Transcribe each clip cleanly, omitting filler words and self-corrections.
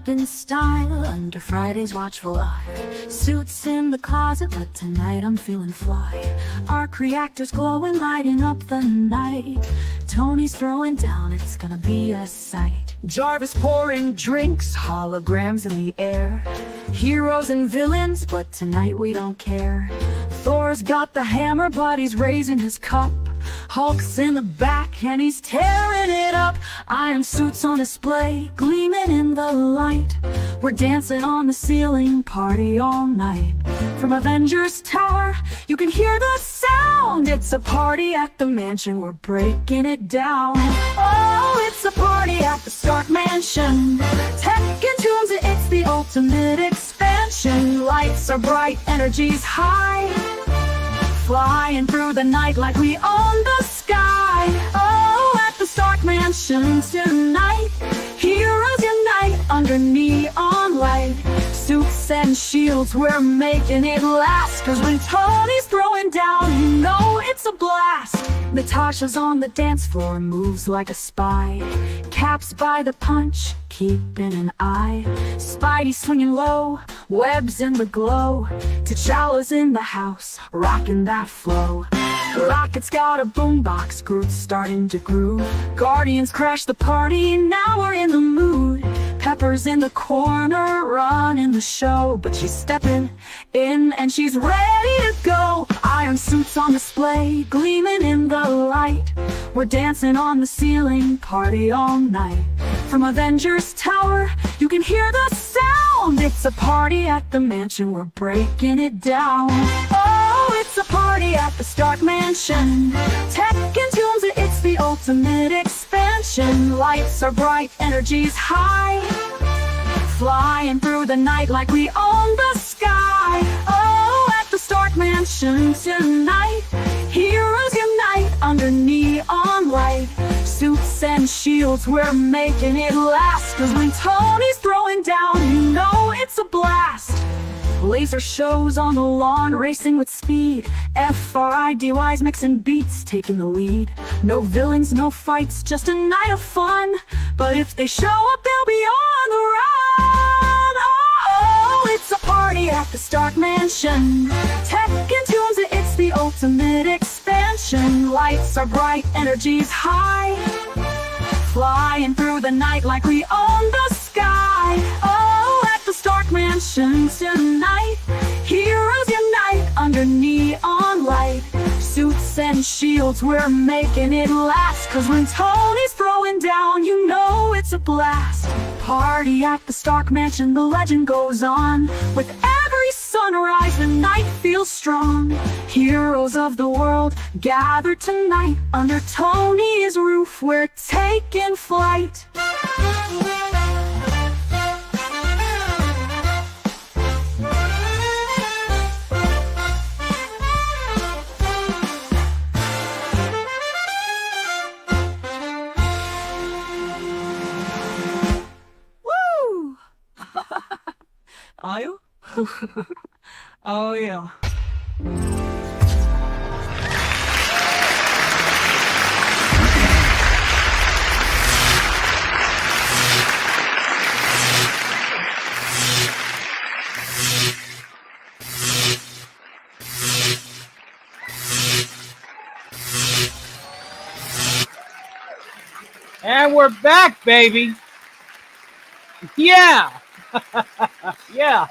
up in style under Friday's watchful eye. Suits in the closet, but tonight I'm feeling fly. Arc reactors glowing, lighting up the night. Tony's throwing down, it's gonna be a sight. Jarvis pouring drinks, holograms in the air. Heroes and villains, but tonight we don't care. Thor's got the hammer, but he's raising his cup. Hulk's in the back and he's tearing it up. Iron suits on display, gleaming in the light. We're dancing on the ceiling, party all night. From Avengers Tower, you can hear the sound. It's a party at the mansion, we're breaking it down. Oh, it's a party at the Stark Mansion. Tech and tunes, it's the ultimate expansion. Lights are bright, energy's high. Flying through the night like we own the sky. Oh, at the Stark Mansion tonight, heroes unite under neon light. Suits and shields, we're making it last. Cause when Tony's throwing down, you know it's a blast. Natasha's on the dance floor, moves like a spy. Cap's by the punch, keeping an eye. Spidey swinging low, webs in the glow. T'Challa's in the house, rocking that flow. Rocket's got a boombox, Groot's starting to groove. Guardians crash the party, now we're in the mood. Pepper's in the corner, running the show. But she's stepping in and she's ready to go. Iron suits on display, gleaming in the light. We're dancing on the ceiling, party all night. From Avengers Tower, you can hear the sound. It's a party at the mansion, we're breaking it down. Oh, it's a party at the Stark Mansion. Tech and tunes, it's the ultimate expansion. Lights are bright, energy's high. Flying through the night like we own the sky. Oh, at the Stark Mansion tonight, heroes unite under neon light. Suits and shields, we're making it last. Cause when Tony's throwing down, you know it's a blast. Laser shows on the lawn, racing with speed. FRIDY's mixing beats, taking the lead. No villains, no fights, just a night of fun. But if they show up, they'll be on the run. Oh, it's a party at the Stark Mansion. Tech and tunes, it's the ultimate expansion. Lights are bright, energy's high. Flying through the night like we own the sky. Oh, at the Stark Mansion tonight, heroes unite under neon light. Suits and shields, we're making it last. Cause when Tony's throwing down, you know it's a blast. Party at the Stark Mansion, the legend goes on. With every sunrise, the night feels strong. Heroes of the world gather tonight. Under Tony's roof, we're taking flight. Woo! Are you? Oh yeah. And we're back, baby. Yeah. Yeah.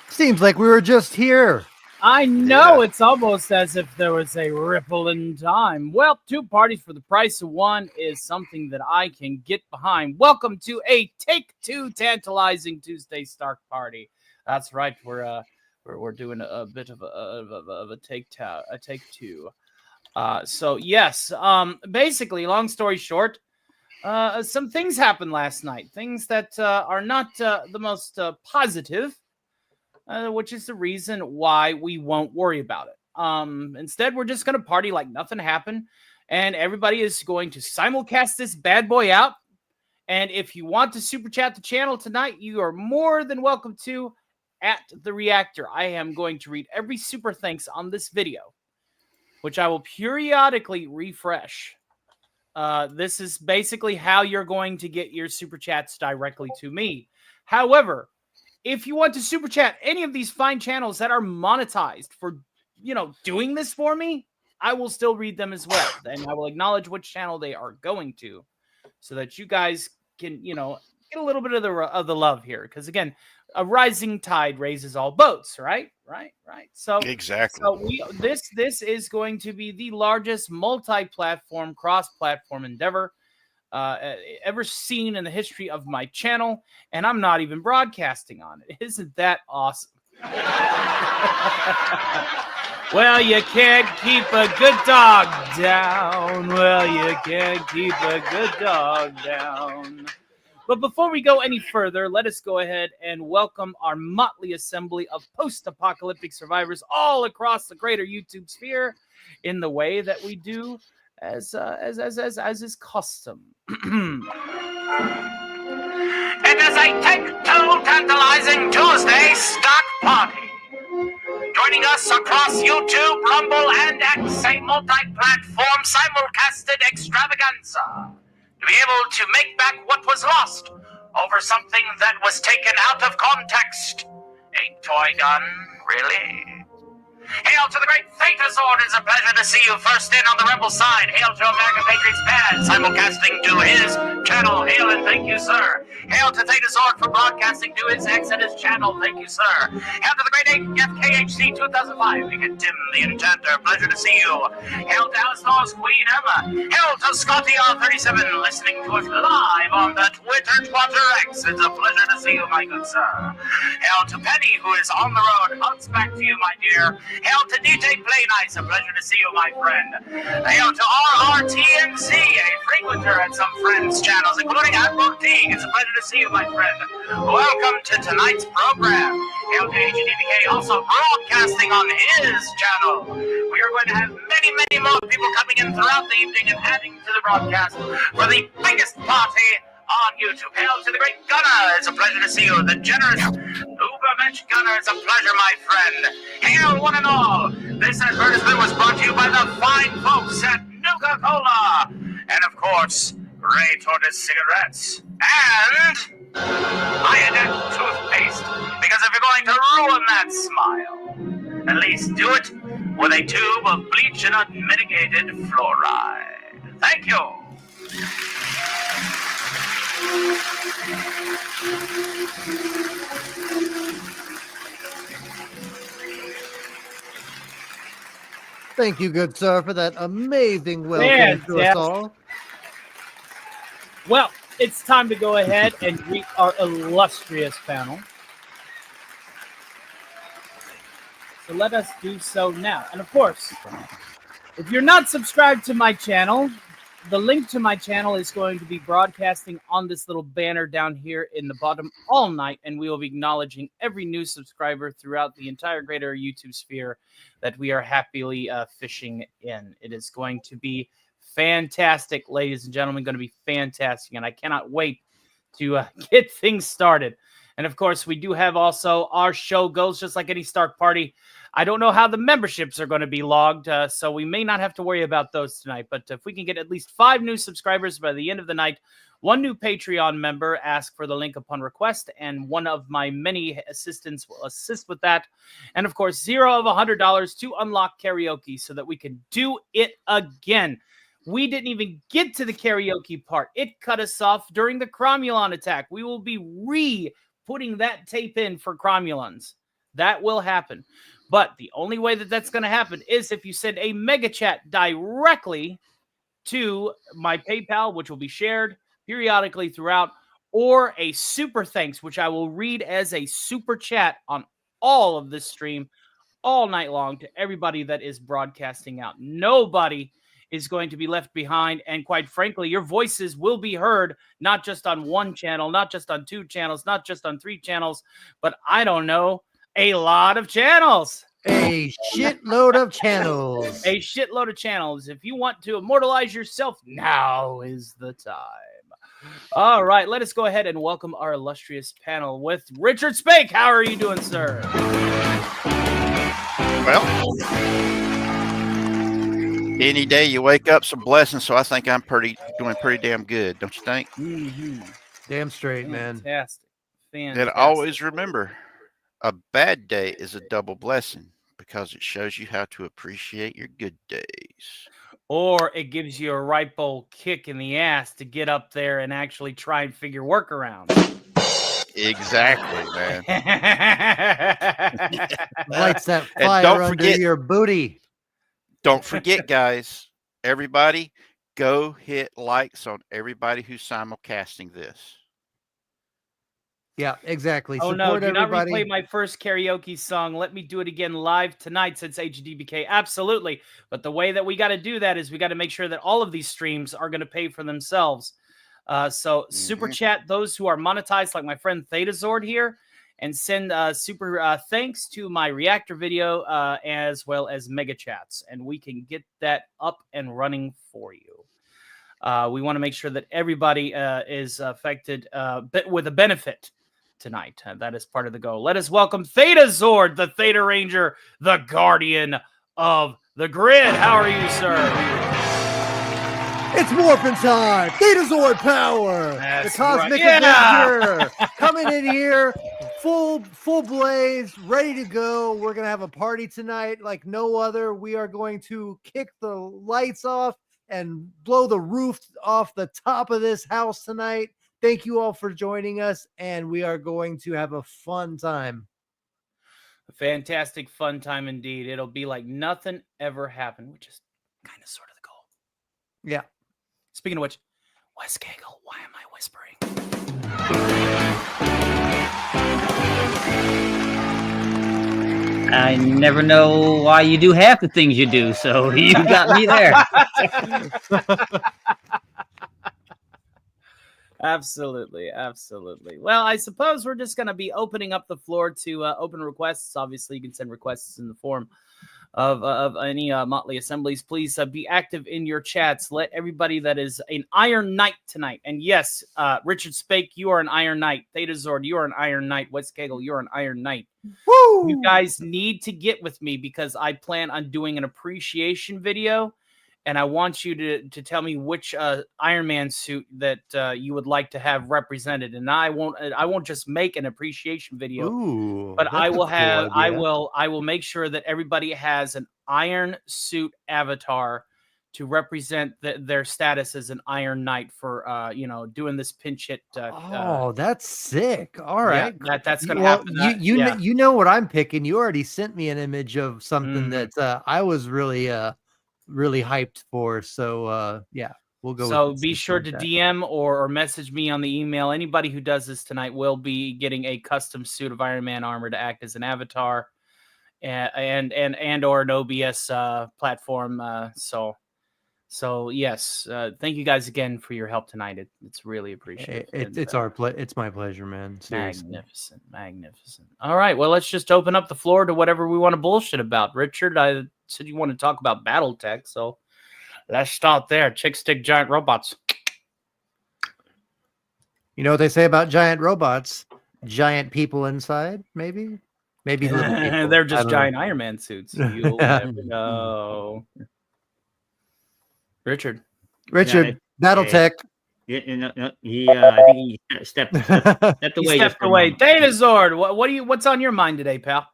Seems like we were just here. I know, it's almost as if there was a ripple in time. Well, two parties for the price of one is something that I can get behind. Welcome to a Take Two Tantalizing Tuesday Stark Party. That's right, we're doing a bit of a take two. So yes, basically, long story short, some things happened last night. Things that are not the most positive. Which is the reason why we won't worry about it. Instead, we're just going to party like nothing happened. And everybody is going to simulcast this bad boy out. And if you want to super chat the channel tonight, you are more than welcome to at the reactor. I am going to read every super thanks on this video, which I will periodically refresh This is basically how you're going to get your super chats directly to me. However, if you want to super chat any of these fine channels that are monetized for, doing this for me, I will still read them as well. And I will acknowledge which channel they are going to so that you guys can, get a little bit of the love here. Because again, a rising tide raises all boats, right? Right. So Exactly. So this is going to be the largest multi-platform, cross-platform endeavor ever seen in the history of my channel, and I'm not even broadcasting on it. Isn't that awesome? Well, you can't keep a good dog down. Well, you can't keep a good dog down. But before we go any further, let us go ahead and welcome our motley assembly of post-apocalyptic survivors all across the greater YouTube sphere in the way that we do as is custom. It is a Take-Two Tantalizing Tuesday stock party. Joining us across YouTube, Rumble, and X, a multi-platform simulcasted extravaganza. To be able to make back what was lost over something that was taken out of context. A toy gun, really? Hail to the great Thantasord! It's a pleasure to see you first in on the Rebel side. Hail to American Patriots Bad, simulcasting to his channel. Hail and thank you, sir. Hail to Thantasord for broadcasting to his X and his channel. Thank you, sir. Hail to the great FKHC 2005. We get Tim the Enchanter. Pleasure to see you. Hail to Alistair's Queen Emma. Hail to Scotty R37 listening to us live on the Twitter X. It's a pleasure to see you, my good sir. Hail to Penny, who is on the road. Hugs back to you, my dear. Hail to DJ Play Nice, a pleasure to see you, my friend. Hail to RRTNC, a frequenter at some friends' channels, including Admiral T. It's a pleasure to see you, my friend. Welcome to tonight's program. Hail to HDBK, also broadcasting on his channel. We are going to have many, many more people coming in throughout the evening and adding to the broadcast for the biggest party on YouTube. Hail to the great Gunner. It's a pleasure to see you. The generous Ubermensch Gunner. It's a pleasure, my friend. Hail, one and all. This advertisement was brought to you by the fine folks at Nuka-Cola. And, of course, Ray Tortoise Cigarettes. And Iodine Toothpaste. Because if you're going to ruin that smile, at least do it with a tube of bleach and unmitigated fluoride. Thank you. Thank you, good sir, for that amazing welcome to us all. Well, it's time to go ahead and greet our illustrious panel. So let us do so now. And of course, if you're not subscribed to my channel, the link to my channel is going to be broadcasting on this little banner down here in the bottom all night, and we will be acknowledging every new subscriber throughout the entire greater YouTube sphere that we are happily fishing in. It is going to be fantastic, ladies and gentlemen, going to be fantastic, and I cannot wait to get things started. And of course, we do have also our show goes just like any Stark party. I don't know how the memberships are going to be logged, so we may not have to worry about those tonight. But if we can get at least 5 new subscribers by the end of the night, 1 new Patreon member, ask for the link upon request, and one of my many assistants will assist with that. And of course, 0 of $100 to unlock karaoke so that we can do it again. We didn't even get to the karaoke part. It cut us off during the Cromulon attack. We will be putting that tape in for Cromulons. That will happen. But the only way that that's going to happen is if you send a mega chat directly to my PayPal, which will be shared periodically throughout, or a super thanks, which I will read as a super chat on all of this stream all night long to everybody that is broadcasting out. Nobody is going to be left behind. And quite frankly, your voices will be heard, not just on 1 channel, not just on 2 channels, not just on 3 channels, but I don't know, a lot of channels. A shitload of channels. A shitload of channels. If you want to immortalize yourself, now is the time. All right, let us go ahead and welcome our illustrious panel with Richard Spake. How are you doing, sir? Well, Any day you wake up, some blessings. So I think I'm doing pretty damn good, don't you think? Mm-hmm. Damn straight, man. Fantastic. And Fantastic. always remember, a bad day is a double blessing because it shows you how to appreciate your good days. Or it gives you a ripe old kick in the ass to get up there and actually try and figure workarounds. Exactly, man. Lights that And fire under your booty. Don't forget, guys, everybody, go hit likes on everybody who's simulcasting this. Yeah, exactly. Oh no, Support do not everybody. replay my first karaoke song. Let me do it again live tonight since HDBK. Absolutely. But the way that we got to do that is we got to make sure that all of these streams are going to pay for themselves. So super chat those who are monetized, like my friend Thetazord here, and send super thanks to my reactor video as well as mega chats, and we can get that up and running for you. We want to make sure that everybody is affected with a benefit tonight. That is part of the goal. Let us welcome Thetazord, the Theta Ranger, the guardian of the grid. How are you, sir? It's morphin' time! Thetazord power! That's the Cosmic right. Avenger! Coming in here, full blaze, ready to go. We're going to have a party tonight like no other. We are going to kick the lights off and blow the roof off the top of this house tonight. Thank you all for joining us, and we are going to have a fun time. A fantastic fun time indeed. It'll be like nothing ever happened, which is kind of sort of the goal. Yeah. Speaking of which, Wes Cagle, why am I whispering? I never know why you do half the things you do, so you got me there. Absolutely. Well, I suppose we're just going to be opening up the floor to open requests. Obviously, you can send requests in the form of any Motley Assemblies. Please be active in your chats. Let everybody that is an Iron Knight tonight. And yes, Richard Spake, you are an Iron Knight. Thetazord, you are an Iron Knight. Wes Cagle, you're an Iron Knight. Woo! You guys need to get with me because I plan on doing an appreciation video. And I want you to tell me which Iron Man suit that you would like to have represented. And I won't just make an appreciation video. Ooh, but I will have cool idea. I will make sure that everybody has an Iron Suit avatar to represent their status as an Iron Knight for doing this pinch hit. That's sick. All right, yeah, that's gonna happen. You know what I'm picking. You already sent me an image of something that I was really hyped for. So yeah, we'll go. So with be sure to DM or message me on the email. Anybody who does this tonight will be getting a custom suit of Iron Man armor to act as an avatar, and or an OBS platform. So yes, thank you guys again for your help tonight. It's really appreciated. It's my pleasure, man. Seriously. Magnificent. All right, well, let's just open up the floor to whatever we want to bullshit about. Richard, I said you want to talk about BattleTech, so let's start there. Chick stick giant robots. You know what they say about giant robots? Giant people inside, maybe little people. They're just giant Iron Man suits. You'll never know. Richard, BattleTech. I think he stepped away. Stepped away. Thetazord, what's on your mind today, pal?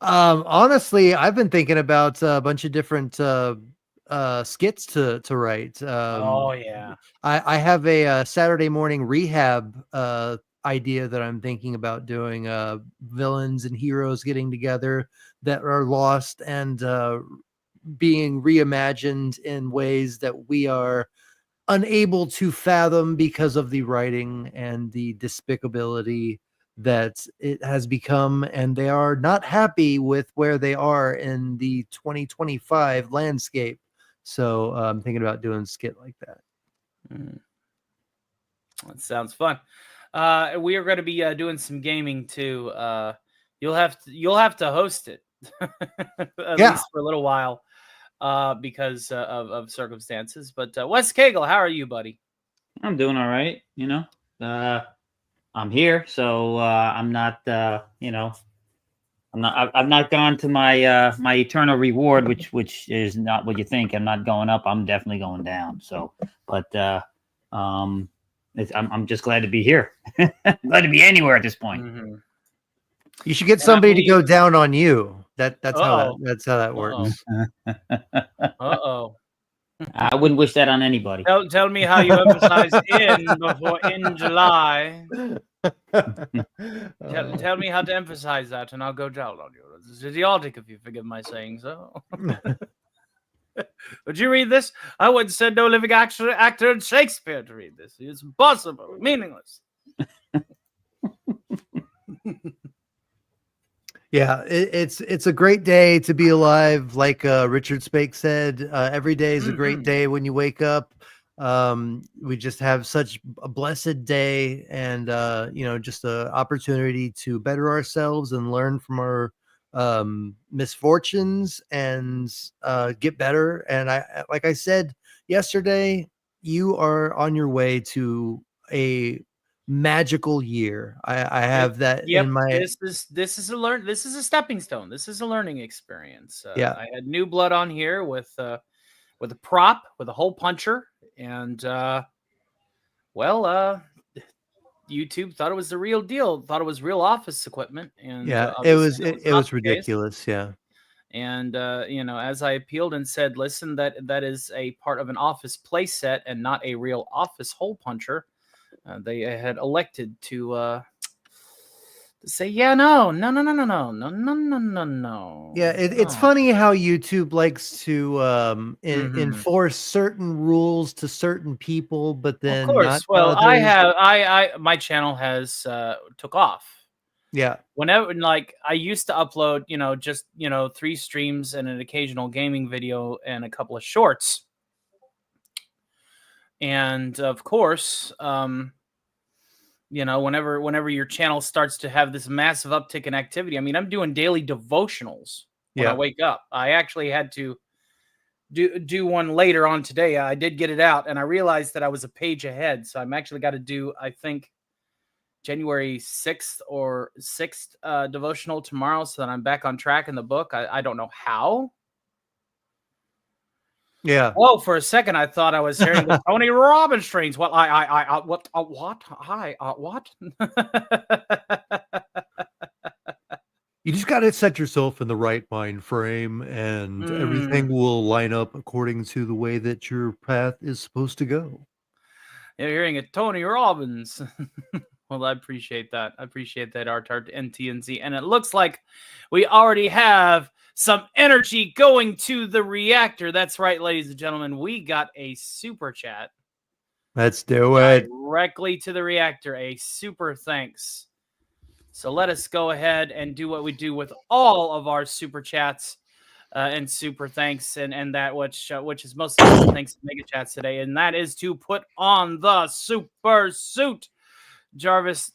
Honestly, I've been thinking about a bunch of different skits to write. Oh yeah, I have a Saturday morning rehab idea that I'm thinking about doing. Villains and heroes getting together that are lost and being reimagined in ways that we are unable to fathom because of the writing and the despicability that it has become, and they are not happy with where they are in the 2025 landscape. So I'm thinking about doing a skit like that. That sounds fun. We are going to be doing some gaming too. You'll have to host it at least for a little while because of circumstances. But Wes Cagle, how are you, buddy? I'm doing all right. I'm here, so I'm not I've not gone to my my eternal reward, which is not what you think. I'm not going up. I'm definitely going down. So, but I'm just glad to be here. Glad to be anywhere at this point. Mhm. You should get And I somebody to go believe- down on you. That's Uh-oh. how that works. Uh-oh. I wouldn't wish that on anybody. Tell me how you emphasize in before in July. Tell me how to emphasize that, and I'll go down on you. It's idiotic, if you forgive my saying so. Would you read this? I would send no living actor in Shakespeare to read this. It's impossible, meaningless. Yeah, it's a great day to be alive. Like Richard Spake said, every day is a great day when you wake up. We just have such a blessed day, and just an opportunity to better ourselves and learn from our misfortunes and get better. And like I said yesterday, you are on your way to a magical year. I have that in my. This is a stepping stone. This is a learning experience. Yeah. I had new blood on here with a prop, with a hole puncher, and YouTube thought it was the real deal. Thought it was real office equipment, and Yeah, it was not the case. ridiculous. Yeah. And as I appealed and said, listen, that is a part of an office play set and not a real office hole puncher. They had elected to say, yeah, no. Yeah, it's funny how YouTube likes to enforce certain rules to certain people, but then of course. not Well, others. my channel has took off. Yeah. Whenever, like, I used to upload, just 3 streams and an occasional gaming video and a couple of shorts. And of course, whenever your channel starts to have this massive uptick in activity, I mean, I'm doing daily devotionals when I wake up. I actually had to do one later on today. I did get it out, and I realized that I was a page ahead. So I'm actually got to do, I think, January 6th or 6th devotional tomorrow, so that I'm back on track in the book. I don't know how. Yeah. Well, for a second, I thought I was hearing the Tony Robbins strains. What? What? What? Hi. What? You just got to set yourself in the right mind frame, and everything will line up according to the way that your path is supposed to go. You're hearing it, Tony Robbins. Well, I appreciate that. I appreciate that, Art NTNZ. And it looks like we already have some energy going to the reactor. That's right, ladies and gentlemen. We got a super chat. Let's do it. Directly to the reactor. A super thanks. So let us go ahead and do what we do with all of our super chats and super thanks, and that which is mostly super thanks and mega chats today, and that is to put on the super suit. Jarvis,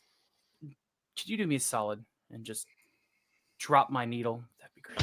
could you do me a solid and just drop my needle? That'd be great.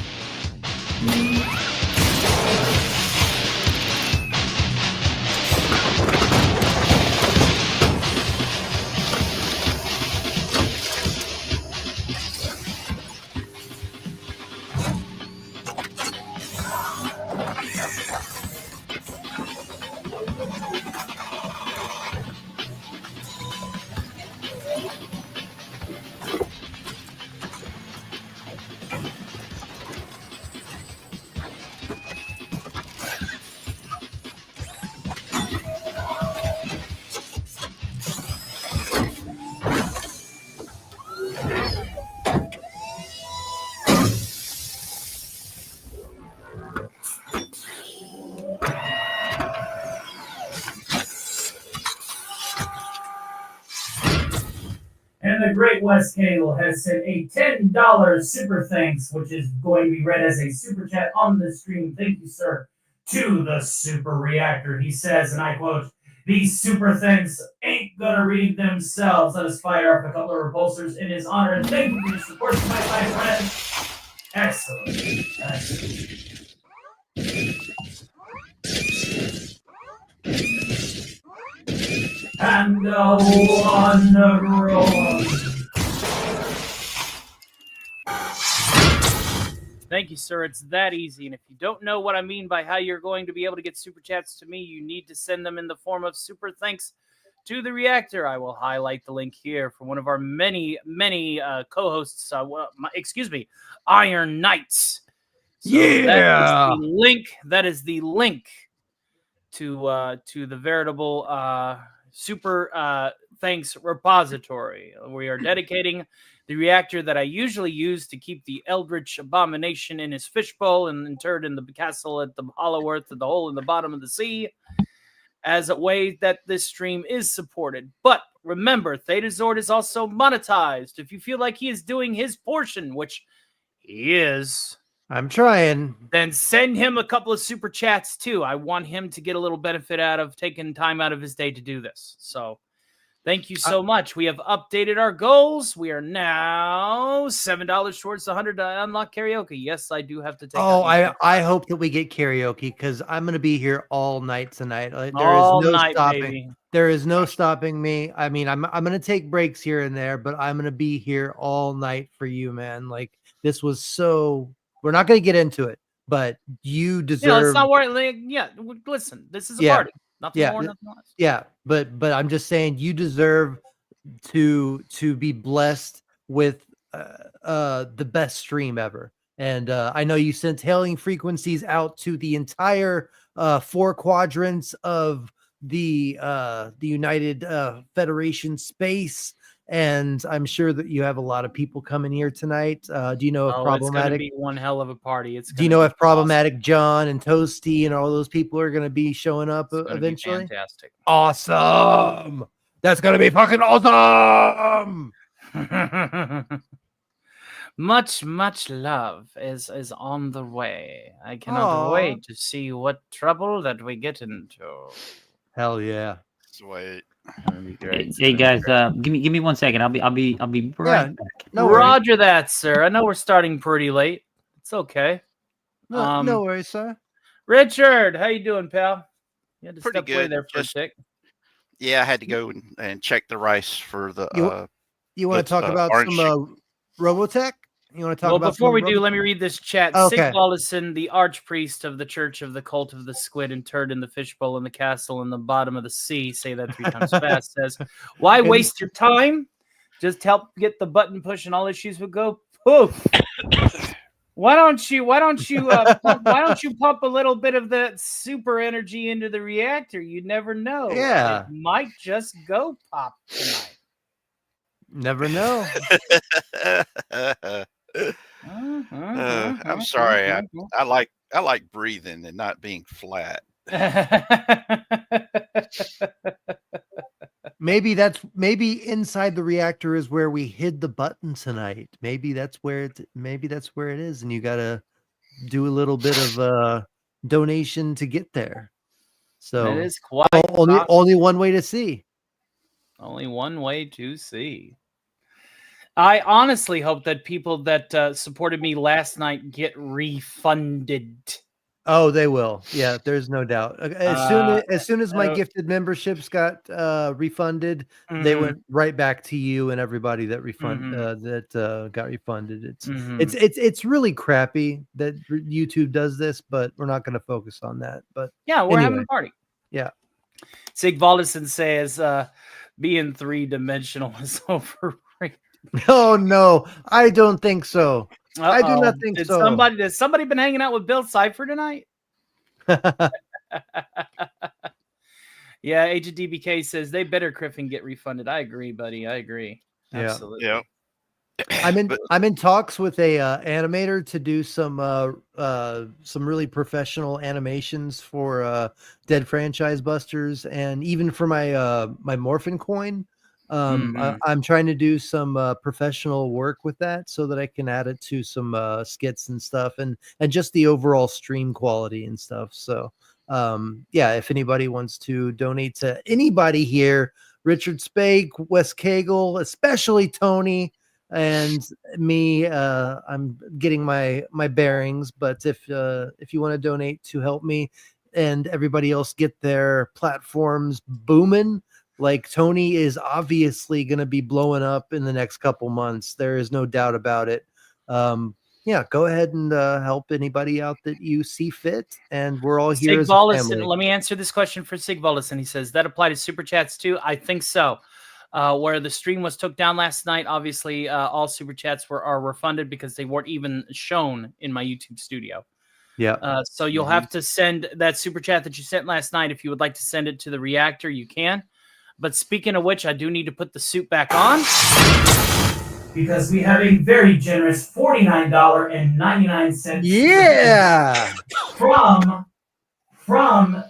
And the Great West Cable has sent a $10 super thanks, which is going to be read as a super chat on the stream. Thank you, sir, to the super reactor. He says, and I quote, "These super thanks ain't gonna read themselves. Let us fire off a couple of repulsors in his honor. And thank you for your support tonight, my friend." Excellent. And go on the road. Thank you, sir. It's that easy. And if you don't know what I mean by how you're going to be able to get super chats to me, you need to send them in the form of super thanks to the reactor. I will highlight the link here for one of our many co-hosts. Iron Knights. So that is the link to the veritable super thanks repository. We are dedicating the reactor that I usually use to keep the eldritch abomination in his fishbowl and interred in the castle at the Hollow Earth, at the hole in the bottom of the sea, as a way that this stream is supported. But remember, Theta Zord is also monetized. If you feel like he is doing his portion, which he is, I'm trying. then send him a couple of super chats too. I want him to get a little benefit out of taking time out of his day to do this. So thank you so much. We have updated our goals. We are now $7 towards the 100 to unlock karaoke. Yes, I do have to take. Oh, I hope that we get karaoke because I'm gonna be here all night tonight. There all is no night, stopping. baby. There is no stopping me. I mean, I'm gonna take breaks here and there, but I'm gonna be here all night for you, man. Like this was so. We're not gonna get into it, but you deserve. It's not worth. Listen, this is a party. Nothing more, nothing less. Yeah, but I'm just saying you deserve to be blessed with the best stream ever. And I know you sent hailing frequencies out to the entire 4 quadrants of the United Federation space. And I'm sure that you have a lot of people coming here tonight. Do you know if problematic? It's gonna be one hell of a party. Do you know if problematic John and Toasty and all those people are going to be showing up eventually? Fantastic. Awesome. That's going to be fucking awesome. Much love is on the way. I cannot wait to see what trouble that we get into. Hell yeah. Sweet. Great. Hey guys, give me 1 second. I'll be right back. No Roger that, sir. I know we're starting pretty late. It's okay. No worries, sir. Richard, how you doing, pal? You had to Pretty step away good. there for a sec. Yeah, I had to go and check the rice for the. You want to talk about some Robotech? You want to talk about? Well, before we do, let me read this chat. Okay. Sig Wallison, the archpriest of the Church of the Cult of the Squid, interred in the fishbowl in the castle in the bottom of the sea. Say that 3 times fast. Says, "Why waste your time? Just help get the button push, and all issues will go poof." Why don't you pump a little bit of that super energy into the reactor? You never know. Yeah, it might just go pop tonight. Never know. I'm sorry. I like breathing and not being flat. Maybe inside the reactor is where we hid the button tonight. Maybe that's where it is, and you gotta do a little bit of donation to get there. So it is quite only one way to see. Only one way to see. I honestly hope that people that supported me last night get refunded. Oh, they will. Yeah, there's no doubt. As soon as my gifted memberships got refunded, they went right back to you and everybody that got refunded. It's really crappy that YouTube does this, but we're not going to focus on that. But yeah, we're having a party. Yeah. Sig Vollison says being 3-dimensional is overrated. Oh no, I don't think so. I do not think so. Has somebody been hanging out with Bill Cipher tonight? Yeah, Agent DBK says they better Griffin get refunded. I agree, buddy. I agree. Absolutely. Yeah. I'm in talks with a animator to do some really professional animations for Dead Franchise Busters, and even for my Morphin coin. I'm trying to do some professional work with that so that I can add it to some skits and stuff, and just the overall stream quality and stuff. So yeah, if anybody wants to donate to anybody here, Richard Spake, Wes Cagle, especially Tony and me, I'm getting my bearings. But if you want to donate to help me and everybody else get their platforms booming, like Tony is obviously going to be blowing up in the next couple months. There is no doubt about it. yeah, go ahead and help anybody out that you see fit, and we're all here Sig as a Volison, family. let me answer this question for Sig Volison. He says, that apply to Super Chats too? I think so. Where the stream was took down last night, obviously all Super Chats are refunded because they weren't even shown in my YouTube studio. Yeah. So you'll have to send that Super Chat that you sent last night. If you would like to send it to the reactor, you can. But speaking of which, I do need to put the suit back on, because we have a very generous $49.99 Yeah. from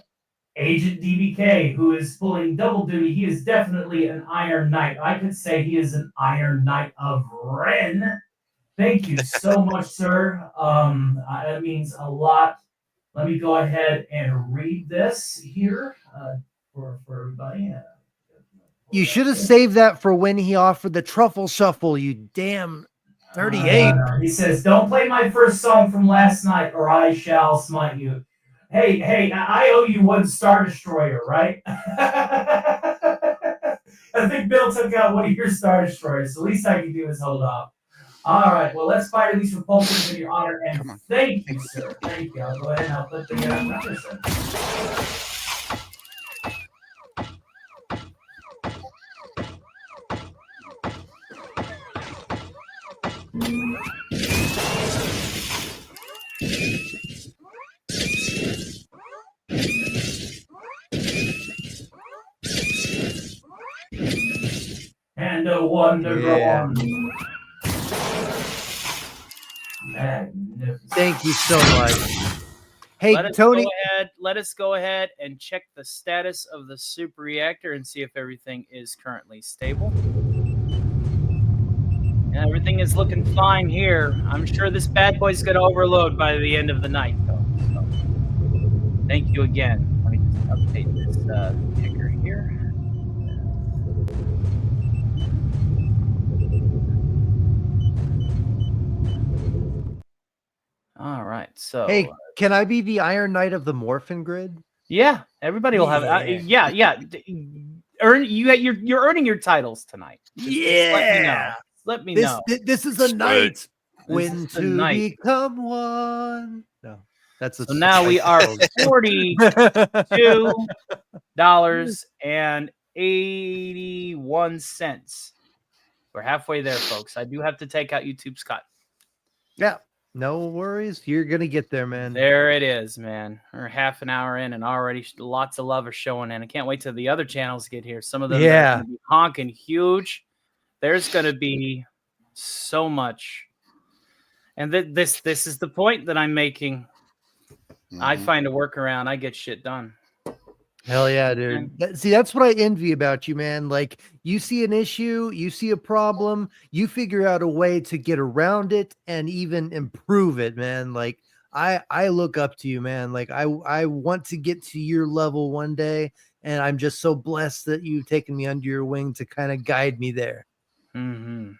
Agent DBK, who is pulling double duty. He is definitely an Iron Knight. I could say he is an Iron Knight of Ren. Thank you so much, sir. That means a lot. Let me go ahead and read this here for everybody. You should have saved that for when he offered the truffle shuffle, you damn 38. He says, "Don't play my first song from last night, or I shall smite you." Hey, I owe you one Star Destroyer, right? I think Bill took out one of your Star Destroyers. So the least I can do is hold off. All right, well, let's fire these repulsors in your honor, and Come on. thank you, sir. Thank you. I'll go ahead and I'll put the numbers in. And a wonder go Yeah. on. Magnificent. Thank you so much. Hey, Let Tony. us go ahead and check the status of the super reactor and see if everything is currently stable. Yeah, everything is looking fine here. I'm sure this bad boy's going to overload by the end of the night, though. So, thank you again. Let me just update this ticker here. All right, so Hey, can I be the Iron Knight of the Morphin Grid? yeah, everybody will have yeah. You're earning your titles tonight. Just let me know. Let me know. This is a Sweet. night This when is the to night. become one. No, that's a So now we are $42.81. We're halfway there, folks. I do have to take out YouTube's cut. Yeah, no worries. You're gonna get there, man. There it is, man. We're half an hour in, and already lots of love are showing in. I can't wait till the other channels get here. Some of them are going to be honking huge. There's going to be so much, and this is the point that I'm making. I find a workaround. I get shit done. Hell yeah, dude. See, that's what I envy about you, man. Like, you see an issue, you see a problem, you figure out a way to get around it and even improve it, man. Like, I look up to you, man. Like, I want to get to your level one day, and I'm just so blessed that you've taken me under your wing to kind of guide me there. Mm-hmm.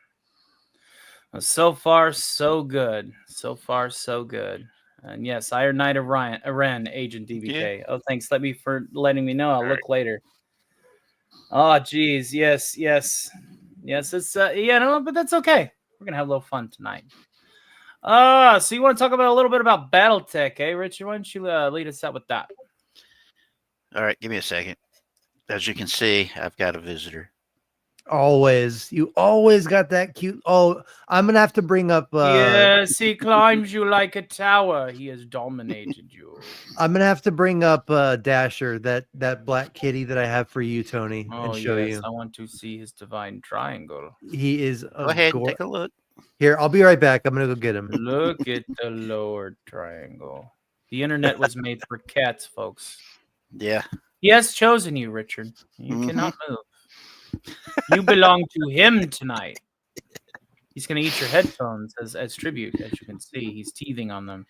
Well, so far, so good. So far, so good. And yes, Iron Knight of Ren, Agent DBK. Yeah. Oh, thanks. For letting me know. I'll look later. Oh, geez. Yes. It's no, but that's okay. We're gonna have a little fun tonight. So you want to talk about a little bit about BattleTech, eh, Richard? Why don't you lead us out with that? All right, give me a second. As you can see, I've got a visitor. You always got that cute. Oh, I'm gonna have to bring up. Yes, he climbs you like a tower. He has dominated you. I'm gonna have to bring up Dasher, that black kitty that I have for you, Tony, and show you. I want to see his divine triangle. He is. Go ahead and take a look. Here, I'll be right back. I'm gonna go get him. Look at the lower triangle. The internet was made for cats, folks. Yeah. He has chosen you, Richard. You cannot move. You belong to him tonight. He's going to eat your headphones as tribute. As you can see, he's teething on them.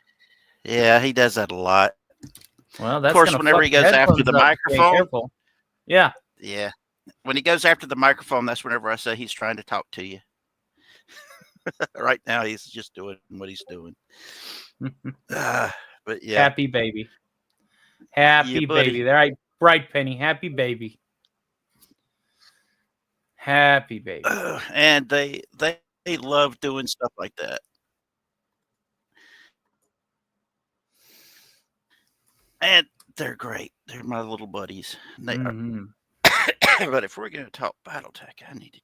Yeah, he does that a lot. Well, that's of course, whenever he goes after the microphone. Yeah. Yeah. When he goes after the microphone, that's whenever I say he's trying to talk to you. Right now, he's just doing what he's doing. But yeah. Happy baby. Happy baby. There, right, Penny. Happy baby. Happy baby. And they love doing stuff like that. And they're great. They're my little buddies. They Mhm. are. But if we're going to talk BattleTech, I need to.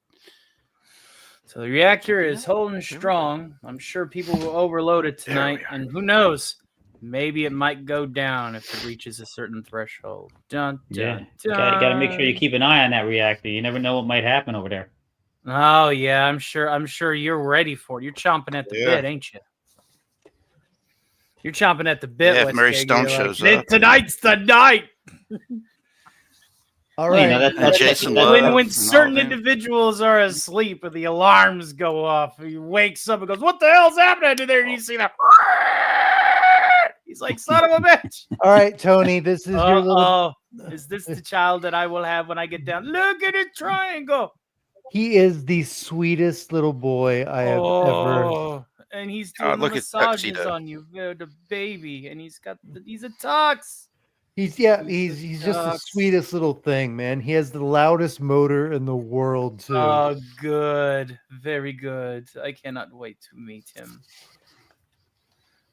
So the reactor Check it is out. holding Here we go. strong. I'm sure people will overload it There we tonight, are. and who knows? Maybe it might go down if it reaches a certain threshold. Dun, Yeah, dun, got to make sure you dun. keep an eye on that reactor. You never know what might happen over there. Oh yeah, I'm sure you're ready for it. You're chomping at the Yeah. bit, ain't you? You're chomping at the bit. Yeah, if West Mary Gag. Stone You're shows like, up. tonight's the night. All Well, you know, right. And Jason Love. When and all certain them. individuals are asleep and the alarms go off, he wakes up and goes, "What the hell's happening to there?" And you see that. He's like, "Son of a bitch." All right, Tony. This is your little. Oh, is this the child that I will have when I get down? Look at the triangle. He is the sweetest little boy I have ever. Oh, and he's doing the look at massages Tuxedo. on you, the baby, and he's a tux. He's He's just the tux. sweetest little thing, man. He has the loudest motor in the world too. Oh, good, very good. I cannot wait to meet him.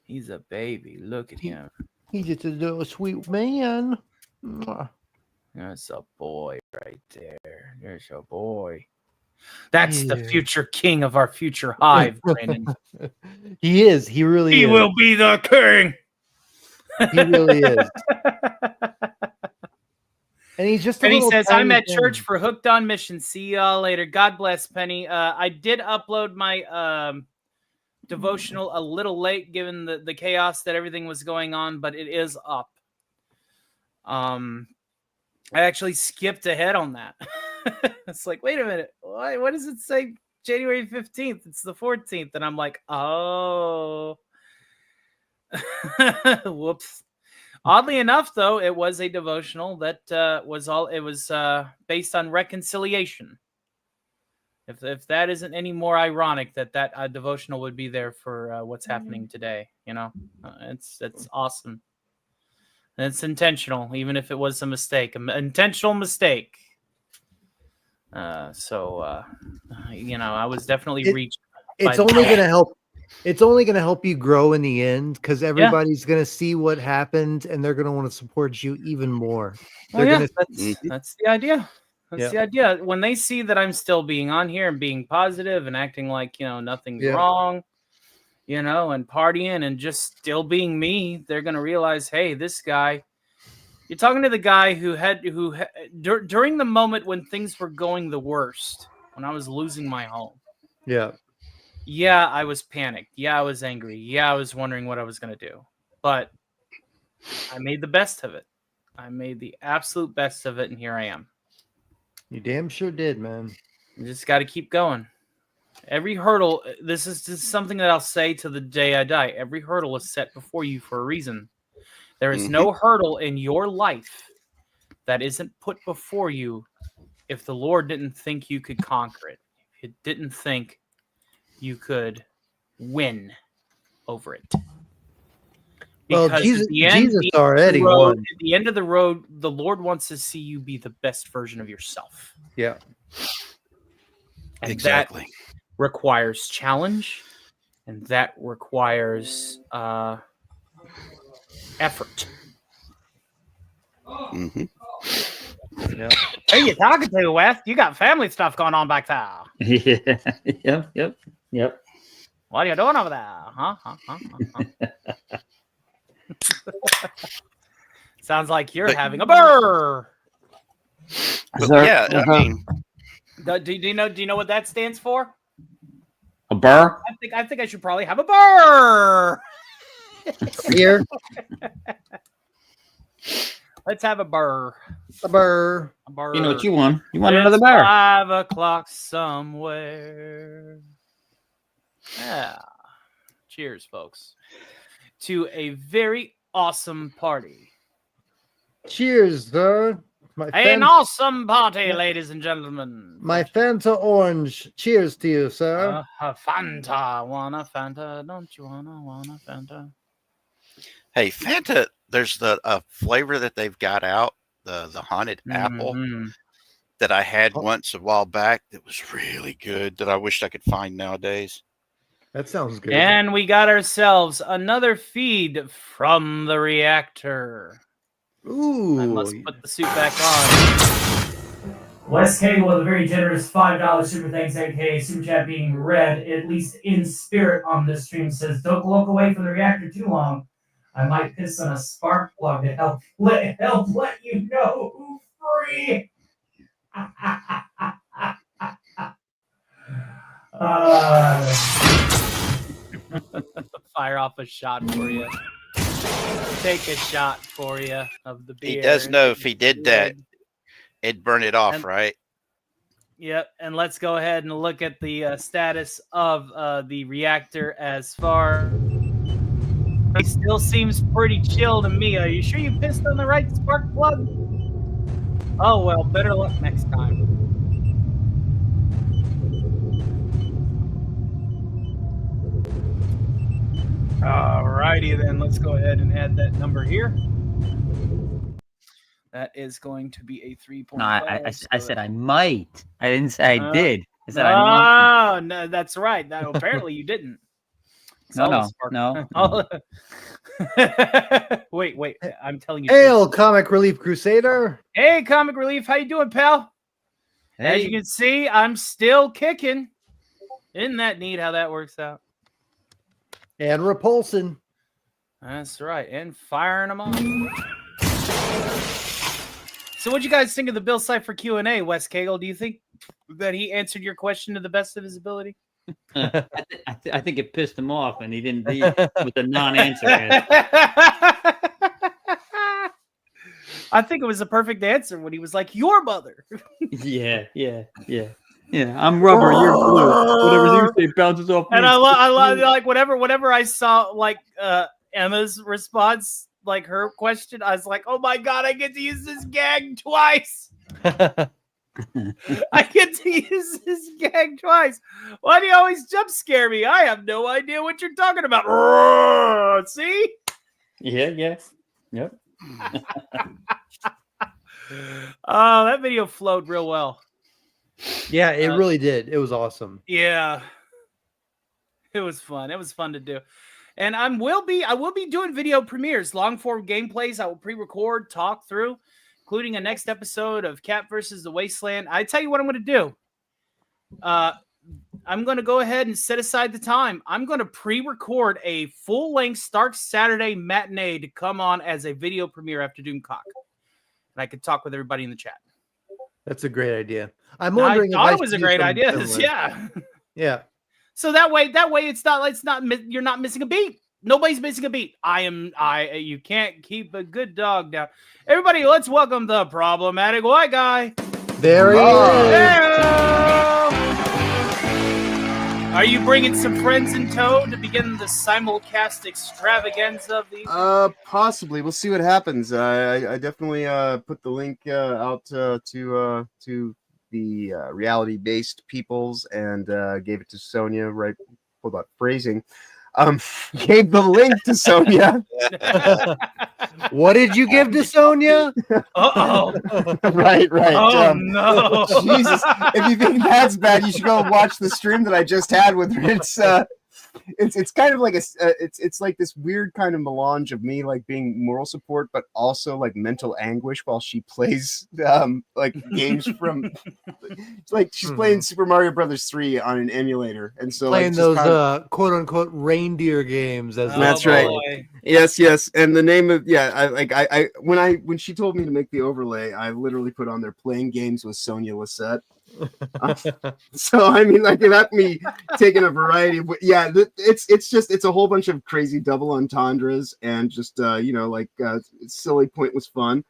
He's a baby. Look at him. He's just a little sweet man. Mwah. That's a boy right there. There's a boy. That's the Yeah. future king of our future hive, Brandon. He is. He really He is. will be the king. He really is. And he's just a And he little says, tiny "I'm at thing. church for Hooked on Mission. See y'all later. God bless, Penny." I did upload my devotional a little late, given the chaos that everything was going on, but it is up. I actually skipped ahead on that. It's like, wait a minute, what does it say? January 15th. It's the 14th, and I'm like, oh, whoops. Oddly enough, though, it was a devotional that was based on reconciliation. If that isn't any more ironic that devotional would be there for what's happening today, you know, it's awesome. And it's intentional, even if it was a mistake, an intentional mistake. So you know, I was definitely reached. It's by only that. gonna help. It's only gonna help you grow in the end because everybody's gonna see what happened and they're gonna want to support you even more. Well, They're yeah, gonna. that's the idea. That's Yeah. the idea. When they see that I'm still being on here and being positive and acting like, you know, nothing's Yeah. wrong, you know, and partying and just still being me, they're going to realize, hey, this guy, you're talking to the guy who during the moment when things were going the worst, when I was losing my home. Yeah. Yeah, I was panicked. Yeah, I was angry. Yeah, I was wondering what I was going to do. But I made the best of it. I made the absolute best of it, and here I am. You damn sure did, man. You just got to keep going. Every hurdle, this is just something that I'll say to the day I die. Every hurdle is set before you for a reason. There is no hurdle in your life that isn't put before you if the Lord didn't think you could conquer it. If He didn't think you could win over it. Well, Because Jesus, at the end, Jesus already won. At the end of the road, the Lord wants to see you be the best version of yourself. Yeah. And Exactly. that requires challenge, and that requires effort. Mm-hmm. Yeah. Who you talking to, Wes? You got family stuff going on back there. Yeah. Yep. What are you doing over there? Huh? Sounds like you're But- having a burr. But yeah, I mean, Do you know what that stands for? A burr? I think I should probably have a burr. Here. Let's have a burr. A burr. A burr. You know what you want? You want It's another burr? 5 o'clock somewhere. Yeah. Cheers, folks, to a very awesome party. Cheers, sir. An awesome party, ladies and gentlemen. My Fanta orange. Cheers to you, sir. Fanta. Want a Fanta? Don't you want a Fanta? hey, Fanta, there's the flavor that they've got out, the haunted apple Mhm. that I had once a while back that was really good that I wish I could find nowadays. That sounds good. And we got ourselves another feed from the reactor. Ooh. I must put the suit back on. Wes Cagle with a very generous $5 super thanks, aka super chat being read, at least in spirit on this stream, says, "Don't look away from the reactor too long. I might piss on a spark plug to help let you know who's free." Fire off a shot for you. Take a shot for you of the beer. He does know if he did that, it'd burn it off, And- right? Yep, and let's go ahead and look at the status of the reactor as far. He still seems pretty chill to me. Are you sure you pissed on the right spark plug? Oh well, better luck next time. Alrighty then, let's go ahead and add that number here. That is going to be a 3.5. No, I said I might. I didn't say I did. I said I might. No, that's right. No, apparently you didn't. No. Wait. I'm telling you. Hail, Comic Relief Crusader. Hey, Comic Relief. How you doing, pal? As Hey, you can see, I'm still kicking. Isn't that neat how that works out? And Repulsion. That's right. And firing them off. So what'd you guys think of the Bill Cipher Q&A, Wes Cagle? Do you think that he answered your question to the best of his ability? I think it pissed him off, and he didn't leave with a non-answer. I think it was a perfect answer when he was like, "Your mother." Yeah. I'm rubber, you're glue. Whatever you say bounces off. And me. I love like whenever I saw like Emma's response, like her question, I was like, "Oh my god, I get to use this gag twice." I get to use this gag twice. Why do you always jump scare me? I have no idea what you're talking about. Roar! See? Yeah. Yep. Oh, that video flowed real well. Yeah, it really did. It was awesome. Yeah. It was fun. It was fun to do. And I will be doing video premieres, long form gameplays. I will pre-record, talk through, including a next episode of Cat versus the Wasteland. I tell you what I'm going to do. I'm going to go ahead and set aside the time. I'm going to pre-record a full-length Stark Saturday matinee to come on as a video premiere after Doomcock. And I could talk with everybody in the chat. That's a great idea. I'm I wondering thought if it was a great idea. Yeah. Yeah. So that way it's not you're not missing a beat. Nobody's missing a beat. You can't keep a good dog down. Everybody, let's welcome the problematic white guy. There he is. Are you bringing some friends in tow to begin the simulcast extravaganza of the? Possibly. We'll see what happens. I definitely put the link out to the reality-based peoples and gave it to Sonia. Right, hold on, phrasing. Gave the link to Sonia. What did you give to Sonia? Uh-oh. right. Oh, no. Jesus, if you think that's bad, you should go watch the stream that I just had with her. It's kind of like it's like this weird kind of melange of me like being moral support, but also like mental anguish while she plays like games from. It's like she's playing Super Mario Brothers 3 on an emulator, and so Playing like, those kind of, quote unquote reindeer games. As That's they right. call it. Yes, and the name of I when she told me to make the overlay, I literally put on there playing games with Sonia Lissette. So I mean, like that me taking a variety of it's a whole bunch of crazy double entendres and just silly pointless fun,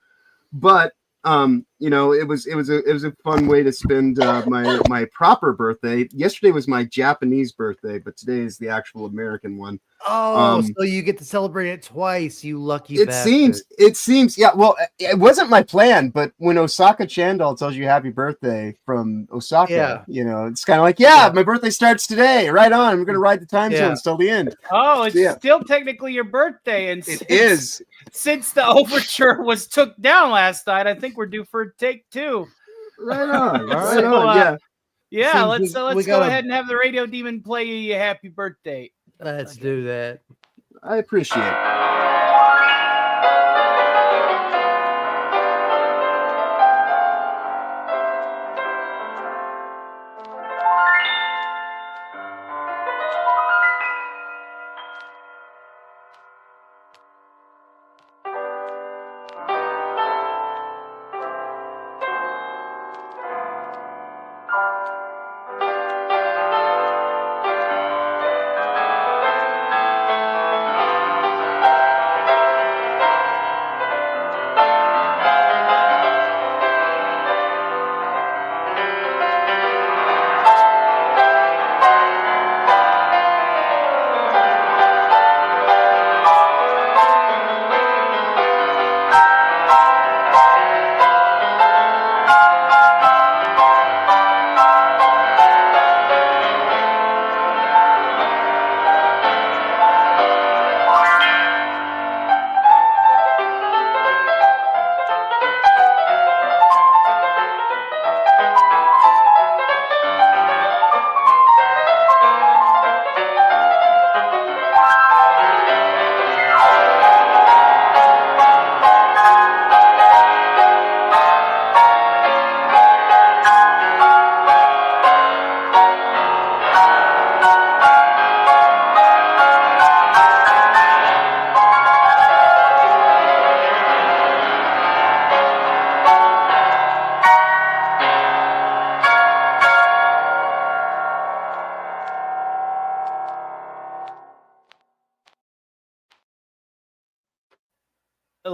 but it was a fun way to spend my proper birthday. Yesterday was my Japanese birthday, but today is the actual American one. Oh, so you get to celebrate it twice, you lucky It bastard. seems, yeah. Well, it wasn't my plan, but when Osaka Chandal tells you happy birthday from Osaka, it's kind of like, my birthday starts today. Right on. We're going to ride the time zones till the end. Oh, it's still technically your birthday. And it is. Since the overture was took down last night, I think we're due for a take two. Right on. Right on. Yeah, Seems let's go ahead and have the Radio Demon play you a happy birthday. Let's do that. I appreciate it.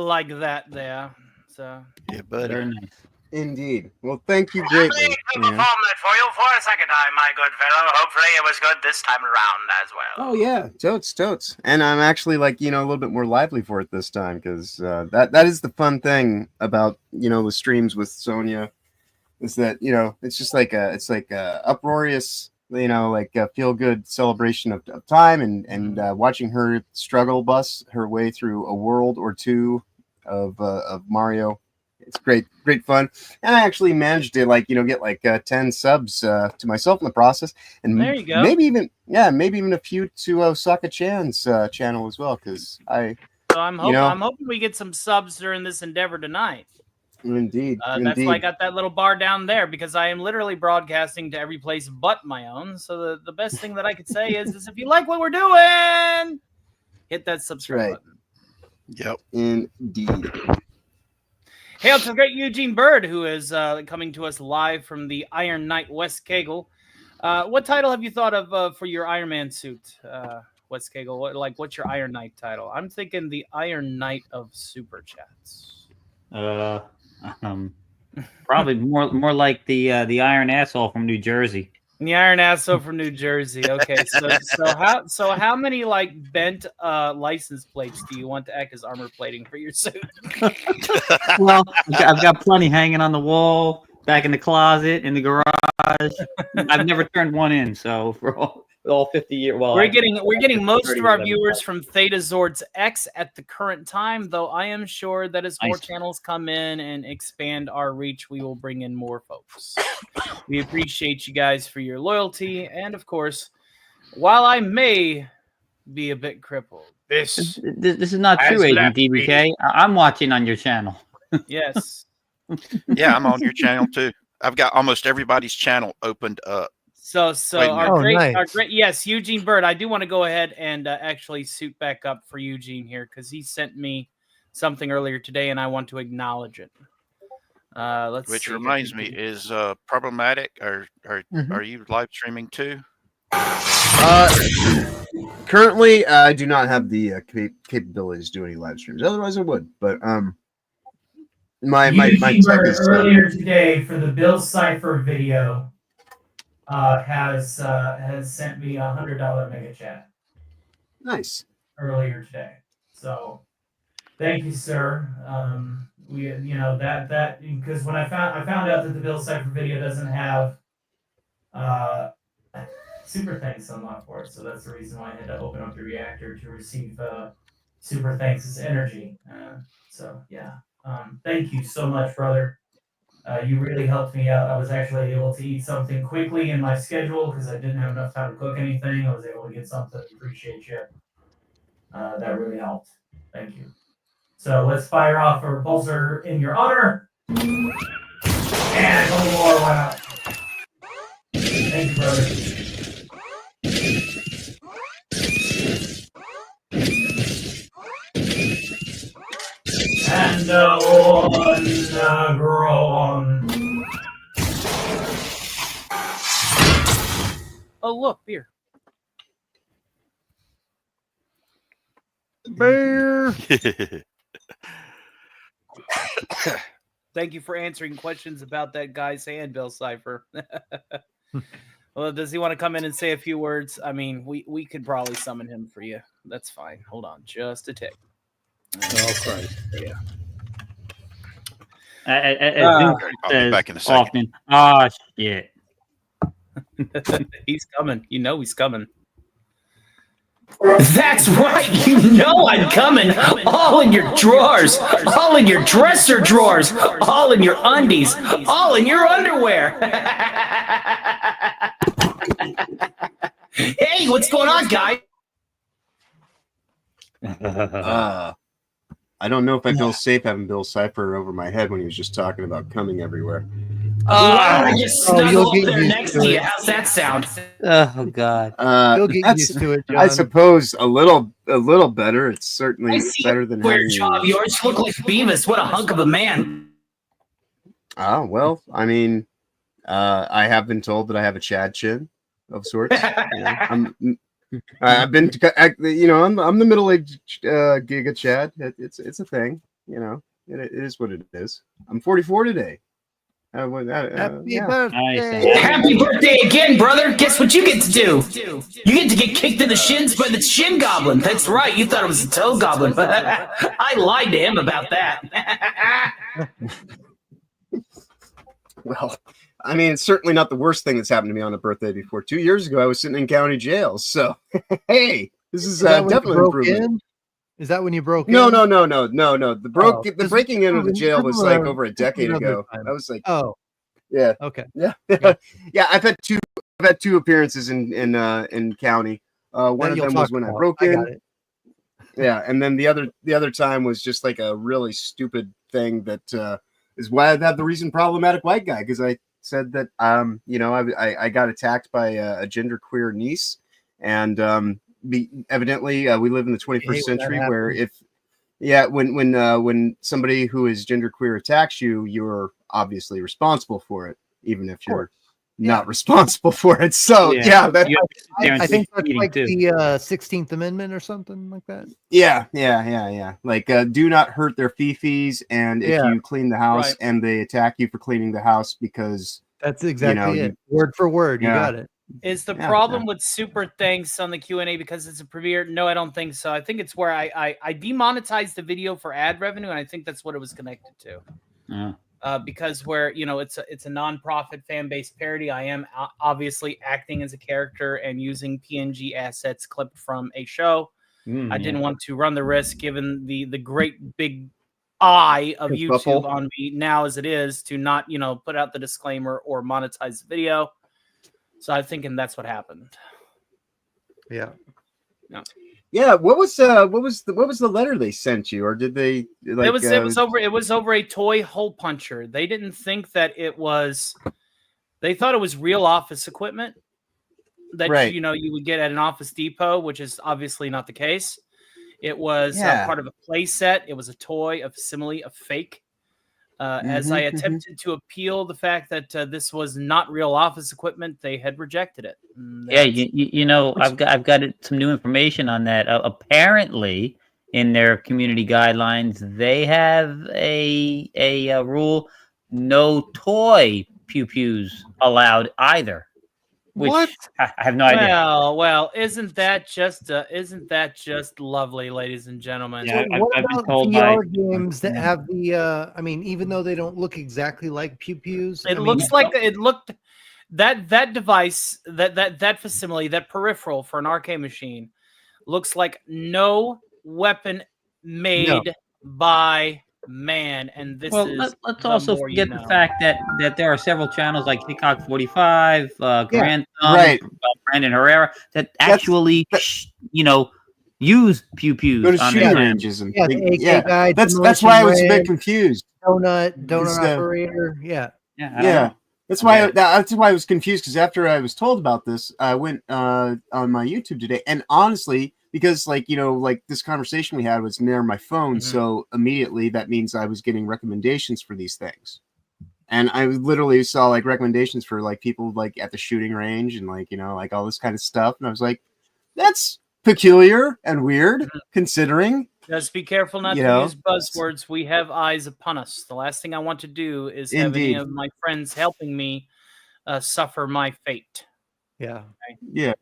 like that there. So Yeah, buddy. Very nice. Indeed. Well, thank you Happily greatly. to perform that for you for a second time, my good fellow. Hopefully it was good this time around as well. Oh yeah, totes. And I'm actually like, a little bit more lively for it this time because that is the fun thing about, the streams with Sonia is that, it's just like a uproarious, like a feel good celebration of time and watching her struggle bus her way through a world or two of Mario. It's great fun, and I actually managed to get like 10 subs to myself in the process, and there you go. maybe even a few to Osaka Chan's channel as well, because So I'm hoping we get some subs during this endeavor tonight. Indeed. That's why I got that little bar down there, because I am literally broadcasting to every place but my own. So the best thing that I could say is if you like what we're doing, hit that subscribe button. Yep. Indeed. Hail to the great Eugene Bird, who is coming to us live from the Iron Knight West Kegel. What title have you thought of for your Iron Man suit, West Kegel? What's your Iron Knight title? I'm thinking the Iron Knight of Super Chats. Probably more like the Iron Asshole from New Jersey. The Iron Asshole from New Jersey. Okay, so how many bent license plates do you want to act as armor plating for your suit? Well, I've got plenty hanging on the wall, back in the closet, in the garage. I've never turned one in, so for all 50 years. Well, we're getting most of our 30, viewers from Theta Zords X at the current time, though I am sure that as more channels come in and expand our reach, we will bring in more folks. We appreciate you guys for your loyalty, and of course, while I may be a bit crippled, this is not true, Agent DBK. I'm watching on your channel. Yes. Yeah, I'm on your channel too. I've got almost everybody's channel opened up. So our nice. great yes, Eugene Bird. I do want to go ahead and actually suit back up for Eugene here because he sent me something earlier today, and I want to acknowledge it. Which reminds me, is problematic? Are you live streaming too? Currently, I do not have the capabilities to do any live streams. Otherwise, I would. But my tech is earlier today for the Bill Cipher video has sent me $100 mega chat. Nice. Earlier today, so thank you, sir. We that because when I found out that the Bill Cipher video doesn't have super thanks unlocked for it, so that's the reason why I had to open up the reactor to receive super thanks as energy. So yeah, thank you so much, brother. You really helped me out. I was actually able to eat something quickly in my schedule because I didn't have enough time to cook anything. I was able to get something. Appreciate you. That really helped. Thank you. So let's fire off a repulsor in your honor. And one more went out. Thank you, brother. And grow on. Oh, look, beer. Bear. Thank you for answering questions about that guy's hand, Bill Cipher. Well, does he want to come in and say a few words? I mean, we could probably summon him for you. That's fine. Hold on just a tick. Oh, Christ. Yeah. I'll be back in a second. Often. Oh, shit. He's coming. You know he's coming. That's right. You know I'm coming. All in your drawers. All in your dresser drawers. All in your undies. All in your underwear. Hey, what's going on, guys? I don't know if I feel safe having Bill Cipher over my head when he was just talking about coming everywhere. I just snuggle you'll up get there used next to to you. it. How's that sound? Oh, God. You'll get That's, used to it, John. I suppose a little better. It's certainly better than Weird having job. you. Yours look like Beavis. What a hunk of a man. Oh, well, I mean, I have been told that I have a Chad chin of sorts. I've been, I'm the middle-aged Giga Chad. It's a thing. you know, it is what it is. I'm 44 today. Happy Yeah. birthday! Happy birthday again, brother. Guess what you get to do? You get to get kicked in the shins by the Shin Goblin. That's right. You thought it was a Toe Goblin. I lied to him about that. Well, I mean, it's certainly not the worst thing that's happened to me on a birthday before. 2 years ago, I was sitting in county jail. So, hey, this is that when you definitely broke improvement. in? Is that when you broke No, in? no, no, no, no, no. The Oh, the breaking into the jail was like over a decade another ago. time. That was like, Oh, yeah, okay. yeah, Yeah. yeah. I've had two appearances in county. One That of you'll them was talk when I about. broke I in. got it. Yeah, and then the other time was just like a really stupid thing that is why I've had the recent problematic white guy, because I said that you know, I got attacked by a genderqueer niece, and evidently we live in the 21st hate when that century where happens. when somebody who is genderqueer attacks you, you're obviously responsible for it, even if you're not responsible for it. So yeah, that You have to sit there and I take think that's beating, like too. the 16th Amendment or something like that. yeah. Like, do not hurt their fifis, and if Yeah. you clean the house Right. and they attack you for cleaning the house because That's exactly you- it. Word for word. You Yeah. got it. Is the Yeah, problem yeah. with super thanks on the Q&A because it's a premiere? No, I don't think so. I think it's where I demonetized the video for ad revenue, and I think that's what it was connected to. Because where, you know, it's a non-profit fan-based parody. I am obviously acting as a character and using PNG assets clipped from a show. I didn't want to run the risk, given the great big eye of YouTube on me now as it is, to not, you know, put out the disclaimer or monetize the video. So I'm thinking that's what happened. Yeah. Yeah, what was the letter they sent you, or did they like? It was over a toy hole puncher. They didn't think that it was. They thought it was real office equipment that Right. you know you would get at an Office Depot, which is obviously not the case. It was Yeah. part of a play set. It was a toy, a facsimile, a fake. As I attempted to appeal the fact that this was not real office equipment, they had rejected it. Yeah, you know, I've got some new information on that. Apparently, in their community guidelines, they have a rule: no toy pew pews allowed either. Which What? I have no idea. Well, isn't that just lovely, ladies and gentlemen? Yeah, So what I've been about told VR by- games that have the? I mean, even though they don't look exactly like pew pews, It looks like it looked that device, that facsimile, that peripheral for an arcade machine looks like no weapon made by man. And this Well, is let's the also more you forget know. the fact that there are several channels like Hickok 45, Grand Thumb, Right. Brandon Herrera that actually, you know, use pew pews Go to on shooting their ranges and Yeah, the AK guy, that's Demolition why I was a bit Man, confused. donut Is, operator. Yeah. Yeah, I don't Yeah, know. that's Okay. why I was confused, because after I was told about this, I went on my YouTube today, and honestly, because like, you know, like this conversation we had was near my phone, so immediately that means I was getting recommendations for these things, and I literally saw like recommendations for like people like at the shooting range and like, you know, like all this kind of stuff, and I was like, that's peculiar and weird considering. Just be careful not You to know? use buzzwords. We have eyes upon us. The last thing I want to do is have any Indeed. of my friends helping me suffer my fate. Yeah. Yeah,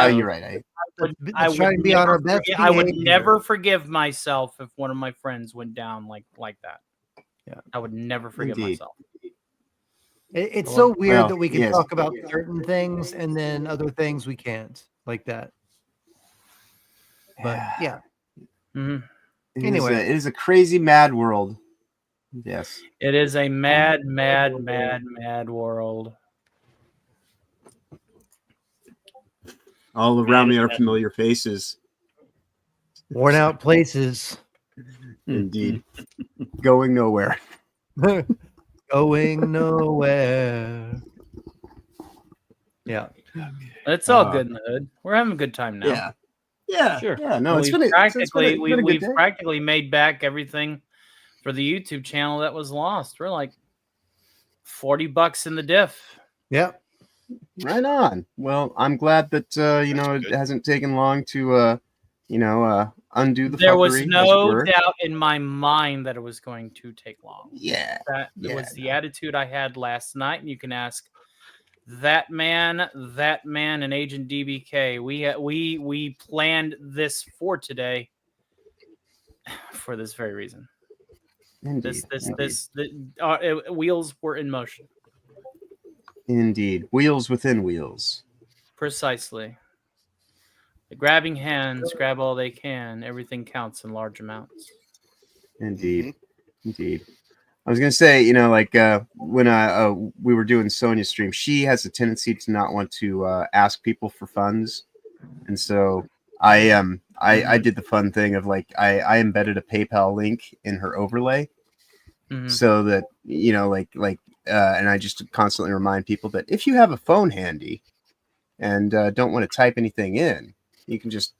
you're right. Let's try and be on our best I would behavior. never forgive myself if one of my friends went down like that. Yeah. I would never forgive Indeed. myself. It's so weird Well, that we can yes. talk about certain things and then other things we can't, like that. But yeah. Mhm. Anyway. It is a crazy mad world. Yes. It is a mad, mad, mad, mad world. All around me are familiar faces. Worn out places. Indeed. Going nowhere. Going nowhere. Yeah. It's all good in the hood. We're having a good time now. Yeah. Yeah. Sure. Yeah. No, it's we've been practically been a good we've day. practically made back everything for the YouTube channel that was lost. We're like $40 in the diff. Yeah. Right on. Well, I'm glad that you know, it hasn't taken long to undo the There was fuckery, as it no were. doubt in my mind that it was going to take long. Yeah. That Yeah, was the attitude I had last night, and you can ask that man, and Agent DBK. We planned this for today for this very reason. Indeed. Wheels were in motion. Indeed. Wheels within wheels. Precisely. The grabbing hands grab all they can. Everything counts in large amounts. Indeed. Indeed. I was gonna say, when we were doing Sonia's stream, she has a tendency to not want to ask people for funds, and so I did the fun thing of I embedded a PayPal link in her overlay, so that and I just constantly remind people that if you have a phone handy and don't want to type anything in, you can just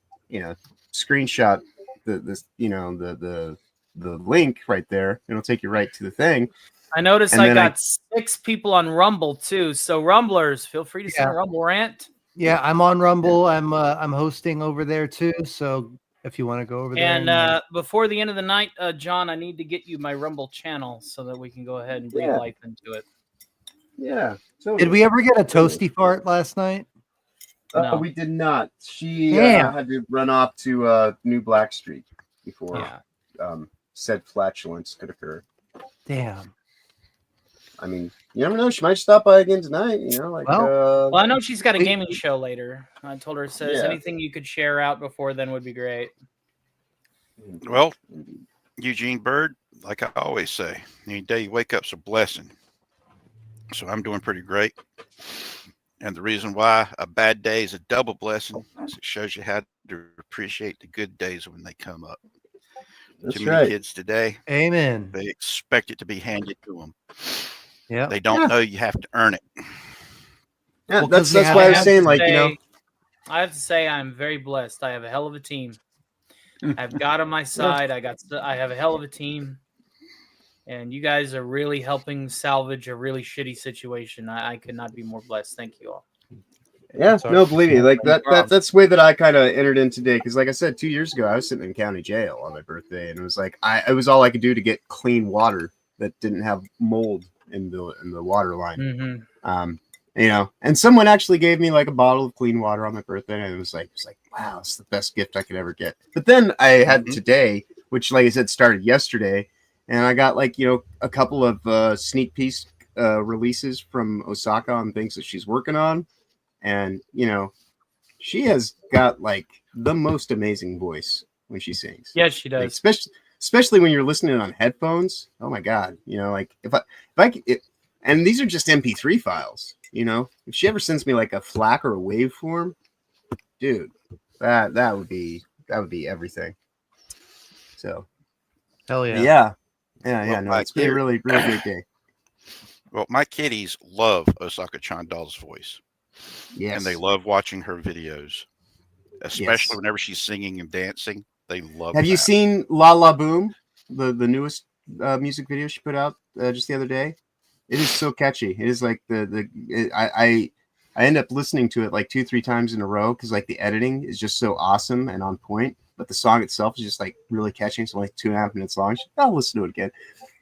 screenshot the link right there. It'll take you right to the thing. I noticed And I then got 6 people on Rumble too. So Rumblers, feel free to send a Yeah. Rumble rant. Yeah, I'm on Rumble. I'm hosting over there too. So if you want to go over there, And before the end of the night, John, I need to get you my Rumble channel so that we can go ahead and breathe Yeah. life into it. Yeah. Totally. did we ever get a toasty fart last night? No. We did not. She Damn. had to run off to New Blackstreet before Yeah. said flatulence could occur. Damn. I mean, you never know. She might stop by again tonight. Well, I know she's got a gaming show later. I told her, says Yeah. anything you could share out before then would be great. Well, Eugene Bird, like I always say, any day you wake up's a blessing. So I'm doing pretty great. And the reason why a bad day is a double blessing is it shows you how to appreciate the good days when they come up. That's Too many right. kids today, Amen. they expect it to be handed to them. Yeah. They don't know you have to earn it. Yeah, Well, that's 'cause why I was have saying, to I have to say I'm very blessed. I have a hell of a team. I've God on my side. I have a hell of a team, and you guys are really helping salvage a really shitty situation. I could not be more blessed. Thank you all. Yeah, Sorry. no, believe me, No problem. that's the way that I kind of entered in today. Because, like I said, 2 years ago, I was sitting in county jail on my birthday, and it was like it was all I could do to get clean water that didn't have mold in the water line. And someone actually gave me like a bottle of clean water on my birthday, and it was like, wow, it's the best gift I could ever get. But then I had today, which, like I said, started yesterday, and I got a couple of sneak peek releases from Osaka on things that she's working on. And she has got like the most amazing voice when she sings. Yes, she does. Especially when you're listening on headphones. Oh my god! And these are just MP3 files. If she ever sends me like a FLAC or a waveform, dude, that would be everything. So, Hell yeah. yeah. Well, No, it's been a really, really great day. Well, my kitties love Osaka Chandal's voice. Yes. And they love watching her videos, especially Yes. whenever she's singing and dancing. They love Have you seen La La Boom, the newest music video she put out just the other day? It is so catchy. It is like I end up listening to it like 2-3 times in a row because like the editing is just so awesome and on point. But the song itself is just like really catchy. It's only 2.5 minutes long. I'll listen to it again.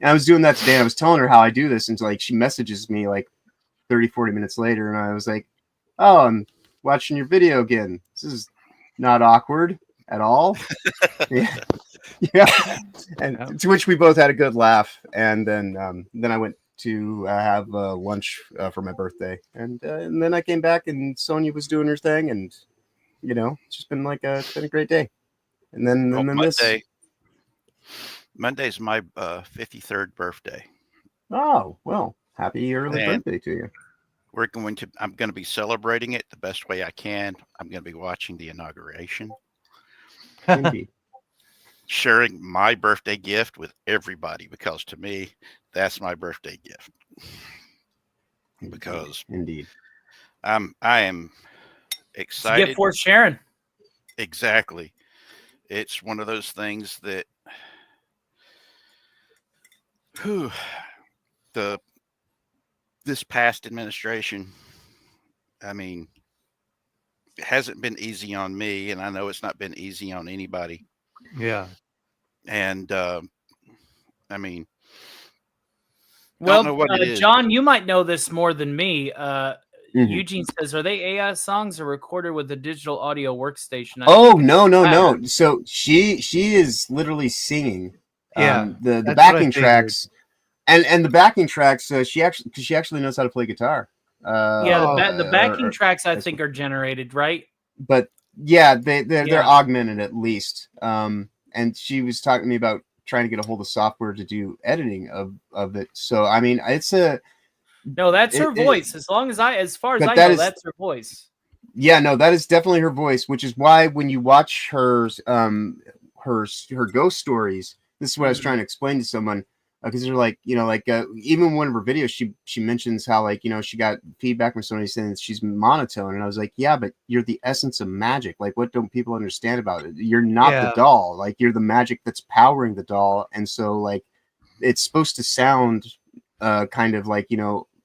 And I was doing that today. And I was telling her how I do this, and like she messages me like 30-40 minutes later, and I was like, "Oh, I'm watching your video again. This is not awkward at all." Yeah. And to which we both had a good laugh. And then I went to have lunch for my birthday, and then I came back, and Sonia was doing her thing, and it's just been it's been a great day. And then Monday's my 53rd birthday. Oh well, happy early birthday to you. I'm going to be celebrating it the best way I can. I'm going to be watching the inauguration. Indeed. Sharing my birthday gift with everybody, because to me, that's my birthday gift. Because indeed, I am excited. Gift worth sharing. Exactly. It's one of those things that this past administration, I mean, hasn't been easy on me, and I know it's not been easy on anybody. Yeah. And I mean, Well, know what it is. John, you might know this more than me. Mhm. Eugene says, "Are they AI songs or recorded with a digital audio workstation?" I Oh, think it's no, no, the latter. no. So she is literally singing. Yeah, The that's what I backing figured. tracks, and the backing tracks. She actually knows how to play guitar. Yeah, the backing or- tracks I think are generated, right? but yeah, they're Yeah. augmented at least. And she was talking to me about trying to get a hold of software to do editing of it. So I mean, it's a No, that's her it- voice. As far as but I that know, is that's her voice. yeah, no, that is definitely her voice, which is why when you watch her ghost stories, this is what I was trying to explain to someone, because they're like, even one of her videos, she mentions how, like, she got feedback from somebody saying that she's monotone, and I was like, yeah, but you're the essence of magic. Like, what don't people understand about it? You're not the Yeah. doll. Like, you're the magic that's powering the doll, and so, like, it's supposed to sound kind of like,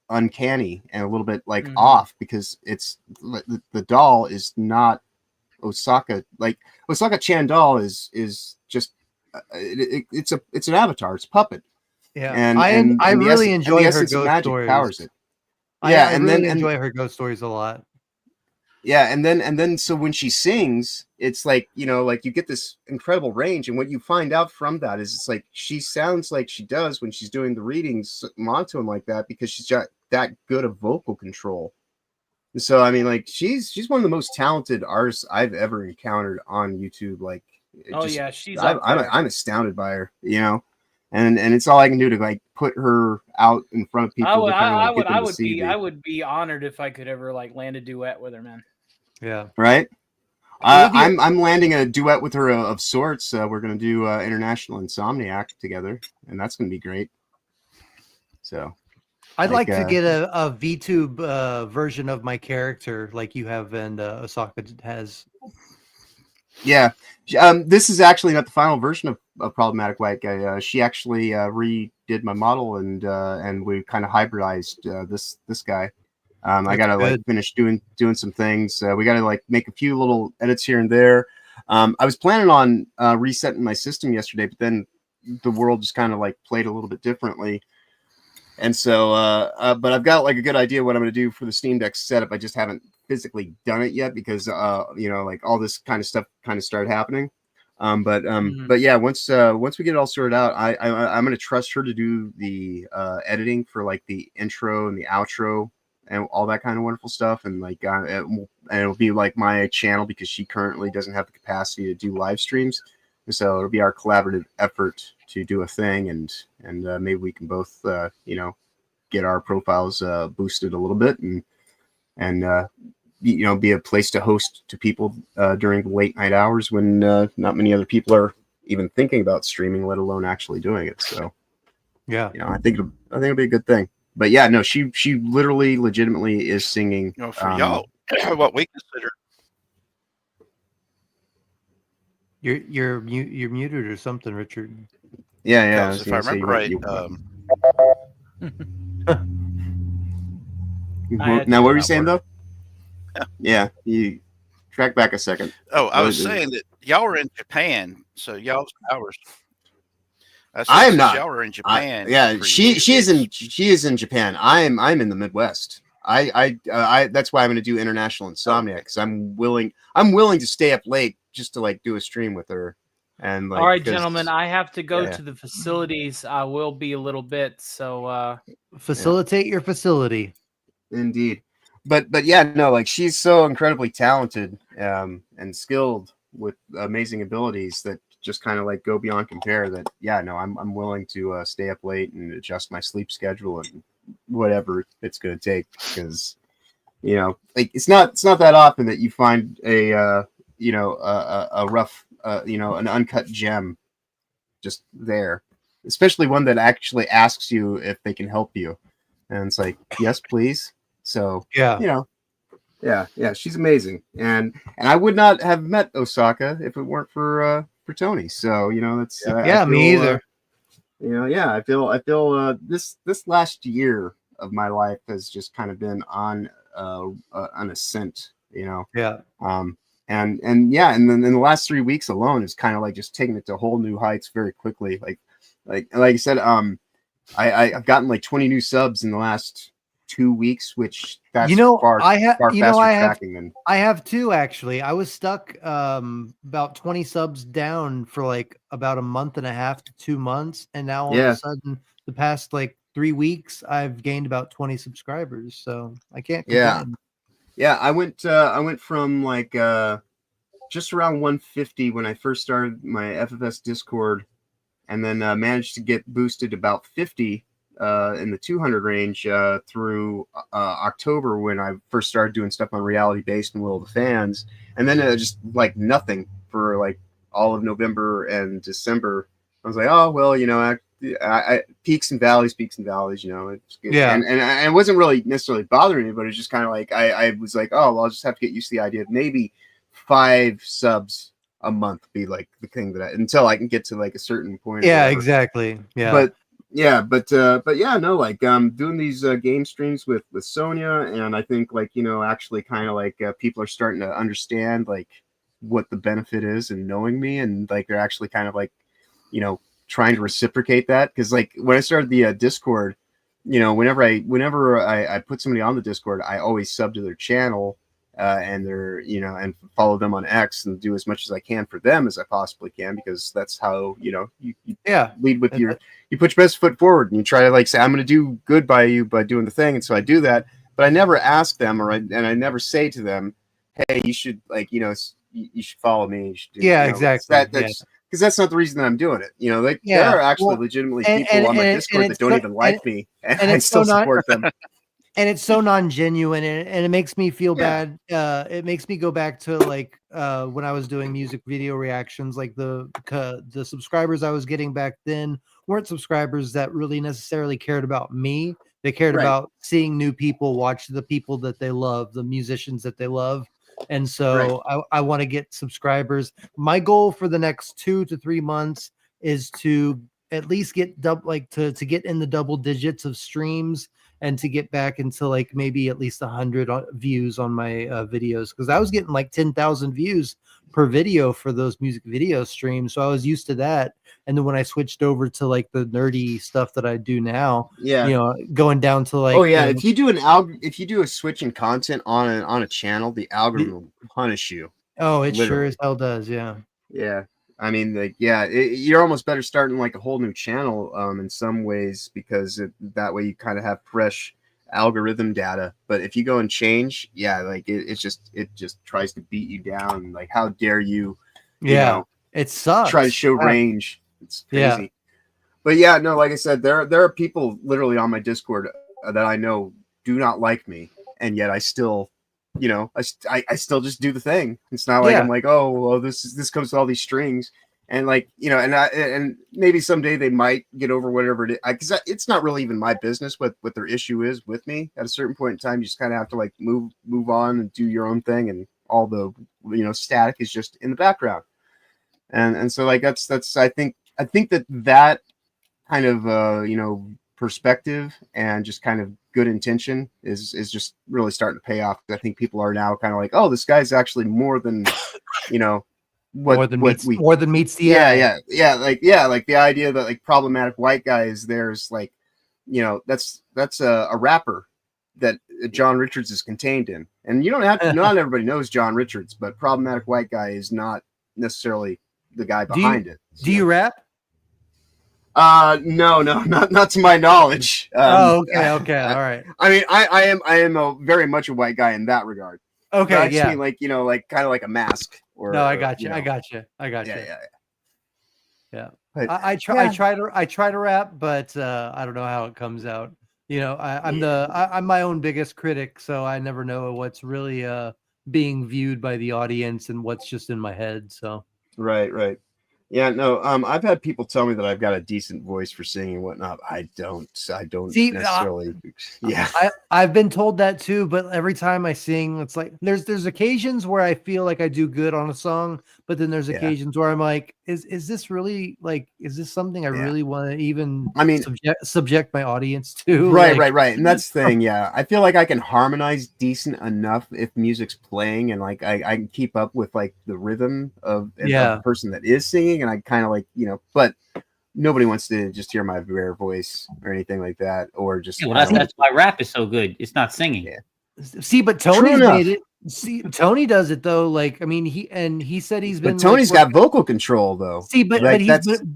uncanny and a little bit like off, because it's the doll is not Osaka. Like, Osaka Chan doll is just it's an avatar, it's a puppet. Yeah, And I the really essence, enjoy the her essence of ghost magic stories. powers it. I Yeah, and really then enjoy her ghost stories a lot. yeah, and then so when she sings, it's like, like you get this incredible range, and what you find out from that is it's like she sounds like she does when she's doing the readings monotone like that, because she's got that good of vocal control. So I mean, like, she's one of the most talented artists I've ever encountered on YouTube. Like, Oh yeah, she's I'm up there. I'm astounded by her, and it's all I can do to, like, put her out in front of people to kind of, like, get them to see I would be honored if I could ever, like, land a duet with her, man. Yeah. right. Maybe- I'm landing a duet with her of sorts. We're gonna do International Insomniac together, and that's gonna be great. So I'd like to like, get a VTube version of my character like you have and Osaka has. yeah, this is actually not the final version of Problematic White Guy. She actually redid my model, and we kind of hybridized this guy. I That's gotta like good. finish doing some things. We gotta like make a few little edits here and there. I was planning on resetting my system yesterday, but then the world just kind of like played a little bit differently. And so, but I've got like a good idea what I'm going to do for the Steam Deck setup. I just haven't physically done it yet because, like, all this kind of stuff kind of started happening. But yeah, once we get it all sorted out, I'm going to trust her to do the editing for, like, the intro and the outro and all that kind of wonderful stuff. And like, and it'll be like my channel, because she currently doesn't have the capacity to do live streams. So it'll be our collaborative effort to do a thing, and maybe we can both, get our profiles boosted a little bit, and be a place to host to people during the late night hours when not many other people are even thinking about streaming, let alone actually doing it. So Yeah. I think it'll be a good thing. But yeah, no, she literally, legitimately is singing. For y'all, what we consider. You're muted or something, Richard. Yeah. If I remember right, now what were you saying though? Yeah, you track back a second. Oh, I was saying that y'all were in Japan, so y'all's hours. I am not. Y'all were in Japan. Yeah, she is in Japan. I'm in the Midwest. I that's why I'm going to do International Insomnia, because I'm willing to stay up late just to, like, do a stream with her. And like, all right, gentlemen, I have to go Yeah. to the facilities. I will be a little bit. So Facilitate your facility. Indeed. But yeah, no, like, she's so incredibly talented and skilled with amazing abilities that just kind of, like, go beyond compare. That, yeah, no, I'm willing to stay up late and adjust my sleep schedule and whatever it's going to take, because like, it's not that often that you find a rough an uncut gem just there, especially one that actually asks you if they can help you, and it's like, yes, please. So Yeah. Yeah, she's amazing, and I would not have met Osaka if it weren't for Tony. So that's Me either. I feel this last year of my life has just kind of been on an ascent, you know. Yeah. And yeah, and then in the last 3 weeks alone, it's kind of like just taking it to whole new heights very quickly. Like I said, I've gotten like 20 new subs in the last 2 weeks, which that's far faster tracking than I have two actually. I was stuck about 20 subs down for like about a month and a half to 2 months, and now all of a sudden the past like 3 weeks I've gained about 20 subscribers. So I can't complain. Yeah. I went from like just around 150 when I first started my FFS Discord, and then managed to get boosted about 50 in the 200 range through October, when I first started doing stuff on Reality Based and Will of the Fans, and then just like nothing for like all of November and December. I was like, oh well, you know, I peaks and valleys, you know. It's good. Yeah. And it wasn't really necessarily bothering me, but it's just kind of like I was like, oh well, I'll just have to get used to the idea of maybe 5 subs a month be like the thing that until I can get to like a certain point. Yeah, exactly. Yeah. But yeah, no, like doing these game streams with Sonia, and I think like, you know, actually kind of like people are starting to understand like what the benefit is in knowing me, and like they're actually kind of like, you know, trying to reciprocate that, because like when I started the Discord, you know, whenever I put somebody on the Discord, I always sub to their channel. And they're, you know, and follow them on X and do as much as I can for them as I possibly can, because that's how, you know, you lead with you put your best foot forward, and you try to like say, I'm going to do good by you by doing the thing. And so I do that, but I never ask them, and I never say to them, hey, you should like, you know, you should follow me. You should do, yeah, you know, exactly. that's because that's not the reason that I'm doing it. You know, like there are actually legitimately people on my Discord that don't even like me, and I still support them. And it's so non-genuine, and it makes me feel bad. It makes me go back to like when I was doing music video reactions. Like the subscribers I was getting back then weren't subscribers that really necessarily cared about me. They cared about seeing new people watch the people that they love, the musicians that they love. And so I want to get subscribers. My goal for the next 2 to 3 months is to at least get to get in the double digits of streams, and to get back into like maybe at least 100 views on my videos, because I was getting like 10,000 views per video for those music video streams. So I was used to that. And then when I switched over to like the nerdy stuff that I do now, you know, going down to like, if you do if you do a switch in content on a channel, the algorithm will punish you. Oh, it sure as hell does. Yeah. Yeah. I mean, like, you're almost better starting like a whole new channel in some ways, because that way you kind of have fresh algorithm data. But if you go and change, like it just tries to beat you down. Like, how dare you? You know, it sucks. Try to show range. It's crazy. Yeah. But yeah, no, like I said, there are people literally on my Discord that I know do not like me, and yet I still, you know, I still just do the thing. It's not like I'm like, oh well, this comes with all these strings, and like, you know, and maybe someday they might get over whatever it is, because it's not really even my business what their issue is with me. At a certain point in time, you just kind of have to like move on and do your own thing, and all the, you know, static is just in the background. And so like that's I think that kind of you know, perspective and just kind of good intention is just really starting to pay off. I think people are now kind of like, oh, this guy's actually more than, you know, more than meets the eye. Like the idea that like problematic white guy is there's like, you know, that's a rapper that John Richards is contained in, and you don't have to, not everybody knows John Richards, but problematic white guy is not necessarily the guy behind it. Do you rap? No, not to my knowledge. Okay, all right. I mean, I am a very much a white guy in that regard. Okay, but I just mean like, you know, like kind of like a mask. Or no, I got you. You know. I got you. Yeah. But, I try to rap, but I don't know how it comes out. You know, I'm my own biggest critic, so I never know what's really being viewed by the audience and what's just in my head. So right. Yeah, no, I've had people tell me that I've got a decent voice for singing and whatnot. I don't See, necessarily. Yeah, I've been told that too, but every time I sing, it's like there's occasions where I feel like I do good on a song, but then there's Yeah. occasions where I'm like, is this really like, is this something I Yeah. really want to even I mean, subject my audience to? right, Like, right. And that's the thing. Yeah, I feel like I can harmonize decent enough if music's playing, and like I can keep up with like the rhythm of Yeah. the person that is singing, and I kind of like but nobody wants to just hear my bare voice or anything like that, or just Yeah, well, that's why rap is so good. It's not singing. Yeah. See, but True Tony's enough. made it. See, Tony does it though. Like, I mean, he said he's been. But Tony's like, got vocal control though. See, but like,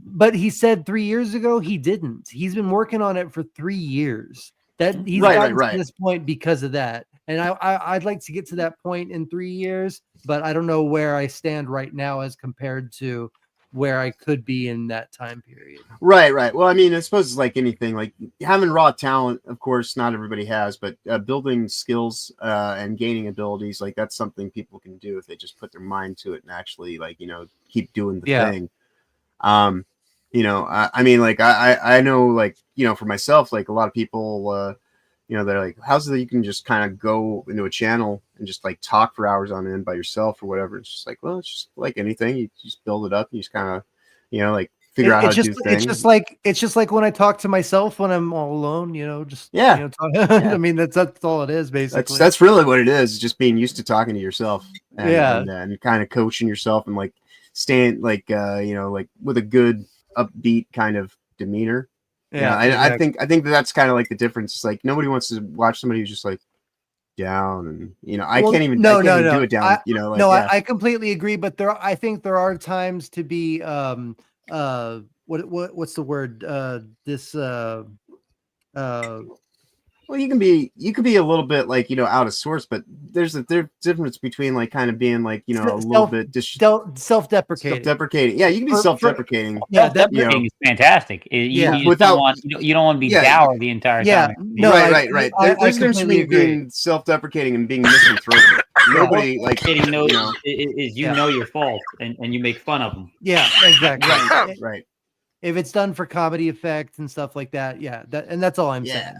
but he said 3 years ago he didn't. He's been working on it for 3 years. That he's gotten to this point because of that. And I'd like to get to that point in 3 years, but I don't know where I stand right now as compared to where I could be in that time period. Right. Well, I mean, I suppose it's like anything, like having raw talent, of course, not everybody has, but building skills and gaining abilities, like that's something people can do if they just put their mind to it and actually like, keep doing the thing. I mean, like I know, like, for myself, like a lot of people, they're like, how's it that you can just kind of go into a channel and just like talk for hours on end by yourself or whatever? It's just like, well, it's just like anything. You just build it up and you just kind of, like figure out how to do things. It's just like when I talk to myself when I'm all alone, I mean, that's all it is basically. That's really what it is. Just being used to talking to yourself and, and kind of coaching yourself and like staying like, like with a good upbeat kind of demeanor. Yeah, exactly. I think that's kind of like the difference. It's like nobody wants to watch somebody who's just like down, and I can't even do it down. I completely agree. But I think there are times to be what's the word? Well, you can be a little bit like, out of sorts, but there's a difference between like kind of being like, a little bit self-deprecating. Yeah, you can be self-deprecating. Self-deprecating is fantastic. You don't want to be dour the entire time. No, right. There's a difference between being self-deprecating and being misanthropic. Nobody like is know your fault and you make fun of them. Yeah, exactly. Right. If it's done for comedy effect and stuff like that, that's all I'm saying.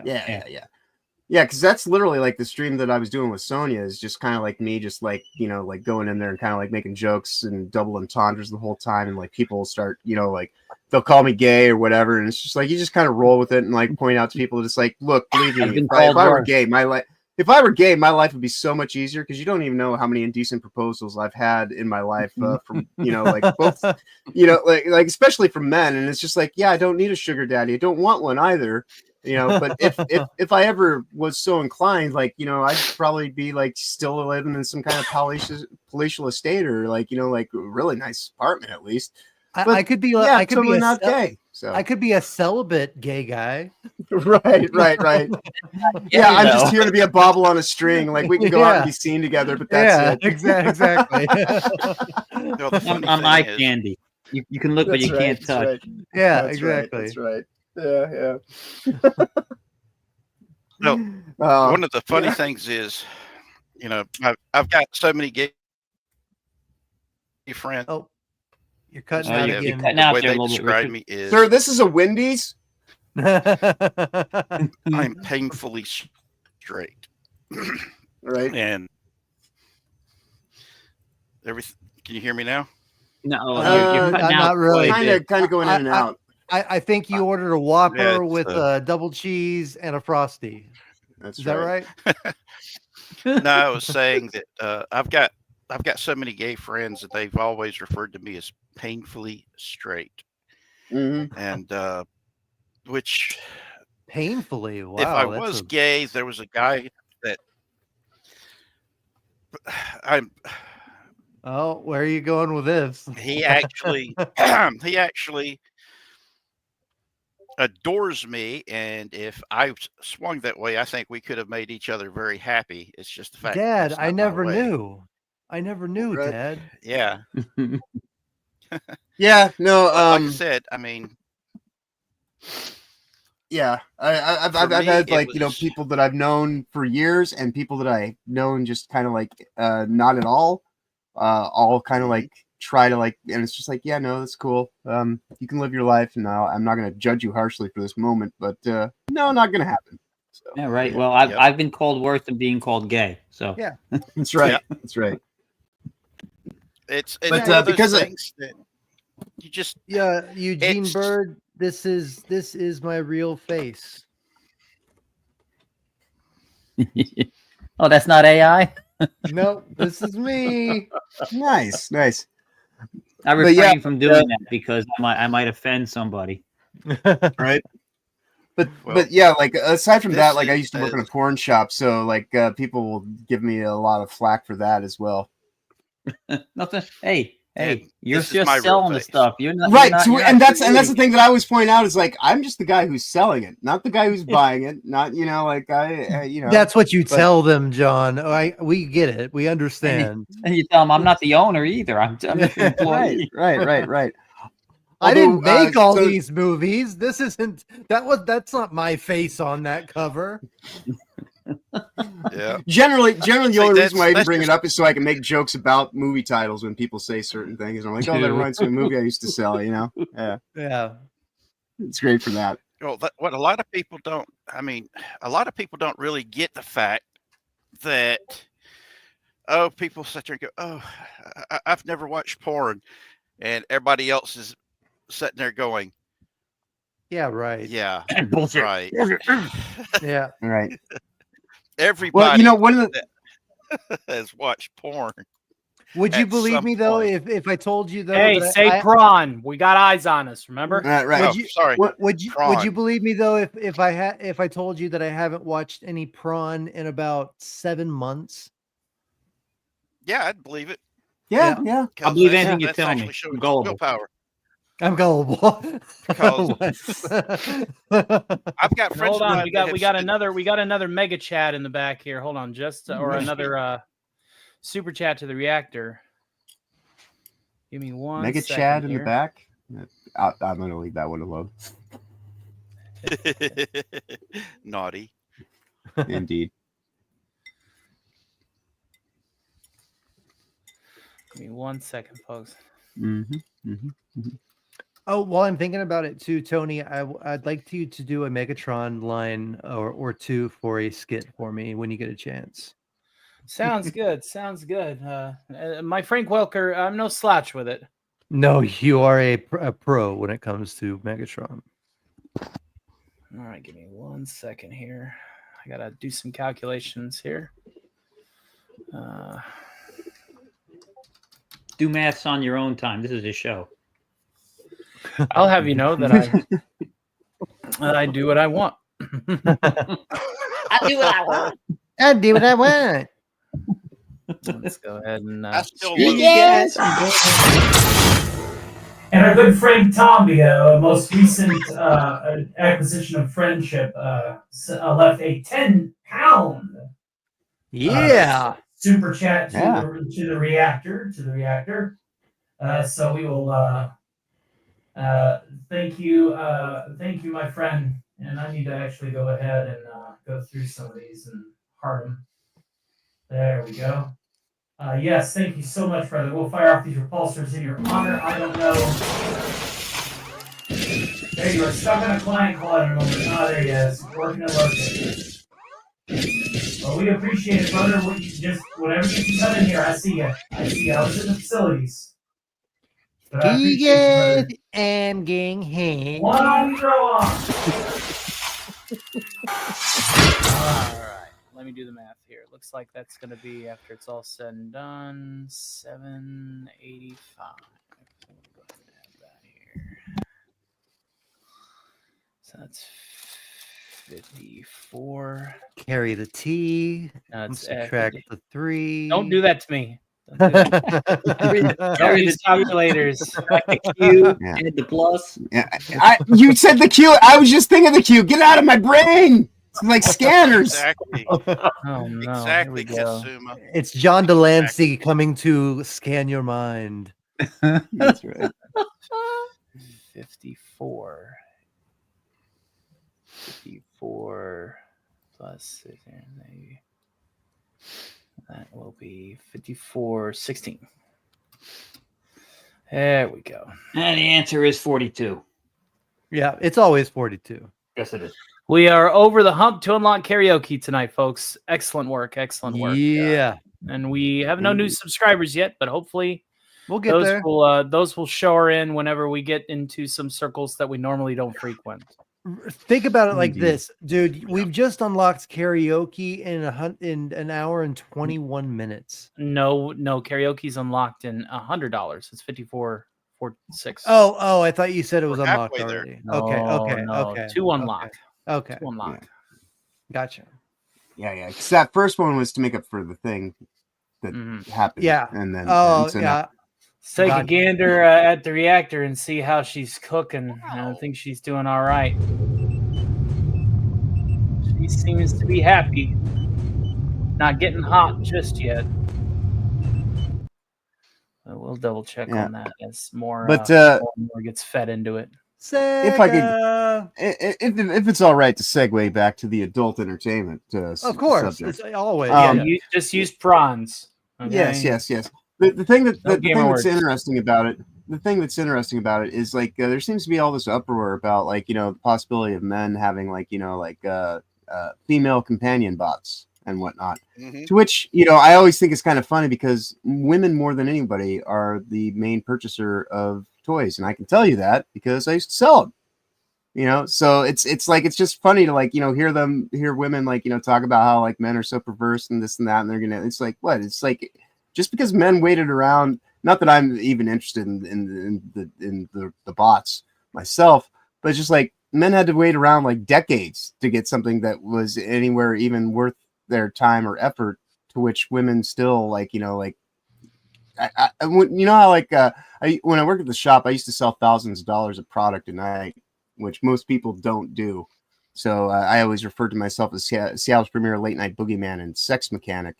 Yeah, because that's literally like the stream that I was doing with Sonia is just kind of like me, just like, like going in there and kind of like making jokes and double entendres the whole time. And like people start, like they'll call me gay or whatever. And it's just like, you just kind of roll with it and like point out to people, just like, look, believe me, if I were gay, my life would be so much easier, because you don't even know how many indecent proposals I've had in my life from, like both, like especially from men. And it's just like, yeah, I don't need a sugar daddy. I don't want one either. But if I ever was so inclined, like, I'd probably be like still living in some kind of palatial estate, or like, like a really nice apartment at least. But, I could be I could totally be not gay. So I could be a celibate gay guy. Right. Yeah, I'm just here to be a bobble on a string. Like we can go out and be seen together, but that's it. Exactly. I'm eye candy. You can look, but you can't touch. Right. Yeah, that's exactly. That's right. Yeah. No, one of the funny things is, I've got so many gay friends. Oh, you're cutting out again. You're cutting out the way there they a little describe bit. me is, sir, this is a Wendy's. I'm painfully straight. Right. And everything. Can you hear me now? No, you're cutting out. Not really. Kind of going in and out. I think you ordered a Whopper with double cheese and a Frosty. Is that right? No, I was saying that I've got so many gay friends that they've always referred to me as painfully straight. Mm-hmm. And which painfully, wow. If I was gay, there was a guy that I'm. Oh, where are you going with this? He actually adores me, and if I swung that way, I think we could have made each other very happy. It's just the fact, Dad, I never knew. Right. Dad. Yeah. Yeah. No. Like I said, I mean. Yeah, I've had like people that I've known for years and people that I've known just kind of like not at all kind of like try to like, and it's just like, yeah, no, that's cool. You can live your life, and I'm not going to judge you harshly for this moment, but no, not going to happen. So, Yeah, right. yeah. Well, I've been called worse than being called gay. So Yeah. That's right. Yeah. That's right. It's But, one of those because things that you just Yeah, Eugene It's- Bird, this is my real face. oh, that's not AI. No, this is me. Nice. I But yeah, refrain from doing that because I might offend somebody. right. But Well, yeah, like aside from that, this like I used to work in a is- porn shop, so like people will give me a lot of flack for that as well. Nothing. Hey, And you're this is my just real selling the face. stuff. You're not Right, You're not, so, you're and not that's the creating thing that I always point out is like I'm just the guy who's selling it, not the guy who's buying it. Not like I. That's what you but- tell them, John. We get it. We understand. And you tell them I'm not the owner either. I'm just an employee. Right. I didn't Although, make all so- these movies. This isn't that's not my face on that cover. Yeah. Generally, the See, only reason why I even that's bring just- it up is so I can make jokes about movie titles when people say certain things. I'm like, oh, that Dude. reminds me of a movie I used to sell. Yeah, Yeah. it's great for that. Well, what a lot of people don't. I mean, a lot of people don't really get the fact that people sit there and go, oh, I've never watched porn, and everybody else is sitting there going, Yeah, right. yeah, Bullshit. right. Yeah. All right. Everybody Well, one of the has watched porn. Would you At believe some me though point. if I told you though Hey, that say I, prawn. We got eyes on us. Remember? right. Oh, Would you- sorry. would you Prawn. believe me though if I told you that I haven't watched any prawn in about 7 months? Yeah, I'd believe it. Yeah. I'll 'cause believe that's- anything you that's tell me. actually I'm showing gullible. willpower. I'm gullible. Because I've got friends. Hold of on, mine we that got have another mega chat in the back here. Hold on, or another super chat to the reactor. Give me one Mega second Chad in here. the back. I'm gonna leave that one alone. Naughty. Indeed. Give me 1 second, folks. Oh, while I'm thinking about it too, Tony, I'd like you to do a Megatron line or two for a skit for me when you get a chance. Sounds good. Sounds good. My Frank Welker, I'm no slouch with it. No, you are a pro when it comes to Megatron. All right, give me 1 second here. I gotta do some calculations here. Do maths on your own time. This is a show. I'll have you know that I do what I want. I do what I want. I do what I want. Let's go ahead and I still love Yes. And our good friend Tommy, most recent acquisition of friendship, left a 10-pound Yeah. super chat to Yeah. the reactor. So we will thank you, my friend. And I need to actually go ahead and go through some of these and heart them. There we go. Yes, thank you so much, brother. We'll fire off these repulsors in your honor. I don't know. There you are, stuck on a client call at the moment. Oh, there he is. Working and working. Well, we appreciate it, brother. Whatever you come in here, I see you. I was in the facilities. But I appreciate you, brother. am getting hand. One on, throw on. All right. Let me do the math here. It looks like that's going to be, after it's all said and done, 785. So we'll go ahead and add that here. So that's 54. Carry the T. That's Subtract the 3. Don't do that to me. Don't do that. Don't use calculators. The Q, Yeah. add the plus. Yeah. You said the Q. I was just thinking the Q. Get out of my brain. It's like scanners. Exactly. Oh no! Exactly, Here we go. Kasuma. It's John Delancey coming to scan your mind. That's right. 54. 54 plus that will be 54, 16. There we go. And the answer is 42. Yeah, it's always 42. Yes, it is. We are over the hump to unlock karaoke tonight, folks. Excellent work. Excellent work. Yeah, And we have no new subscribers yet, but hopefully we'll get there. those will shower in whenever we get into some circles that we normally don't frequent. Think about it like Indeed. this, dude. We've just unlocked karaoke in an hour and 21 minutes. No, karaoke's unlocked in $100. It's $54.46. Oh, I thought you said it was We're unlocked halfway there. already. No, Okay. no, Okay. to unlock. Okay. To unlock. Gotcha. Yeah. Because that first one was to make up for the thing that happened. Yeah. And then. Oh, and so yeah. now- Let's take a Gotcha. gander at the reactor and see how she's cooking. I think she's doing all right. She seems to be happy. Not getting hot just yet. We'll double check Yeah. on that as more, But, more gets fed into it. if I could, if it's all right to segue back to the adult entertainment, Of course, subject. it's always. You just use prawns. Okay? Yes. The thing No that's gamer words. interesting about it, is like there seems to be all this uproar about like the possibility of men having like female companion bots and whatnot. Mhm. To which I always think it's kind of funny because women more than anybody are the main purchaser of toys, and I can tell you that because I used to sell them. So it's like it's just funny to like hear women like talk about how like men are so perverse and this and that, and they're gonna. It's like what? It's like just because men waited around. Not that I'm even interested in the bots myself, but it's just like men had to wait around like decades to get something that was anywhere even worth their time or effort. To which women still like how like when I worked at the shop, I used to sell thousands of dollars of product a night, which most people don't do. So I always referred to myself as Seattle's premier late night boogeyman and sex mechanic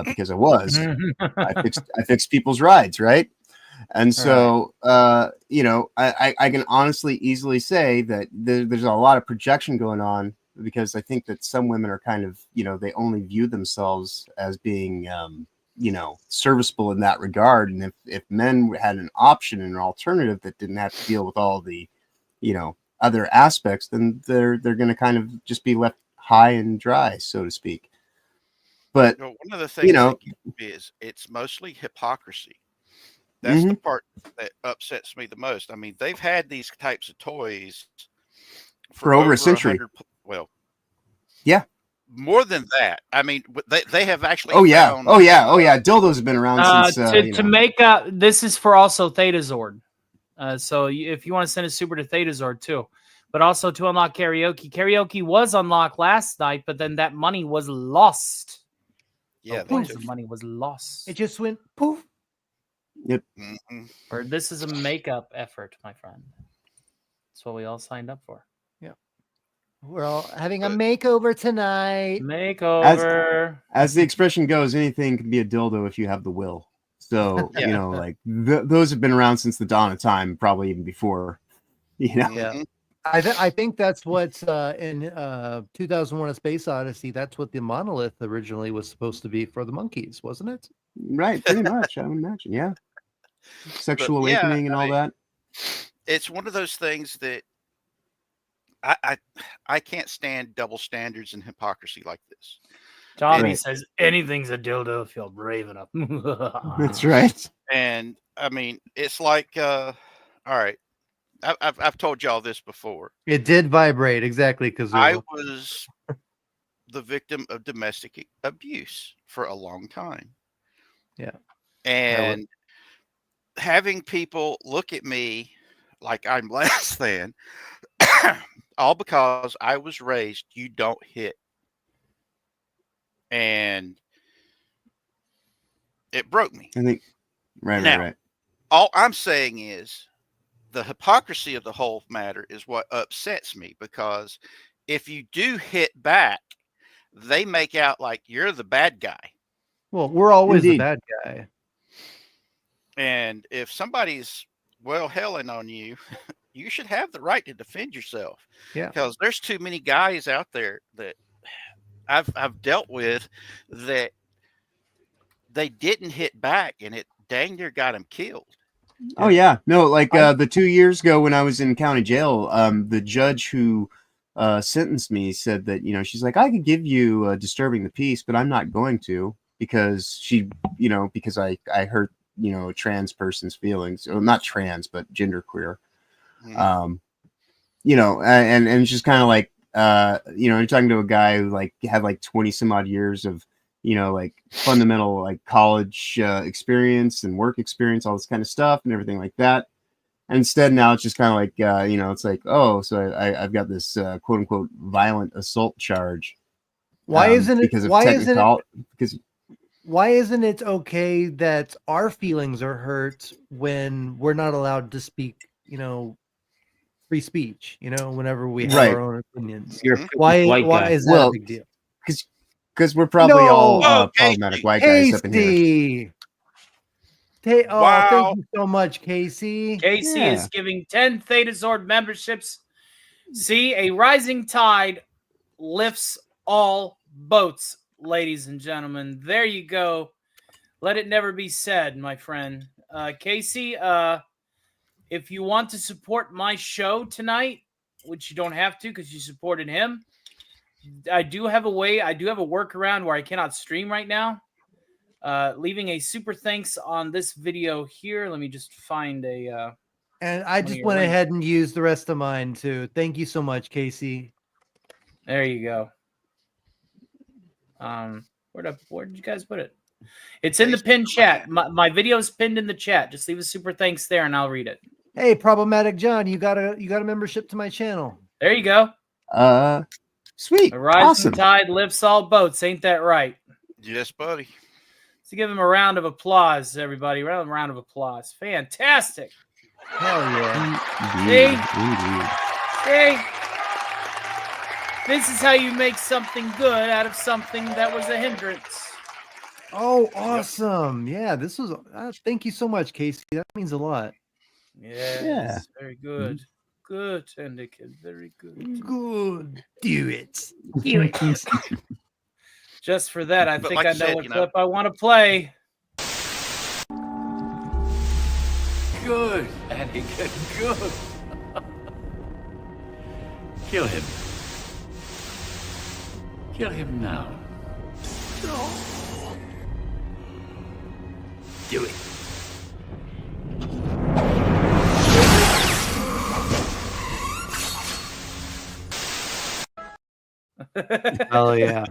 because I was. I fixed people's rides, right? And so I can honestly easily say that there's a lot of projection going on because I think that some women are kind of they only view themselves as being serviceable in that regard. And if men had an option and an alternative that didn't have to deal with all the, other aspects, then they're going to kind of just be left high and dry, so to speak. But One of the things that is it's mostly hypocrisy. That's the part that upsets me the most. I mean, they've had these types of toys for over a century. 100, well, yeah. More than that. I mean, they have actually. Oh yeah. Dildos have been around since. To make up, this is for also Thetazord. So if you want to send a super to Thetazord too, but also to unlock karaoke. Karaoke was unlocked last night, but then that money was lost. Yeah, the money was lost. It just went poof. Yep. Mm-hmm. Or this is a makeup effort, my friend. That's what we all signed up for. We're all having a makeover tonight. Makeover. As the expression goes, anything can be a dildo if you have the will. So, like those have been around since the dawn of time, probably even before, Yeah. I think that's what's in 2001: A Space Odyssey. That's what the monolith originally was supposed to be for the monkeys, wasn't it? Right. Pretty much. I would imagine. Yeah. Sexual awakening and all that. It's one of those things that I can't stand double standards and hypocrisy like this. Tommy says anything's a dildo if you're brave enough. That's right. And I mean, it's like, all right, I've told y'all this before. It did vibrate exactly because I was the victim of domestic abuse for a long time. Yeah, and having people look at me like I'm less than. All because I was raised, you don't hit. And it broke me. I think, right. All I'm saying is the hypocrisy of the whole matter is what upsets me because if you do hit back, they make out like you're the bad guy. Well, we're always Indeed. the bad guy. And if somebody's helling on you, you should have the right to defend yourself. Yeah. Because there's too many guys out there that I've dealt with that they didn't hit back and it dang near got them killed. Oh yeah, no, like the 2 years ago when I was in county jail, the judge who sentenced me said that she's like, I could give you disturbing the peace, but I'm not going to because because I hurt a trans person's feelings, well, not trans but genderqueer. And it's just kind of like you're talking to a guy who like had like 20 some odd years of like fundamental like college experience and work experience, all this kind of stuff and everything like that. And instead now it's just kind of like it's like, oh, so I've got this quote unquote violent assault charge. Why isn't it? Because of Why isn't it? because Why isn't it okay that our feelings are hurt when we're not allowed to speak? Free speech. Whenever we have Right. our own opinions. You're Why? white Why guy. is that Well, a big deal? because we're probably No! all Oh, problematic Casey. white guys up in here. Casey! Wow. Thank you so much, Casey. Casey Yeah. is giving 10 Theta Zord memberships. See, a rising tide lifts all boats, ladies and gentlemen. There you go. Let it never be said, my friend. Casey, if you want to support my show tonight, which you don't have to because you supported him, I do have a workaround where I cannot stream right now. Leaving a super thanks on this video here. Let me just find a... And I just went ahead and used the rest of mine too. Thank you so much, Casey. There you go. Where did you guys put it? It's in the pinned chat. My video is pinned in the chat. Just leave a super thanks there and I'll read it. Hey, Problematic John, you got a membership to my channel. There you go. Sweet. A rising Awesome. tide lifts all boats. Ain't that right? Yes, buddy. So give him a round of applause, everybody. Round of applause. Fantastic. Hell yeah. See? This is how you make something good out of something that was a hindrance. Oh, awesome. Yeah, this was thank you so much, Casey. That means a lot. Yes, Yeah. very good. Good, Endicott. Very good. Good. Do it. Just for that, I But think like I you know said, what you know- clip I want to play. Good, Anakin, good. Kill him. Kill him now. Do it. Oh yeah.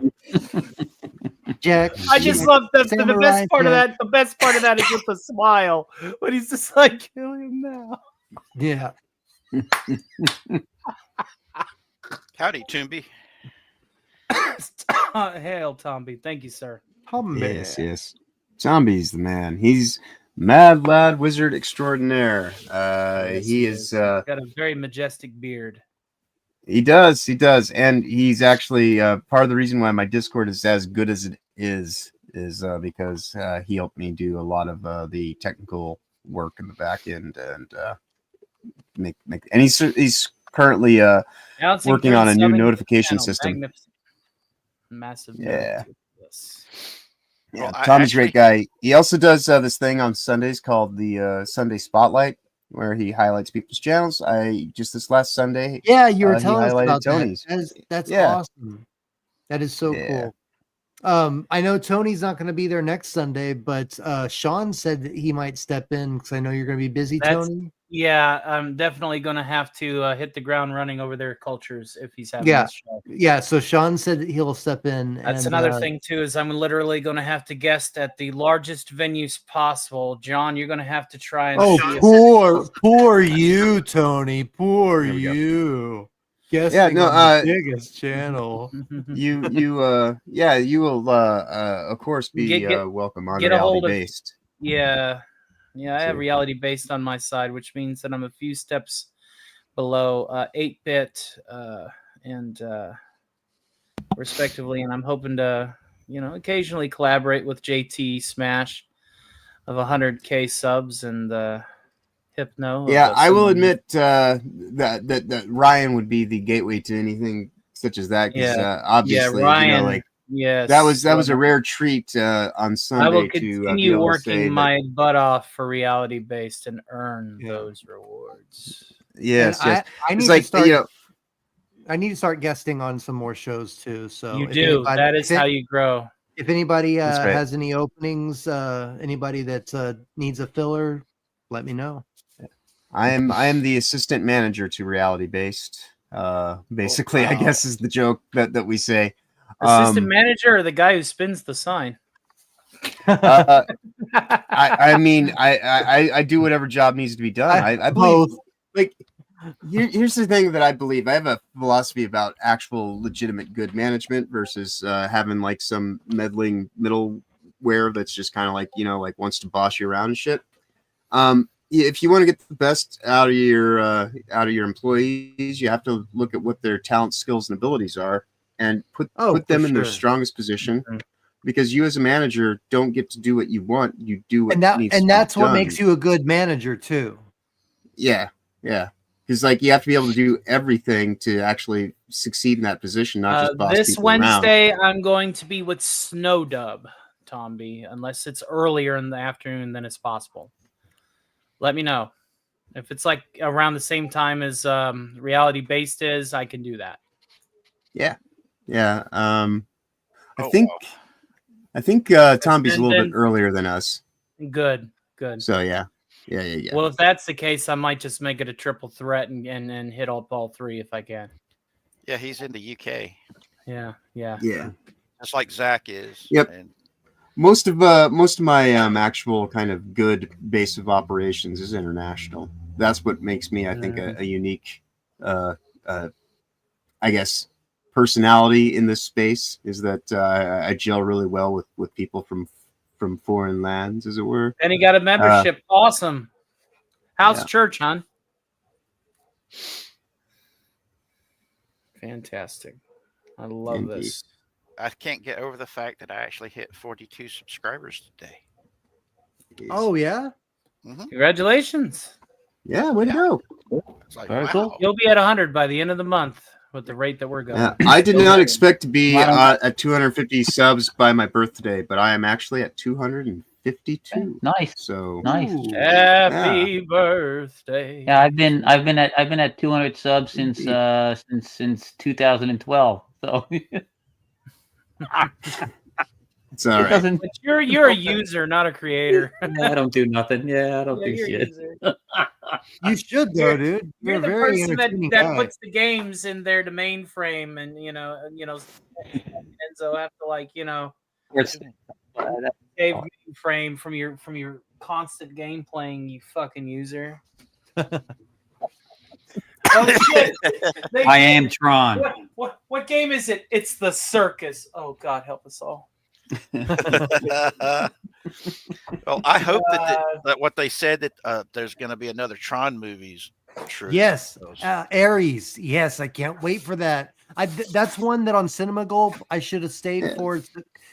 Jack. I just love the Samurai best part of Jack. that. The best part of that is with the smile when he's just like, kill him now. Yeah. Howdy, Toomby. Hail, Tomby. Thank you, sir. Yes. Zombie's the man. He's mad lad wizard extraordinaire. Yes, He is. got a very majestic beard. He does, and he's actually part of the reason why my Discord is as good as it is because he helped me do a lot of the technical work in the back end and make. And he's currently Announcing working on a new subbing to the notification channel. system. Magnificent. Massive. Yeah. Yes. Yeah, Well, Tommy's a great guy. He also does this thing on Sundays called the Sunday Spotlight, where he highlights people's channels. Just this last Sunday, Yeah, you were he telling us highlighted about Tony's. that. That's Yeah. awesome. That is so Yeah. cool. I know Tony's not going to be there next Sunday, but Sean said that he might step in because I know you're going to be busy, Tony. Yeah, I'm definitely going to have to hit the ground running over their cultures if he's having Yeah. this show. Yeah, so Sean said that he'll step in. That's and, another thing, too, is I'm literally going to have to guest at the largest venues possible. John, you're going to have to try and Oh, see if- poor you, Tony. Poor There we go. you. Guessing Yeah, no, on the biggest channel. You will of course be Get- welcome on get a hold of- reality based. Yeah, I have So- reality based on my side, which means that I'm a few steps below 8-bit and respectively, and I'm hoping to, occasionally collaborate with JT Smash of 100K subs and Hypno. of Yeah, I will someone- admit that Ryan would be the gateway to anything such as that. Because Yeah. obviously, Ryan. like Yes, that was a well, rare treat on I will Sunday to be continue able to say working that. my butt off for reality based and earn Yeah. those rewards. Yes, And yes. I It's need like to start. you know, I need to start guesting on some more shows too. So You if do. anybody, That is how you grow. if anybody That's right. has any openings, anybody that needs a filler, let me know. I am the assistant manager to Reality Based. Basically, I wow. guess is the joke that we say. Assistant manager or the guy who spins the sign? I mean, I do whatever job needs to be done. I believe, Both. like, here's the thing that I believe. I have a philosophy about actual legitimate good management versus having like some meddling middleware that's just kind of like, you know, like wants to boss you around and shit. If you want to get the best out of your employees, you have to look at what their talents, skills, and abilities are, and put for them in their sure. strongest position. Mhm. Because you as a manager don't get to do what you want. You do what needs to be that's what done. makes you a good manager too. Yeah, yeah. Because like you have to be able to do everything to actually succeed in that position, not just boss This people around. Wednesday, I'm going to be with Snow Dub, Tomby, unless it's earlier in the afternoon than it's possible. Let me know. If it's like around the same time as Reality Based is, I can do that. Yeah, yeah. I Oh, think wow. Tomby's a little bit then- earlier than us. Good. So yeah. Well, if that's the case, I might just make it a triple threat and hit all three if I can. Yeah, he's in the UK, Yeah. just like Zach is. Yep. And Most of my actual kind of good base of operations is international. That's what makes me, I think, a unique, I guess, personality in this space. Is that I gel really well with people from foreign lands, as it were. And he got a membership. Awesome. House Yeah. church, hon. Fantastic. I love Indeed. this. I can't get over the fact that I actually hit 42 subscribers today. Oh yeah. Congratulations. Yeah, way to go. It's like, Very wow. cool. You'll be at 100 by the end of the month with the rate that we're going. Yeah, I did not expect to be Not on- at 250 subs by my birthday, but I am actually at 252. Nice. So Nice. Happy birthday. Yeah, I've been at 200 subs since 2012. So it's all it right. doesn't. But you're a user, not a creator. I don't do nothing. Yeah, I don't do you're a shit. user. You should though, dude. You're You're a the very person entertaining that guy. puts the games in their domain frame, and Enzo have to like save frame from your constant game playing. You fucking user. Oh shit! I am Tron. What game is it? It's the circus. Oh God, help us all. Well, I hope that what they said that there's going to be another Tron movies. True. Yes, Ares. Yes, I can't wait for that. That's one that on Cinema Gulp I should have stayed for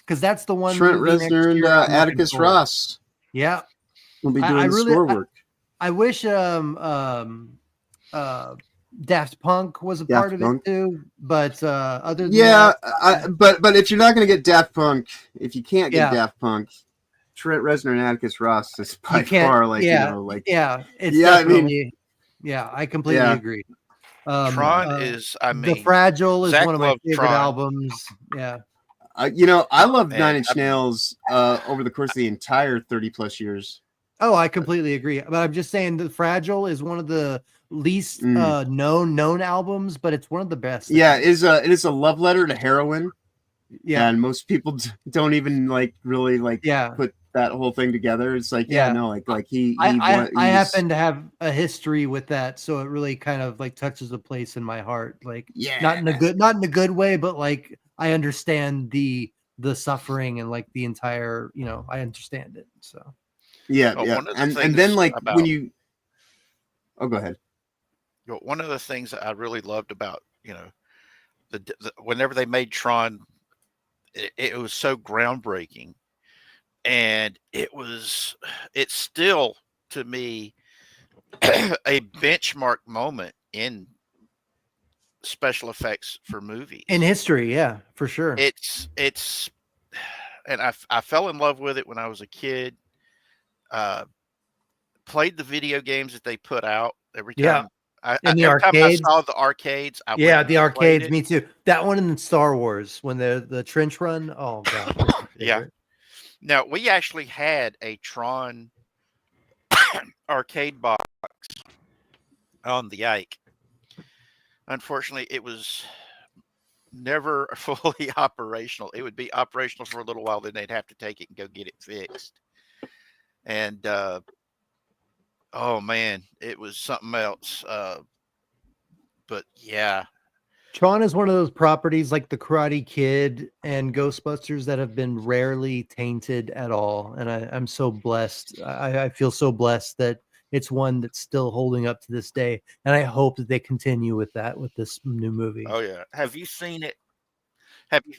because that's the one. Trent movie next Reznor and year I'm looking Atticus for. Ross Yeah, will be I doing the really- score work. I wish Daft Punk was a part of Punk. it too, but other than Yeah, that, but if you're not going to get Daft Punk, if you can't get Yeah. Daft Punk, Trent Reznor and Atticus Ross is by You can't- far like yeah, you know like yeah, it's Yeah, I mean- definitely, yeah, I completely Yeah. agree. Tron is, I mean, The Fragile is Zach one of my loved favorite Tron. albums. Yeah, I love Man, Nine Inch Nails over the course of the entire 30 plus years. oh, I completely agree. But I'm just saying, the Fragile is one of the least known albums, but it's one of the best. Yeah, it is a love letter to heroin. yeah, And most people don't even like really like yeah. put that whole thing together. It's like, Yeah. like he I he's- happen to have a history with that, so it really kind of like touches a place in my heart. Like, yeah, not in a good way, but like I understand the suffering and like the entire, I understand it. So yeah, Well, yeah. one of the And then things like about- when you go ahead. One of the things that I really loved about, the whenever they made Tron, it was so groundbreaking, and it's still to me a benchmark moment in special effects for movies. In history, yeah, for sure. It's and I fell in love with it when I was a kid. Uh, Played the video games that they put out every Yeah, time. in the Every time I arcades. saw the arcades, I went Yeah, and the played arcades. it. Me too. That one in Star Wars when the trench run. Oh gosh, that's my Yeah. favorite. Now we actually had a Tron arcade box on the Ike. Unfortunately, it was never fully operational. It would be operational for a little while, then they'd have to take it and go get it fixed. And oh man, it was something else. But yeah, Tron is one of those properties like the Karate Kid and Ghostbusters that have been rarely tainted at all. And I'm so blessed. I feel so blessed that it's one that's still holding up to this day. And I hope that they continue with that with this new movie. oh yeah. Have you seen it? Have you?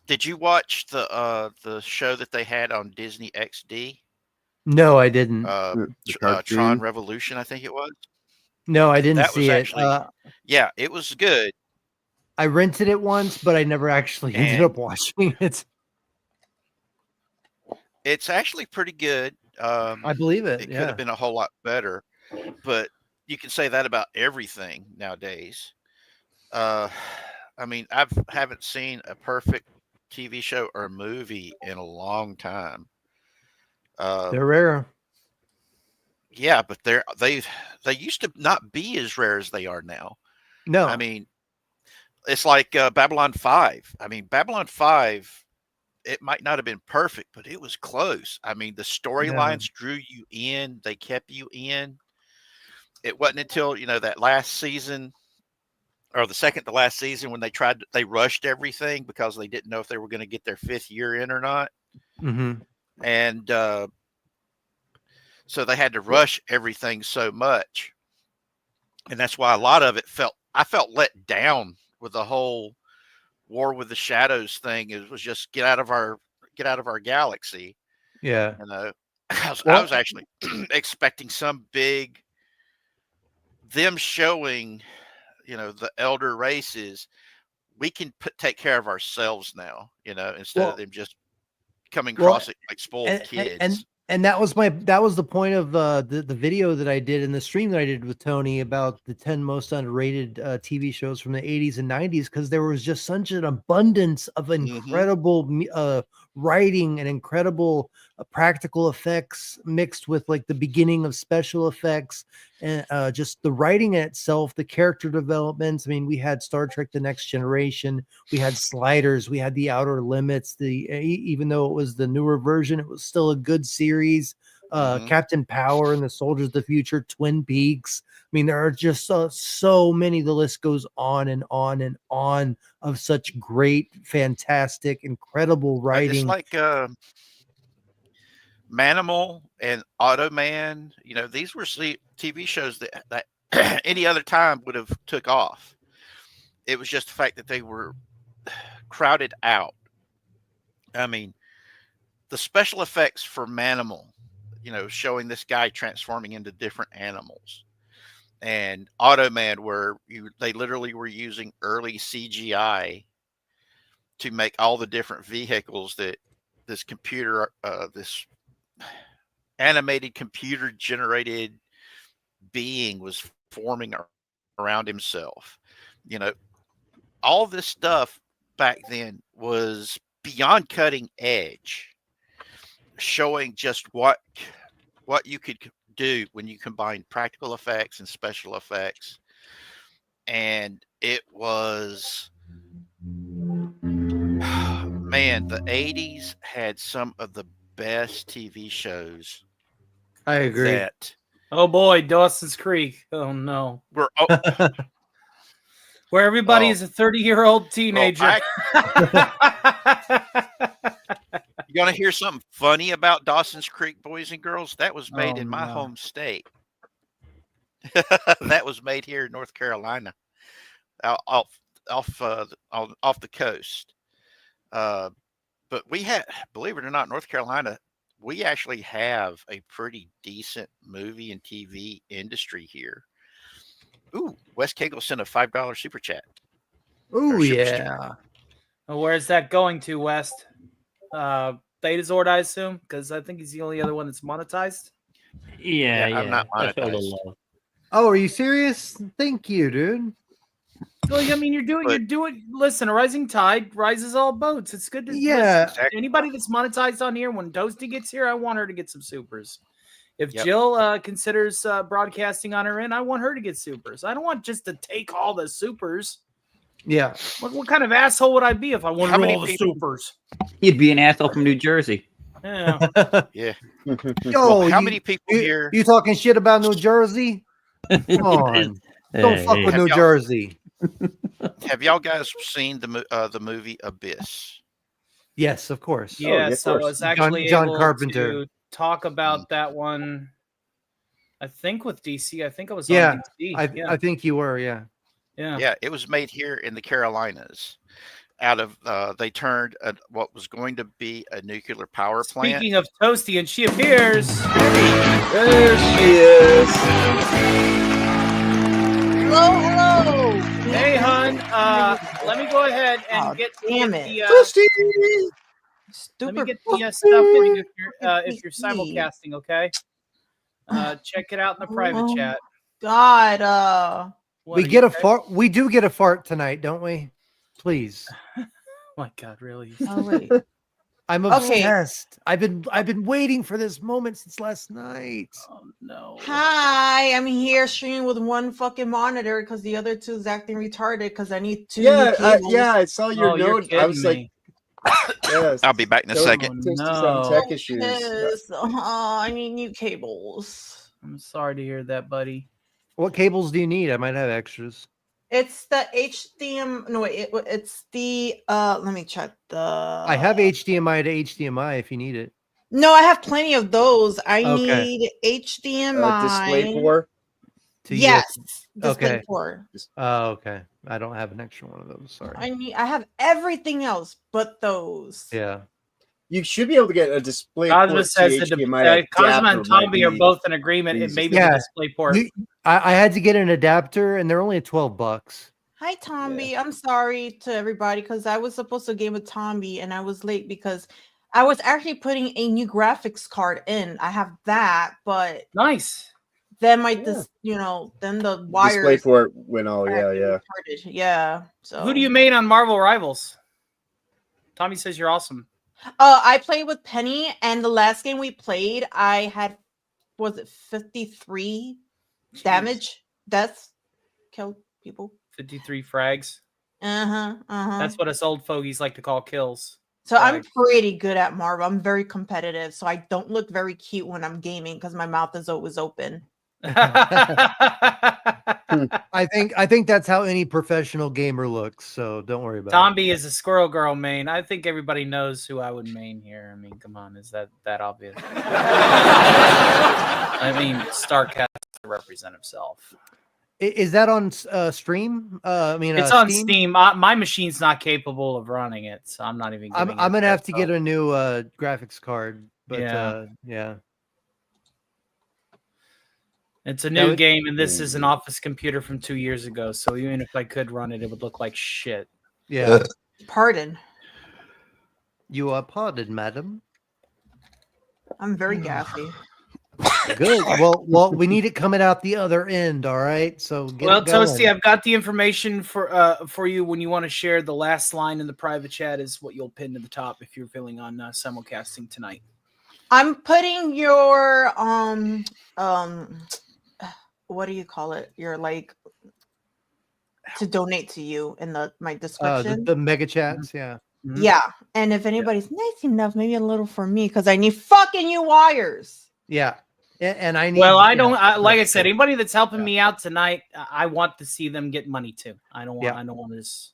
Did you watch the show that they had on Disney XD? No, I didn't. The Tron cartoon. Revolution, I think it was. No, I didn't That was see it. actually, yeah, it was good. I rented it once, but I never actually ended up And watching it. it's actually pretty good. I believe it. It could Yeah. have been a whole lot better, but you can say that about everything nowadays. Uh, I mean, haven't seen a perfect TV show or movie in a long time. Uh, They're rare. yeah, but they used to not be as rare as they are now. No. I mean, it's like Babylon 5. I mean, Babylon 5, it might not have been perfect, but it was close. I mean, the Yeah. storylines drew you in, they kept you in. It wasn't until, that last season or the second to last season when they rushed everything because they didn't know if they were going to get their fifth year in or not. hmm And so they had to rush everything so much. And that's why a lot of it I felt let down with the whole War with the Shadows thing. It was just get out of our galaxy. Yeah. I was actually expecting some big them showing, the elder races. We can take care of ourselves now, instead of them just coming Well, across it like spoiled kids. and that was the point of the video that I did in the stream that I did with Tony about the 10 most underrated TV shows from the 80s and 90s, because there was just such an abundance of incredible writing and incredible practical effects mixed with like the beginning of special effects and just the writing in itself, the character developments. I mean, we had Star Trek The Next Generation, we had Sliders, we had The Outer Limits. Even though it was the newer version, it was still a good series. Captain Power and the Soldiers of the Future, Twin Peaks. I mean, there are just so many. The list goes on and on and on of such great, fantastic, incredible writing. It's like Manimal and Automan. These were TV shows that any other time would have took off. It was just the fact that they were crowded out. I mean, the special effects for Manimal, showing this guy transforming into different animals, and Automan, where they literally were using early CGI to make all the different vehicles that this this animated computer generated being was forming around himself. All this stuff back then was beyond cutting edge, showing just what you could do when you combine practical effects and special effects. And it was, man, the 80s had some of the best TV shows. I agree. Oh boy, Dawson's Creek. Oh no. Where everybody is a 30-year-old teenager. You want to hear something funny about Dawson's Creek, boys and girls? That was made in my no. home state. That was made here in North Carolina, off the coast. But we had, believe it or not, North Carolina, we actually have a pretty decent movie and TV industry here. Ooh, Wes Cagle sent a $5 super chat. Oh super yeah. Well, where's that going to, West? Betazord, I assume, because I think he's the only other one that's monetized. Yeah, I'm not I feel a monetized. little low. Oh, are you serious? Thank you, dude. Well, I mean, you're doing. Listen, a rising tide rises all boats. It's good to Yeah. listen. Anybody that's monetized on here, when Toasty gets here, I want her to get some supers. If Yep. Jill considers broadcasting on her end, I want her to get supers. I don't want just to take all the supers. Yeah. What kind of asshole would I be if I wanted How many all the people- supers? You'd be an asshole from New Jersey. Yeah. Yeah. Yo, Well, how many people here? You talking shit about New Jersey? Come on. Don't fuck with Have New y'all- Jersey. Have y'all guys seen the movie Abyss? Yes, of course. Yeah, of Yes, I course. was actually John able Carpenter. to talk about that one. I think with DC. I think I was Yeah, on DC. I think you were, yeah. Yeah. Yeah, it was made here in the Carolinas. Out of they turned what was going to be a nuclear power plant. Speaking of Toasty, and she appears. There she is. Hello. Hey, hun. Let me go ahead and Oh, get damn get it. the. Let me Stupid. get the stuff for you if you're PC. simulcasting. Okay. Check it out in the private Oh, chat. God. What, We are get you a okay? fart. We do get a fart tonight, don't we? Please. Oh my God, really? Oh wait. I'm Okay. obsessed. I've been waiting for this moment since last night. Oh no. Hi, I'm here streaming with one fucking monitor because the other two is acting retarded because I need two Yeah, new cables. I saw your Oh, you're note. I was kidding like, me. yes. I'll be back in a second. Oh, Toasty's having no. tech issues. Yes. I need new cables. I'm sorry to hear that, buddy. What cables do you need? I might have extras. It's the HDMI. No, wait. It's the. Let me check the. I have HDMI to HDMI if you need it. No, I have plenty of those. I Okay. need HDMI. Display 4. To Yes. USB. Display Okay. 4. Oh, okay. I don't have an extra one of those. Sorry. I have everything else but those. Yeah. You should be able to get a display Cosma port says to that HDMI Cosma and adapter might Tomby are be- both in agreement. It may be Yeah. the display port. I had to get an adapter and they're only $12. Hi, Tomby. I'm sorry to everybody because I was supposed to game with Tomby and I was late because I was actually putting a new graphics card in. I have that, but Nice. then my Yeah. then the display wires port went all are yeah. retarded. Yeah. So Who do you main on Marvel Rivals? Tommy says you're awesome. I played with Penny, and the last game we played, I had 53 Jeez. damage, deaths, killed people. 53 frags. Uh-huh. That's what us old fogies like to call kills. So I'm Frags. pretty good at Marvel. I'm very competitive, so I don't look very cute when I'm gaming because my mouth is always open. I think that's how any professional gamer looks. So don't worry about it. Tomby is a Squirrel Girl main. I think everybody knows who I would main here. I mean, come on, is that obvious? I mean, Stark has to represent himself. Is that on stream? It's on Steam. My machine's not capable of running it, so I'm not even. I'm gonna have to get a new graphics card. But Yeah. yeah. It's a That new would- game, and this is an office computer from 2 years ago. So even if I could run it, it would look like shit. Yeah. Pardon. You are pardoned, madam. I'm very gassy. Good. Well, we need it coming out the other end. All right. So get Well, it going. Toasty, I've got the information for you when you want to share. The last line in the private chat is what you'll pin to the top if you're feeling on simulcasting tonight. I'm putting your what do you call it? Your like to donate to you in my description. the mega chats. Yeah. Mhm. Yeah, and if anybody's nice enough, maybe a little for me because I need fucking new wires. Yeah. And I need. Well, I yeah, don't. Like I that's said, good. anybody that's helping Yeah. me out tonight, I want to see them get money too. I don't want. Yeah. I don't want this.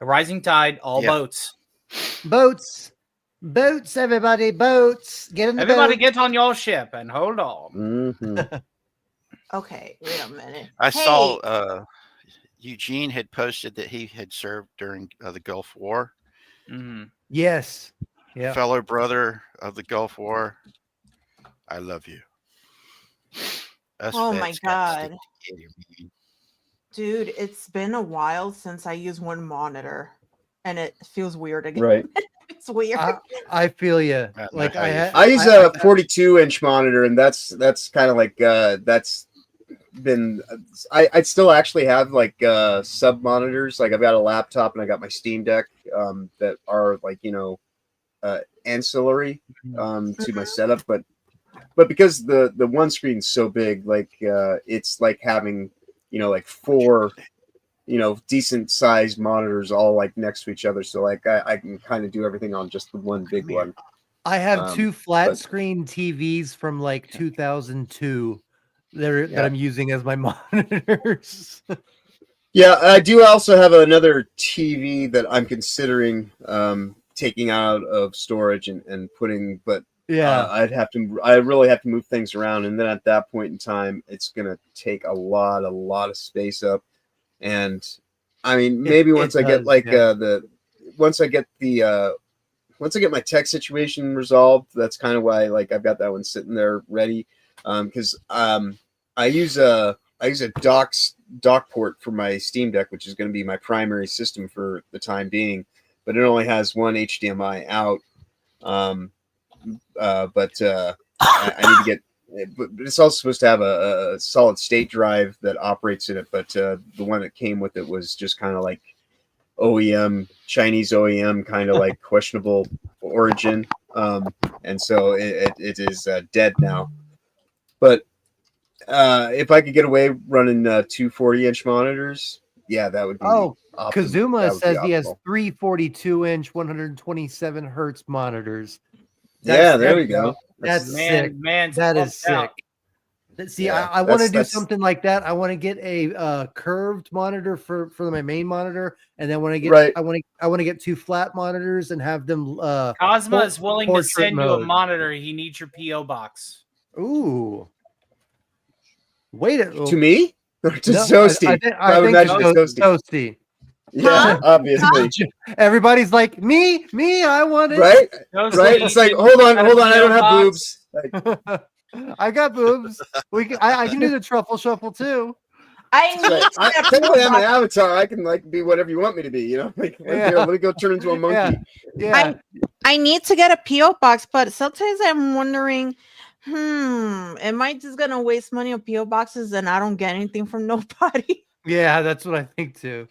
A rising tide, all Yeah. boats. Boats, everybody, boats. Get in the Everybody, boat. get on your ship and hold on. Mhm. Okay, wait a minute. I Hey, saw Eugene had posted that he had served during the Gulf War. Mhm. Yes. Yeah. Fellow brother of the Gulf War, I love you. Us Oh my vets got to stick God. together, man. Dude, it's been a while since I used one monitor and it feels weird again. Right. It's weird. I feel you. I know Like how I you had. I use a 42-inch monitor, and that's kind of like that's been. I still actually have like sub monitors. Like I've got a laptop and I got my Steam Deck that are like ancillary to my setup, but because the one screen's so big, like it's like having like four decent sized monitors all like next to each other. So like I can kind of do everything on just the one big one. I have two flat but- screen TVs from like 2002 that Yeah. I'm using as my monitors. Yeah, I do also have another TV that I'm considering taking out of storage and putting, but Yeah. I really have to move things around, and then at that point in time, it's gonna take a lot of space up. And I mean, maybe once I get like once I get my tech situation resolved, that's kind of why like I've got that one sitting there ready. Because I use a dock port for my Steam Deck, which is going to be my primary system for the time being, but it only has one HDMI out. I need to get. But it's also supposed to have a solid state drive that operates in it. But the one that came with it was just kind of like OEM, Chinese OEM, kind of like questionable origin. And so it is dead now. But if I could get away running two 40-inch monitors, yeah, that would be. Kazuma says he has three 42-inch, 127 hertz monitors. Yeah, there we go. That's sick. Man's that is pumped sick. out. See, Yeah, I want to do that's- something like that. I want to get a curved monitor for my main monitor, and then when I get Right. I want to get two flat monitors and have them. Cosma is willing to portrait send you a mode. monitor. He needs your PO box. Ooh. Wait To me or to No, Toasty? I would think imagine it's Toasty. Toasty. Yeah, obviously. Everybody's like me. I want it. Right? Toasty, Right? It's like, you hold on. got a I don't PO have box? boobs. Like, I got boobs. I can do the truffle shuffle too. I need like, to get a technically, PO I'm an box. avatar. I can like be whatever you want me to be. Like, here, let me go turn into a monkey. Yeah. I need to get a PO box, but sometimes I'm wondering, am I just gonna waste money on PO boxes and I don't get anything from nobody? Yeah, that's what I think too.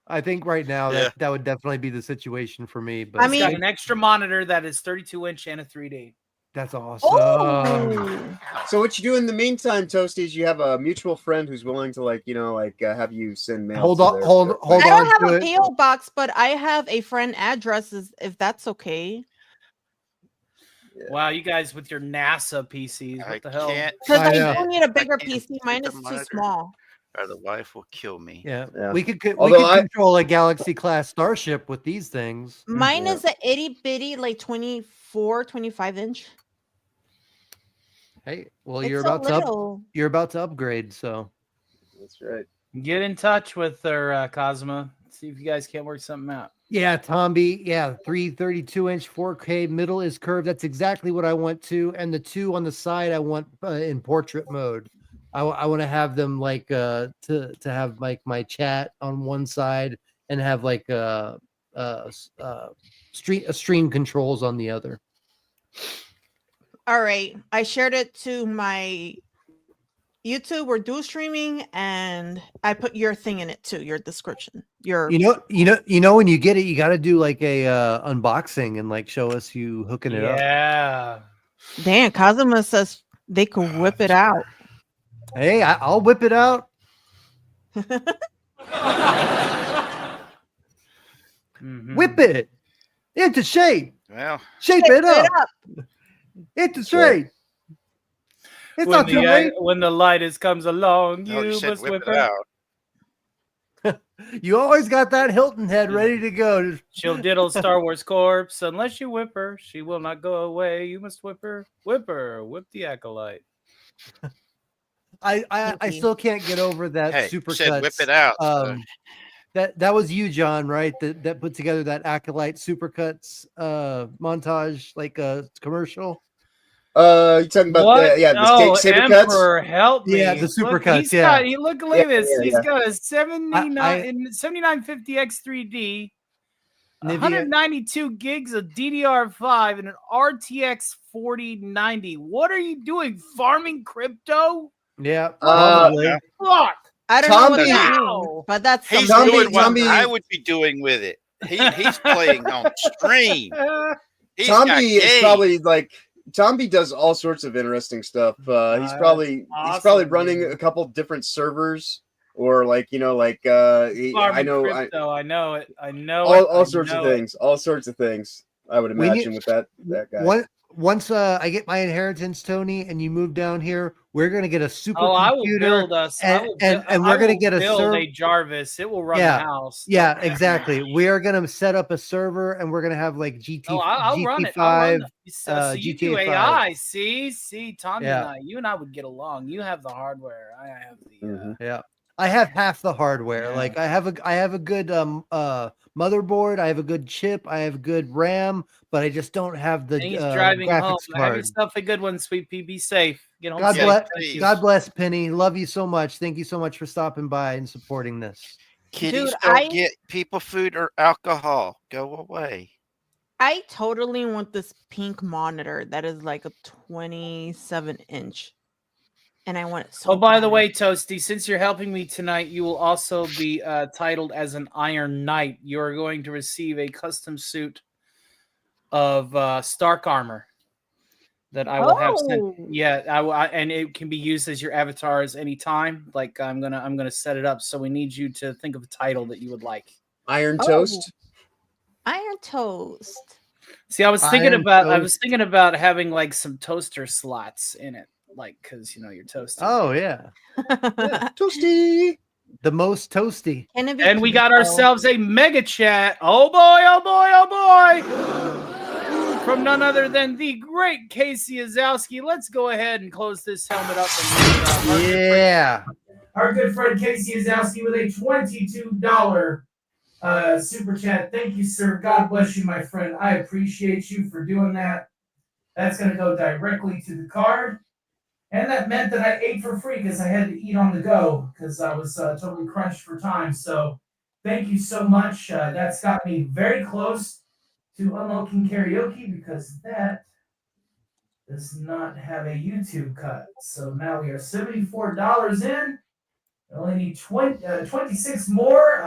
I think right now Yeah. that would definitely be the situation for me. But I He's got mean- an extra monitor that is 32-inch and a 3D. that's awesome. Oh, So what you do in the meantime, Toasty, is you have a mutual friend who's willing to have you send mail. Hold to on, their- hold their- on I don't to have a it. PO box, but I have a friend addresses if that's okay. Wow, you guys with your NASA PCs. What I the hell? can't. Because I I know. do need a bigger can't PC. see Mine the is too monitor. small. Or the wife will kill me. Yeah. Yeah. We could Although I- control a Galaxy class starship with these things. Mine Yeah. is a itty bitty, like 24, 25 inch. Hey, well, It's you're so about to little. you're about to upgrade, so That's right. Get in touch with her, Cosma. See if you guys can't work something out. yeah, Tomby. Yeah, 332-inch 4K middle is curved. That's exactly what I want to, and the two on the side I want in portrait mode. I want to have them like to have like my chat on one side and have like stream controls on the other. All right. I shared it to my YouTube. We're dual streaming, and I put your thing in it too, your description. Your You know when you get it, you got to do like a unboxing and like show us you hooking it up. Yeah. damn, Kazuma says they could whip it out. Hey, I'll whip it out. Mhm. Whip it into shape. Well, Shape Whip it up. up. Into shape. It's When not too the, late. when the lightest comes along, no, you you said must whip whip it out. You always got that Hilton head ready to go. She'll diddle Star Wars corpse. Unless you whip her, she will not go away. You must whip her. Whip her. Whip the acolyte. I still can't get over that Hey, super said whip it out. so- That was you, John, right? That put together that acolyte supercuts montage, like a commercial. You talking about What? the Oh, saber cuts? Emperor, help me. Yeah, the super Look, cuts, he's yeah. got, look Yeah, at this. yeah, He's yeah. got a 79 I- 7950 X3D, Nivea. 192 gigs of DDR5, and an RTX 4090. What are you doing? Farming crypto? Yeah, Uh, probably. Yeah. Fuck. I don't know what Tommy- that Wow. means, but that's He's something. doing what Tommy- I would be doing with it. He's playing on stream. He's got Tommy is game. probably like Tommy does all sorts of interesting stuff. He's probably awesome, running dude. a couple different servers, or like I Farming know crypto. I know it. I know all it. sorts of things. All sorts of things. I would We imagine need- with that guy. Once I get my inheritance, Tony, and you move down here, we're gonna get a super Oh, I will computer. build us. and we're gonna get a build server. a Jarvis. It will run Yeah, the house. Yeah, exactly. We are gonna set up a server, and we're gonna have like Oh, I'll run it. I'll run GT5. it. So you do GTA 5. AI. See, Tommy Yeah. and you and I would get along. You have the hardware. I have the. Mhm. Yeah, I have half the hardware. Yeah. Like I have a good motherboard. I have a good chip. I have a good RAM, but I just don't have the And he's driving home. graphics Have card. yourself a good one, Sweet Pea. Be safe. Get home God safe. bless. Thank you. God bless, Penny. Love you so much. Thank you so much for stopping by and supporting this. Kiddies Dude, don't get people food or alcohol. Go away. I totally want this pink monitor that is like a 27-inch. And I want it so Oh, by the bad. way, Toasty, since you're helping me tonight, you will also be titled as an Iron Knight. You are going to receive a custom suit of Stark armor that I will have sent. Oh. Yeah, and it can be used as your avatars anytime. Like I'm gonna set it up. So we need you to think of a title that you would like. Iron Oh. Toast. Iron Toast. See, I was thinking Iron about having like some toaster slots in it, like because you're toasting. Oh yeah, Toasty. the most toasty. Can it be And we got pink, though? ourselves a mega chat. Oh boy, oh boy, oh boy. From none other than the great Casey Azowski. Let's go ahead and close this helmet up. And Yeah. our good friend Casey Azowski with a $22 super chat. Thank you, sir. God bless you, my friend. I appreciate you for doing that. That's going to go directly to the card. And that meant that I ate for free because I had to eat on the go because I was totally crunched for time. So thank you so much. That's got me very close to unlocking karaoke because that does not have a YouTube cut. So now we are $74 in. I only need 26 more.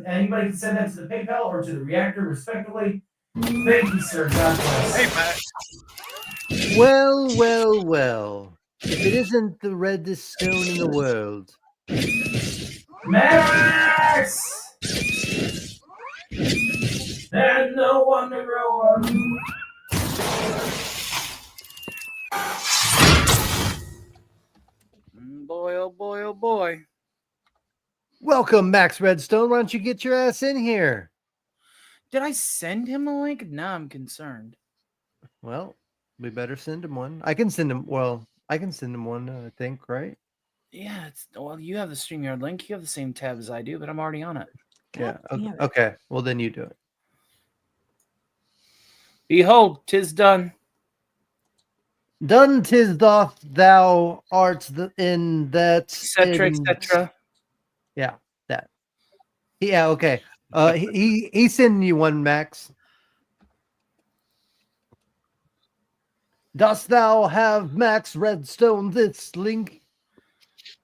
Anybody can send that to the PayPal or to the Reactor, respectively. Thank you, sir. God bless. Hey, Matt. Well, well, well. If it isn't the reddest stone in the world. Max! And no one to grow up. Boy, oh boy, oh boy. Welcome, Max Redstone. Why don't you get your ass in here? Did I send him a link? Now I'm concerned. Well, we better send him one. I can send him. Well, I can send him one. I think, right? Yeah, you have the StreamYard link. You have the same tab as I do, but I'm already on it. Yeah. God damn it. Okay. Well, then you do it. Behold, 'tis done. Done 'tis doth thou art in that Etc. Etc. Yeah, that. Yeah, okay. He's sending you one, Max. Dost thou have Max Redstone this link?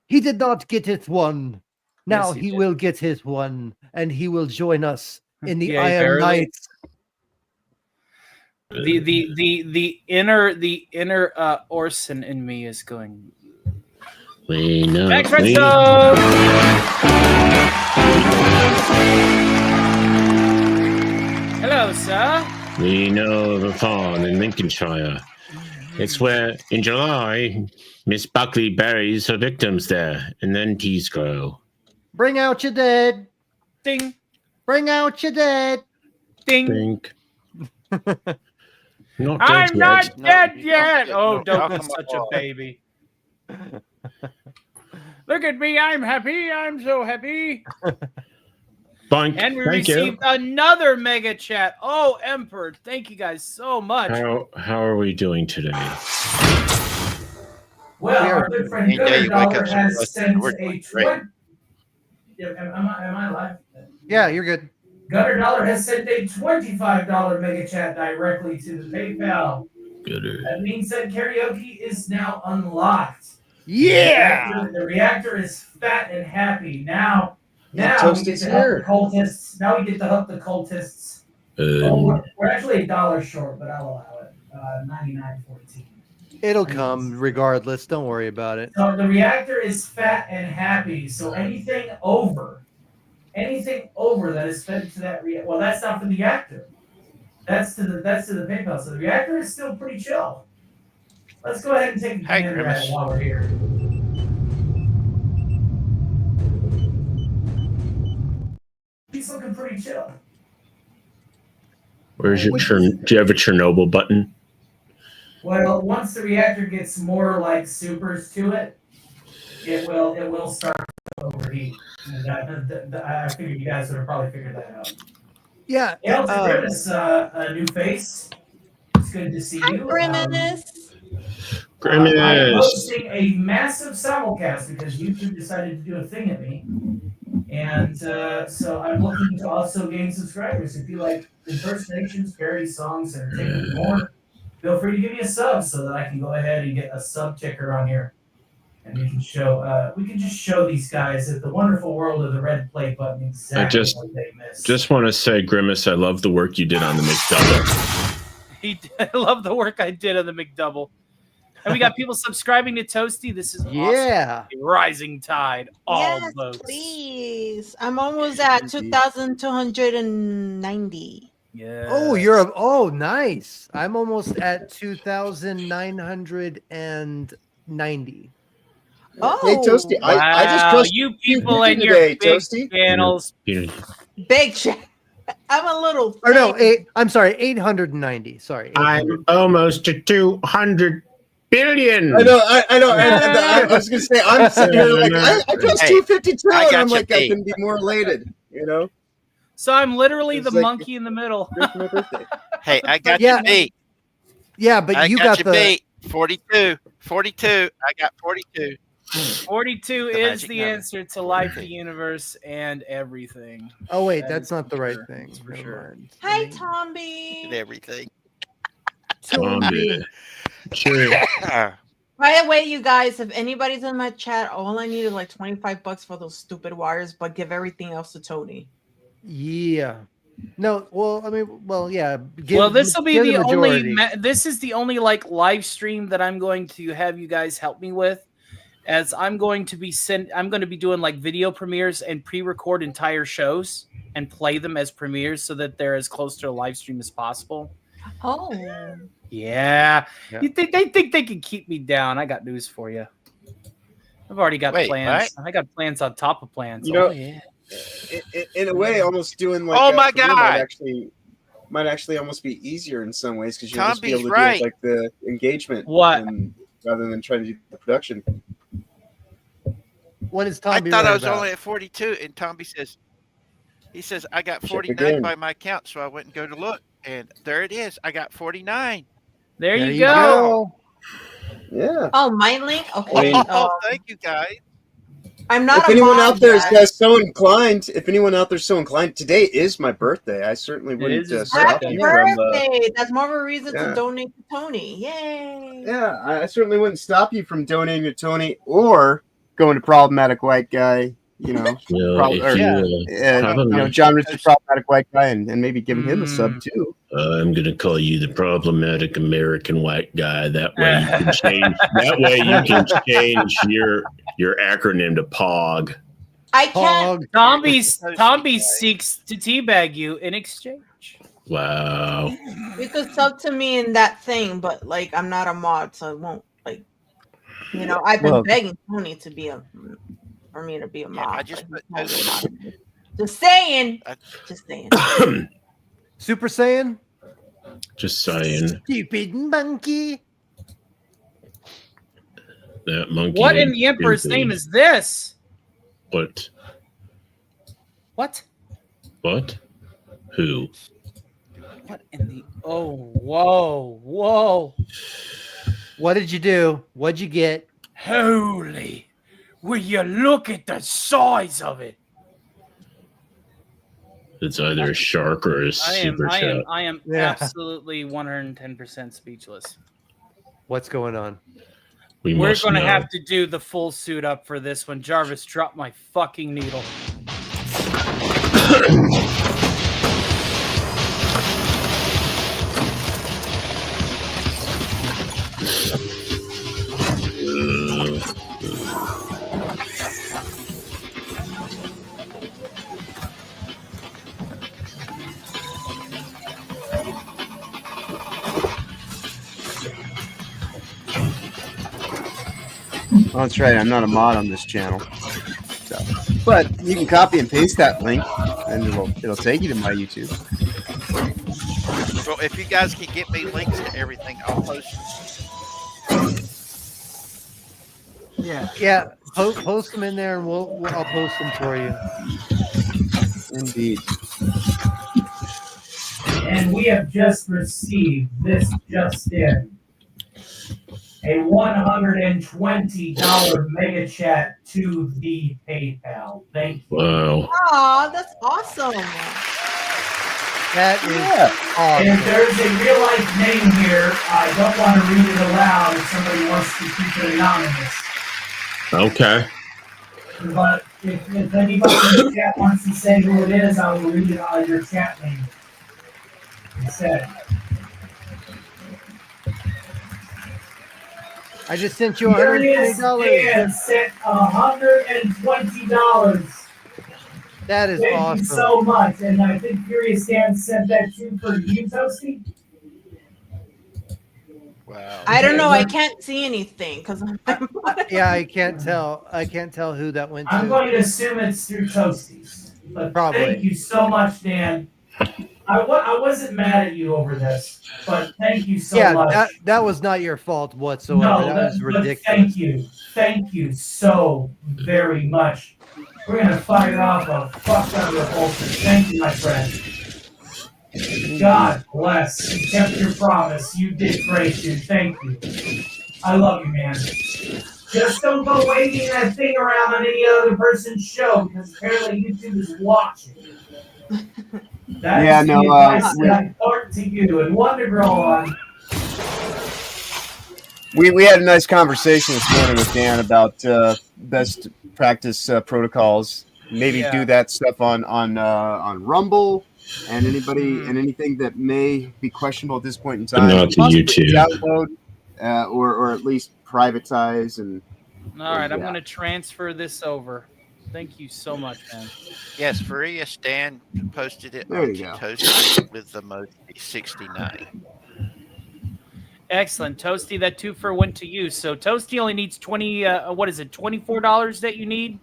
He did not get it one. Now Yes, he he did. will get it one, and he will join us in the Yea, Iron verily. Knights. The inner Orson in me is going. We know. Max we, Redstone! Hello, sir. we know of a farm in Lincolnshire. It's where, in July, Miss Buckley buries her victims there, and then teas grow. Bring out your dead. Ding, Bring out your dead. ding. Think. Not I'm dead not yet. No, dead you don't yet. get Oh, no don't be alcohol. such a baby. Look at me. I'm happy. I'm so happy. Bonk. And we Thank received you. another mega chat. Oh, Emperor, thank you guys so much. How are we doing today? Well, We are- our good friend Any day you wake Dollar up so has blessed, sent we're a doing great. 20. Am I live? Yeah, you're good. Gunner Dollar has sent a $25 mega chat directly to the PayPal. Good. That means that karaoke is now unlocked. Yeah. The reactor is fat and happy. Now Yeah, we get Toasty's to help the here. cultists. Now we get to help the cultists. We're actually $1 short, but I'll allow it. 99.14. It'll come regardless. Don't worry about it. So the reactor is fat and happy. So anything over that is fed to that reactor. Well, that's not for the reactor. That's to the PayPal. So the reactor is still pretty chill. Let's go ahead and take a Hey, gander at Grimace. it while we're here. He's looking pretty chill. Where's your do you have a Chernobyl button? Well, once the reactor gets more like supers to it, it will start to overheat. And I figured you guys would have probably figured that out. Yeah. Hail to Grimace, a new face. It's good to see you. Grimace. I'm Grimace. hosting a massive simulcast because YouTube decided to do a thing at me. And so I'm looking to also gain subscribers. If you like impersonations, parody songs, entertainment, and more, feel free to give me a sub so that I can go ahead and get a sub ticker on here. And we can just show these guys that the wonderful world of the red play button exactly what they miss. Just want to say, Grimace, I love the work you did on the McDouble. I love the work I did on the McDouble. And we got people subscribing to Toasty. This is awesome. Yeah. A rising tide. All Yes, boats. please. I'm almost at 2,290. Yeah. Oh, nice. I'm almost at 2,990. Oh, Hey, Toasty, I just Wow, trust you people you and your today, big Toasty. channels. big chat. I'm a little. Or no, I'm sorry, 890. Sorry. I'm almost to 200 billion. I know. I was gonna say I'm sitting here like I trust Hey, 252, I and got I'm you like I beat. can be more elated. You know, So I'm literally It's the like- monkey in the middle. it's my birthday. Hey, I got Yeah. you beat. Yeah, but I you got got you the beat. 42. 42. I got 42. 42 The is magic the number. answer to life, the universe, and everything. Oh wait, That that's is not the for right sure. thing. That's for Never sure. mind. Hi, And Tomby. everything. Zombie. Sure. By the way, you guys, if anybody's in my chat, all I need is like $25 for those stupid wires, but give everything else to Tony. Yeah. No, well, I mean, well, yeah. Well, this will be give the only. majority. This is the only like live stream that I'm going to have you guys help me with, as I'm going to be doing like video premieres and pre-record entire shows and play them as premieres so that they're as close to a live stream as possible. Oh. Yeah. Yeah. You think they can keep me down? I got news for you. I've already got Wait, plans. I got plans on top of plans. You know, Oh, yeah. in a way, almost doing like Oh my premiere God. might actually almost be easier in some ways because you'll just be Tomby's able to right. do like the engagement What? rather than trying to do the production. What is I Tommy thought right I was about? only at 42, and Tomby says, I got Check 49 again. by my count, so I went and go to look, and there it is. I got 49. There There you you go. go. Yeah. Oh, mind link? I Okay. mean- Oh, thank you guys. I'm not If a anyone mod out there is yet. so inclined, today is my birthday. I certainly wouldn't is his stop Happy you from. birthday. That's more of a reason yeah. to donate to Tony. Yay. Yeah, I certainly wouldn't stop you from donating to Tony or going to Problematic White Guy. You know, Well, if you, John Rich's Problematic White Guy, and maybe giving him a sub Mm. too. I'm going to call you the problematic American white guy. That way you can change. That way you can change your acronym to POG. I can't. Tomby seeks to teabag you in exchange. Wow. You could sub to me in that thing, but like I'm not a mod, so I won't like. You know, I've been Well- begging Tony to be for me to be a mod. I just but put he's not a mod. Just saying. Just saying. Super Saiyan? Just saying. Stupid monkey. That monkey. What in ain't the Emperor's stupid. name is this? What? What? What? Who? What in the? Oh, whoa. What did you do? What'd you get? Holy! Will you look at the size of it? It's either a shark or a super shot. I am Yeah. absolutely 110% speechless. What's going on? We're We're going to have to do the full suit up for this one. Jarvis, drop my fucking needle. Oh, that's right. I'm not a mod on this channel. So, but you can copy and paste that link, and it'll take you to my YouTube. Well, if you guys can get me links to everything, I'll post it. Yeah. Post them in there, and I'll post them for you. Indeed. And we have just received this just in. A $120 mega chat to the PayPal. Thank you. Wow. Aw, that's awesome. That is And if awesome. there's a real life name here, I don't want to read it aloud if somebody wants to keep it anonymous. Okay. But if anybody in the chat wants to say who it is, I will read it on your chat name instead. I just sent you Furious $120. Dan sent $120. That is Thank awesome. you so much. And I think Furious Dan sent that too for you, Toasty. Wow. I don't know. I can't see anything because I'm. Yeah, I can't tell. I can't tell who that went I'm to. going to assume it's through Toasties. But Probably. thank you so much, Dan. I wasn't mad at you over this, but thank you so much. That was not your fault whatsoever. No, that was but ridiculous. thank you. Thank you so very much. We're going to fire off a fuck ton of repulsors. Thank you, my friend. God bless. You kept your promise. You did great, dude. Thank you. I love you, man. Just don't go waving that thing around on any other person's show because apparently YouTube is watching. That's the advice that I impart to you. And Wonder Girl on. We had a nice conversation this morning with Dan about best practice protocols. Maybe do that stuff on Rumble and anything that may be questionable at this point in time. Not to YouTube. Download or at least privatize and. All right, I'm going to transfer this over. Thank you so much, man. Yes, Furious Dan posted it There on you go. Toasty with the most 69. Excellent, Toasty. That twofer went to you. So Toasty only needs $24 that you need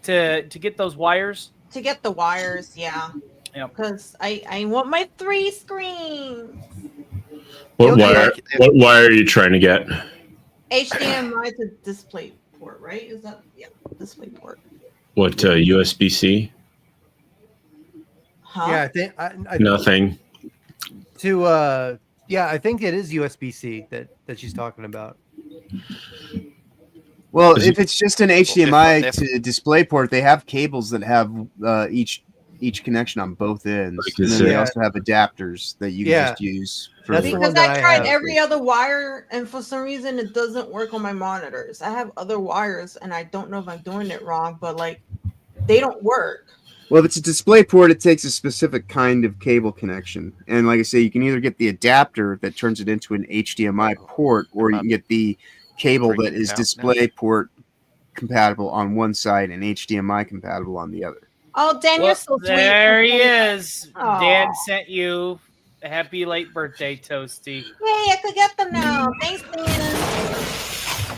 to get those wires. To get the wires, yeah. Because I want my 3 screens. What wire are you trying to get? HDMI to display port, right? Is that display port? What USB-C? Huh? Yeah, I think Nothing. I think it is USB-C that she's talking about. Well, if it's just an HDMI to display port, they have cables that have each connection on both ends. And then they also have adapters that you can just use. Because I tried every other wire, and for some reason it doesn't work on my monitors. I have other wires, and I don't know if I'm doing it wrong, but they don't work. Well, if it's a display port, it takes a specific kind of cable connection. And like I say, you can either get the adapter that turns it into an HDMI port, or you can get the cable that is display port compatible on one side and HDMI compatible on the other. Oh, Dan, you're so sweet. There he is. Aw. Dan sent you a happy late birthday, Toasty. Yay, I could get them now. Thanks, Dan.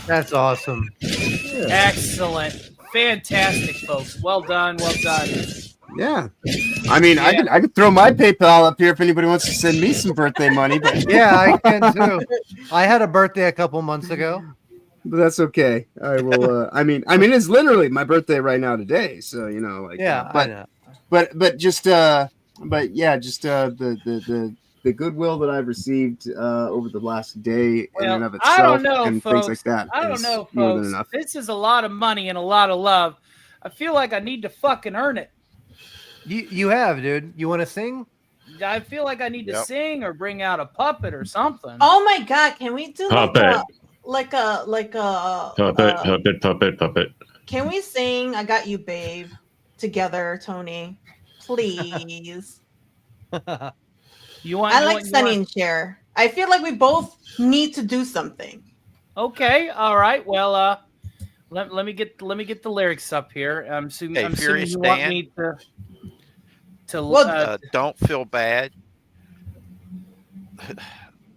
That's awesome. Excellent. Fantastic, folks. Well done. Well done. Yeah. I mean, I could throw my PayPal up here if anybody wants to send me some birthday money. But Yeah, I can too. I had a birthday a couple months ago. But that's okay. I will. I mean, it's literally my birthday right now today. So I know. but just the goodwill that I've received over the last day in and of itself, I don't know, and folks. things like that. I don't is know, more than folks. enough. This is a lot of money and a lot of love. I feel like I need to fucking earn it. You have, dude. You want to sing? I feel like I need to Yep. sing or bring out a puppet or something. Oh my god, can we do Puppet. like a Puppet. can we sing I Got You Babe together, Tony? Please. You want? I you like want- you Sunny want- and Cher. I feel like we both need to do something. Okay, all right. Well, let me get the lyrics up here. I'm assuming, Hey, I'm assuming Furious you want Dan. me to Well, Don't feel bad.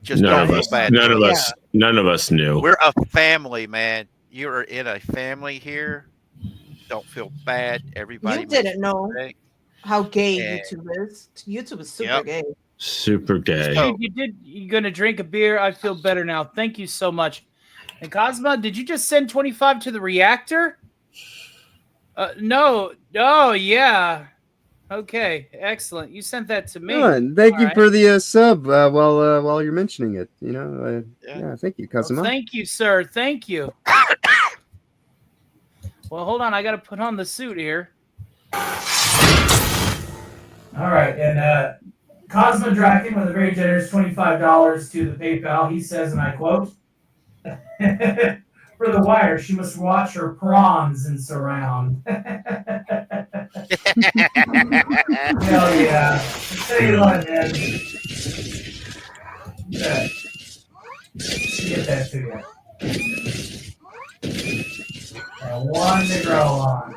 Just None don't of feel us. bad. None of bro. us. None of us knew. We're a family, man. You are in a family here. Don't feel bad. Everybody. you didn't makes know mistakes. how gay Yeah. YouTube is. YouTube is super Yep. gay. Super gay. So- You're gonna drink a beer. I feel better now. Thank you so much. And Cosma, did you just send 25 to the reactor? No. Oh yeah. Okay, excellent. You sent that to me. Oh, and thank All you right. for the sub while you're mentioning it. You know, Yeah. thank you, Well, Kazuma. thank you, sir. Thank you. Well, hold on. I got to put on the suit here. All right, and Cosmo Draken with a very generous $25 to the PayPal. He says, and I quote, "For the wire, she must watch her prawns in surround." Hell yeah! I tell you what, man. Yeah. Get that to you. And one to grow on.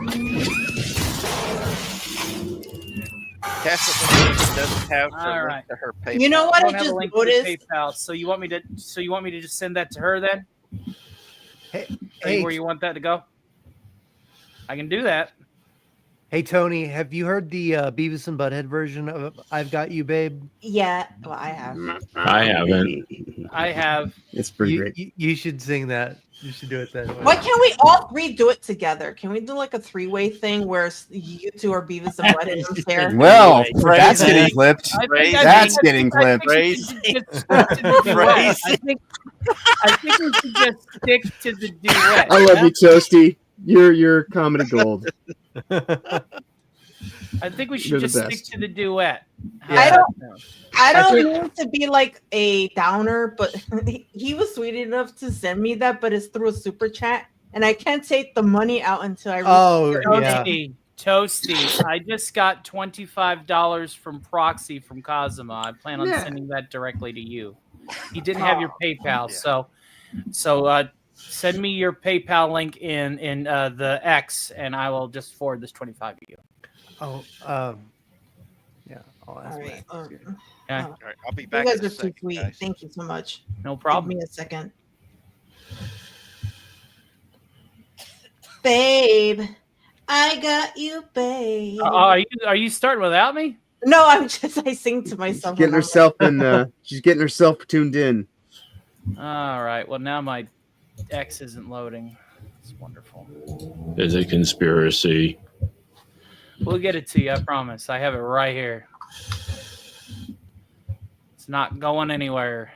Tessa doesn't have All her right. link to her PayPal. You know what I I don't have a just link to the noticed? PayPal. So you want me to just send that to her then? Hey, Where you want that to go? I can do that. hey, Tony, have you heard the Beavis and Butthead version of "I've Got You, Babe"? Yeah, well, I have. I haven't. I have. It's pretty You, great. you should sing that. You should do it that way. Why can't we all three do it together? Can we do like a three-way thing where you two are Beavis and Butthead and Cher? Well, Crazy. that's getting clipped. I think Crazy. That's getting clipped. we should just stick to the duet. I think we should just stick to the duet. I love you, Toasty. You're comedy gold. I think we should You're the just stick best. to the duet. I don't- I I don't think- mean to be like a downer, but he was sweet enough to send me that, but it's through a super chat, and I can't take the money out until I. Oh, yeah. Toasty. I just got $25 from Proxy from Kazuma. I plan on Yeah. sending that directly to you. He didn't have your PayPal, Yeah. so send me your PayPal link in the X, and I will just forward this 25 to you. Oh, yeah. I'll ask All right. Max. Okay. All right, I'll be You back. guys in a are too second, sweet. guys. Thank you so much. No Give problem. me a second. Babe, I got you, babe. Are you starting without me? No, I sing to myself. Getting herself in. She's getting herself tuned in. All right. Well, now my X isn't loading. It's wonderful. There's a conspiracy. We'll get it to you. I promise. I have it right here. It's not going anywhere.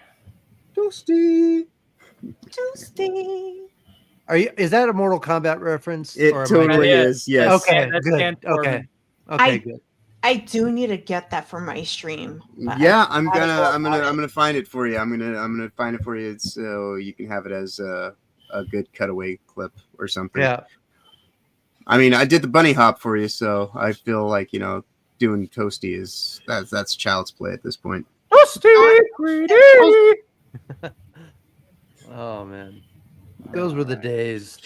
Toasty. Tuesday. Is that a Mortal Kombat reference? It or am I- totally That is. Yes. Okay, that's good. Santorum. Okay, I- good. I do need to get that for my stream. but Yeah, I I'm gotta go about it. gonna find it for you. I'm gonna find it for you so you can have it as a good cutaway clip or something. Yeah. I mean, I did the bunny hop for you, so I feel like doing Toasty is that's child's play at this point. Oh man, those were the days.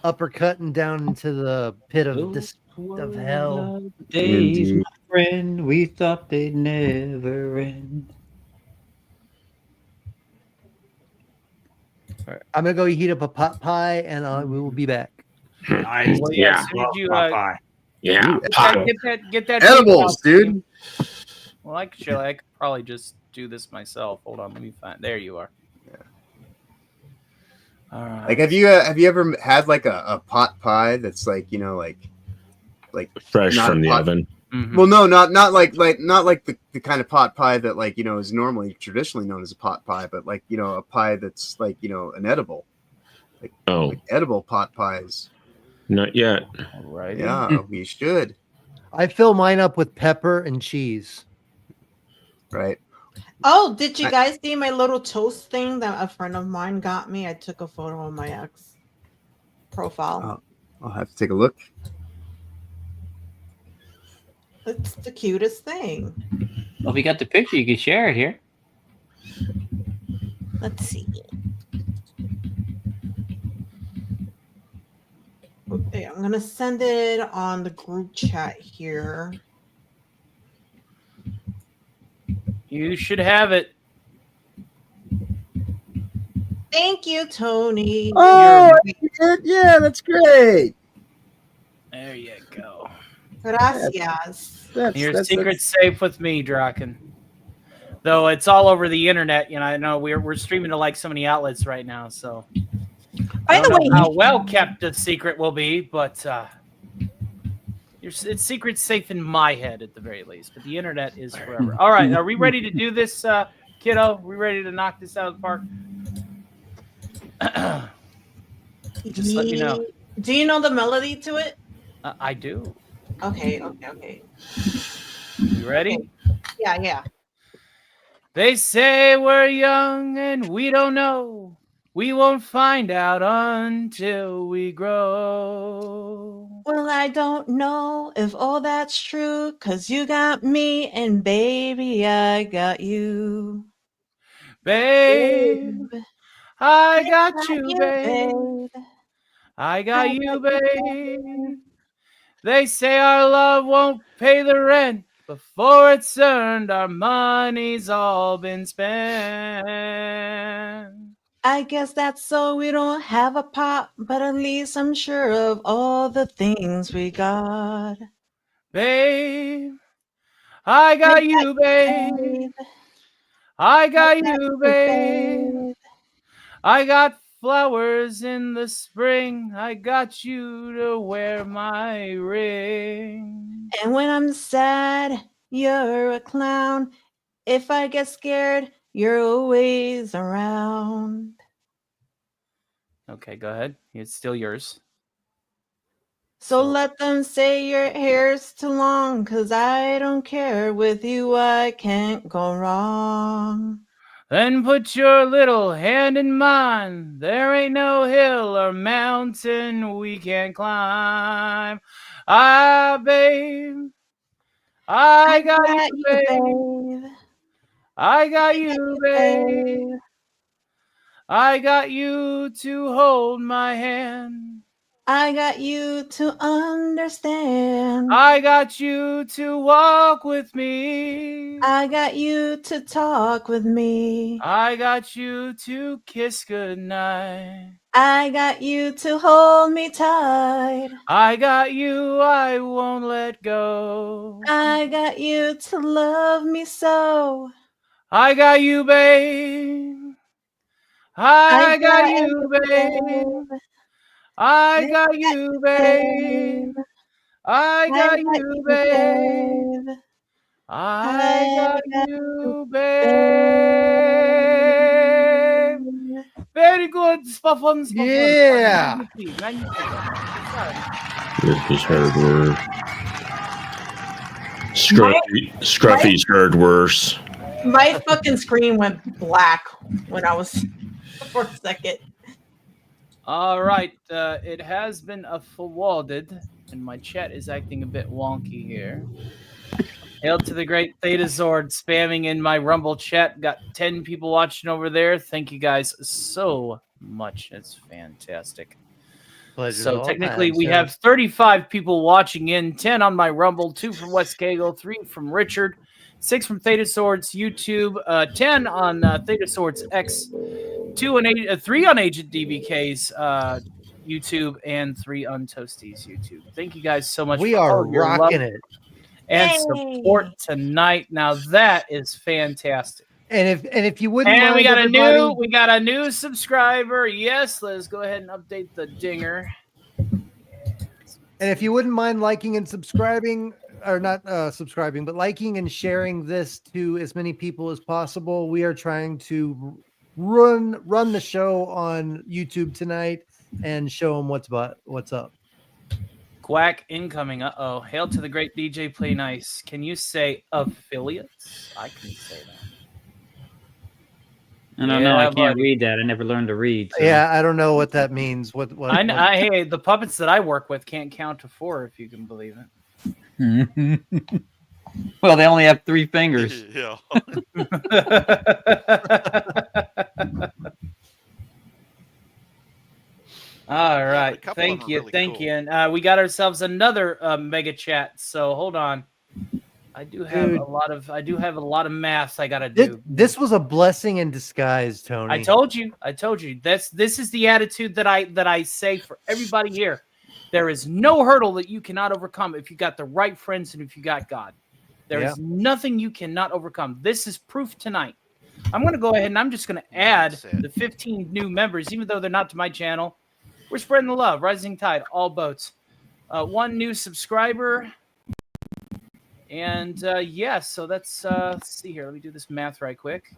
Uppercutting down into the pit of hell. Days, Indeed. my friend, we thought they'd never end. All right, I'm gonna go heat up a pot pie, and we will be back. Nice. Well, Yeah. as soon as you, Yeah. get that Edibles, PayPal dude. thing. Well, I could probably just do this myself. Hold on, let me find. There you are. Yeah. All right. Like, have you ever had like a pot pie that's like like Fresh not from the pot- oven. Mhm. Well, no, not like the kind of pot pie that like is normally traditionally known as a pot pie, but like a pie that's like an edible, Oh, like edible pot pies. not yet. All right. Yeah, we should. I fill mine up with pepper and cheese. Right. Oh, did you guys see my little toast thing that a friend of mine got me? I took a photo on my ex profile. I'll have to take a look. It's the cutest thing. Well, if you got the picture, you can share it here. Let's see. Okay, I'm gonna send it on the group chat here. You should have it. Thank you, Tony. Oh, yeah, that's great. There you go. Gracias. Your secret's safe with me, Draken. Though it's all over the internet, I know we're streaming to like so many outlets right now, so By the way, how well kept the secret will be, but its secret's safe in my head at the very least. But the internet is forever. All right, are we ready to do this, kiddo? Are we ready to knock this out of the park? Just let me know. Do you know the melody to it? I do. Okay. You ready? Okay. Yeah. They say we're young and we don't know. We won't find out until we grow. Well, I don't know if all that's true, 'cause you got me and baby, I got you. Babe, I got you, babe. babe. I got you, babe. They say our love won't pay the rent. Before it's earned, our money's all been spent. I guess that's so we don't have a pot, but at least I'm sure of all the things we got. Babe, I got you, babe. I got you, babe. I got flowers in the spring. I got you to wear my ring. And when I'm sad, you're a clown. If I get scared, you're always around. Okay, go ahead. It's still yours. So let them say your hair's too long, 'cause I don't care. With you, I can't go wrong. Then put your little hand in mine. There ain't no hill or mountain we can't climb. Babe, I got you, babe. I got you, babe. I got you to hold my hand. I got you to understand. I got you to walk with me. I got you to talk with me. I got you to kiss goodnight. I got you to hold me tight. I got you, I won't let go. I got you to love me so. I got you, babe. I got you, babe. I got you, babe. I got you, babe. I got you, babe. Very good, Spuffins. Yeah. He's heard worse. Scruffy's heard worse. My fucking screen went black when I was for a second. All right, it has been forwarded, and my chat is acting a bit wonky here. Hail to the great Theta Zord spamming in my Rumble chat. Got 10 people watching over there. Thank you guys so much. It's fantastic. Pleasure So all technically, times, we sir. have 35 people watching in, 10 on my Rumble, 2 from West Cagle, 3 from Richard, 6 from Theta Swords YouTube, 10 on Theta Swords X, 3 on Agent DBK's YouTube, and 3 on Toasty's YouTube. Thank you guys so much. We for all are of your love rocking it. and support tonight. Now that is fantastic. And if you wouldn't And mind, we got everybody, a new subscriber. Yes, let's go ahead and update the dinger. and And if you wouldn't mind liking and subscribing, or not subscribing, but liking and sharing this to as many people as possible, we are trying to run the show on YouTube tonight and show them what's up. Quack incoming. Uh-oh. Hail to the great DJ Play Nice. Can you say affiliates? I can say that. I don't know. I can't buddy. read that. I never learned to read. So. Yeah, I don't know what that means. Hey, the puppets that I work with can't count to 4, if you can believe it. Well, they only have 3 fingers. Yeah. All right. Thank you. Thank you. And we got ourselves another mega chat. So hold on. I do have a lot of maths I gotta do. This was a blessing in disguise, Tony. I told you. This is the attitude that I say for everybody here. There is no hurdle that you cannot overcome if you got the right friends and if you got God. There is nothing you cannot overcome. This is proof tonight. I'm going to go ahead and I'm just going to add the 15 new members, even though they're not to my channel. We're spreading the love. Rising tide, all boats. 1 new subscriber. And yeah, so let's see here. Let me do this math right quick.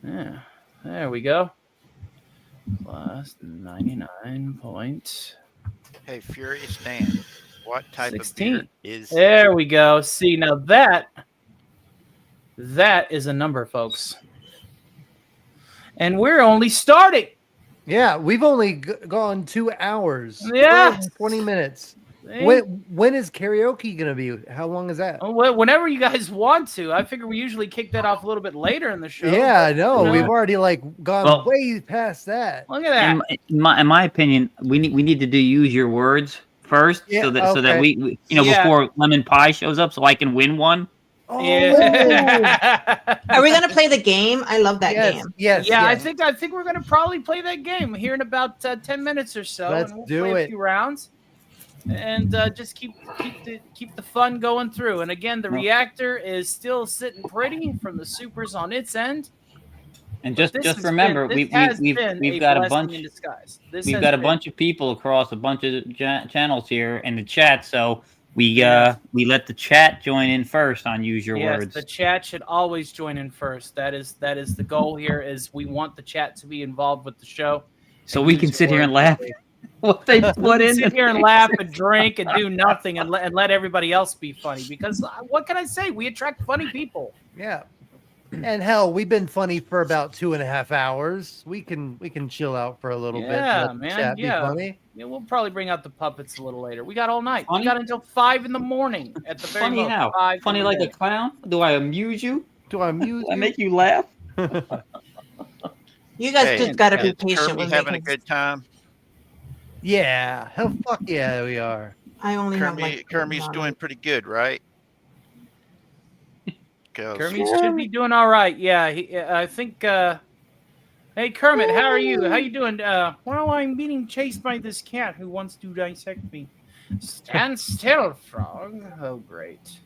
Yeah, there we go. Plus 99 point. Hey, Furious Dan, what type 16. of beer is? There we go. See, now that is a number, folks. And we're only starting. Yeah, we've only gone 2 hours. Yeah, 20 minutes. When is karaoke gonna be? How long is that? Whenever you guys want to. I figure we usually kick that off a little bit later in the show. Yeah, I know. We've already gone way past that. Look at that. In my opinion, we need to use your words first, so that we before Lemon Pie shows up, so I can win one. Oh. Yeah. Are we gonna play the game? I love that game. Yes. Yeah, I think we're gonna probably play that game here in about 10 minutes or so. Let's do play it. A few rounds, and just keep the fun going through. And again, the reactor is still sitting pretty from the supers on its end. And just remember, we've got a bunch. We've got a bunch of people across a bunch of channels here in the chat, so. We let the chat join in first on Use Your Words. The chat should always join in first. That is the goal here. Is we want the chat to be involved with the show, so we can sit here and laugh. What they put in? Sit here and laugh and drink and do nothing and let everybody else be funny. Because what can I say? We attract funny people. Yeah. And hell, we've been funny for about 2.5 hours. We can chill out for a little bit. Yeah, man. Be funny. Yeah, we'll probably bring out the puppets a little later. We got all night. We got until 5 in the morning at the very funny most. How? Funny like a clown? Do I amuse you? Do I amuse you? I make you laugh? You guys just gotta be patient with me. Having a good time. Yeah. Hell, fuck yeah, we are. I only have Kermit's doing pretty good, right? Kermit should be doing all right. Yeah, I think. Hey Kermit, how are you? How you doing? Well, I'm being chased by this cat who wants to dissect me. Stand still, frog. Oh, great.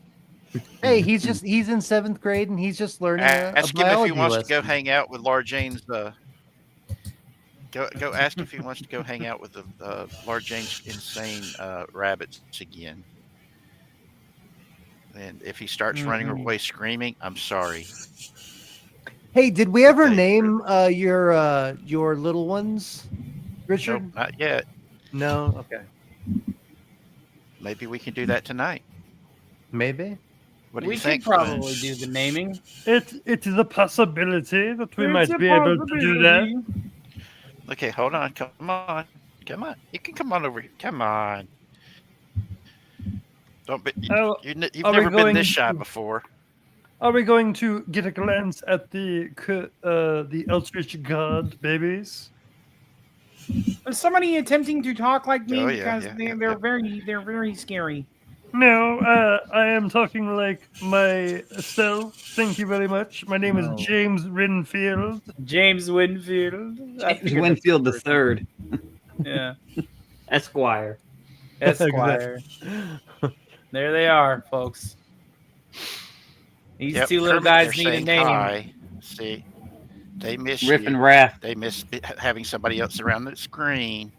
Hey, he's in 7th grade and he's just learning. Ask him if he wants to go hang out with Laura Jane's. Go ask him if he wants to go hang out with the Laura Jane's insane rabbits again. And if he starts running away screaming, I'm sorry. Hey, did we ever name your little ones, Richard? Nope, not yet. No. Okay. Maybe we can do that tonight. Maybe. What do you We think? can probably do the naming. It is a possibility that we might be able to do that. Okay, hold on. Come on. You can come on over here. Come on. Don't be. You've never been this shy before. Are we going to get a glance at the Eldritch God babies? Is somebody attempting to talk like me? Oh, yeah, because they're very scary. No, I am talking like myself. Thank you very much. My name is James Winfield. James Winfield. James Winfield the third. Yeah. Esquire. There they are, folks. These two little guys need a name. Hi. See, They miss Riff you. and Raff. They miss having somebody else around the screen.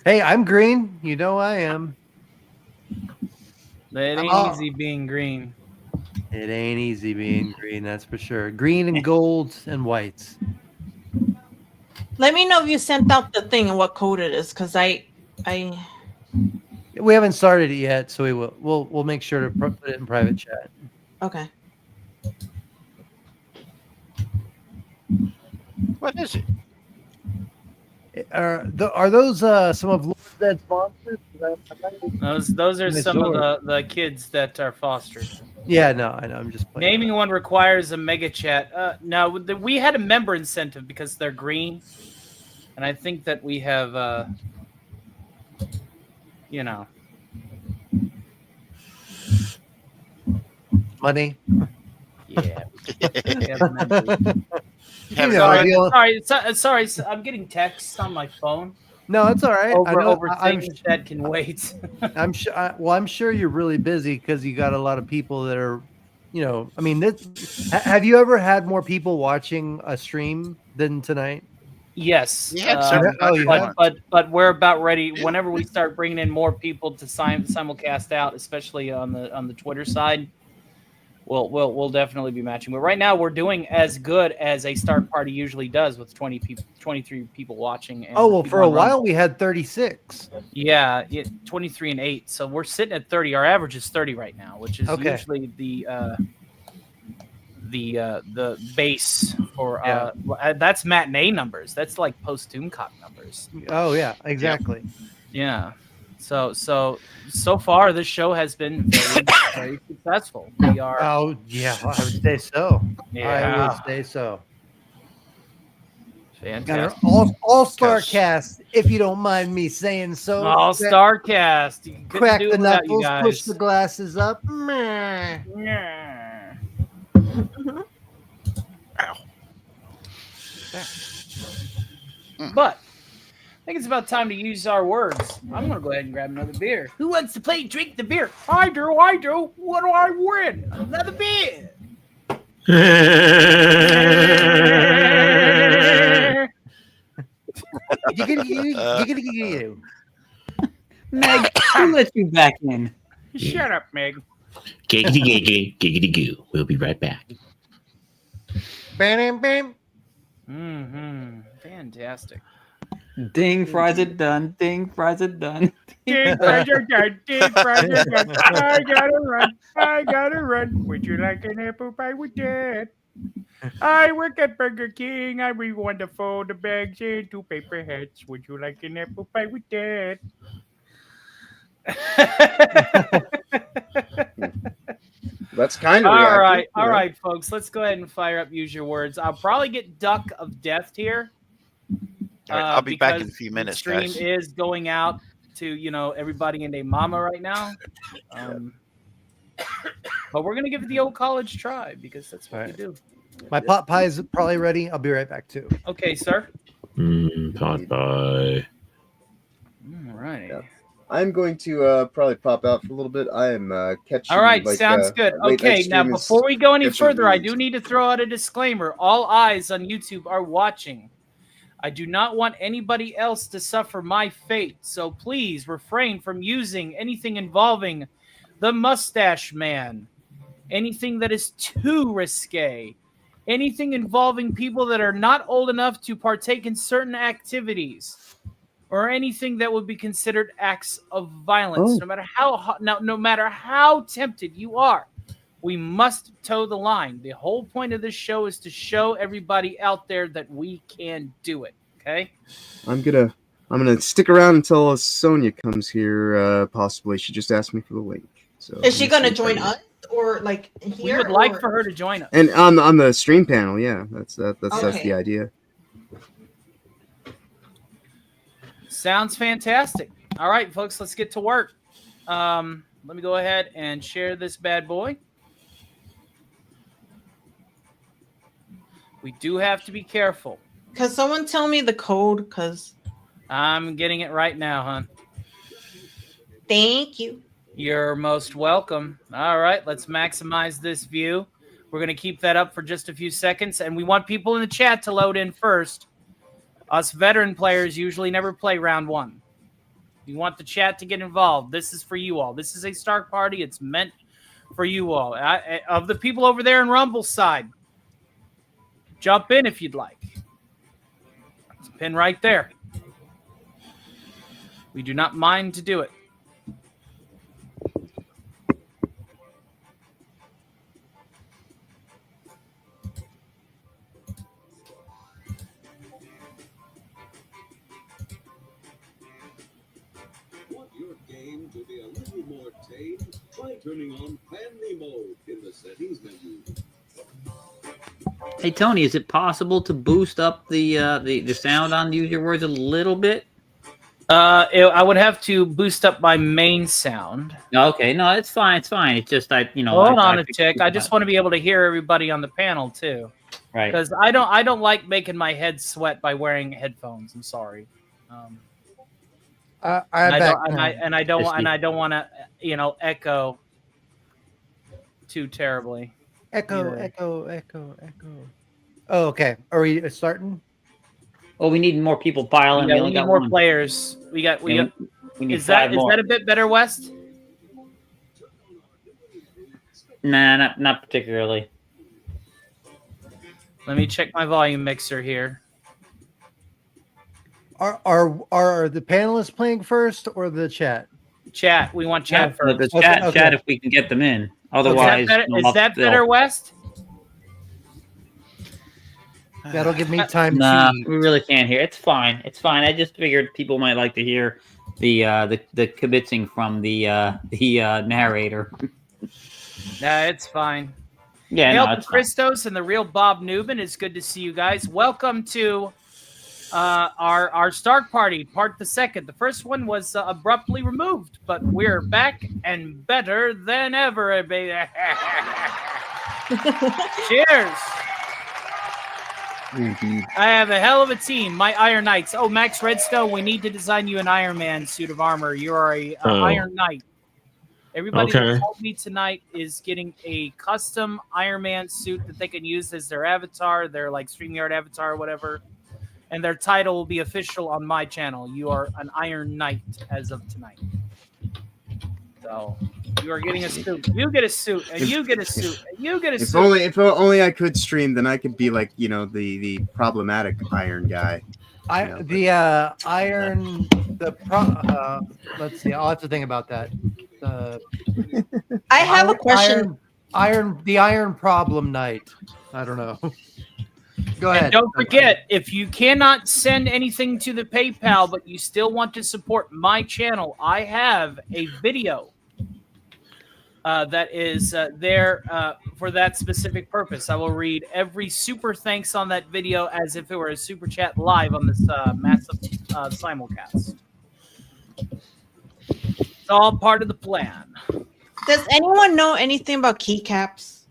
Hey, I'm green. You know I am. It ain't easy being green. It ain't easy being green, that's for sure. Green and gold and whites. Let me know if you sent out the thing and what code it is, because I We haven't started it yet, so we will. We'll make sure to put it in private chat. okay. What is it? Are those some of Lord's Dead sponsors? Those are Miss some of Zord. the kids that are fostered. Yeah, no, I know. I'm just playing. Naming one requires a mega chat. No, we had a member incentive because they're green, and I think that we have, you know, Money. Yeah. We have members. You know, Sorry, I'm getting texts on my phone. No, it's all right. I know Over things that can wait. I'm sure. I'm sure you're really busy because you got a lot of people that are, I mean, have you ever had more people watching a stream than tonight? Yes. You had several hundred once. But we're about ready. Whenever we start bringing in more people to simulcast out, especially on the Twitter side, we'll definitely be matching. But right now we're doing as good as a start party usually does with 23 people watching. And For a while we had 36. Yeah, 23 and 8. So we're sitting at 30. Our average is 30 right now, which is usually the base for that's matinee numbers. That's like post Doomcock numbers. Oh yeah, exactly. Yeah. So far this show has been very, very successful. We are. Oh yeah, I would say so. Yeah. I would say so. Fantastic. Got an all-star cast, if you don't mind me saying so. All-star cast. Crack do the it without you knuckles, guys. push the glasses up. Yeah. But I think it's about time to use our words. I'm going to go ahead and grab another beer. Who wants to drink the beer? I do. What do I win? Another beer. Meg, who let you back in? Shut up, Meg. Giggity giggity giggity goo. We'll be right back. Bam, bam. Fantastic. Ding, fries it done. Ding, fries it done. Ding, fries are done. Ding, fries are done. I gotta run. Would you like an apple pie with that? I work at Burger King. I really want to fold the bags into paper hats. Would you like an apple pie with that? That's kind of all right, folks. Let's go ahead and fire up. Use your words. I'll probably get Duck of Death here. All right, I'll be back in a few minutes, the stream guys. is going out to everybody and their mama right now. But we're gonna give it the old college try because that's what we do. My pot pie is probably ready. I'll be right back too. Okay, sir. Pot pie. All right. Yeah. I'm going to probably pop out for a little bit. I am catching. All right, sounds good. Okay, now before we go any further, I do need to throw out a disclaimer. All eyes on YouTube are watching. I do not want anybody else to suffer my fate, so please refrain from using anything involving the Mustache Man, anything that is too risque, anything involving people that are not old enough to partake in certain activities, or anything that would be considered acts of violence. No matter how tempted you are, we must toe the line. The whole point of this show is to show everybody out there that we can do it. Okay. I'm gonna stick around until Sonia comes here. Possibly, she just asked me for the link. So is she gonna join us or like here? We would like for her to join us. And on the stream panel, yeah, that's the idea. Sounds fantastic. All right, folks, let's get to work. Let me go ahead and share this bad boy. We do have to be careful. Can someone tell me the code? Because I'm getting it right now, hon. Thank you. You're most welcome. All right, let's maximize this view. We're going to keep that up for just a few seconds, and we want people in the chat to load in first. Us veteran players usually never play round one. We want the chat to get involved. This is for you all. This is a Stark Party. It's meant for you all. Of the people over there in Rumble's side, jump in if you'd like. It's a pin right there. We do not mind to do it. Want your game to be a little more tame? Try turning on family mode in the settings menu. Hey Tony, is it possible to boost up the sound on Use Your Words a little bit? I would have to boost up my main sound. Okay, no, it's fine. It's fine. It's just Hold on a tick. I just want to be able to hear everybody on the panel too. Right. Because I don't like making my head sweat by wearing headphones. I'm sorry. I don't want to echo too terribly. Echo. Oh, okay. Are we starting? Oh, we need more people piling. Yeah, we need more players. We need is that more. Is that a bit better, West? Nah, not particularly. Let me check my volume mixer here. Are the panelists playing first or the chat? Chat. We want chat first. The chat if we can get them in. Otherwise, is that better, West? That'll give me time. Nah, to we really can't hear. It's fine. It's fine. I just figured people might like to hear the kibitzing from the narrator. Nah, it's fine. Yeah, Hail no, to Christos and the real Bob Newman. It's good to see you guys. Welcome to our Stark Party, part the second. The first one was abruptly removed, but we're back and better than ever, baby. Cheers. Indeed. I have a hell of a team. My Iron Knights. Oh, Max Redstone, we need to design you an Iron Man suit of armor. You are a Iron Knight. Everybody that called me tonight is getting a custom Iron Man suit that they can use as their avatar, their like StreamYard avatar or whatever. And their title will be official on my channel. You are an Iron Knight as of tonight. So you are getting a suit. You get a suit, and you get a suit, and you get a suit. If only I could stream, then I could be like the problematic iron guy. Let's see. I'll have to think about that. I have a question. The iron problem night. I don't know. Go ahead. And don't forget, if you cannot send anything to the PayPal, but you still want to support my channel, I have a video that is there for that specific purpose. I will read every super thanks on that video as if it were a super chat live on this massive simulcast. It's all part of the plan. Does anyone know anything about keycaps?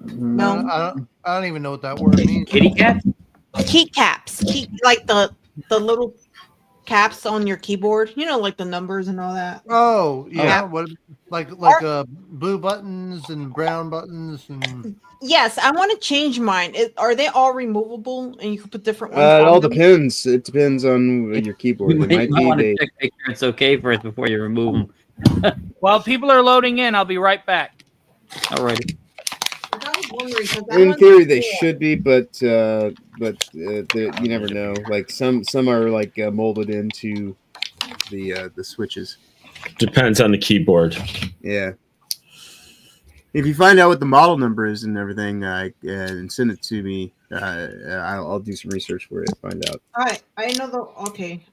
No, I don't even know what that word means. Kitty cat? Keycaps, like the little caps on your keyboard. You know, like the numbers and all that. Oh yeah, what like blue buttons and brown buttons and. Yes, I want to change mine. Are they all removable and you can put different ones? It all depends. It depends on your keyboard. You might want to check make sure it's okay first before you remove them. While people are loading in, I'll be right back. All righty. In theory, they should be, but you never know. Like some are like molded into the switches. Depends on the keyboard. Yeah. If you find out what the model number is and everything, and send it to me, I'll do some research for it and find out. All right, I know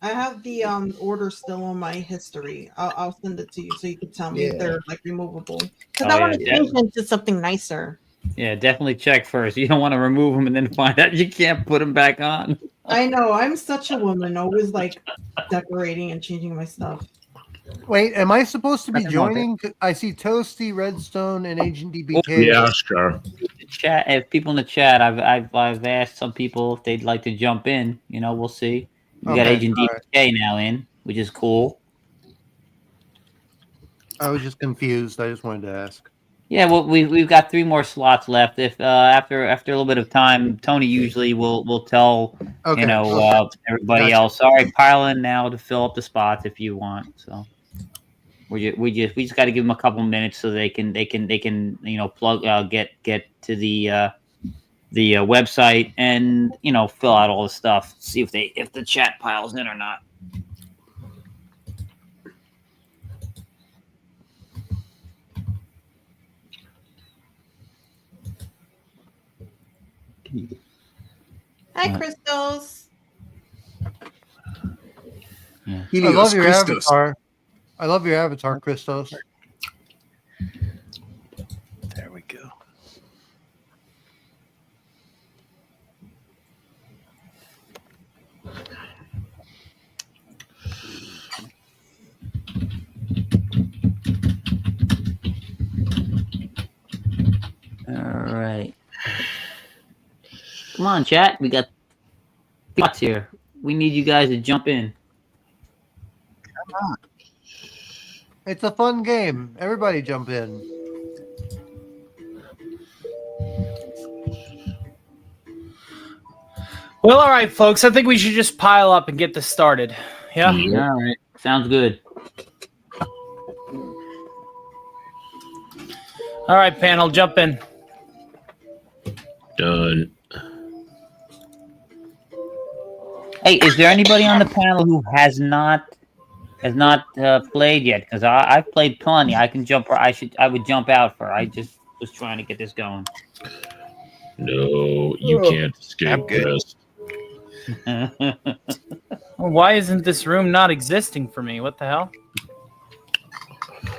I have the order still on my history. I'll send it to you so you can tell me if they're like removable. Because I want to change them to something nicer. Yeah, definitely check first. You don't want to remove them and then find out you can't put them back on. I know. I'm such a woman, always like decorating and changing my stuff. Wait, am I supposed to be joining? I see Toasty, Redstone, and Agent DBK. Yeah, sure. Chat. If people in the chat, I've asked some people if they'd like to jump in. You know, we'll see. We got Agent DBK now in, which is cool. I was just confused. I just wanted to ask. Yeah, well, we've got 3 more slots left. If after a little bit of time, Tony usually will tell Okay. everybody Gotcha. else. Sorry, pile in now to fill up the spots if you want. So we just got to give them a couple minutes so they can plug get to the website and fill out all the stuff. See if the chat piles in or not. Hi, Crystals. Yeah. I love your Christos. avatar. I love your avatar, Christos. There we go. All right. Come on, chat. We got spots here. We need you guys to jump in. It's a fun game. Everybody jump in. Well, all right, folks. I think we should just pile up and get this started. Yeah. All right. Sounds good. All right, panel, jump in. Done. Hey, is there anybody on the panel who has not played yet? Because I've played plenty. I can jump. I would jump out for. I just was trying to get this going. No, you can't escape this. Well, why isn't this room not existing for me? What the hell?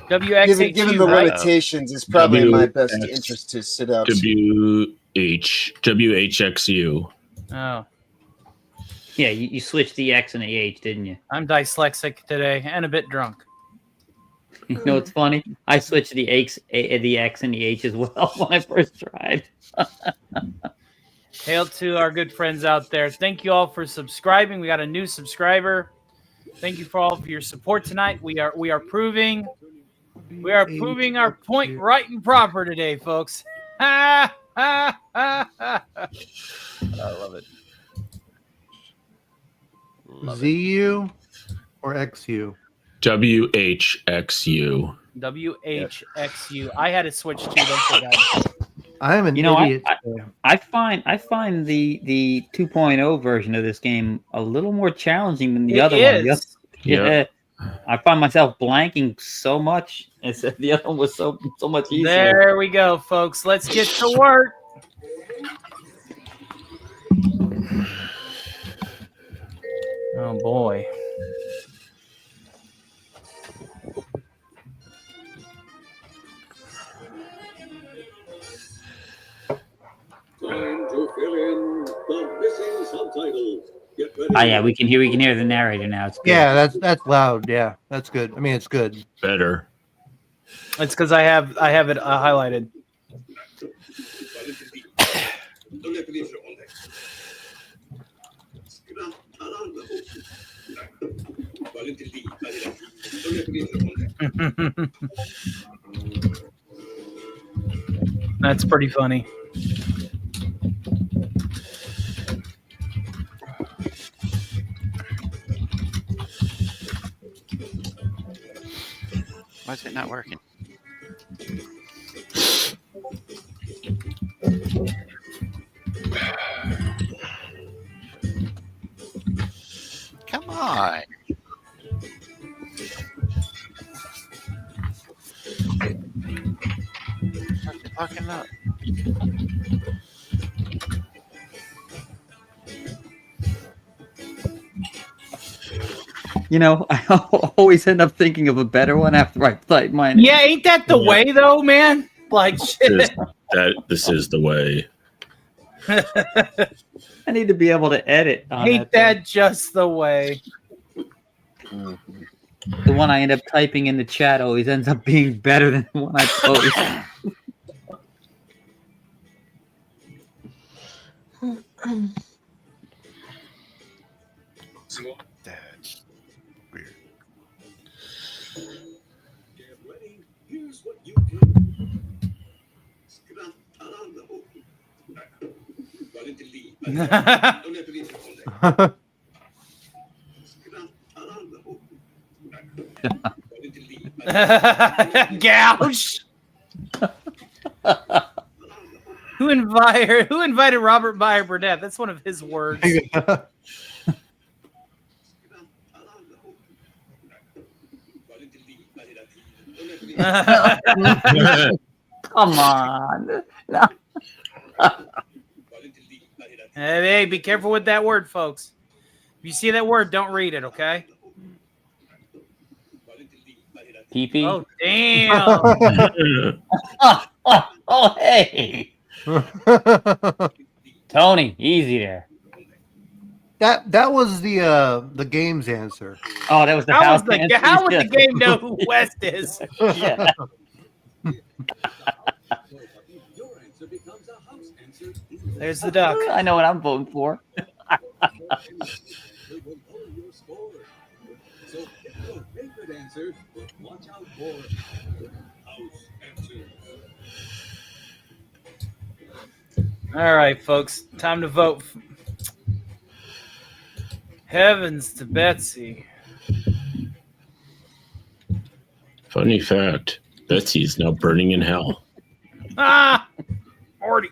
WXHU, Given the right? limitations, it's probably in my best interest to sit out. WHXU. Oh. Yeah, you switched the X and the H, didn't you? I'm dyslexic today and a bit drunk. You know what's funny? I switched the X and the H as well when I first tried. Hail to our good friends out there. Thank you all for subscribing. We got a new subscriber. Thank you for all of your support tonight. We are proving our point right and proper today, folks. I love it. ZU or XU? WHXU. WHXU. I had to switch to. Don't forget. I am an idiot. I find the 2.0 version of this game a little more challenging than the other one. Yeah. I find myself blanking so much. The other one was so much easier. There we go, folks. Let's get to work. Oh boy. Time to fill in the missing subtitles. Get ready. Oh yeah, we can hear the narrator now. It's good. Yeah, that's loud. Yeah, that's good. I mean, it's good. Better. It's because I have it highlighted. That's pretty funny. Why is it not working? Come on. Fucking up. I always end up thinking of a better one after I play mine. Yeah, ain't that the way though, man? Like shit. This is the way. I need to be able to edit. Ain't that just the way? The one I end up typing in the chat always ends up being better than the one I post. That's weird. Get ready. Here's what you can. Gouge. Who invited Robert Meyer Burnett? That's one of his words. Come on. No. Hey, be careful with that word, folks. If you see that word, don't read it, okay? Pee-pee? Oh, damn. Oh, hey. Tony, easy there. That was the game's answer. Oh, that was the How house would the answer? game know who West is? Yeah. There's the duck. I know what I'm voting for. So pick your favorite answer, but watch out for house answers. All right, folks. Time to vote. Heavens to Betsy. Funny fact, Betsy is now burning in hell. Ah! Morty.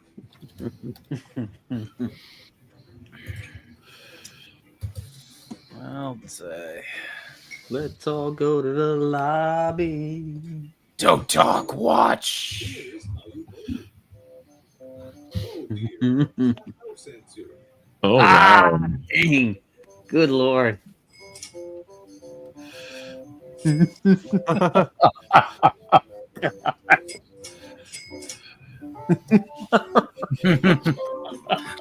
I'll say. Let's all go to the lobby. Don't talk, watch. Oh, wow. Dang. Good Lord.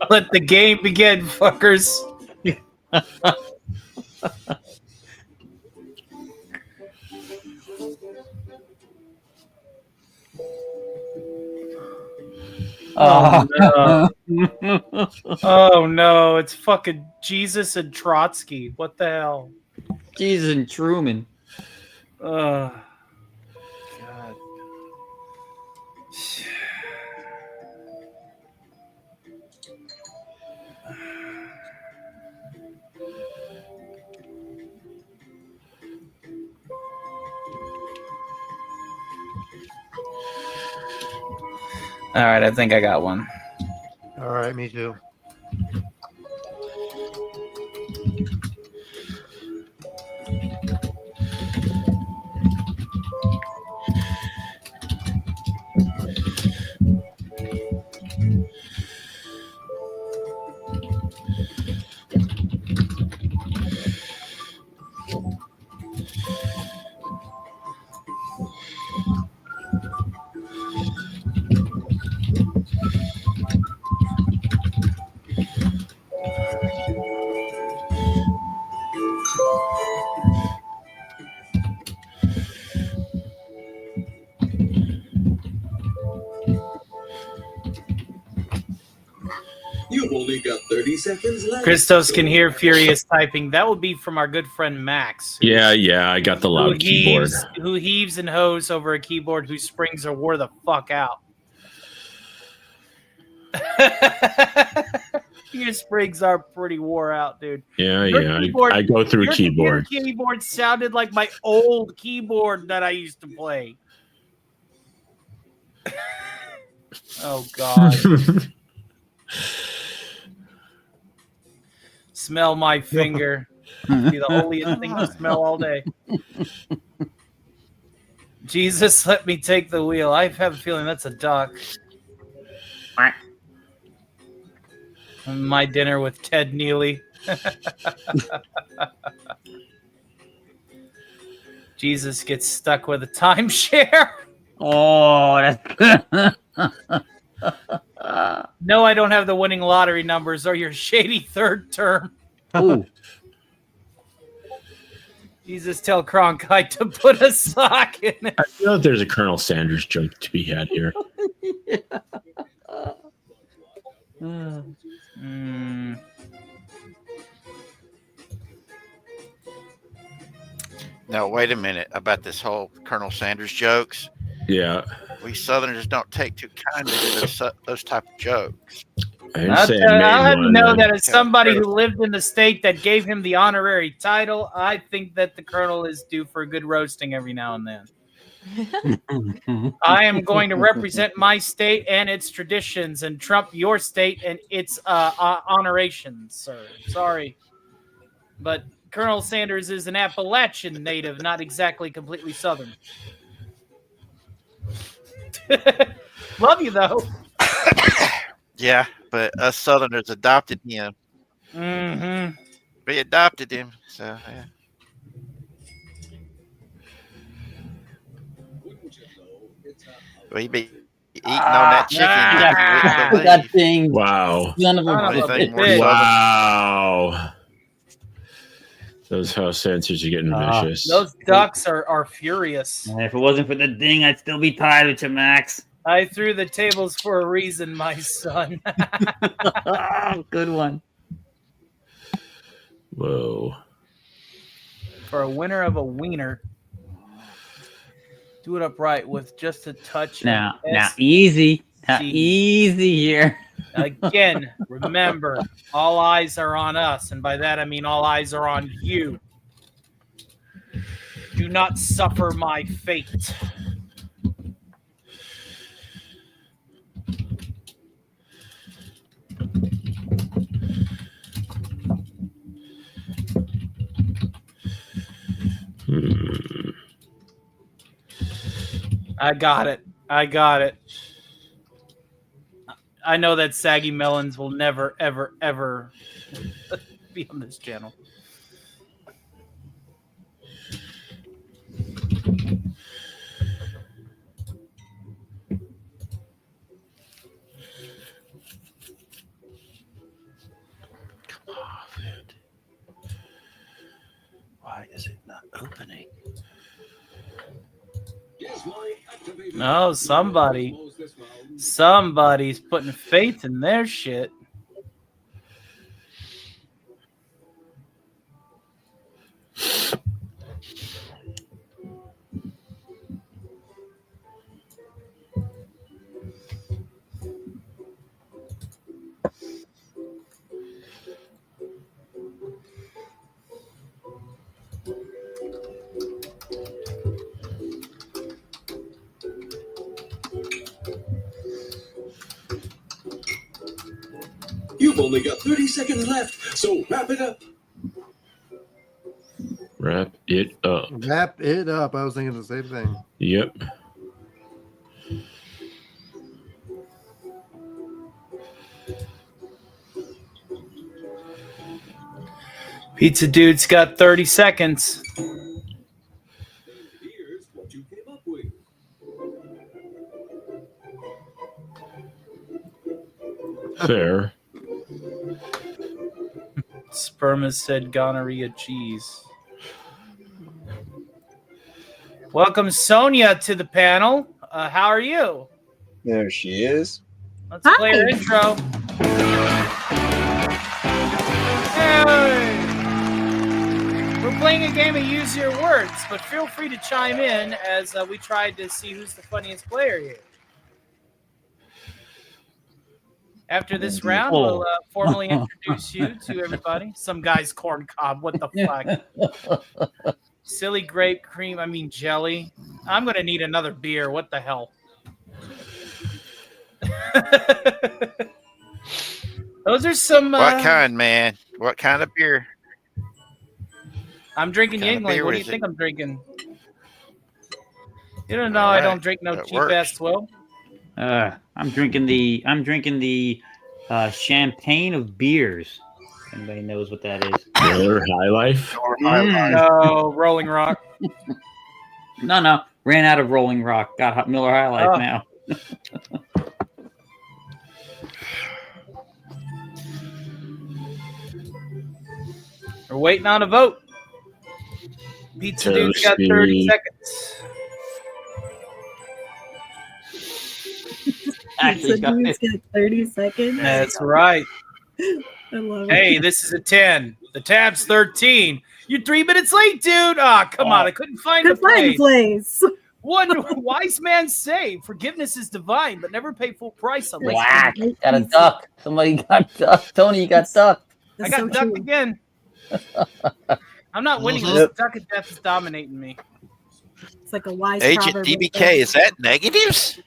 Let the game begin, fuckers. Oh no. Oh no, it's fucking Jesus and Trotsky. What the hell? Jesus and Truman. God. All right, I think I got one. All right, me too. You've only got 30 seconds left. Christos can hear furious typing. That would be from our good friend Max. Yeah, I got the loud keyboard. Who heaves and hoes over a keyboard whose springs are wore the fuck out. Your springs are pretty wore out, dude. Yeah, Keyboard, I go through your keyboard. Keyboard sounded like my old keyboard that I used to play. Oh God. Smell my finger. Be the holiest thing to smell all day. Jesus, let me take the wheel. I have a feeling that's a duck. My dinner with Ted Neely. Jesus gets stuck with a timeshare. Oh, that's No, I don't have the winning lottery numbers or your shady third term. Ooh. Jesus, tell Cronkite to put a sock in it. I know there's a Colonel Sanders joke to be had here. No, wait a minute about this whole Colonel Sanders jokes. Yeah. We Southerners don't take too kindly to those type of jokes. didn't I'll say tell you, I I'll made have you one. know I- that as somebody who lived in the state that gave him the honorary title, I think that the Colonel is due for a good roasting every now and then. I am going to represent my state and its traditions and trump your state and its honorations, sir. Sorry. But Colonel Sanders is an Appalachian native, not exactly completely Southern. Love you, though. Yeah, but us Southerners adopted him. Mm-hmm. We adopted him, so yeah. We be eating on that chicken like you wouldn't believe. That thing. Wow. Son of a Son of a Anything more bitch. Southern? Wow. Those house sensors are getting vicious. Those ducks are furious. If it wasn't for the ding, I'd still be tied with you, Max. I threw the tables for a reason, my son. Good one. Whoa. For a winner of a wiener. Do it upright with just a touch Now, of now, easy. Now, SG. easy here. Again, remember, all eyes are on us, and by that I mean all eyes are on you. Do not suffer my fate. I got it. I got it. I know that saggy melons will never, ever, ever be on this channel. Why is it not opening? No, somebody's putting faith in their shit. You've only got 30 seconds left, so wrap it up. Wrap it up. Wrap it up. I was thinking the same thing. Yep. Pizza Dude's got 30 seconds. Here's what you came up with. Fair. Sperma said gonorrhea cheese. Welcome, Sonia, to the panel. How are you? There she is. Let's play her intro. Hey! We're playing a game of Use Your Words, but feel free to chime in as we tried to see who's the funniest player here. After this round, we'll formally introduce you to everybody. Some guy's corn cob. What the fuck? Silly grape cream. I mean jelly. I'm going to need another beer. What the hell? Those are some... What kind, man? What kind of beer? I'm drinking What kind of Yingling. beer What do you is think it? I'm drinking? You don't know All I right. don't drink no That cheap ass 12. I'm drinking the champagne of beers. Anybody knows what that is? Miller High Life. No, Rolling Rock. No. Ran out of Rolling Rock. Got Miller High Life Oh. now. We're waiting on a vote. Pizza Dude's got 30 Toasty. seconds. Actually, Pizza Dude's got 30 seconds. That's right. I love Hey, it. this is a 10. The tab's 13. You're 3 minutes late, dude. Ah, come on. I couldn't find the Good find place. place. One wise man say, "Forgiveness is divine, but never pay full price on Whack! Got a duck. Somebody got ducked. Tony, you got ducked. I got ducked again. I'm not winning. Yep. This duck of death is dominating me. It's like a wise Agent proverb. DBK, is that negatives?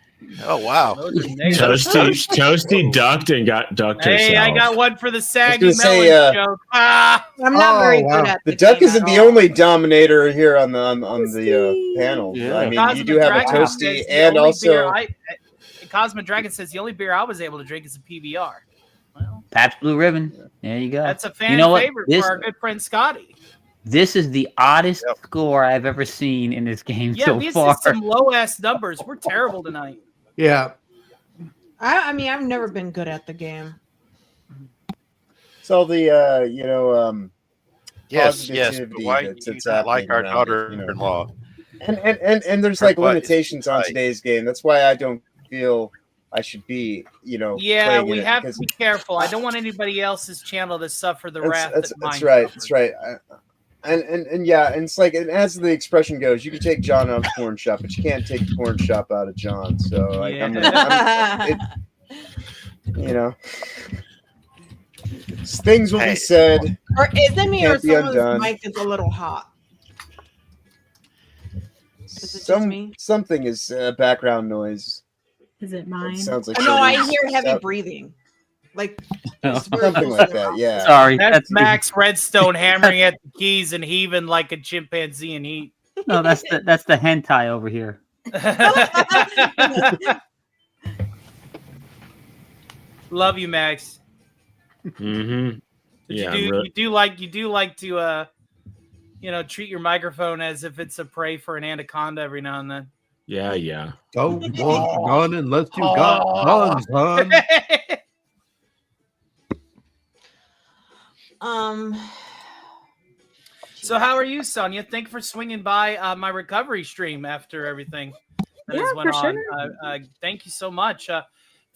Oh wow. Those are negatives. Toasty ducked and got ducked herself. Hey, I got one for the saggy gonna say, melon joke. Ah, I'm not very wow. good at The the duck game isn't at the all. only dominator here on the panel. Yeah. I mean, Cosmic you do have a Dragon toasty says the and only also beer Cosmic Dragon says the only beer I was able to drink is a PBR. Well, Pabst Blue Ribbon. There you go. that's a fan You know what? favorite This- for our good friend Scotty. This is the oddest score I've ever seen in this game Yeah, so these far. are some low ass numbers. We're terrible tonight. Yeah. I mean, I've never been good at the game. it's all the Yes, yes. But positivity why that's you not like our happening around it, daughter-in-law? And there's Her like butt is limitations on tight. today's game. That's why I don't feel I should be, Yeah, playing we in it have because to be careful. I don't want anybody else's channel to suffer the wrath that's that mine right. suffered. That's right. And yeah, and it's like, and as the expression goes, you can take John out of the porn shop, but you can't take the porn shop out of John. So like, things will be said. Or is it me or Can't be someone's undone. mic is a little hot? Is it just me? Something is background noise. Is it mine? It sounds like No, I somebody's- hear heavy that- breathing. Like something like that. Yeah. Sorry. That's Max Redstone hammering at the keys and heaving like a chimpanzee in heat. No, that's the hentai over here. Love you, Max. Mm-hmm. But Yeah, you do like to treat your microphone as if it's a prey for an anaconda every now and then. Yeah. Don't want a gun unless you got guns, son. So how are you, Sonia? Thank you for swinging by my recovery stream after everything that has went on. Thank you so much.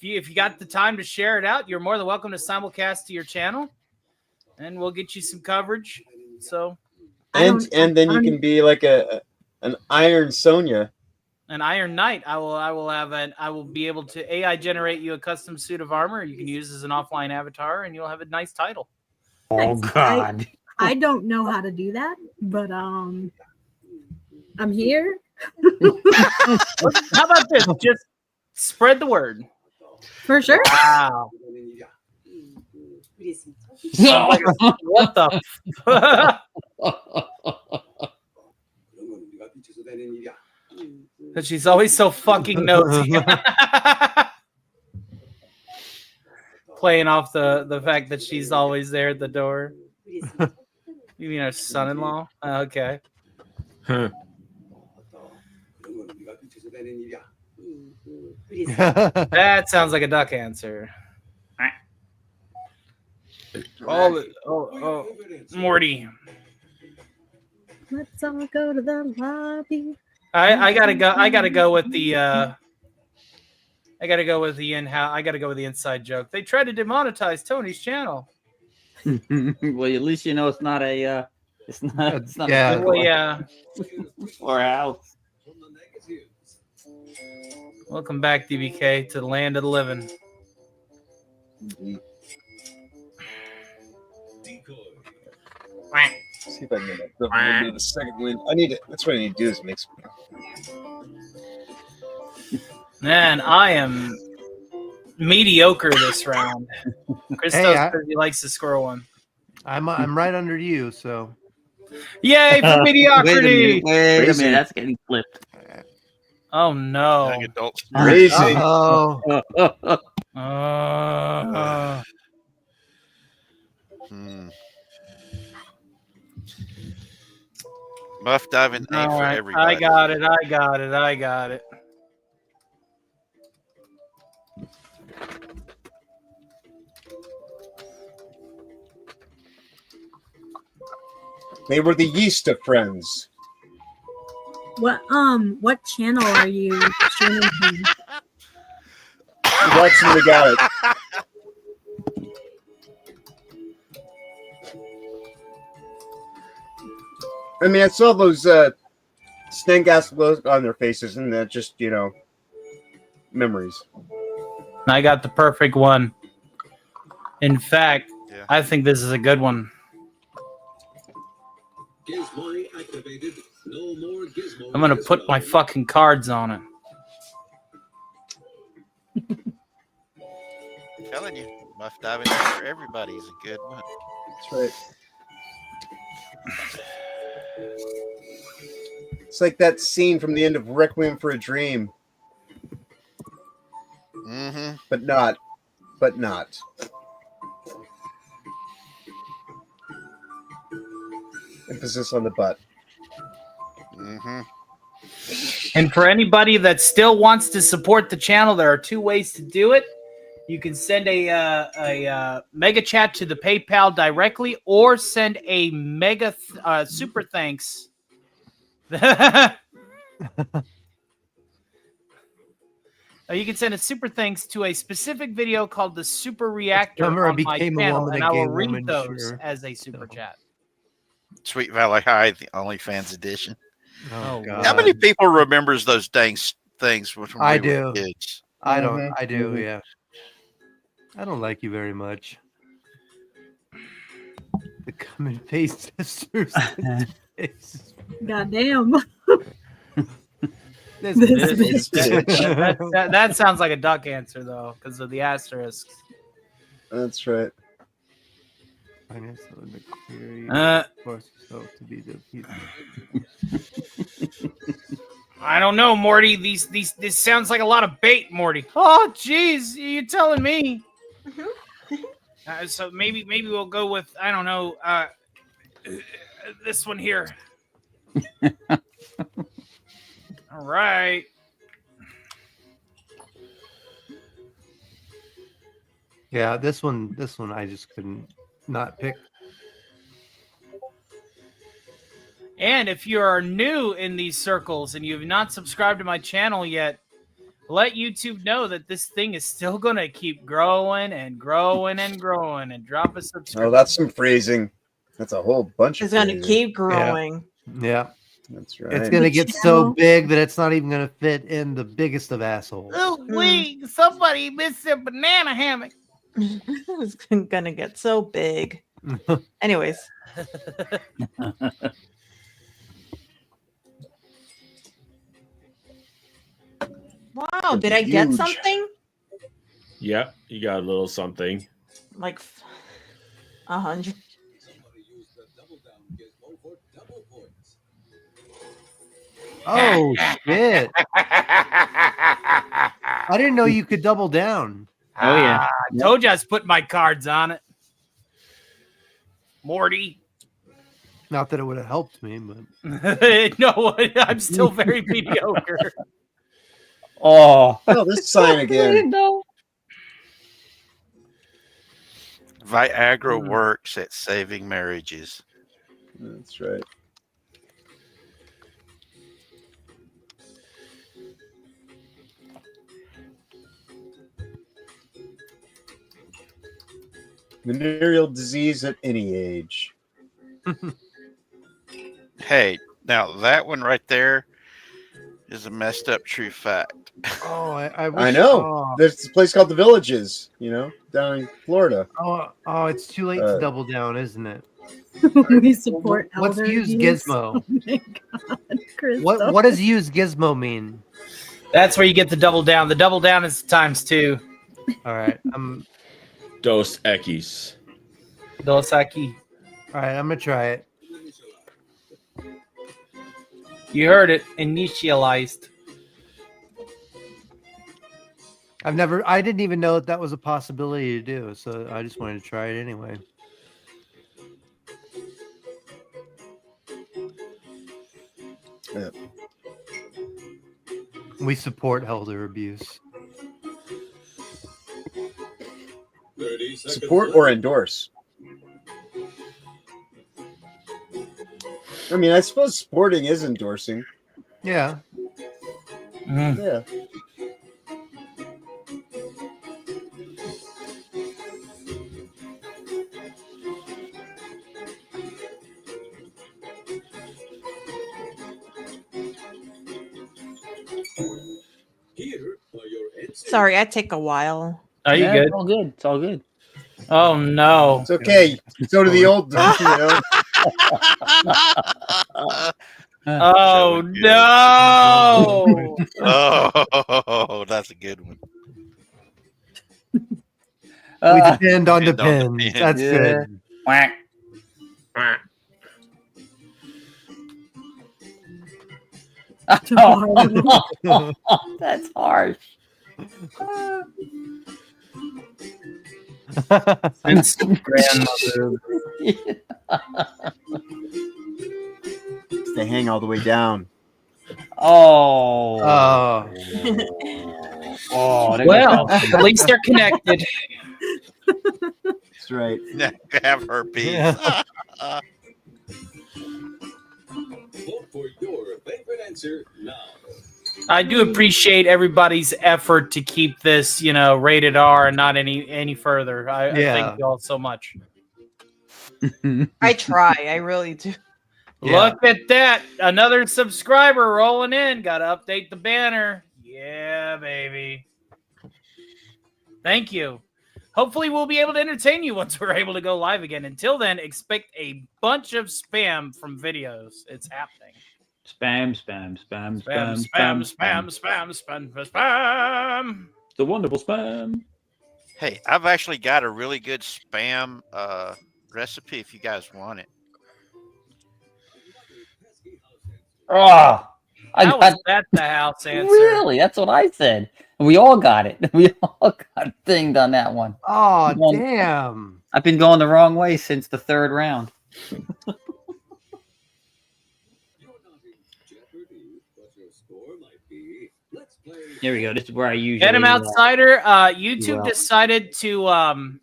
If you got the time to share it out, you're more than welcome to simulcast to your channel, and we'll get you some coverage. So, and then you can be like an Iron Sonia. An Iron Knight. I will be able to AI generate you a custom suit of armor you can use as an offline avatar, and you'll have a nice title. Oh God. I don't know how to do that, but I'm here. How about this? Just spread the word. For sure. Wow. What the? Because she's always so fucking nosy. Playing off the fact that she's always there at the door. You mean her son-in-law? Okay. Huh. That sounds like a duck answer. Oh, Morty. Let's all go to the lobby. I gotta go. I gotta go with the. I gotta go with the in-house. I gotta go with the inside joke. They tried to demonetize Tony's channel. Well, at least you know it's not a. It's not. Yeah. A Well, yeah. Or a house. Welcome back, DBK, to the land of the living. See if I can get that. Need a second win. I need it. That's what I need to do is make some. Man, I am mediocre this round. Christos says he likes to score one. I'm right under you, so. Yay for mediocrity! Wait a minute, that's getting flipped. Oh no! Young adults. Crazy. Oh. Muff diving A All for right, everybody. I got it. They were the yeast of friends. What channel are you streaming from? Watching the guy. I mean, I saw those Stain gas look on their faces, and that just memories. I got the perfect one. In fact, Yeah. I think this is a good one. Gizmo activated. No more Gizmo. I'm gonna put my fucking cards on it. Telling you, Muff Diving for Everybody is a good one. That's right. It's like that scene from the end of Requiem for a Dream. Mm-hmm. But not. Emphasis on the butt. Mm-hmm. And for anybody that still wants to support the channel, there are two ways to do it. You can send a mega chat to the PayPal directly, or send a mega super thanks. You can send a super thanks to a specific video called the Super Reactor Summer I on my became a channel, woman, and a I gay will read woman, those sure. as a super chat. Sweet Valley High, the OnlyFans edition. Oh, God. How many people remembers those dang things when I we were do. kids? I don't. I do. Yeah. I don't like you very much. The come and face sisters. Goddamn. That sounds like a duck answer though, because of the asterisks. That's right. I guess that would make clear. Force yourself to be the people. I don't know, Morty. This sounds like a lot of bait, Morty. Oh, jeez, you're telling me. So maybe we'll go with, I don't know, this one here. All right. Yeah, this one I just couldn't not pick. And if you are new in these circles and you've not subscribed to my channel yet, let YouTube know that this thing is still going to keep growing and growing and growing, and drop a subscription. Oh, that's some phrasing. That's a whole bunch It's of gonna phrasing. keep growing. Yeah. That's right. It's gonna get so big that it's not even gonna fit in the biggest of assholes. Oh, wait, somebody missed a banana hammock. It's gonna get so big. Anyways. Wow, did I get something? Yep, you got a little something. Like 100. Oh shit! I didn't know you could double down. Oh, yeah. I told you I was putting my cards on it. Morty. Not that it would have helped me, but No, I'm still very mediocre. Oh. Oh, this sign again. No. Viagra works at saving marriages. That's right. Venereal disease at any age. Hey, now that one right there is a messed up true fact. oh, I I know. There's a place called the Villages, down in Florida. Oh, it's too late to double down, isn't it? We support What's elder use abuse. gizmo? Oh my God, Chris, What does use gizmo mean? That's where you get the double down. The double down is ×2. All right, Dos Equis. Dos aquí. All right, I'm gonna try it. You heard it. Initialized. I didn't even know that was a possibility to do, so I just wanted to try it anyway. Yeah. We support elder abuse. Support or endorse? I mean, I suppose supporting is endorsing. Yeah. Yeah. Sorry, I take a while. Are you Yeah, good? It's all good. It's all good. Oh no. It's okay. So do the old, Oh Showing good. no. Oh, that's a good one. We depend on the Depend on the pins. pin. That's good. Quack. Oh, that's harsh. It's grandmother. they hang all the way down. Oh. Oh. Well, at least they're connected. That's right. Have herpes. Vote for your favorite answer now. I do appreciate everybody's effort to keep this, rated R and not any further. I thank you all so much. I try. I really do. Look at that. Another subscriber rolling in. Got to update the banner. Yeah, baby. Thank you. Hopefully, we'll be able to entertain you once we're able to go live again. Until then, expect a bunch of spam from videos. It's happening. Spam. The wonderful spam. Hey, I've actually got a really good spam recipe if you guys want it. Oh, Was that the house answer? Really? That's what I said. We all got it. We all got dinged on that one. Oh, damn. I've been going the wrong way since the third round. Here we go. This is where I usually Venom Outsider. YouTube well. decided to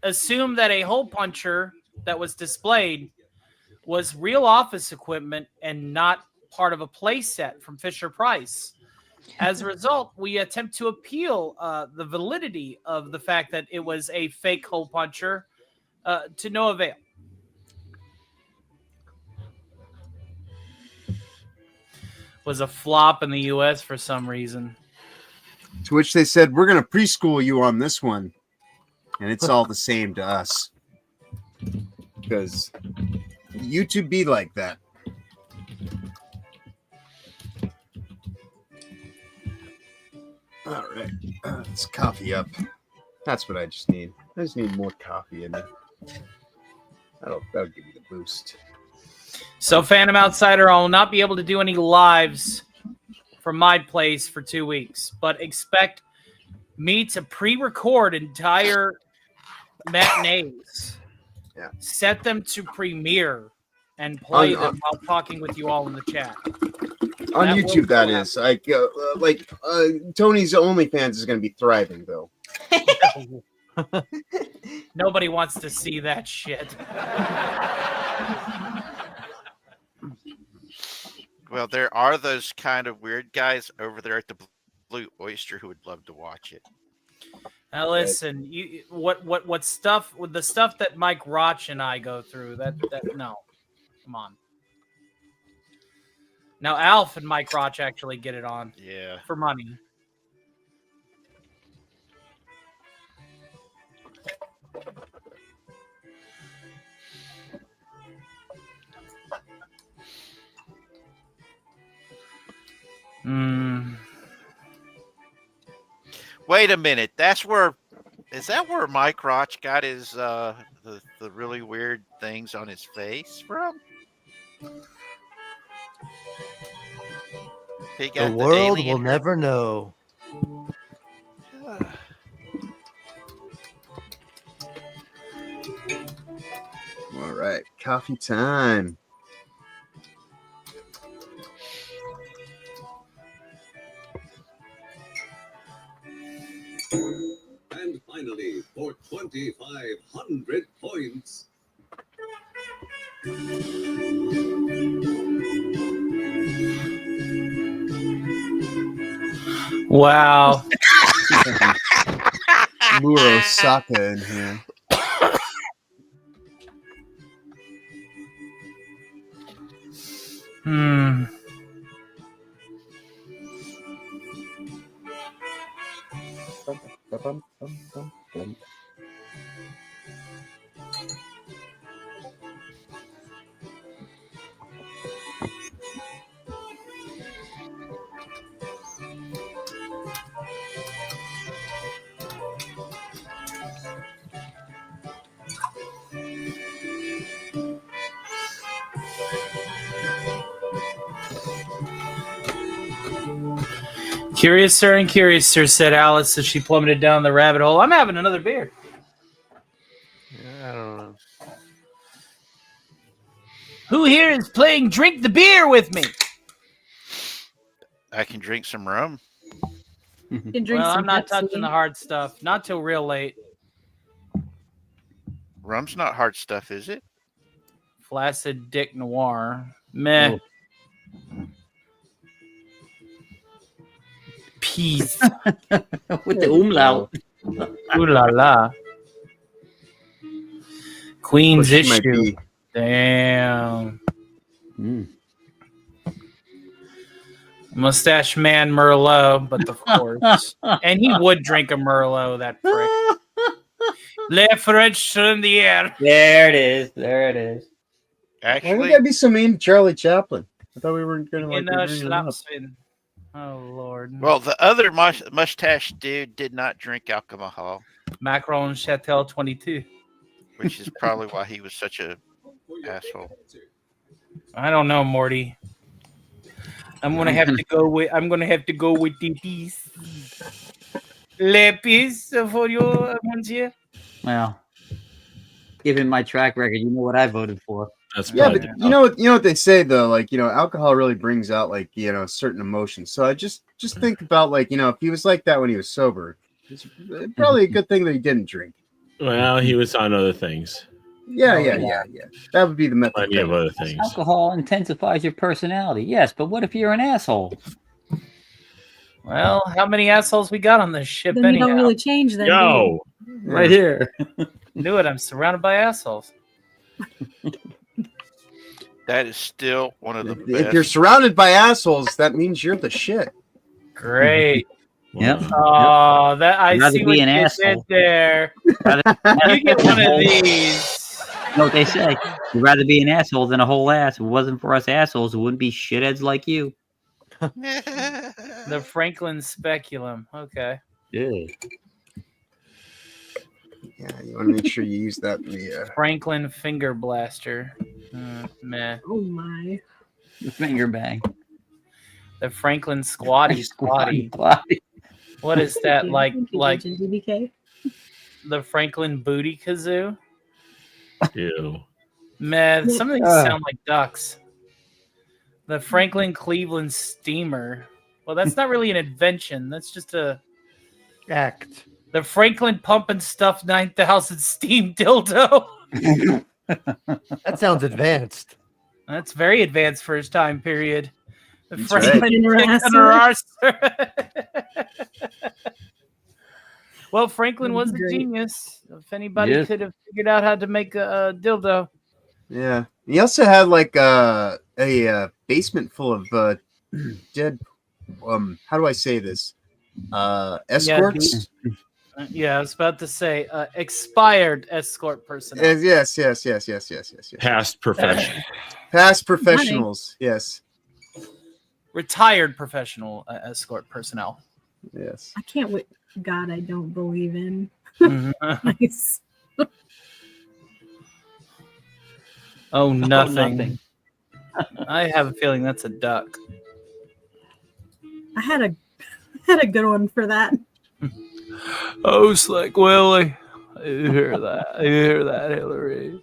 assume that a hole puncher that was displayed was real office equipment and not part of a play set from Fisher Price. As a result, we attempt to appeal the validity of the fact that it was a fake hole puncher to no avail. Was a flop in the U.S. for some reason. To which they said, we're going to preschool you on this one. And it's all the same to us. Because YouTube be like that. All right. Let's coffee up. That's what I just need. I just need more coffee in it. That'll give me the boost. So, Phantom Outsider, I will not be able to do any lives from my place for 2 weeks, but expect me to pre-record entire matinees, set them to premiere, and play them while talking with you all in the chat. On YouTube, that is. Tony's OnlyFans is going to be thriving, though. Nobody wants to see that shit. Well, there are those kind of weird guys over there at the Blue Oyster who would love to watch it. Now listen, what stuff with the stuff that Mike Roch and I go through, that no. Come on. Now Alf and Mike Roch actually get it on. Yeah. For money. Wait a minute. Is that where Mike Roch got his the really weird things on his face from? He got The world alien will never know. All right. Coffee time. And finally, for 2,500 points. Wow. Muro Saka in here. Curiouser, said Alice as she plummeted down the rabbit hole. I'm having another beer. I don't know. Who here is playing Drink the Beer with me? I can drink some rum. You can drink Well, some I'm not Pepsi. touching the hard stuff. Not till real late. Rum's not hard stuff, is it? Flaccid Dick Noir. Meh. Oh. Peace. With the umlaut. Ooh la la. Queen's Well, she might issue. be. Damn. Mm. Mustache Man Merlot, but of course. And he would drink a Merlot, that prick. Le French in the air. There it is. There it is. Why would Actually, that be so mean to Charlie Chaplin? I thought we weren't going to You like know, bring him up. Schlapsfin. Oh, Lord. well, the other mustache dude did not drink alcohol, Macron Chatel 22. which is probably why he was such a asshole. I don't know, Morty. I'm gonna have to go with the piece. Le piece for you, monsieur. Well, given my track record, you know what I voted for. That's Yeah, probably but you know what they say though, like alcohol really brings out like certain emotions. So I just think about like if he was like that when he was sober, it's probably a good thing that he didn't drink. well, he was on other things. Yeah. That would be the method. Plenty of other things. Alcohol intensifies your personality, yes, but what if you're an asshole? Well, how many assholes we got on this ship Then you anyhow? don't really change that. Yo, Right here. Knew it. I'm surrounded by assholes. That is still one of the If best. you're surrounded by assholes, that means you're the shit. Great. Yep. Oh, that I Rather see be what an you asshole. did there. Rather- You get one of these. You know what they say? You'd rather be an asshole than a whole ass. If it wasn't for us assholes, it wouldn't be shitheads like you. The Franklin speculum. Okay. Yeah. Yeah, you want to make sure you use that in the. Franklin finger blaster. Meh. Oh my. The finger bang. The Franklin squatty squatty. Squatty. What is that like? Thank you, Like Agent DBK. the Franklin booty kazoo? ew. Man, some of these sound like ducks. The Franklin Cleveland steamer. Well, that's not really an invention. That's just a Act. The Franklin Pump and Stuff 9000 steam dildo. That sounds advanced. That's very advanced for his time period. The That's Franklin right. In her dick ass. in her arse. Well, Franklin was a Great. genius. If anybody Yes. could have figured out how to make a dildo. Yeah. He also had like a basement full of dead. How do I say this? Escorts. Yeah, I was about to say expired escort personnel. Yes. Past profession. Past professionals. Yes. Retired professional escort personnel. Yes. I can't wait. God, I don't believe in. Mhm. Nice. Oh, nothing. nothing. I have a feeling that's a duck. I had a good one for that. Oh, Slick Willie. You hear that? You hear that, Hillary?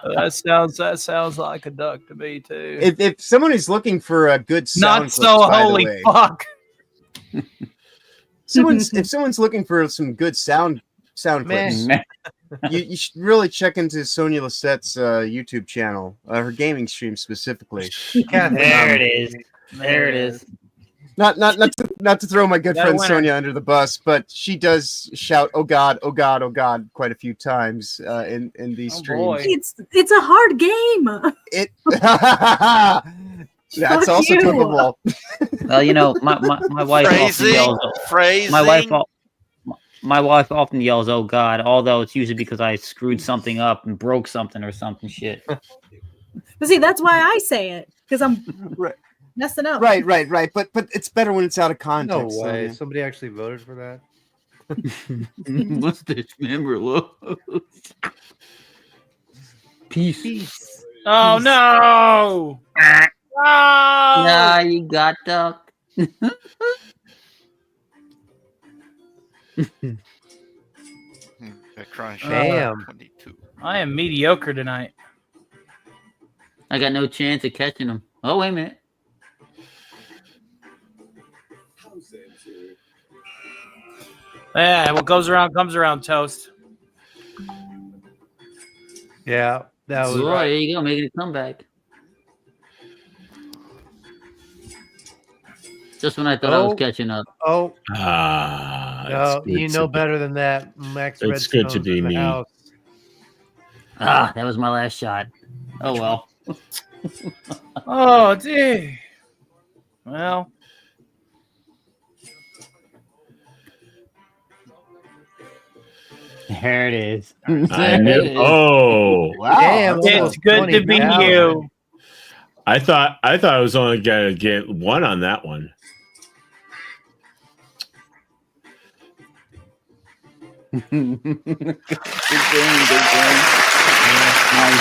That sounds like a duck to me too. If someone is looking for a good sound, Not so clips, by the holy way, fuck. if someone's looking for some good sound clips, you should really check into Sonia Lissette's YouTube channel, her gaming stream specifically. There it is. There it is. Not to throw my good That friend winner. Sonia under the bus, but she does shout "Oh God, oh God, oh God" quite a few times in these Oh, streams. boy. It's a hard game. It That's Fuck also you. clippable. Well, you know, my wife often yells. My wife often yells, "Oh God!" Although it's usually because I screwed something up and broke something or something shit. But see, that's why I say it because I'm Right. messing up. Right. But it's better when it's out of No context. way. Sonia. Somebody actually voted for that. Mustache member low. Peace. Oh no! No! Nah, you got duck. Damn. 22. I am mediocre tonight. I got no chance of catching him. Oh, wait a minute. Yeah, what goes around comes around, Toast. Yeah, that was Oh, right. there you go, making a comeback. Just when I thought I was catching up. Oh. No, you know better than that. Max It's good to Redstone's be in the me. house. Ah, that was my last shot. Oh well. Oh, gee. Well. There it is. I knew. Oh, wow! Damn, It's good to be you. I thought I was only gonna get one on that one. Good game, good game. Nice.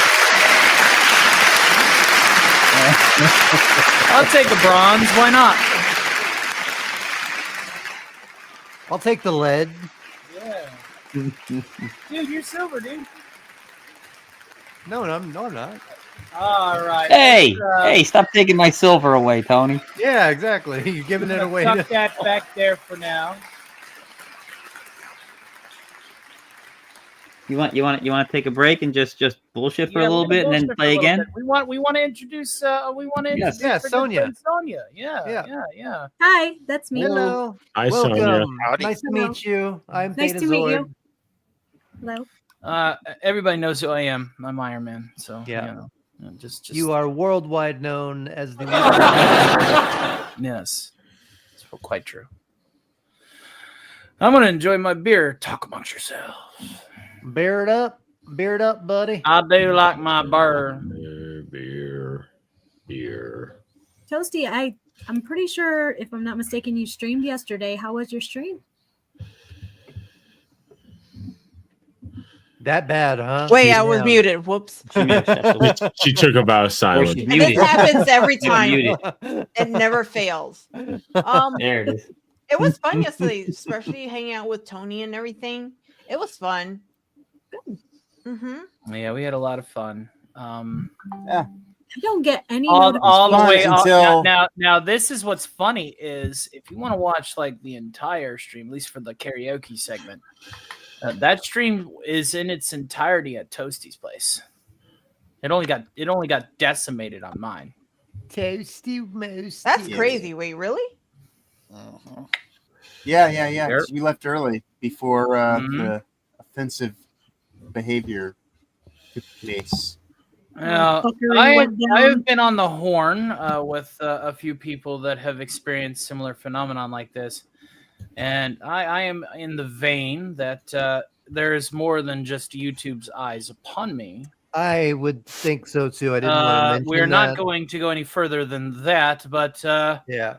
I'll take a bronze. Why not? I'll take the lead. Yeah. Dude, you're silver, dude. No, I'm not. All right. Hey, hey, stop taking my silver away, Tony. Yeah, exactly. You're giving it away. Tuck that back there for now. You want to take a break and just bullshit for a little we're bit and gonna then bullshit for play a little again? bit. We want to introduce Yes. Yeah, Sonia. Sonia. Yeah. Hi, that's me. Hello. Hi, Welcome. Sonia. Nice to Hello. meet you. I'm Nice Theta to meet Zord. you. Hello. Everybody knows who I am. I'm Iron Man. So Yeah. you know, just You are worldwide known as the Yes, it's quite true. I'm gonna enjoy my beer. Talk amongst yourselves. Bear it up, buddy. I do like my beer. Beer. Toasty, I'm pretty sure, if I'm not mistaken, you streamed yesterday. How was your stream? That bad, huh? Wait, I was muted. Whoops. She took a bow of silence. And this happens every time. It never fails. There it is. It was fun yesterday, especially hanging out with Tony and everything. It was fun. Mm-hmm. Yeah, we had a lot of fun. I don't get any all the way until now this is what's funny is if you want to watch like the entire stream, at least for the karaoke segment, that stream is in its entirety at Toasty's place. It only got decimated on mine. Toasty most. That's crazy. Wait, really? Yeah. Sure. We left early before the offensive behavior took place. I have been on the horn with a few people that have experienced similar phenomenon like this, and I am in the vein that there's more than just YouTube's eyes upon me. I would think so too. I didn't want to mention we're not that. going to go any further than that, but yeah.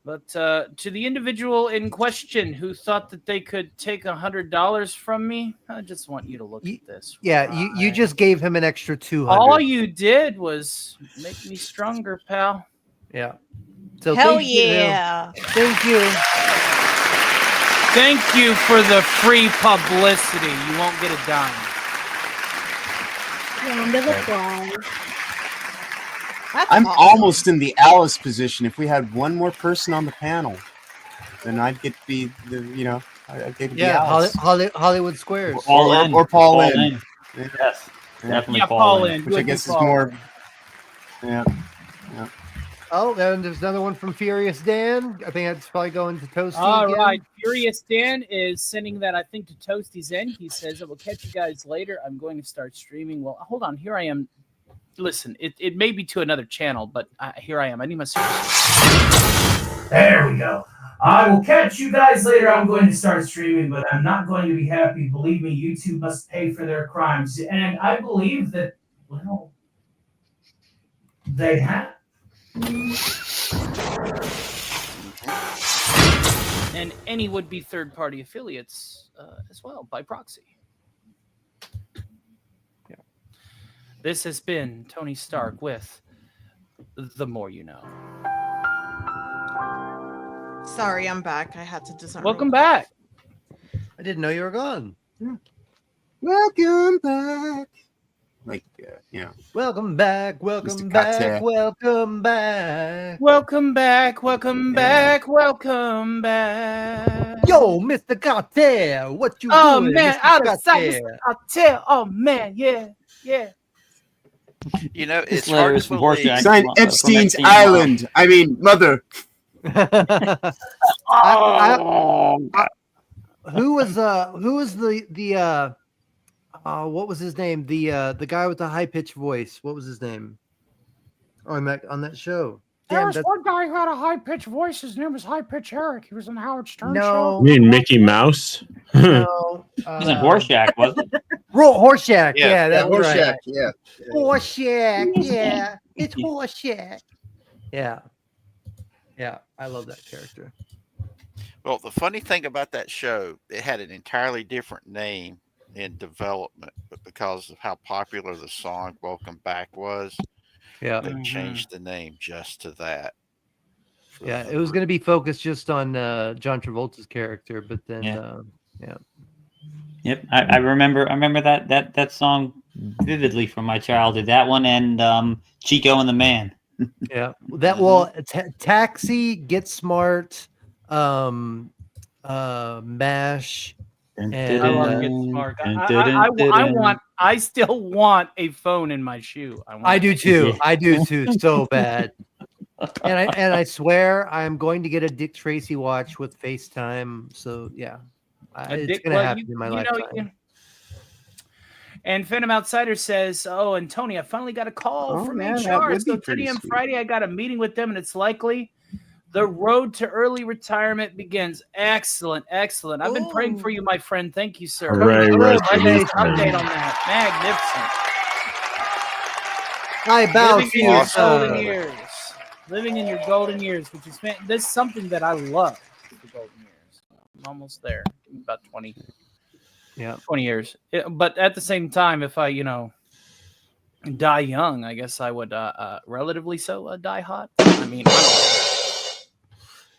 But to the individual in question who thought that they could take $100 from me, I just want you to look at this. Yeah, you just gave him an extra 200. All you did was make me stronger, pal. Yeah. So Hell thank you. yeah. Thank you. Thank you for the free publicity. You won't get a dime. Round of applause. I'm almost in the Alice position. If we had one more person on the panel, then I'd get to be the, I'd get to be Alice. Hollywood Squares. Or Paul Lynn. Yes, definitely Yeah, Paul Lynn. Which I guess is more. Yeah. Oh, and there's another one from Furious Dan. I think that's probably going to Toasty All again. right. Furious Dan is sending that, I think, to Toasty's end. He says, I will catch you guys later. I'm going to start streaming. Well, hold on. Here I am. listen, it may be to another channel, but here I am. I need my super. There we go. I will catch you guys later. I'm going to start streaming, but I'm not going to be happy. Believe me, YouTube must pay for their crimes. And I believe that, well, they have. And any would-be third-party affiliates as well by proxy. Yeah. This has been Tony Stark with The More You Know. Sorry, I'm back. I had to do something. Welcome back. I didn't know you were gone. Welcome back. Like, Welcome back. Welcome Mr. back. Carter. Welcome back. Welcome back. Welcome back. Welcome back. Yo, Mr. Carter, what you Oh doing? man, Mr. out of sight, Carter? Mr. Cartel. Oh man, yeah. You know, This it's letter hard is to from believe. Horseshoe. Sign From Epstein's Epstein's Island. I mean, mother. Who was the what was his name? The guy with the high pitched voice. What was his name? On that show. There Damn, was that's, one guy who had a high pitched voice. His name was High Pitch Eric. He was on the Howard Stern No. show. You mean Mickey Mouse? no. It was in Horseshack, wasn't it? Horseshack. Yeah, Yeah, that's Horseshack, right. yeah. Horseshack. Yeah, it's Horseshack. Yeah. Yeah, I love that character. Well, the funny thing about that show, it had an entirely different name in development, but because of how popular the song "Welcome Back" was, Yeah. they changed the name just to that. Yeah, it was going to be focused just on John Travolta's character, but then yeah. Yep, I remember that song vividly from my childhood. That one and Chico and the Man. Yeah, that Taxi, Get Smart, Mash, and I love Get Smart. I still want a phone in my shoe. I do too. I do too. So bad. And I swear I'm going to get a Dick Tracy watch with FaceTime. So yeah, it's going to happen in my lifetime. And Phantom Outsider says, "Oh, and Tony, I finally got a call from HR. So today and Friday, I got a meeting with them, and it's likely the road to early retirement begins." Excellent, excellent. I've been praying for you, my friend. Thank you, sir. Hooray, Update on that. Magnificent. I bow Living to in you, your sir. golden years. Living in your golden years, which is this is something that I love. The golden years. I'm almost there. About 20. Yeah, 20 years. But at the same time, if I, die young, I guess I would relatively so die hot. I mean,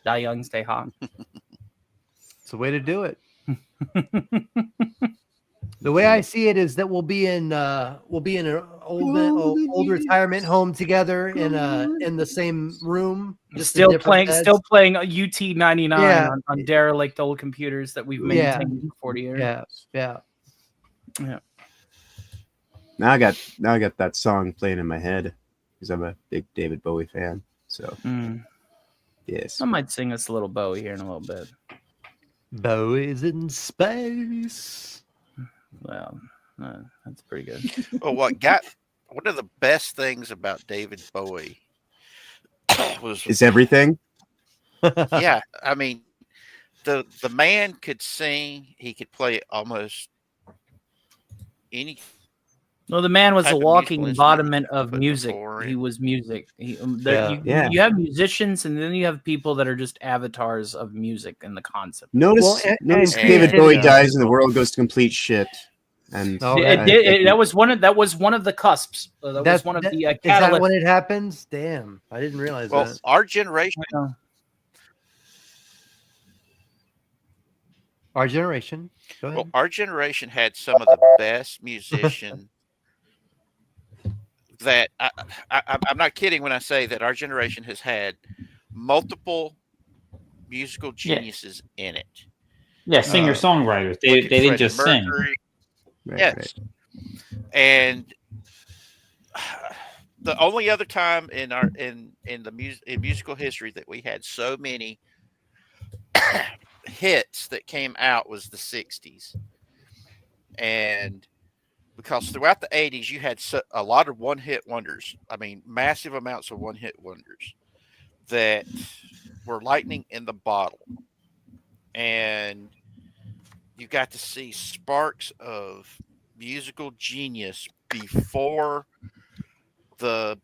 die young, stay hot. It's the way to do it. The way I see it is that we'll be in an old retirement home together in the same room. Just Still playing UT 99 on derelict old computers that we've maintained for 40 years. Yeah. Now I got that song playing in my head because I'm a big David Bowie fan. So yes, I might sing us a little Bowie here in a little bit. Bowie's in space. Well, that's pretty good. Well, one of the best things about David Bowie is everything. Yeah, I mean, the man could sing. He could play almost any. Well, the man was a walking embodiment musical of music. He was music. You have musicians, and then you have people that are just avatars of music and the concept. Notice David Bowie dies and the world goes to complete shit. And that was one of the cusps. That was one of the catalysts. Is that when it happens? Damn, I didn't realize that. Well, our generation. Our generation. Go ahead. Well, our generation had some of the best musicians. That I'm not kidding when I say that our generation has had multiple musical geniuses in it. Yeah, singer-songwriters. They didn't just sing. Yes. And the only other time in musical history that we had so many hits that came out was the 60s. And because throughout the 80s, you had a lot of one-hit wonders. I mean, massive amounts of one-hit wonders that were lightning in the bottle. And you got to see sparks of musical genius before the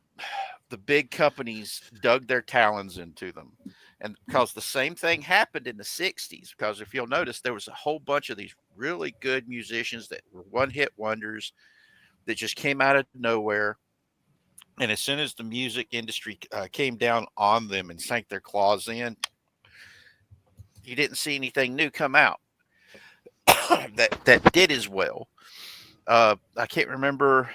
big companies dug their talons into them. And because the same thing happened in the 60s, because if you'll notice, there was a whole bunch of these really good musicians that were one-hit wonders that just came out of nowhere. And as soon as the music industry came down on them and sank their claws in, you didn't see anything new come out that did as well. I can't remember.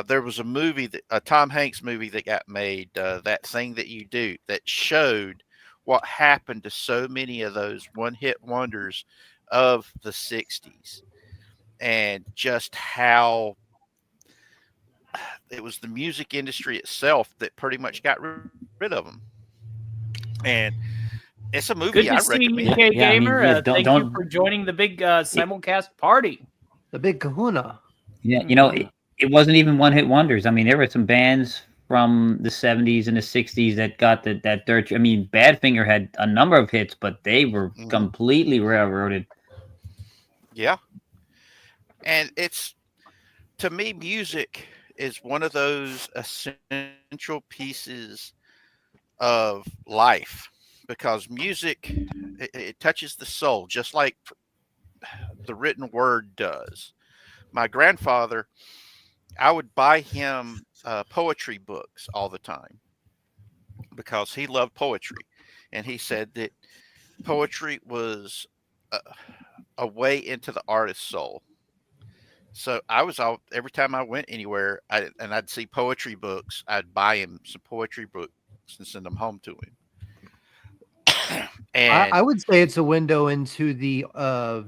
There was a movie, a Tom Hanks movie that got made, That Thing That You Do, that showed what happened to so many of those one-hit wonders of the 60s, and just how it was the music industry itself that pretty much got rid of them. And it's a movie Good to I see recommend. you, UK Gamer. Thank you for joining the big simulcast party. The big kahuna. Yeah, it wasn't even one-hit wonders. I mean, there were some bands from the 70s and the 60s that got that dirt. I mean, Badfinger had a number of hits, but they were completely railroaded. Yeah. And it's, to me, music is one of those essential pieces of life, because music, it touches the soul just like the written word does. My grandfather, I would buy him poetry books all the time because he loved poetry. And he said that poetry was a way into the artist's soul. So every time I went anywhere and I'd see poetry books, I'd buy him some poetry books and send them home to him. And I would say it's a window into the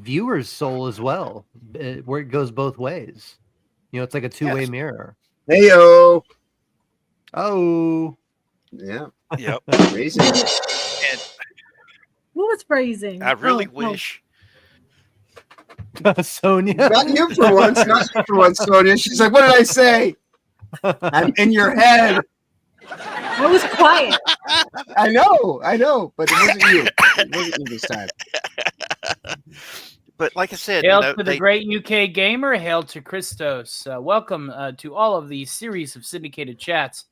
viewer's soul as well, where it goes both ways. It's like a two-way mirror. Heyo. Oh. Yeah. Yep. Amazing. And What was praising? I really wish. Sonia. Not you for once. Not you for once, Sonia. She's like, what did I say? I'm in your head. I was quiet. I know, but it wasn't you. It wasn't you this time. But like I said, Hail to the great UK Gamer. Hail to Christos. Welcome to all of these series of syndicated chats.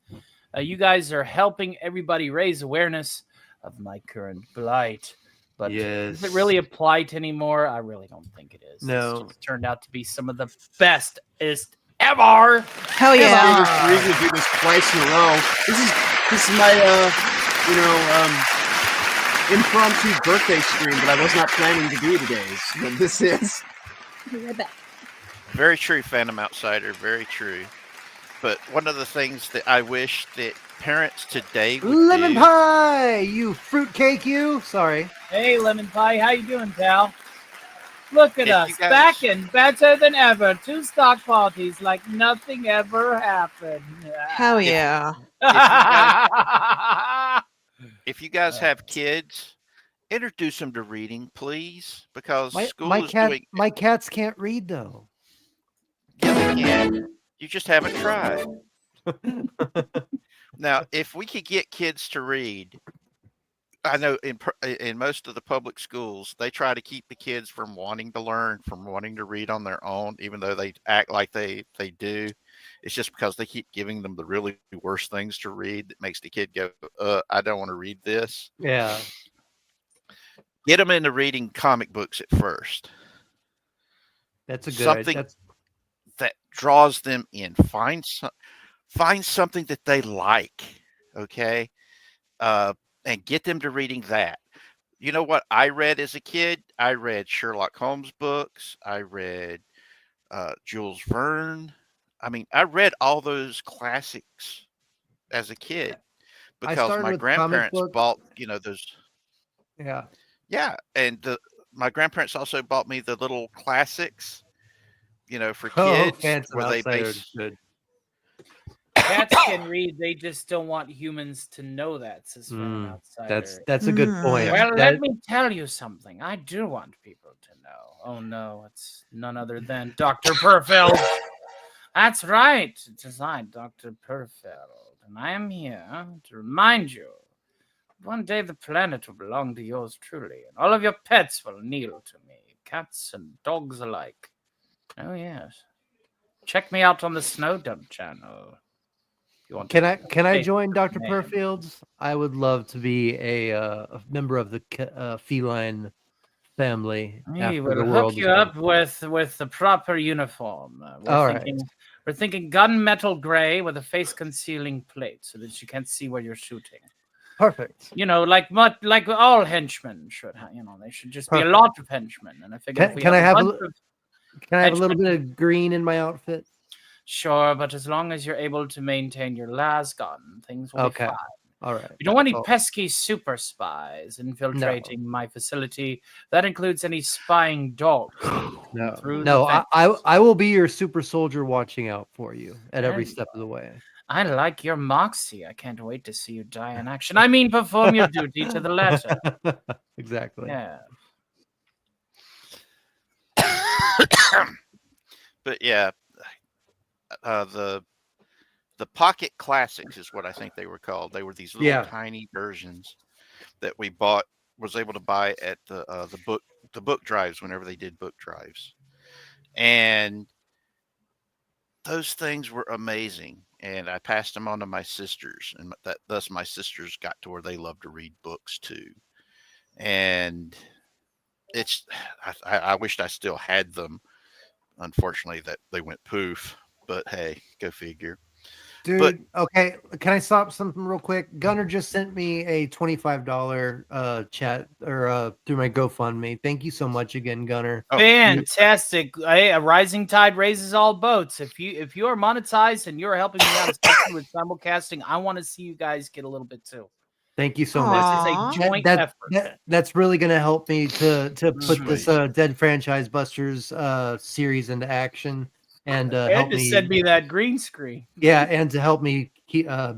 You guys are helping everybody raise awareness of my current plight. But does it really apply to anymore? I really don't think it is. No. It's turned out to be some of the bestest ever. Hell yeah. We're going to do this twice in a row. This is my impromptu birthday stream that I was not planning to do today. So this is. Very true, Phantom Outsider. Very true. But one of the things that I wish that parents today would Lemon do, pie, you fruitcake, you. Sorry. Hey, Lemon Pie, how you doing, pal? Look at If us, you guys- back and better than ever. 2 stock parties like nothing ever happened. Hell yeah. if you guys have kids, introduce them to reading, please, because school My is doing. my cats can't read though. Yeah, they can. You just haven't tried. Now, if we could get kids to read, I know in most of the public schools, they try to keep the kids from wanting to learn, from wanting to read on their own, even though they act like they do. It's just because they keep giving them the really worst things to read that makes the kid go, I don't want to read this. Yeah. Get them into reading comic books at first. That's a good something that draws them in. Find something that they like, okay? And get them to reading that. You know what I read as a kid? I read Sherlock Holmes books. I read Jules Verne. I mean, I read all those classics as a kid because my grandparents bought, those. Yeah. Yeah, and my grandparents also bought me the little classics, for kids where they Cats can read, they just don't want humans to know that, says Phantom Outsider. That's a good point. Well, let me tell you something. I do want people to know. Oh no, it's none other than Dr. Perfeld. That's right. It is I, Dr. Perfeld, and I am here to remind you one day the planet will belong to yours truly, and all of your pets will kneel to me, cats and dogs alike. Oh, yes. Check me out on the Snow Dump channel. If you want Can I Hey, join Dr. name. Perfield's? I would love to be a member of the feline family We after will the hook world is you up done. with the proper uniform. All right. We're thinking gunmetal gray with a face concealing plate so that you can't see where you're shooting. Perfect. You know, like all henchmen should have. You know, they should just be a lot of henchmen. And I figure if we Can I have have a a bunch of can I have a little henchmen, bit of green in my outfit? sure, but as long as you're able to maintain your las gun, things will Okay. be fine. All right. We don't want any Oh, pesky super spies infiltrating my facility. That includes any spying dogs through the No, fence. I will be your super soldier watching out for you at every There you step of the way. I like your moxie. I can't wait to see you die in action. I mean, perform your duty to the letter. Exactly. Yeah. But yeah, the Pocket Classics is what I think they were called. They were these little tiny versions that we was able to buy at the book drives whenever they did book drives, and those things were amazing. And I passed them on to my sisters, and thus my sisters got to where they love to read books too. And I wished I still had them. Unfortunately, that they went poof. But hey, go figure. Dude, okay. Can I stop something real quick? Gunner just sent me a $25 chat or through my GoFundMe. Thank you so much again, Gunner. Fantastic. Hey, a rising tide raises all boats. If you are monetized and you're helping me out, especially with simulcasting, I want to see you guys get a little bit too. Thank you so This much. is a joint effort. That's really going to help me to put this Sweet. Dead Franchise Busters series into action and And help to me send me that green screen. Yeah, and to help me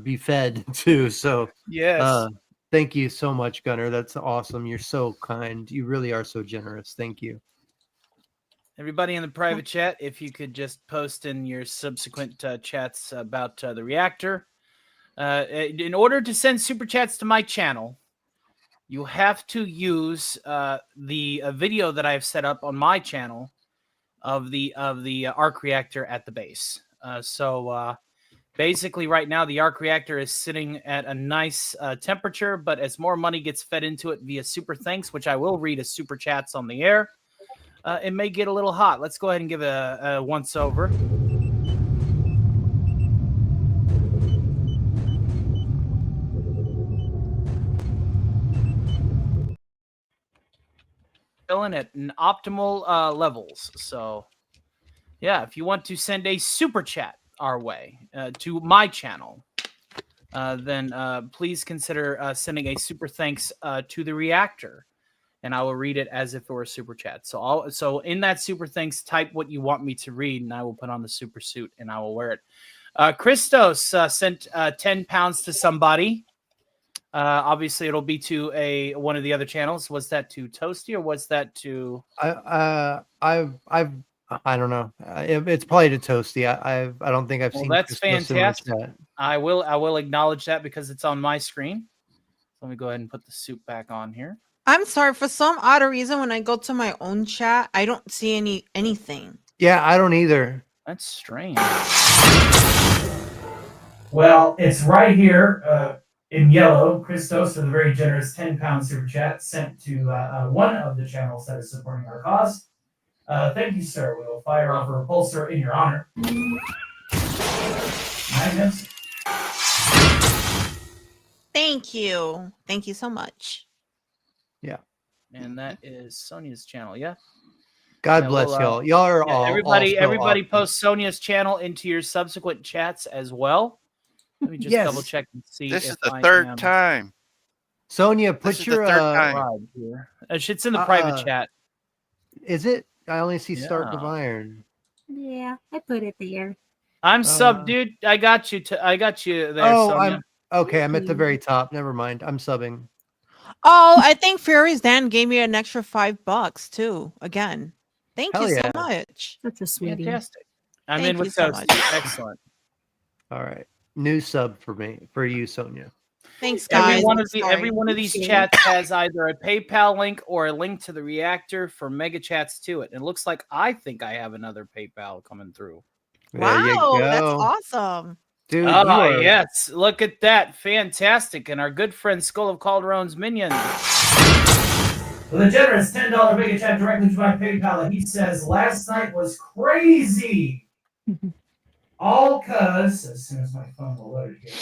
be fed too. So Yes. thank you so much, Gunner. That's awesome. You're so kind. You really are so generous. Thank you. Everybody in the private chat, if you could just post in your subsequent chats about the reactor. In order to send super chats to my channel, you have to use the video that I have set up on my channel of the arc reactor at the base. So basically, right now the arc reactor is sitting at a nice temperature, but as more money gets fed into it via super thanks, which I will read as super chats on the air, it may get a little hot. Let's go ahead and give a once over. Filling at an optimal levels. So, yeah, if you want to send a super chat our way to my channel, then please consider sending a super thanks to the reactor, and I will read it as if it were a super chat. So in that super thanks, type what you want me to read, and I will put on the super suit and I will wear it. Christos sent 10 pounds to somebody. Obviously, it'll be to one of the other channels. Was that to Toasty or was that to? I don't know. It's probably to Toasty. I don't think I've Well, seen. that's Christos in my fantastic. chat. I will acknowledge that because it's on my screen. Let me go ahead and put the suit back on here. I'm sorry, for some odd reason, when I go to my own chat, I don't see anything. Yeah, I don't either. That's strange. Well, it's right here in yellow. Christos with a very generous 10-pound super chat sent to one of the channels that is supporting our cause. Thank you, sir. We will fire off a repulsor in your honor. Magnus. Thank you. Thank you so much. Yeah. And that is Sonia's channel. Yeah. God bless y'all. Y'all are all everybody. also Everybody awesome. post Sonia's channel into your subsequent chats as well. Let me just double check and see. This if is the I third am time. Sonia, This put is your the third time. here. It's in the private chat. Is it? I only see Stark Yeah. of Iron. Yeah, I put it there. I'm sub, dude. I got you. I got you there. Oh, Sonia. I'm at the very top. Never mind. I'm subbing. Oh, I think Fury's Dan gave me an extra $5 too. Again, thank Hell you so yeah. much. Such a sweetie. Fantastic. I'm Thank in with you so Toasty. much. Excellent. All right. New sub for you, Sonia. Thanks, Every guys. one I'm of the sorry. every one of these Appreciate it. chats has either a PayPal link or a link to the reactor for mega chats to it. And it looks like I think I have another PayPal coming through. There you Wow, that's go. awesome. Dude, you Ah, are yes. Look at that. Fantastic. And our good friend Skull of Calderon's minion. With a generous $10 mega chat directly to my PayPal, he says, last night was crazy. All cuz, as soon as my phone will load here,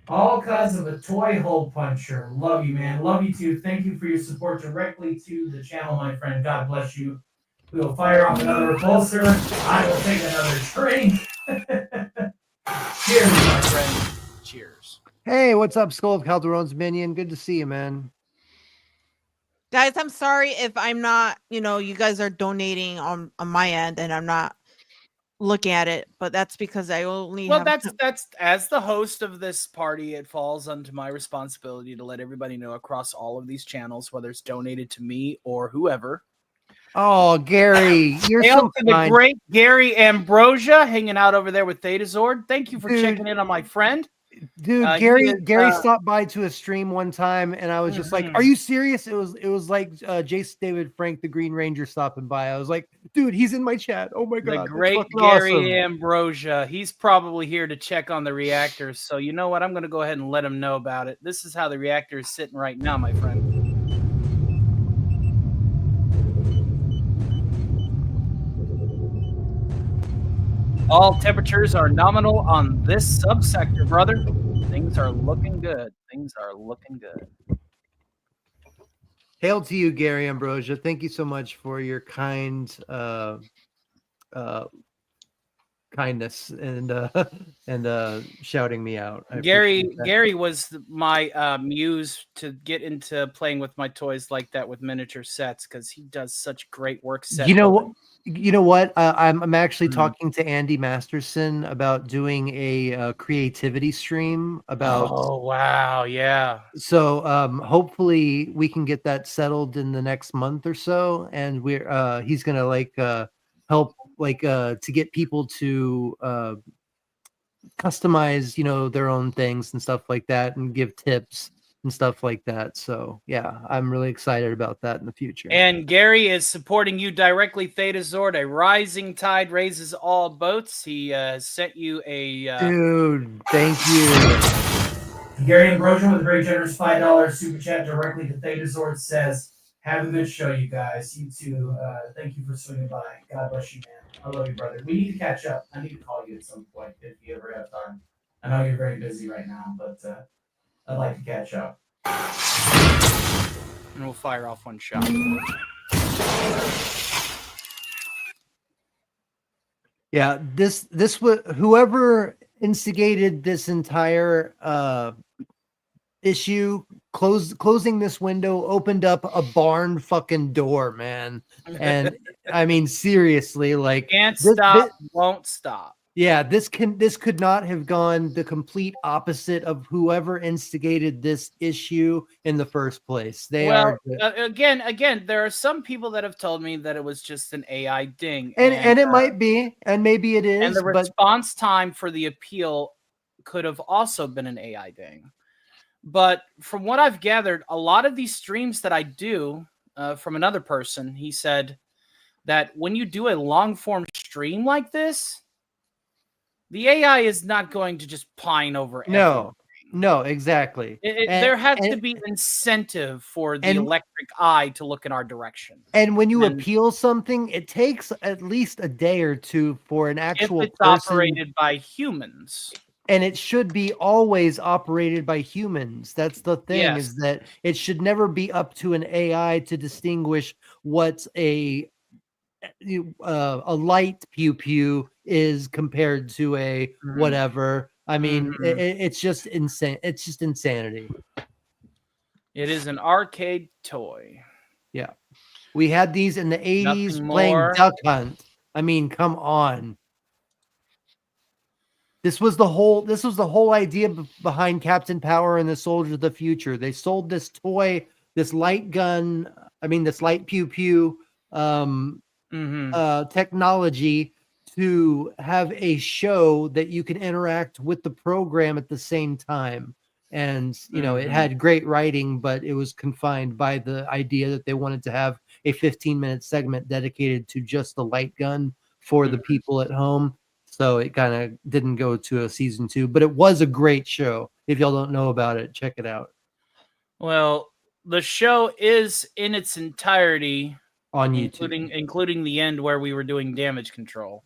all cuz of a toy hole puncher. Love you, man. Love you too. Thank you for your support directly to the channel, my friend. God bless you. We will fire off another repulsor. I will take another drink. Cheers, my friend. Cheers. Hey, what's up, Skull of Calderon's minion? Good to see you, man. Guys, I'm sorry if I'm not, you guys are donating on my end and I'm not looking at it, but that's because I only Well, have that's as the host of this party, it falls onto my responsibility to let everybody know across all of these channels, whether it's donated to me or whoever. Oh, Gary, you're Hail so to the kind. great Gary Ambrosia hanging out over there with Thetazord. Thank you for Dude. checking in on my friend. Dude, He Gary is, Gary stopped by to a stream one time, and I was just like, "Are you serious?" It was like Jace David Frank, the Green Ranger, stopping by. I was like, "Dude, he's in my chat! Oh my god, the that's great fucking Gary awesome!" Ambrosia. He's probably here to check on the reactors. So you know what? I'm going to go ahead and let him know about it. This is how the reactor is sitting right now, my friend. All temperatures are nominal on this subsector, brother. Things are looking good. Things are looking good. Hail to you, Gary Ambrosia. Thank you so much for your kindness and shouting me out. I appreciate that. Gary was my muse to get into playing with my toys like that with miniature sets because he does such great work. You know what? I'm actually talking to Andy Masterson about doing a creativity stream about. Oh wow, yeah. So hopefully we can get that settled in the next month or so, and he's gonna help to get people to customize their own things and stuff like that, and give tips and stuff like that. So yeah, I'm really excited about that in the future. And Gary is supporting you directly, Thetazord. A rising tide raises all boats. He sent you a dude. Thank you, Gary Ambrosia, with a very generous $5 super chat directly to Thetazord, says, "Have a good show, you guys. You too. Thank you for swinging by. God bless you, man. I love you, brother. We need to catch up. I need to call you at some point if you ever have time. I know you're very busy right now, but I'd like to catch up." and we'll fire off one shot. Yeah, this was whoever instigated this entire issue. Closing this window opened up a barn fucking door, man. And I mean, seriously, like can't stop, won't stop. Yeah, this could not have gone the complete opposite of whoever instigated this issue in the first place. Again, there are some people that have told me that it was just an AI ding, and it might be, and maybe it is. And the response time for the appeal could have also been an AI ding. But from what I've gathered, a lot of these streams that I do from another person, he said that when you do a long form stream like this, the AI is not going to just pine over everything. No, exactly. There has to be incentive for the electric eye to look in our direction. And when you appeal something, it takes at least a day or two for an actual if it's person, operated by humans. And it should be always operated by humans. That's the thing, is that it should never be up to an AI to distinguish what's a light pew pew is compared to a whatever. I mean, it's just insane. It's just insanity. It is an arcade toy. Yeah, we had these in the 80s playing Duck Hunt. I mean, come on. This was the whole idea behind Captain Power and the Soldiers of the Future. They sold this toy, this light gun. I mean, this light pew pew technology to have a show that you can interact with the program at the same time. And, you know, it had great writing, but it was confined by the idea that they wanted to have a 15-minute segment dedicated to just the light gun for the people at home. So it kind of didn't go to a season 2, but it was a great show. If y'all don't know about it, check it out. Well, the show is in its entirety on YouTube, including the end where we were doing damage control.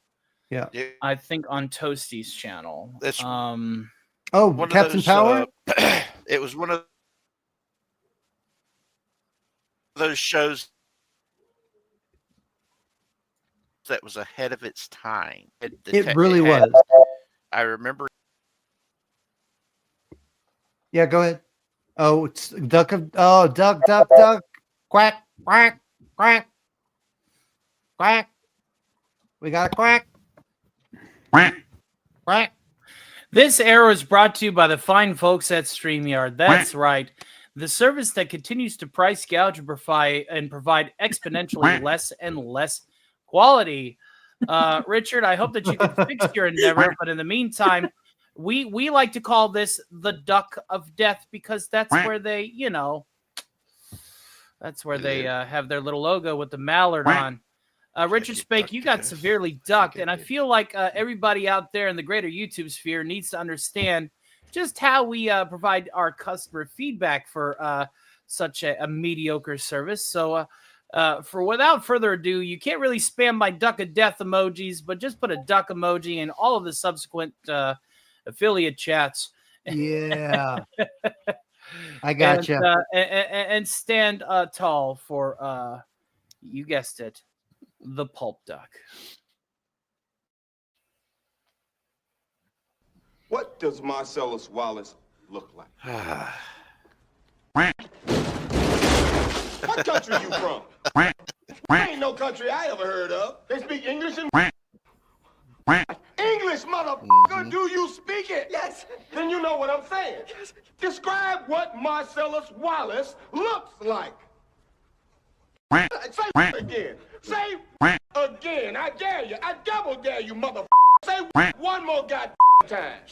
Yeah. I think on Toasty's channel. That's Captain Power? It was one of those shows that was ahead of its time. It really was. I remember. Yeah, go ahead. Oh, it's duck, duck, quack, quack, quack, quack. We got a quack. Quack. Quack. This arrow is brought to you by the fine folks at StreamYard. That's right. The service that continues to price gouge and provide exponentially less and less quality. Richard, I hope that you can fix your endeavor, but in the meantime, we like to call this the Duck of Death because that's where they, you know, that's where they have their little logo with the mallard on. Richard Spake, you got severely ducked, and I feel like everybody out there in the greater YouTube sphere needs to understand just how we provide our customer feedback for such a mediocre service. So for without further ado, you can't really spam my Duck of Death emojis, but just put a duck emoji in all of the subsequent affiliate chats. Yeah. I got you. And stand tall for, you guessed it, the Pulp Duck. What does Marcellus Wallace look like? What country you from? Ain't no country I ever heard of. They speak English and English, motherfucker. Do you speak it? Yes. Then you know what I'm saying. Yes. Describe what Marcellus Wallace looks like. Say again. Say again. I dare you. I double dare you, motherfucker. Say one more goddamn time.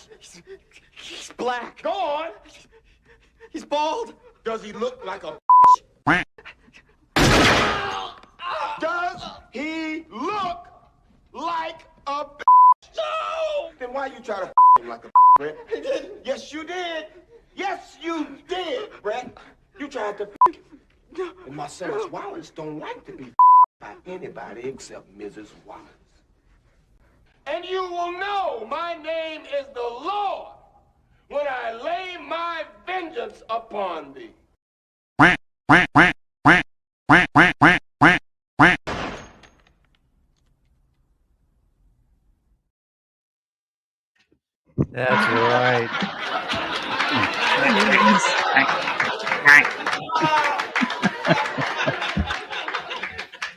He's black. Go on. He's bald. Does he look like a Does he look like a No! Then why you try to him like a Brett? He didn't. Yes, you did. Yes, you did, Brett. You tried to And Marcellus Wallace don't like to be by anybody except Mrs. Wallace. And you will know my name is the Lord when I lay my vengeance upon thee. That's right.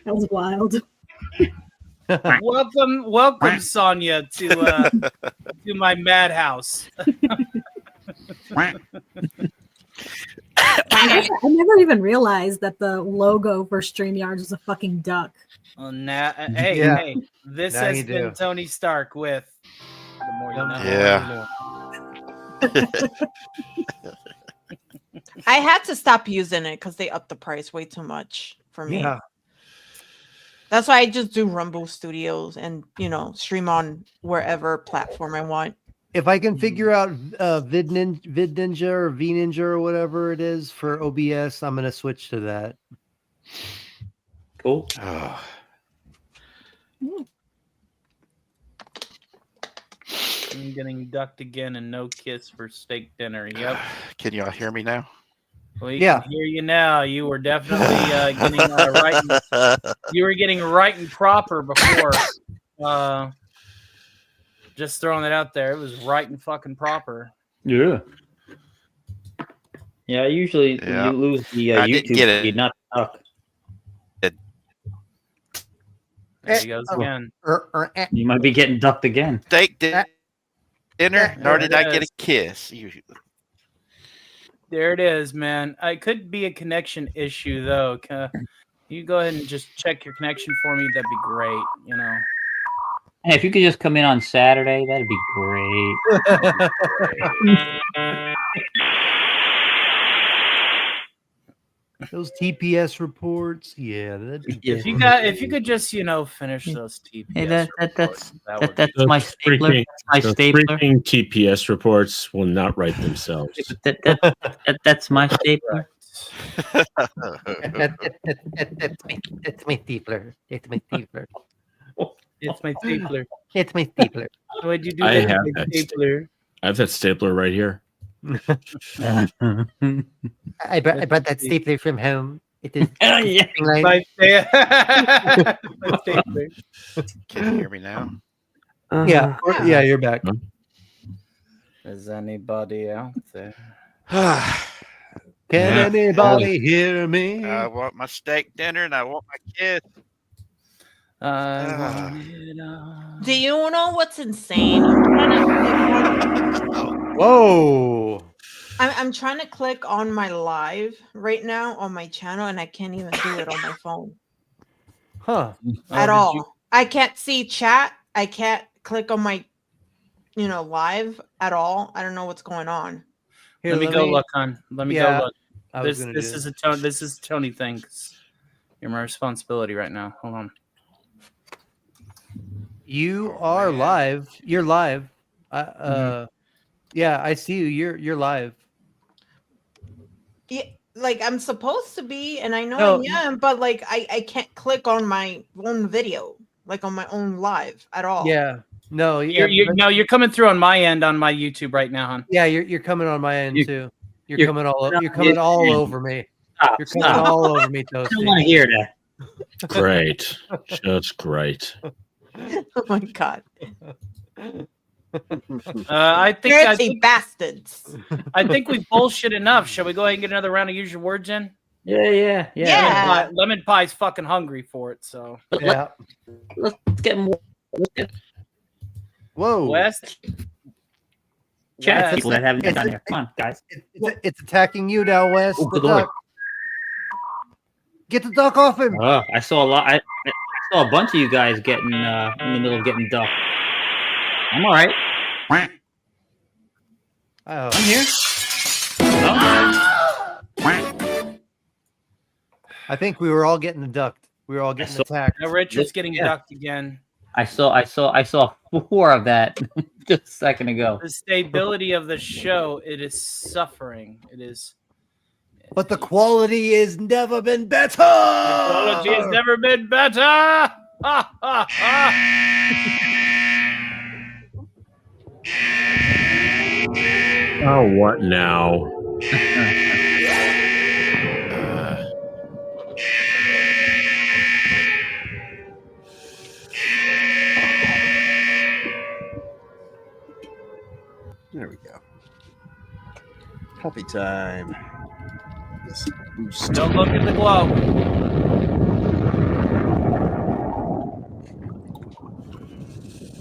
That was wild. welcome, Sonia, to my madhouse. I never even realized that the logo for StreamYard was a fucking duck. Well, hey, this now has been Tony Stark with The More You Know. Yeah. I had to stop using it because they upped the price way too much for me. Yeah. That's why I just do Rumble Studios and, stream on wherever platform I want. If I can figure out VidNinja or VNinja or whatever it is for OBS, I'm going to switch to that. Cool. I'm getting ducked again and no kiss for steak dinner. Yep. Can y'all hear me now? We can hear you now. You were definitely getting right. You were getting right and proper before. Just throwing it out there. It was right and fucking proper. Yeah. Yeah, usually you lose the YouTube feed, not duck. There he goes again. You might be getting ducked again. Steak dinner, nor did I get a kiss. There it is, man. It could be a connection issue, though. You go ahead and just check your connection for me. That'd be great, Hey, if you could just come in on Saturday, that'd be great. Those TPS reports, yeah, that'd be. Yeah. If you could just finish those TPS Hey, reports, that would that's be my Those stapler. freaking, That's my those stapler. freaking TPS reports will not write themselves. That's my stapler. That's my stapler. It's my stapler. It's my stapler. It's my stapler. Why'd you do I that? have My that stapler. I have that stapler right here. I brought that stapler from home. It is. Yeah. My stapler. Can you hear me now? Yeah, yeah, you're back. Is anybody out there? Can Yeah. anybody hear me? I want my steak dinner and I want my kids. I want it all. Do you know what's insane? I'm trying to click on. Whoa! I'm trying to click on my live right now on my channel, and I can't even do it on my phone Huh? at did all. you- I can't see chat. I can't click on my, live at all. I don't know what's going on. Here, Let me go look, hon. Let me Yeah, go look. I was This gonna this do is a Tony. This is a Tony thing. 'Cause you're my responsibility right now. Hold on. You are live. You're live. Yeah, I see you. You're live. Yeah, like I'm supposed to be, and I know No, I am, but like I can't click on my own video, like on my own live at all. Yeah. No. Yeah. You're coming through on my end on my YouTube right now, hon. Yeah. You're coming on my end too. You're coming all. You're coming coming on all his end. over me. Stop, You're coming stop. all over me, I don't Toasty. want to hear that. Great. Just great. Oh my god. I think Dirty bastards. I think we bullshit enough. Shall we go ahead and get another round of use your words in? Yeah. Lemon Pie's fucking hungry for it. So Yeah. Let's get more. Whoa. West. Chat West. people that haven't been down there. Come on, guys. It's attacking you now, Wes. Oh, The good lord. duck. Get the duck off him. Oh, I saw a lot. I saw a bunch of you guys getting in the middle of getting ducked. I'm all right. Oh. I'm here. I think we were all getting ducked. We were all getting attacked. Now Richard's getting ducked again. I saw 4 of that just a second ago. The stability of the show, it is suffering. It is. But the quality has never been better. The quality has never been better. Ha, ha, ha. Oh, what now? There we go. Puppy time. This boost. Don't look at the glow.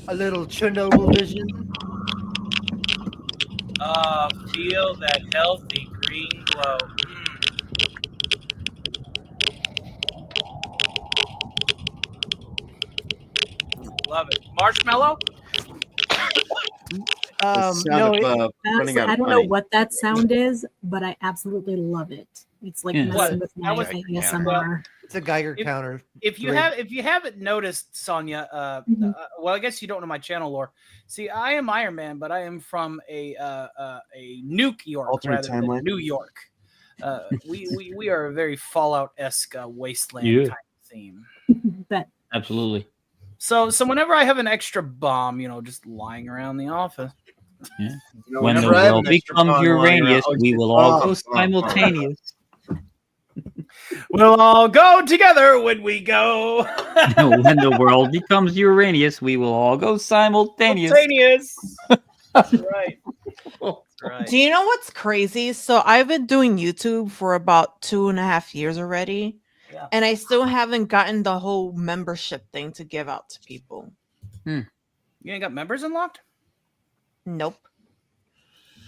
A little Chernobyl vision. Feel that healthy green glow. Love it. Marshmallow? No, running out I of don't know honey. what that sound is, but I absolutely love it. It's like Yeah. messing with my That was- ASMR. It's a Geiger counter. If you haven't noticed, Sonia, well, I guess you don't know my channel lore. See, I am Iron Man, but I am from a Nuke York Alternate rather than timeline. New York. We are a very Fallout-esque wasteland Yeah. kind of theme. Bet. Absolutely. So whenever I have an extra bomb, just lying around the office. Yeah. You know, When the whenever I have world an extra becomes phone lying Uranus, around- we will all go Oh, simultaneous. We'll all go together when we go. When the world becomes Uranus, we will all go simultaneous. Simultaneous. That's right. That's right. Do you know what's crazy? So I've been doing YouTube for about 2.5 years already. Yeah. And I still haven't gotten the whole membership thing to give out to people. You ain't got members unlocked? Nope.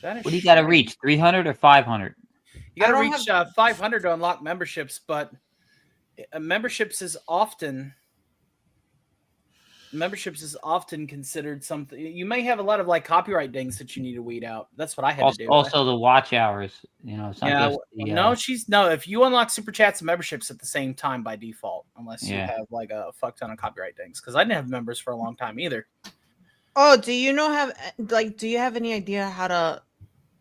That is What do you got to shitty. reach? 300 or 500? You got to I don't reach 500 to unlock memberships, but memberships is often memberships is often considered something. You may have a lot of like copyright dings that you need to weed out. That's what I had to do. Also, the watch hours. You know, it's not Yeah, just the, no. If you unlock super chats and memberships at the same time by default, unless you Yeah. have like a fuck ton of copyright dings, because I didn't have members for a long time either. Oh, do you have any idea how to?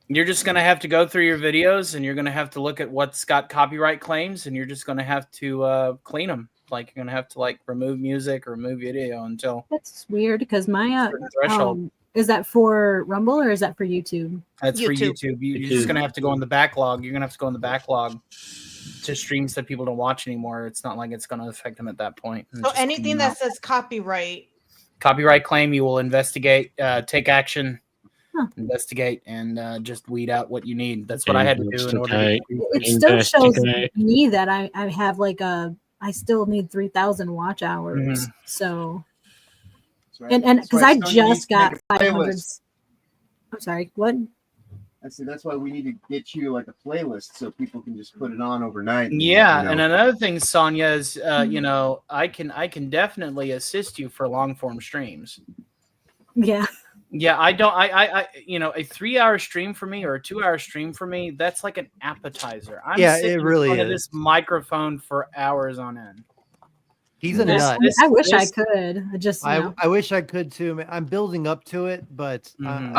You're just gonna have to go through your videos, and you're gonna have to look at what's got copyright claims, and you're just gonna have to clean them. Like you're gonna have to like remove music or remove video until That's weird because my threshold. is that for Rumble or is that for YouTube? That's for YouTube. You're just gonna have to go in the backlog. You're gonna have to go in the backlog to streams that people don't watch anymore. It's not like it's gonna affect them at that point. So anything that says copyright. Copyright claim, you will investigate, take action, investigate, and just weed out what you need. That's what I had to do in order to It still shows me that I have like I still need 3,000 watch hours. So and because I just got 500. I'm sorry, what? I said that's why we need to get you like a playlist so people can just put it on overnight. Yeah, and another thing, Sonia, is you know, I can definitely assist you for long form streams. Yeah. Yeah, I you know, a 3-hour stream for me or a 2-hour stream for me, that's like an appetizer. I'm sitting it really in front of is. this microphone for hours on end. He's a nut. I wish I could. I just I wish I could too. I'm building up to it, but on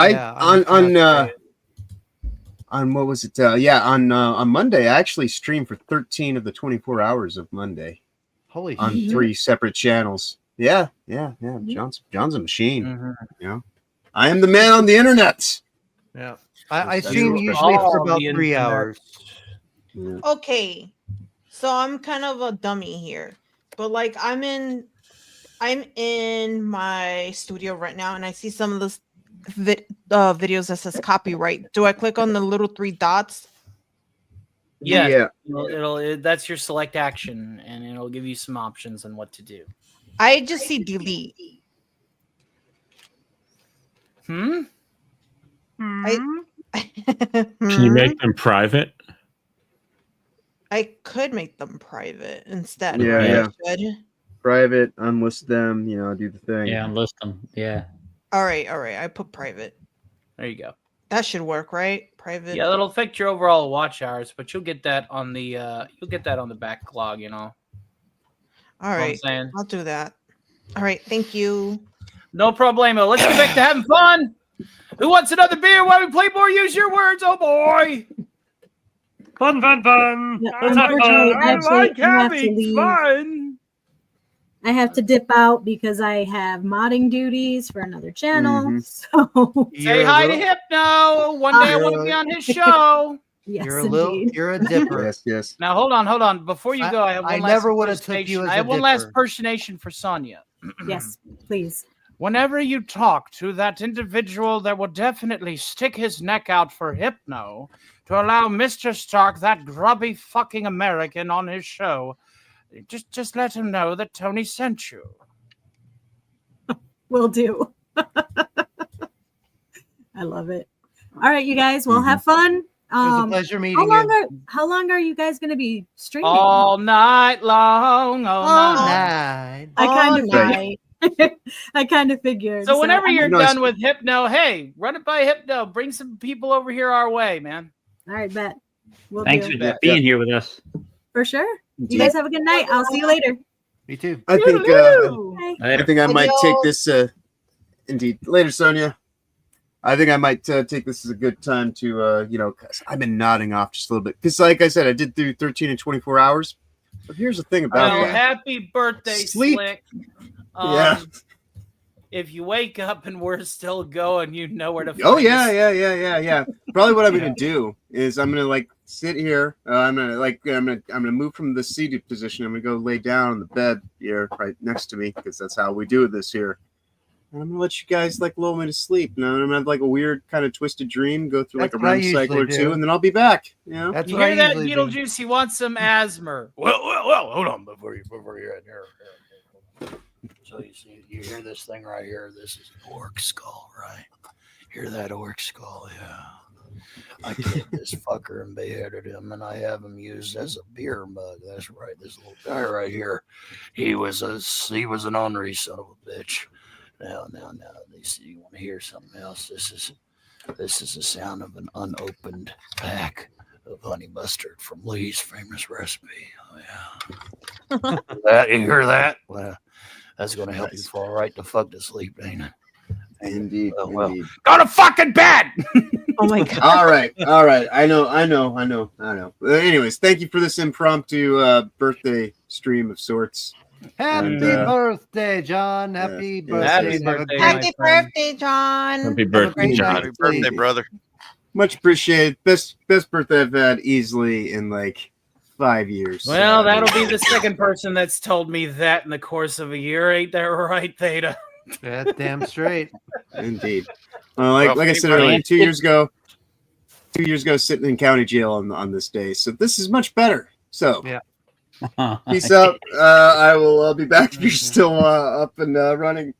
what was it? On Monday, I actually streamed for 13 of the 24 hours of Monday. Holy on shit. 3 separate channels. Yeah. John's a machine. You know, I am the man on the internet. Yeah, I stream usually for about 3 hours. Okay, so I'm kind of a dummy here, but like I'm in my studio right now, and I see some of the videos that says copyright. Do I click on the little 3 dots? Yeah. It'll that's your select action, and it'll give you some options on what to do. I just see delete. Can you make them private? I could make them private instead. Yeah. I should. Private, unlist them. You know, do the thing. Yeah, unlist them. Yeah. All right. I put private. There you go. That should work, right? Private. Yeah, that'll affect your overall watch hours, but you'll get that on the backlog, you know. All right. I'll do that. All right. Thank you. No problemo. Let's get back to having fun. Who wants another beer while we play more? Use your words. Oh boy. Fun. Yeah, Let's have unfortunately, fun. actually, I like I have to having leave. fun. I have to dip out because I have modding duties for another channel. So Say hi to Hypno. One day I want to be on his show. Yes, you're a dipper. Yes. Now hold on. Before you go, I have one I last never would have took you impersonation. as I a have one last dipper. impersonation for Sonia. Yes, please. Whenever you talk to that individual that will definitely stick his neck out for Hypno to allow Mr. Stark, that grubby fucking American, on his show, just let him know that Tony sent you. Will do. I love it. All right, you guys, well, have fun. It was a pleasure meeting How long are you guys going to be streaming? All night long. All night. I kind of figured. So whenever you're done with Hypno, hey, run it by Hypno. Bring some people over here our way, man. All right, bet. We'll Thanks do. for being here with us. For sure. You guys have a good night. I'll see you later. Me too. I think Later. I might take this. Indeed, later, Sonia. I think I might take this as a good time to, because I've been nodding off just a little bit. Because, like I said, I did do 13 and 24 hours. But here's the thing about Well, that. happy birthday, Sleep. Slick. Yeah. If you wake up and we're still going, you know where to find Oh us. yeah. Probably what I'm gonna do is I'm gonna like sit here. I'm gonna move from the seated position. I'm gonna go lay down on the bed here right next to me because that's how we do this here. And I'm gonna let you guys like lull me to sleep. And I'm gonna have like a weird kind of twisted dream, go through like That's a what I REM cycle or usually two, do. and then I'll be back. You know? That's You what I hear that, usually do. Beetlejuice? He wants some asthma. Well, hold on before you're in here. So you hear this thing right here? This is an orc skull, right? Hear that orc skull? Yeah. I killed this fucker and beheaded him, and I have him used as a beer mug. That's right. This little guy right here, he was an ornery son of a bitch. Now, you want to hear something else? This is the sound of an unopened pack of honey mustard from Lee's famous recipe. Oh yeah, you hear that? Well, that's going to help you fall right the fuck to sleep, ain't it? Indeed. Indeed. Go to fucking bed. Oh my god. All right. I know. Anyways, thank you for this impromptu birthday stream of sorts. Happy birthday, John. Happy birthday. Happy birthday. Happy birthday, John. Happy birthday, John. Happy birthday, brother. Much appreciated. Best birthday I've had easily in like 5 years. Well, that'll be the second person that's told me that in the course of a year. Ain't that right, Theta? That's damn straight. Indeed. Well, like I said earlier, 2 years ago, sitting in county jail on this day. So this is much better. So yeah. Peace out. I'll be back if you're still up and running.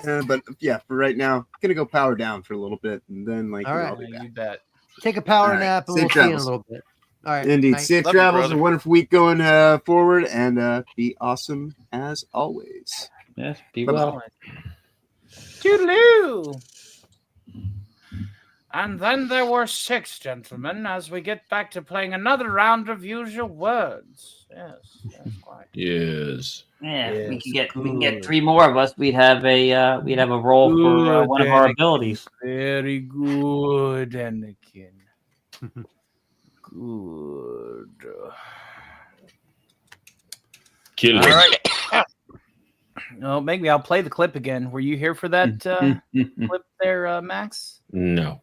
But yeah, for right now, I'm gonna go power down for a little bit, and then I'll be back. You bet. Take a power All right. nap, and Safe we'll see you in a travels. little bit. All right. Indeed. Night. Safe Love you, travels. brother. A wonderful week going forward, and be awesome as always. Yes, be Bye-bye. well. Toodaloo. And then there were 6 gentlemen as we get back to playing another round of Use Your Words. Yes, quite. Yes. Yeah, Yes, we can good. get 3 more of us. We'd have a role for Good, one of our Anakin. abilities. Very good, Anakin. Good. Kill All him. right. No, maybe I'll play the clip again. Were you here for that clip there, Max? No.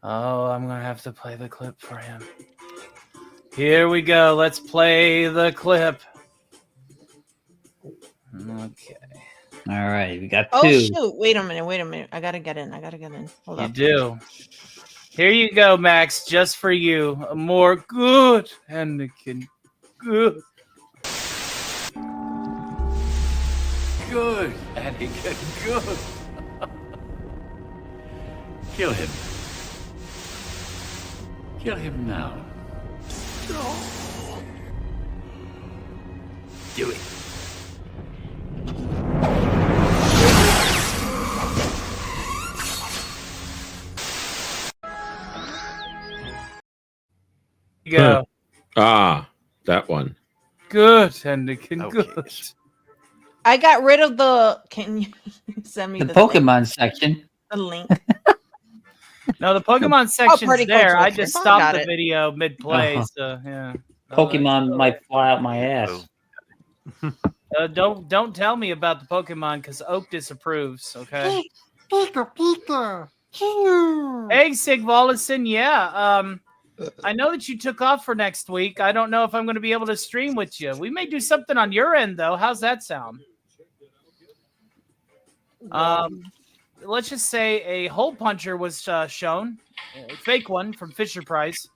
Oh, I'm going to have to play the clip for him. Here we go. Let's play the clip. Okay. All right, we got 2. Oh shoot! Wait a minute. I gotta get in. Hold You up. do. Here you go, Max, just for you. A more good Anakin. Good. Good, Anakin, good. Kill him. Kill him now. Do it. Go. That one. Good, Anakin, good. I got rid of the. Can you send me The the Pokemon section. The link. No, the Pokemon section's Party there. Culture I Reference. just I stopped got the it. video mid-play, Uh-huh. so yeah. Pokemon might fly out my ass. Don't tell me about the Pokemon because Oak disapproves. Okay. Pika. Hey, Sigvalison. Yeah. I know that you took off for next week. I don't know if I'm going to be able to stream with you. We may do something on your end though. How's that sound? Let's just say a hole puncher was shown, a fake one from Fisher Price,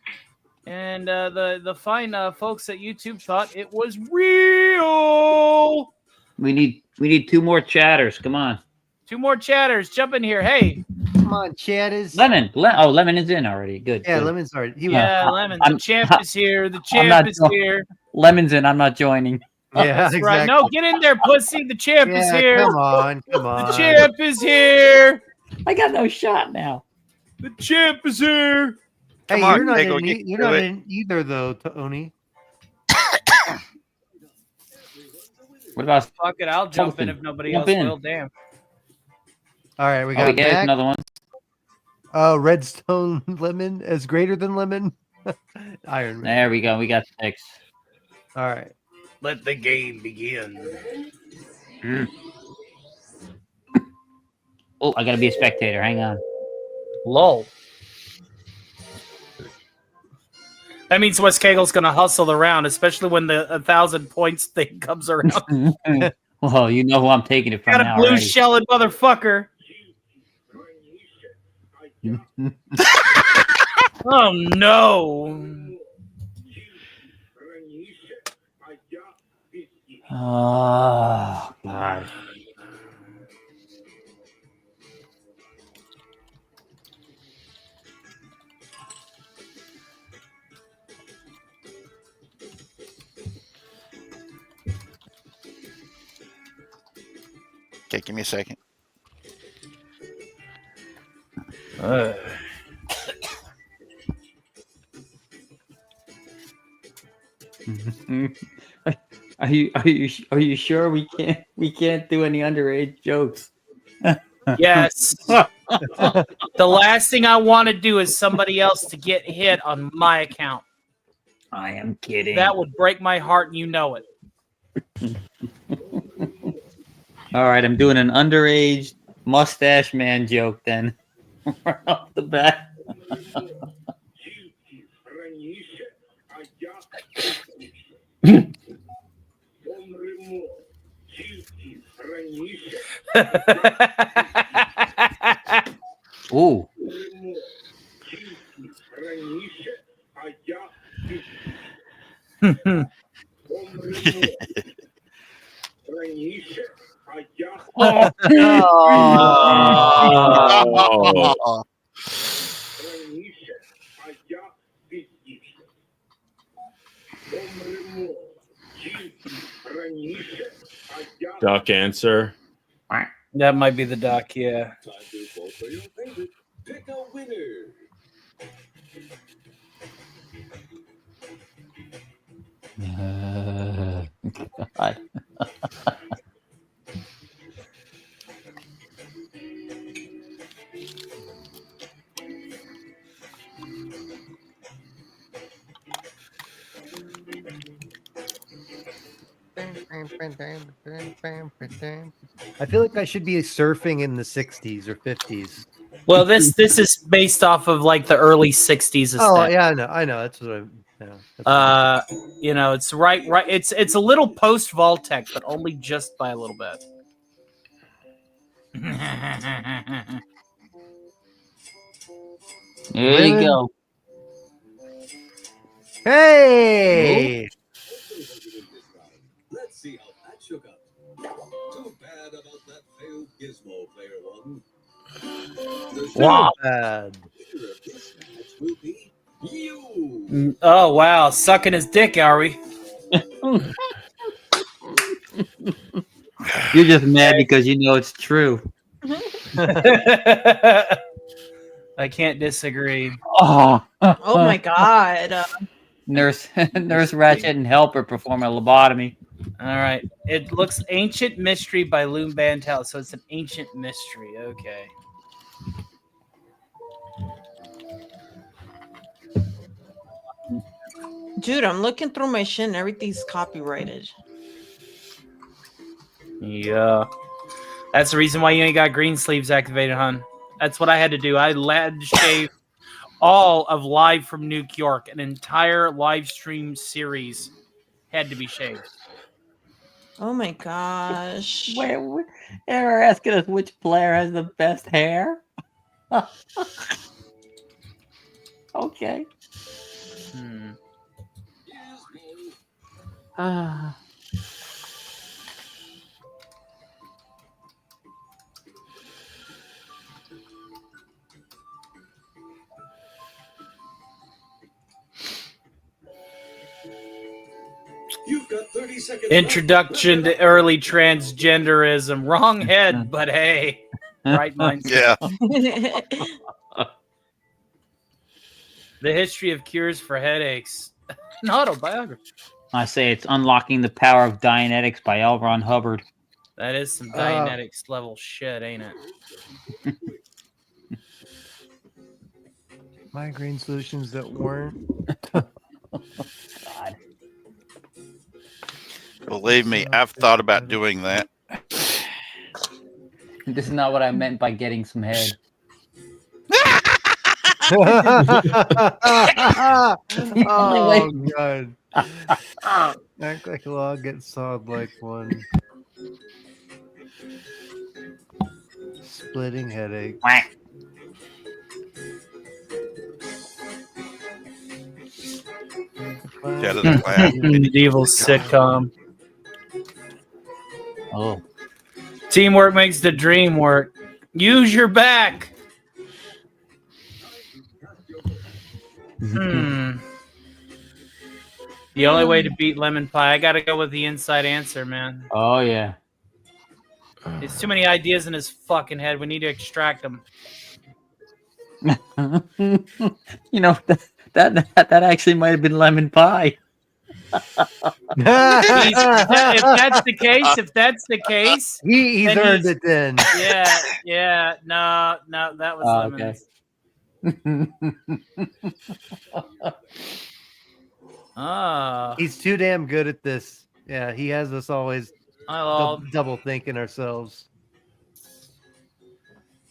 and the fine folks at YouTube thought it was real. We need 2 more chatters. Come on. 2 more chatters, jump in here. Hey, Come on, Chatters. Lemon. Lemon is in already. Good. Yeah, good. Lemon's already. Lemon. The champ is here. The champ not is jo- here. Lemon's in. I'm not joining. Yeah, That's right. No, get in there, pussy. The champ is Yeah, here. come on. The champ is here. I got no shot now. The champ is here. Hey, Come on, you're not Diggle, in, get you're to not it. in either, though, Tony. What about Fuck it. I'll jump in Jump if nobody Jump else in. will. Damn. All right, we Oh, got we get Mac. another one. Redstone Lemon is greater than Lemon. Iron Man. There we go. We got 6. All right. Let the game begin. Oh, I gotta be a spectator. Hang on. Lol. That means Wes Cagel's going to hustle around, especially when the 1,000 points thing comes around. Well, you know who I'm taking it from Got a now blue already. shelled motherfucker. Oh no. Oh God. Okay, give me a second. Are you sure we can't do any underage jokes? Yes. The last thing I want to do is somebody else to get hit on my account. I am kidding. That would break my heart, and you know it. All right, I'm doing an underage mustache man joke then. Right off the bat. Ooh. Oh. Duck answer. That might be the duck, yeah. Time to vote for your favorite. Pick a winner. God. I feel like I should be surfing in the 60s or 50s. Well, this is based off of like the early '60s. Oh aesthetic. yeah, I know. That's what I'm. Yeah, You know, it's right. It's a little post Vault-Tec, but only just by a little bit. There you go. Hey! Let's see how that shook up. Too bad about that failed Gizmo player one. Wow. Bad. Will be you. Oh wow, sucking his dick, are we? You're just mad because you know it's true. I can't disagree. Oh, Oh my god. Nurse Ratchet and Helper perform a lobotomy. All right. It looks Ancient Mystery by Loom Bantel, so it's an ancient mystery. Okay. Dude, I'm looking through my shit and everything's copyrighted. Yeah. That's the reason why you ain't got green sleeves activated, hon. That's what I had to do. I had to shave all of Live from New York. An entire live stream series had to be shaved. Oh my gosh. They're asking us which player has the best hair. Okay. You've got 30 seconds. Introduction to early transgenderism. Wrong head, but hey. Right mindset. Yeah. The history of cures for headaches. An autobiography. I say it's Unlocking the Power of Dianetics by L. Ron Hubbard. That is some Dianetics level shit, ain't it? Migraine solutions that weren't. God. Believe me, I've thought about doing that. This is not what I meant by getting some head. Oh god. Act like a log, get sawed like one. Splitting headache. Out of the lab. Medieval sitcom. Oh. Teamwork makes the dream work. Use your back. The only way to beat lemon pie, I gotta go with the inside answer, man. Oh yeah. There's too many ideas in his fucking head. We need to extract them. You know, that actually might have been lemon pie. If that's the case, he's then earned it then. Yeah. No, that was lemons. He's too damn good at this. Yeah, he has us always double thinking ourselves.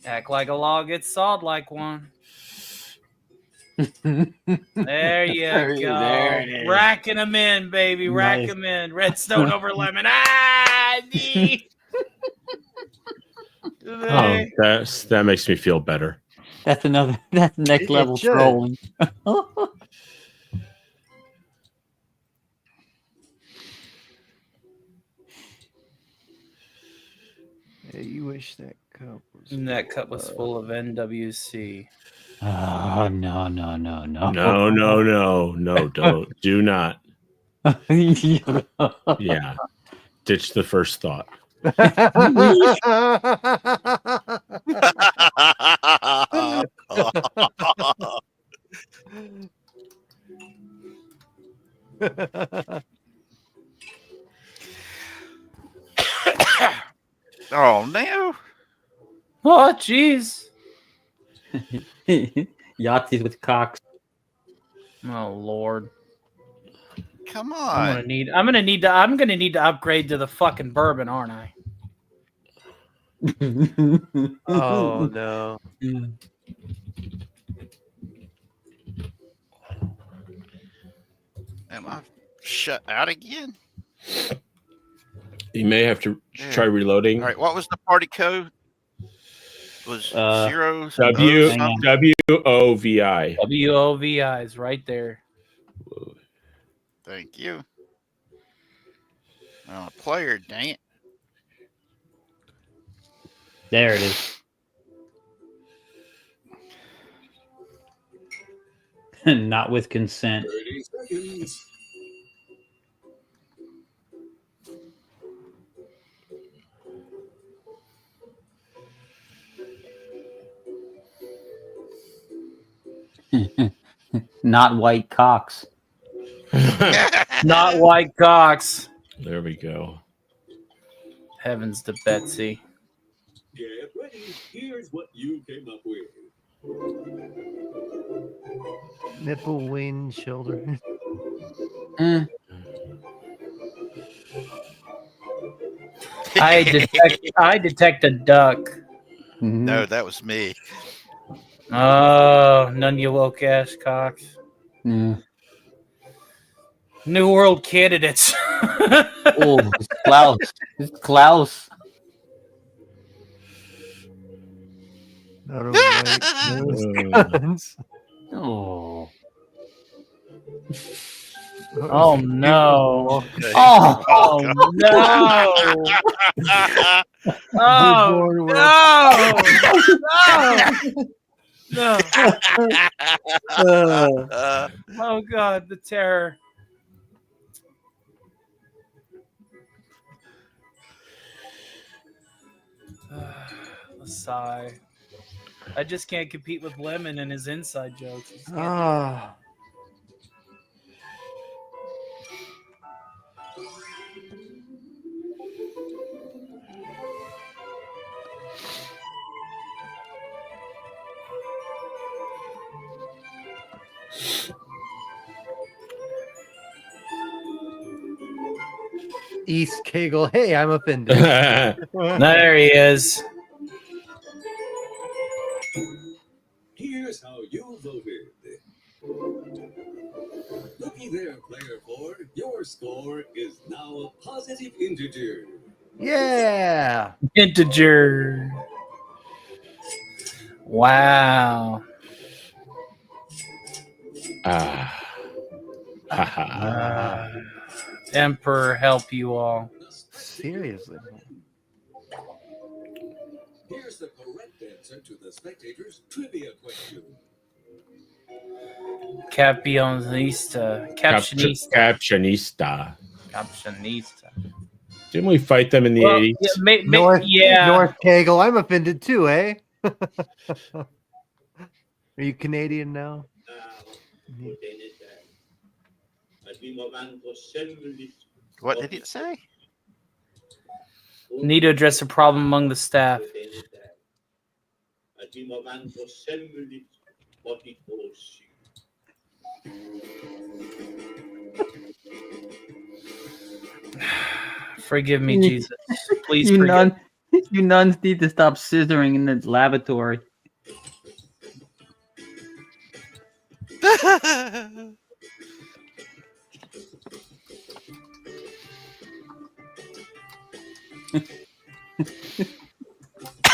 Act like a log, gets sawed like one. There you go. There it is. Racking them in, baby. Rack Nice. them in. Redstone over lemon. Oh, that makes me feel better. That's next level should. trolling. Yeah, you wish that cup was. And that cup was full of NWC. Oh no. No, do not. Yeah. Ditch the first thought. Oh no! Oh jeez. Yahtzees with cocks. Oh Lord. Come on. I'm gonna need to upgrade to the fucking bourbon, aren't I? Oh no. Am I shut out again? You may have to try reloading. All right, what was the party code? Was zero WOVI. WOVI is right there. Thank you. Oh, player, dang it. There it is. Not with consent. 30 seconds. Not white cocks. Not white cocks. There we go. Heavens to Betsy. Get ready. Here's what you came up with. Nipple, wing, shoulder. I detect a duck. No, that was me. Oh, none you woke ass cocks. Yeah. New World candidates. Oh, it's Klaus. It's Klaus. Not a white nose guns. Oh. Oh no. Oh, no. Oh no. No. Oh God, the terror. A sigh. I just can't compete with Lemon and his inside jokes. East Kegel. Hey, I'm offended. There he is. Here's how you voted. Looky there, player 4. Your score is now a positive integer. Yeah. Integer. Wow. Emperor help you all. Seriously. Here's the correct answer to the spectators' trivia question. Capionista. Captionista. Captionista. Captionista. Didn't we fight them in the Well, 80s? North Kegel. I'm offended too, eh? Are you Canadian now? What did it say? Need to address a problem among the staff. Forgive me, Jesus. Please you forgive. you nuns need to stop scissoring in the lavatory. Who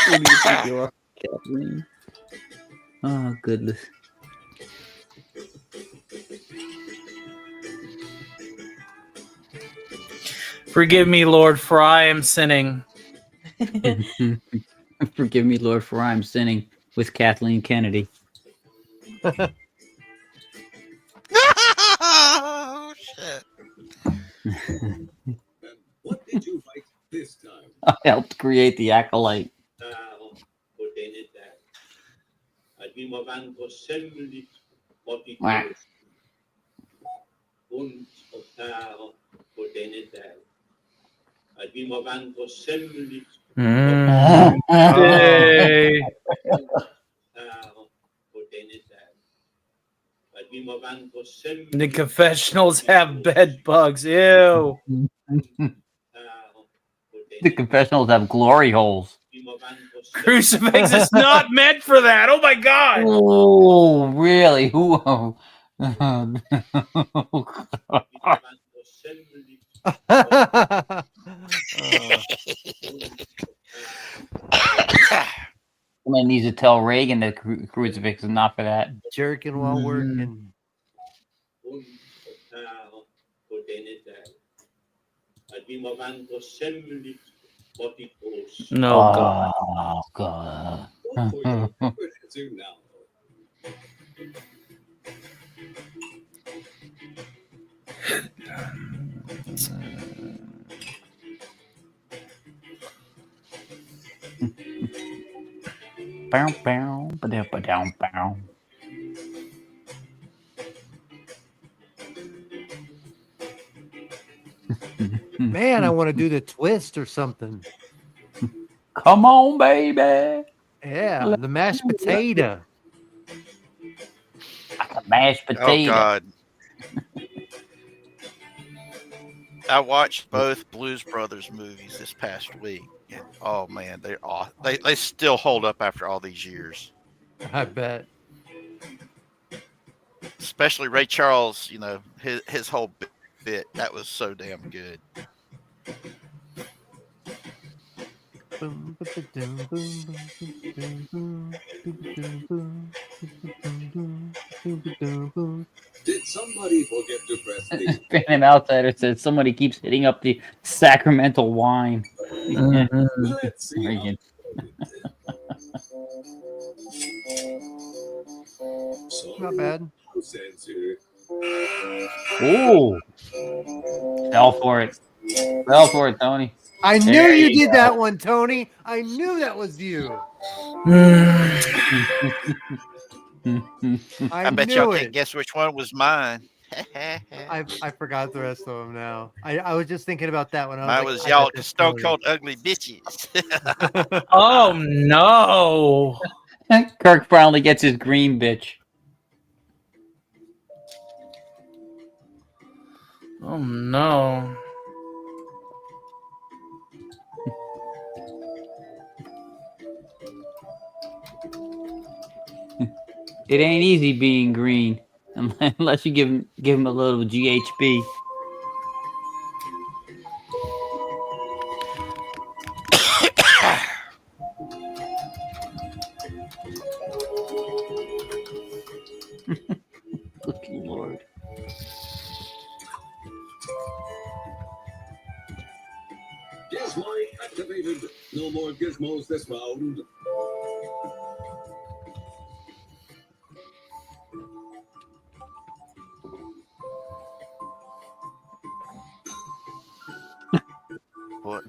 do you think you are, Kathleen? Oh, goodness. Forgive me, Lord, for I am sinning. Forgive me, Lord, for I am sinning with Kathleen Kennedy. Oh, shit. What did you write this time? I helped create the acolyte. Wah. Hey. The confessionals have bed bugs. Ew. The confessionals have glory holes. Crucifix is not meant for that. Oh my God. Oh, really? Who? Someone needs to tell Reagan that crucifix is not for that. Jerking while working. No, God. Oh, God. Bow, bow, ba-da, ba-dow, bow. Man, I want to do the twist or something. Come on, baby. Yeah, the mashed potato. Like a mashed Oh, potato. God. I watched both Blues Brothers movies this past week. And, oh, man, they're awesome. They still hold up after all these years. I bet. Especially Ray Charles, you know, his whole bit. That was so damn good. Did somebody forget to press the Phantom Outsider says somebody keeps hitting up the sacramental wine. Let's see. Reagan. Not bad. Censor. Ooh. Fell for it. Fell for it, Tony. I knew There you you did go. that one, Tony. I knew that was you. I bet knew y'all can't it. guess which one was mine. I forgot the rest of them now. I was just thinking about that one. I was Mine like, was I y'all bet that's stone Tony. cold ugly bitches. Oh no. Kirk finally gets his green bitch. Oh no. It ain't easy being green unless you give him a little GHB. Good Lord. Gizmo activated. No more gizmos this round. What?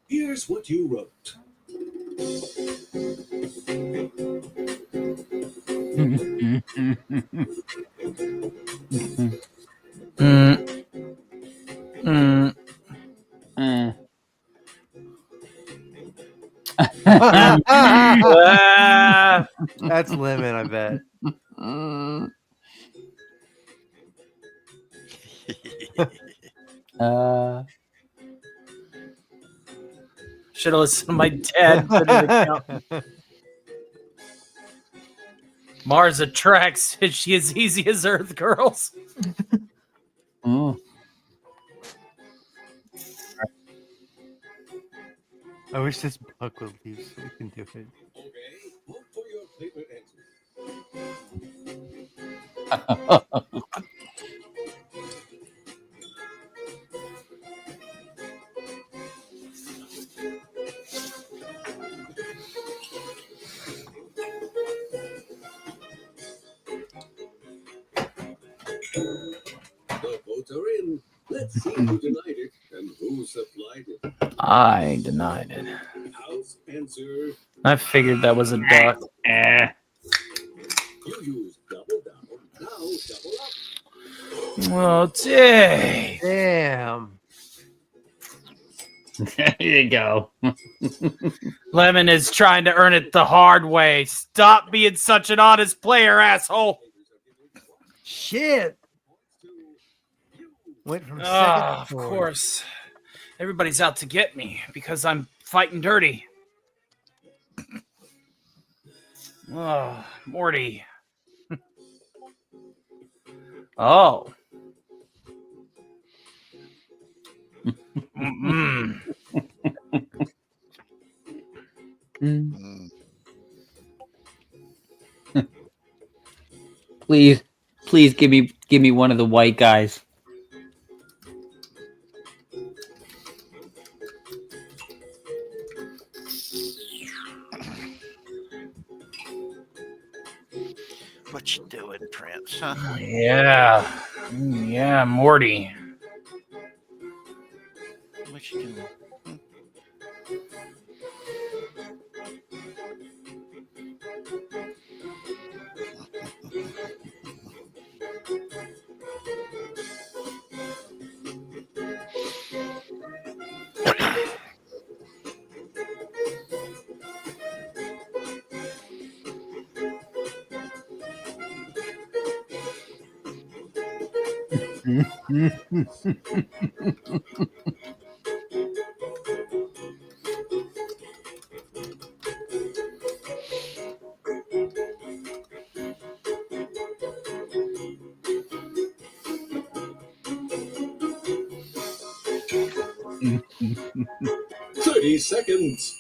Here's what you wrote. That's Lemon, I bet. Should have listened to my dad. Put an account. Mars attracts. Is she as easy as Earth girls? I wish this book would leave so we can do it. Okay, look for your favorite The votes are in. Let's see who denied it and who supplied it. I denied it. House answer. I figured that was a duck. You use double down. Now double up. Oh, dang. Damn. There you go. Lemon is trying to earn it the hard way. Stop being such an honest player, asshole. Shit. Went from second Of to fourth. course. Everybody's out to get me because I'm fighting dirty. Oh, Morty. Oh. Please give me one of the white guys. What you doing, Prince? Huh? Yeah. Yeah, Morty. What you doing? "30 seconds.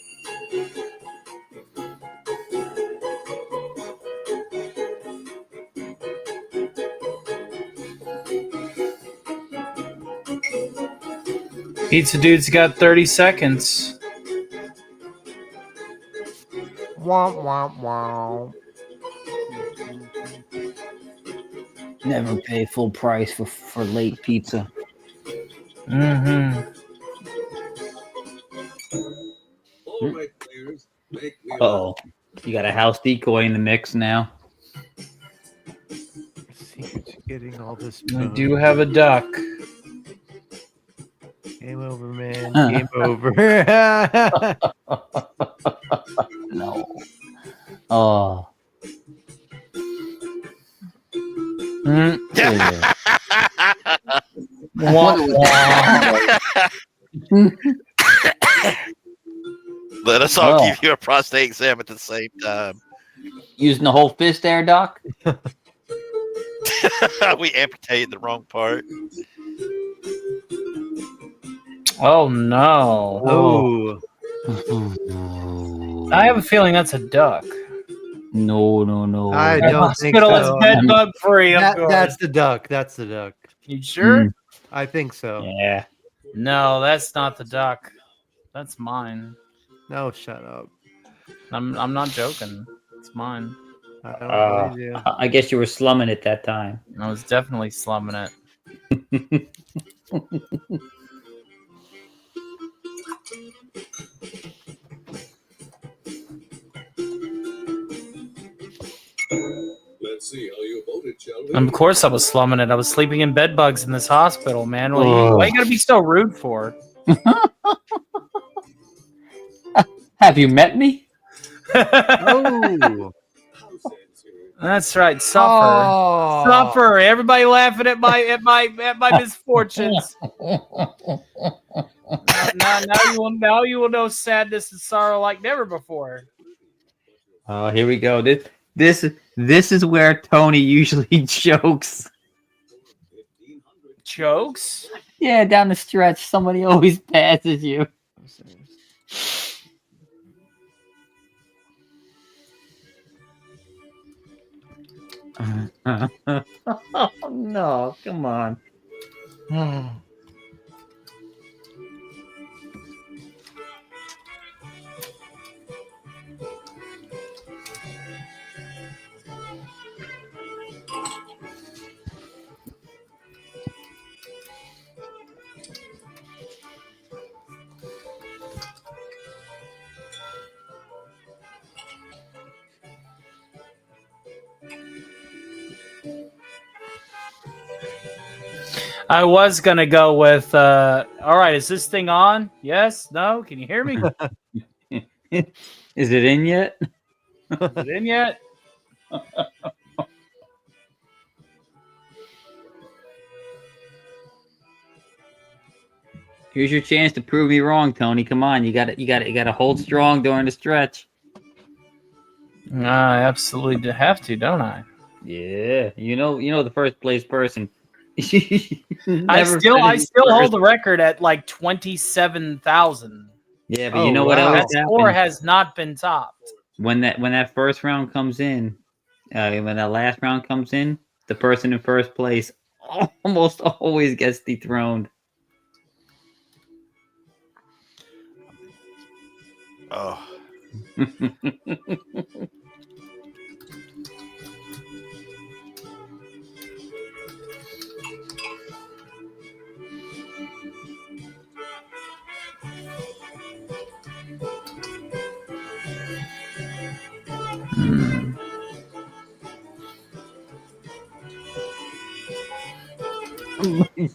Pizza Dude's got 30 seconds. Womp, womp, womp. Never pay full price for late pizza. Mm-hmm. All right, players, make me Oh, you got a house decoy in the mix now. Secret's getting all this. I do have a duck. Game over, man. Game over. No. Oh. Let us all Oh. give you a prostate exam at the same time. Using the whole fist there, Doc? We amputated the wrong part. Oh, no. Oh. I have a feeling that's a duck. No. I The don't think hospital is so. bed bug free, of course. That's the duck. That's the duck. You sure? I think so. Yeah. No, that's not the duck. That's mine. No, shut up. I'm not joking. It's mine. I don't believe you. I guess you were slumming it that time. I was definitely slumming it. Let's see how you voted, shall we? And of course I was slumming it. I was sleeping in bed bugs in this hospital, man. Why you gotta be so rude for? Have you met me? Oh. That's right. Suffer. Oh. Suffer. Everybody laughing at my misfortunes. now you will know sadness and sorrow like never before. Oh, here we go. This is where Tony usually jokes. Jokes? Yeah, down the stretch, somebody always passes you. Oh, no, come on. I was gonna go with all right, is this thing on? Yes? No? Can you hear me? Is it in yet? Is it in yet? Here's your chance to prove me wrong, Tony. Come on, you got to hold strong during the stretch. I absolutely have to, don't I? Yeah, you know the first place person. I still hold the record at like 27,000. Yeah, but you know what else That score happened? has not been topped. When that first round comes in, when that last round comes in, the person in first place almost always gets dethroned. Oh.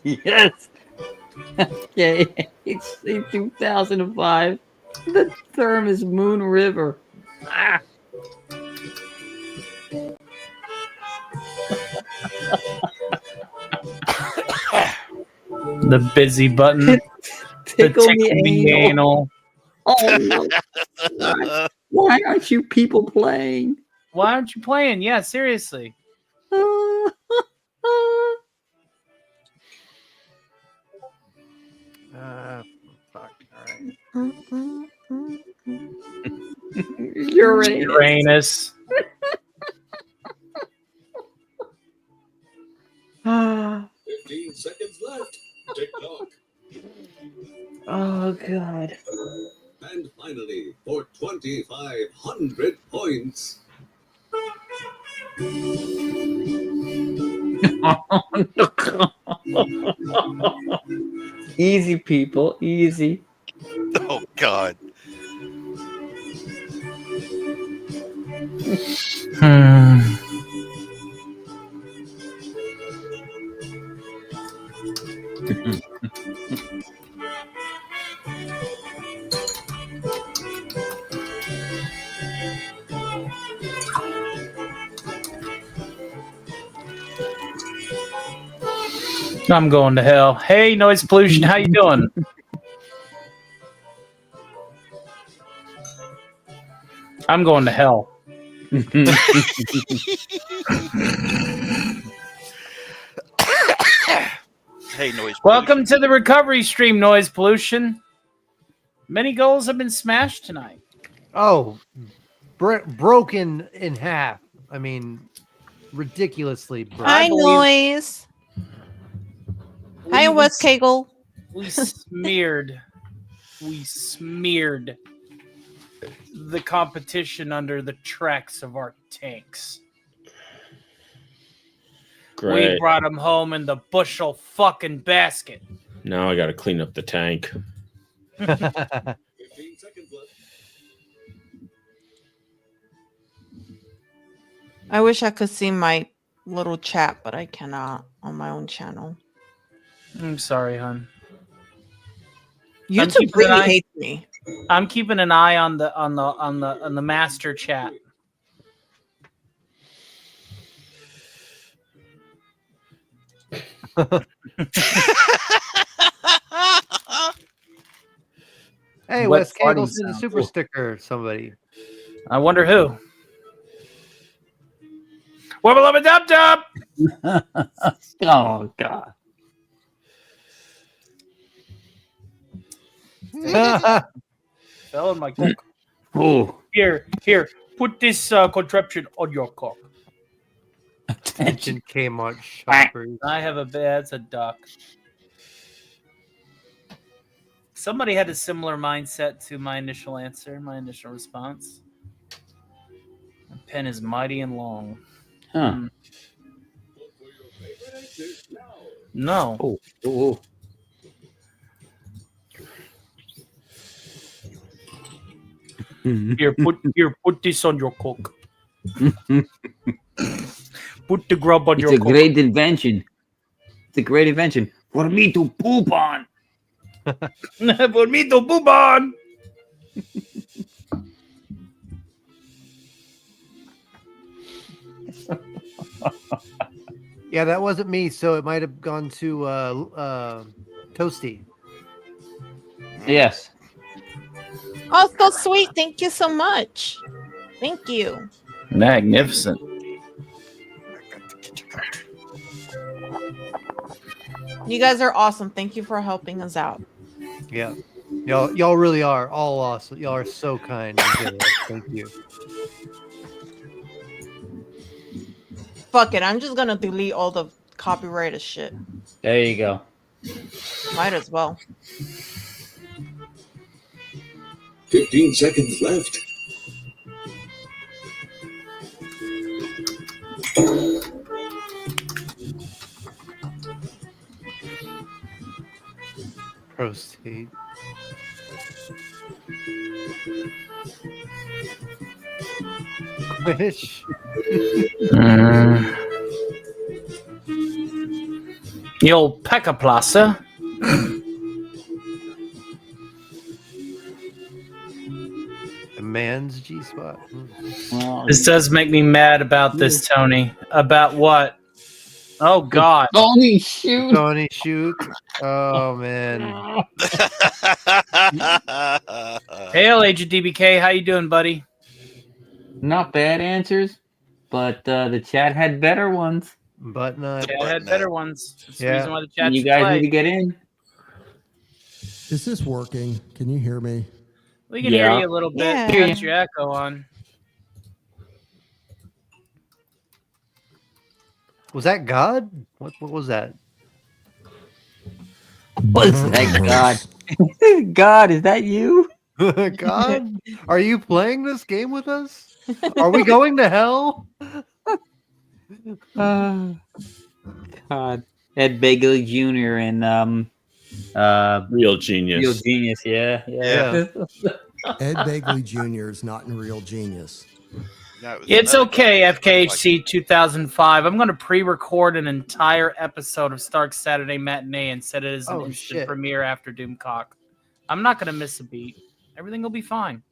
Yes. Okay, it's 2005. The term is Moon River. Ah. The busy button. Tickle the me anal. Oh no! Why aren't you people playing? Why aren't you playing? Yeah, seriously. Fuck. All right. Uranus. 15 seconds left. Tick tock. Oh God. And finally, for 2,500 points. Easy, people. Easy. Oh God. I'm going to hell. Hey, noise pollution, how you doing? I'm going to hell. Hey, noise. Welcome to the recovery stream, noise pollution. Many goals have been smashed tonight. Oh, broken in half. I mean, ridiculously broken. Hi, noise. Hi, West Kegel. We smeared the competition under the tracks of our tanks. We Great. brought them home in the bushel fucking basket. Now I got to clean up the tank. 15 seconds left. I wish I could see my little chat, but I cannot on my own channel. I'm sorry, hon. YouTube really hates me. I'm keeping an eye on the master chat. Hey, Wet Wes Cagle farting sent a sound. super sticker. Somebody. I wonder who. Wubba lubba dub dub. Oh God. Fell in my cock. Oh. Here. Put this contraption on your cock. Attention Kmart shoppers. I have a bed. It's a duck. Somebody had a similar mindset to my initial answer, my initial response. The pen is mighty and long. Huh. Hmm. No. Oh. Oh. Here, put this on your cock. Put the grub on It's your a cock. great invention. It's a great invention for me to poop on. For me to poop on. Yeah, that wasn't me, so it might have gone to Toasty. Yes. Oh, so sweet. Thank you so much. Thank you. Magnificent. You guys are awesome. Thank you for helping us out. Yeah. Y'all really are all awesome. Y'all are so kind and generous. Thank you. Fuck it. I'm just gonna delete all the copyrighted shit. There you go. Might as well. 15 seconds left. Proceed. Wish. The old Pekka Plaza. A man's G spot. This does make me mad about this, Tony. About what? Oh God. Tony shoot. Tony shoot. Oh man. Hail, Agent DBK. How you doing, buddy? Not bad answers, but the chat had better ones. But not. Chat had better ones. That's the Yeah. reason why the chat You should guys play. need to get in. Is this working? Can you hear me? We can hear Yeah. you a little bit. Yeah. You got your echo on. Was that God? What was that? What's that, God? God, is that you? God? Are you playing this game with us? Are we going to hell? God. Ed Begley Jr. and Real genius. Real Genius. Yeah. Ed Begley Jr. is not in Real Genius. It's okay, FKHC 2005. I'm going to pre-record an entire episode of Stark Saturday Matinee and set it as an instant shit. premiere after Doomcock. I'm not going to miss a beat. Everything will be fine.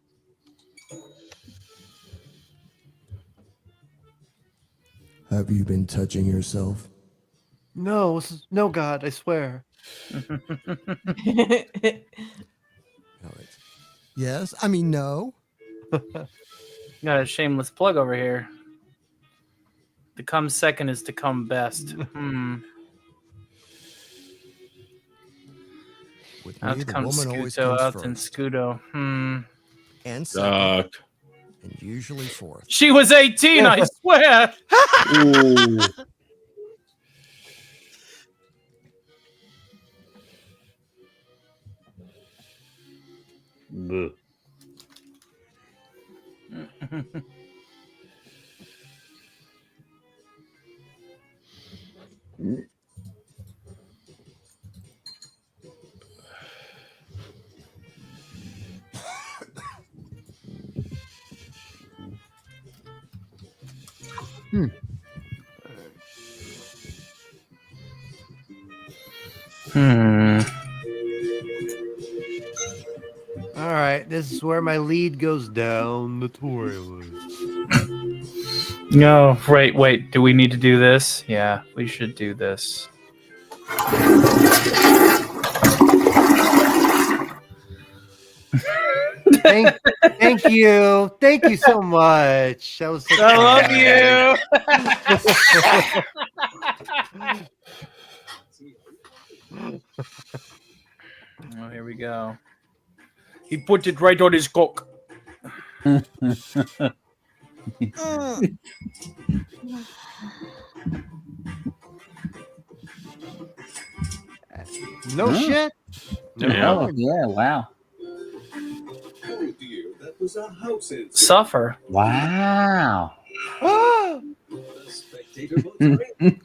Have you been touching yourself? No, no, God, I swear. Yes. I mean, no. Got a shameless plug over here. To come second is to come best. With Out me, the comes woman always Scuto, comes out first. and Scuto. And second. Suck. And usually fourth. She was 18, I swear. Bleh. All right, this is where my lead goes down the toilet. No, wait. Do we need to do this? Yeah, we should do this. Thank you. Thank you so much. That was such I love you. Oh, here we go. He put it right on his cock. No shit. No. Oh, yeah, wow. Oh dear, that was a house incident. Suffer. Wow. The spectator votes are in.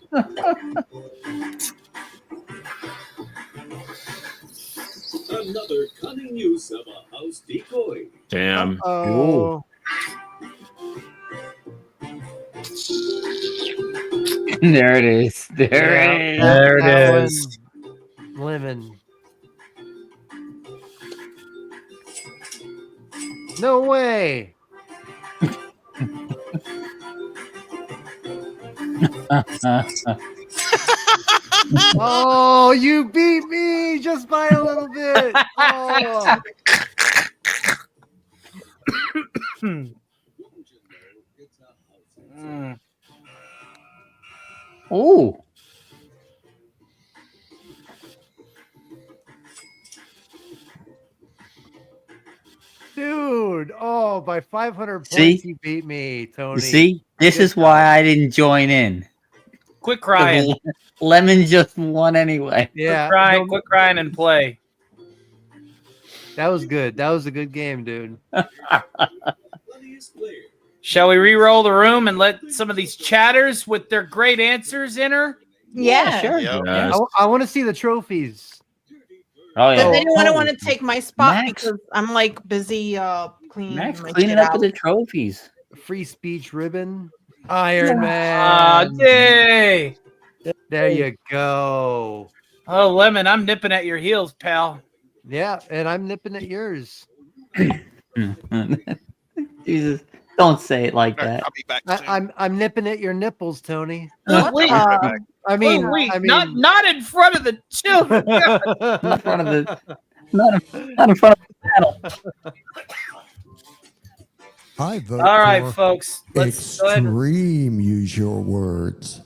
Another cunning use of a house decoy. Damn. Oh. There it is. There it is. There it is. Lemon. No way. Oh, you beat me just by a little bit. Oh. Oh. Dude, oh, by 500 points, See? you beat me, Tony. You see, this Good is why I didn't join in. Quit crying. Lemon just won anyway. Yeah, Quit crying and play. that was good. That was a good game, dude. Shall we re-roll the room and let some of these chatters with their great answers enter? Yeah, sure. Yep. Yes. I want to see the trophies. Oh Does yeah. anyone want to take my spot Max. because I'm like busy cleaning Max my cleaning shit up out. with the trophies. Free speech ribbon. Iron Ah, Man. yay! There you go. Oh, Lemon, I'm nipping at your heels, pal. Yeah, and I'm nipping at yours. Jesus, don't say it like that. I'll be back soon. I'm nipping at your nipples, Tony. Wait, I mean, wait, I mean, not in front of the children. Not in front of the, not in front of the panel. I vote All right, for folks. Let's go ahead. extreme use your words.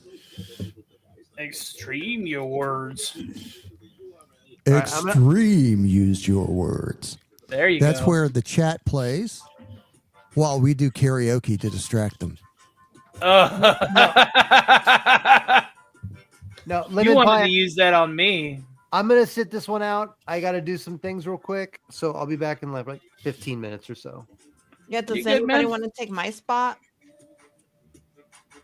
Extreme your words. right, I'm gonna- Extreme use your words. There you That's go. where the chat plays while we do karaoke to distract them. No, You lemon wanted pie. to use that on me. I'm gonna sit this one out. I got to do some things real quick, so I'll be back in like 15 minutes or so. Yeah, does You good, anybody man? want to take my spot?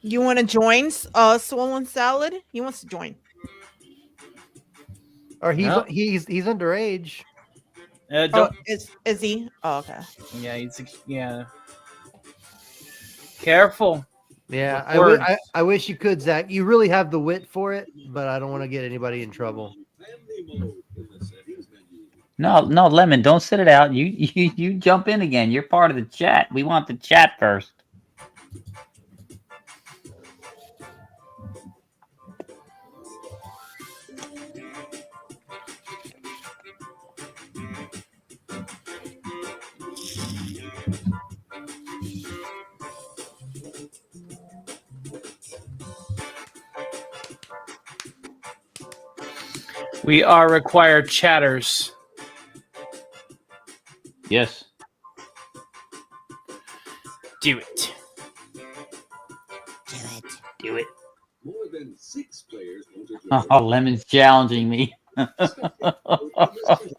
You want to join Swollen Salad? He wants to join. Or he's No. he's underage. Oh, Don't. is he? Oh, okay. Yeah. Careful. Yeah, Words. I wish you could, Zach. You really have the wit for it, but I don't want to get anybody in trouble. No, Lemon, don't sit it out. You jump in again. You're part of the chat. We want the chat first. We are required chatters. Yes. Do it. Do it. More than 6 players voted Oh, Lemon's challenging me.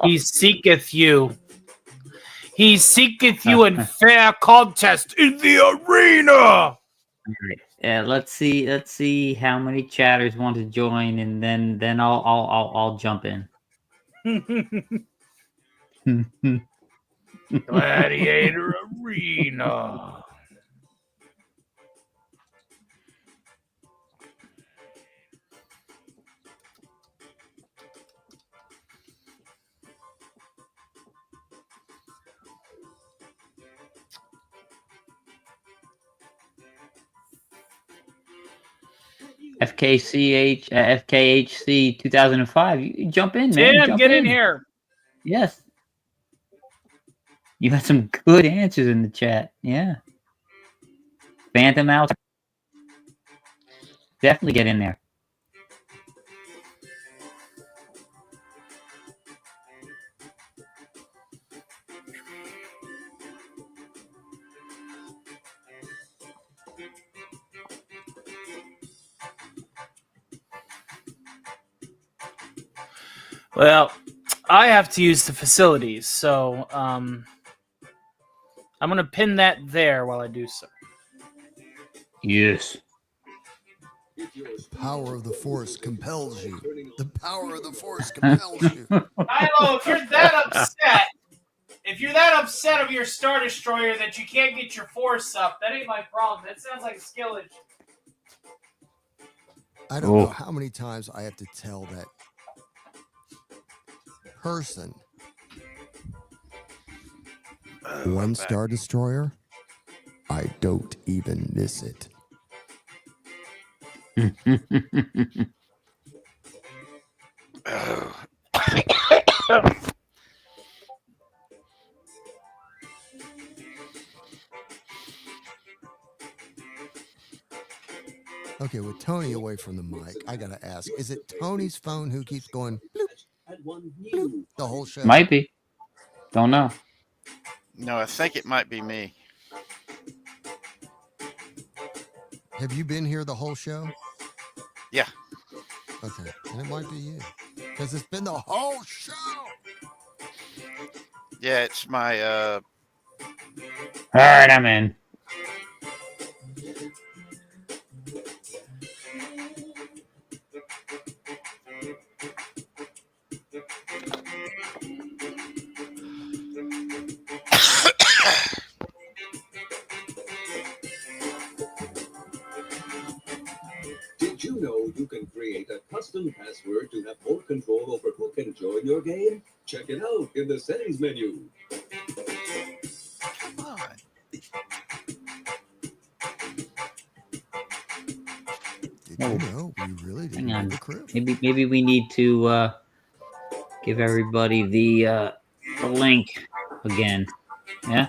He seeketh you. He seeketh you in fair contest in the arena. All right. Yeah, let's see how many chatters want to join, and then I'll jump in. Gladiator Arena. FKHC 2005. You jump in, man. Tim, Jump get in here. Yes. You had some good answers in the chat. Yeah. Phantom out. Definitely get in there. Well, I have to use the facilities, so I'm going to pin that there while I do so. Yes. The power of the Force compels you. The power of the Force compels you. Milo, if you're that upset of your Star Destroyer that you can't get your force up, that ain't my problem. That sounds like a skill issue. I don't know how many times I have to tell that person. One Star Destroyer, I don't even miss it. Okay, with Tony away from the mic, I gotta ask: is it Tony's phone who keeps going bloop, bloop, the whole show? Might be. Don't know. No, I think it might be me. Have you been here the whole show? Yeah. Okay, and it might be you because it's been the whole show. Yeah, it's my All right, I'm in. Did you know you can create a custom password to have more control over who can join your game? Check it out in the settings menu. Come on. Did you know we really didn't Hang on. know the crew? Maybe we need to give everybody the link again. Yeah.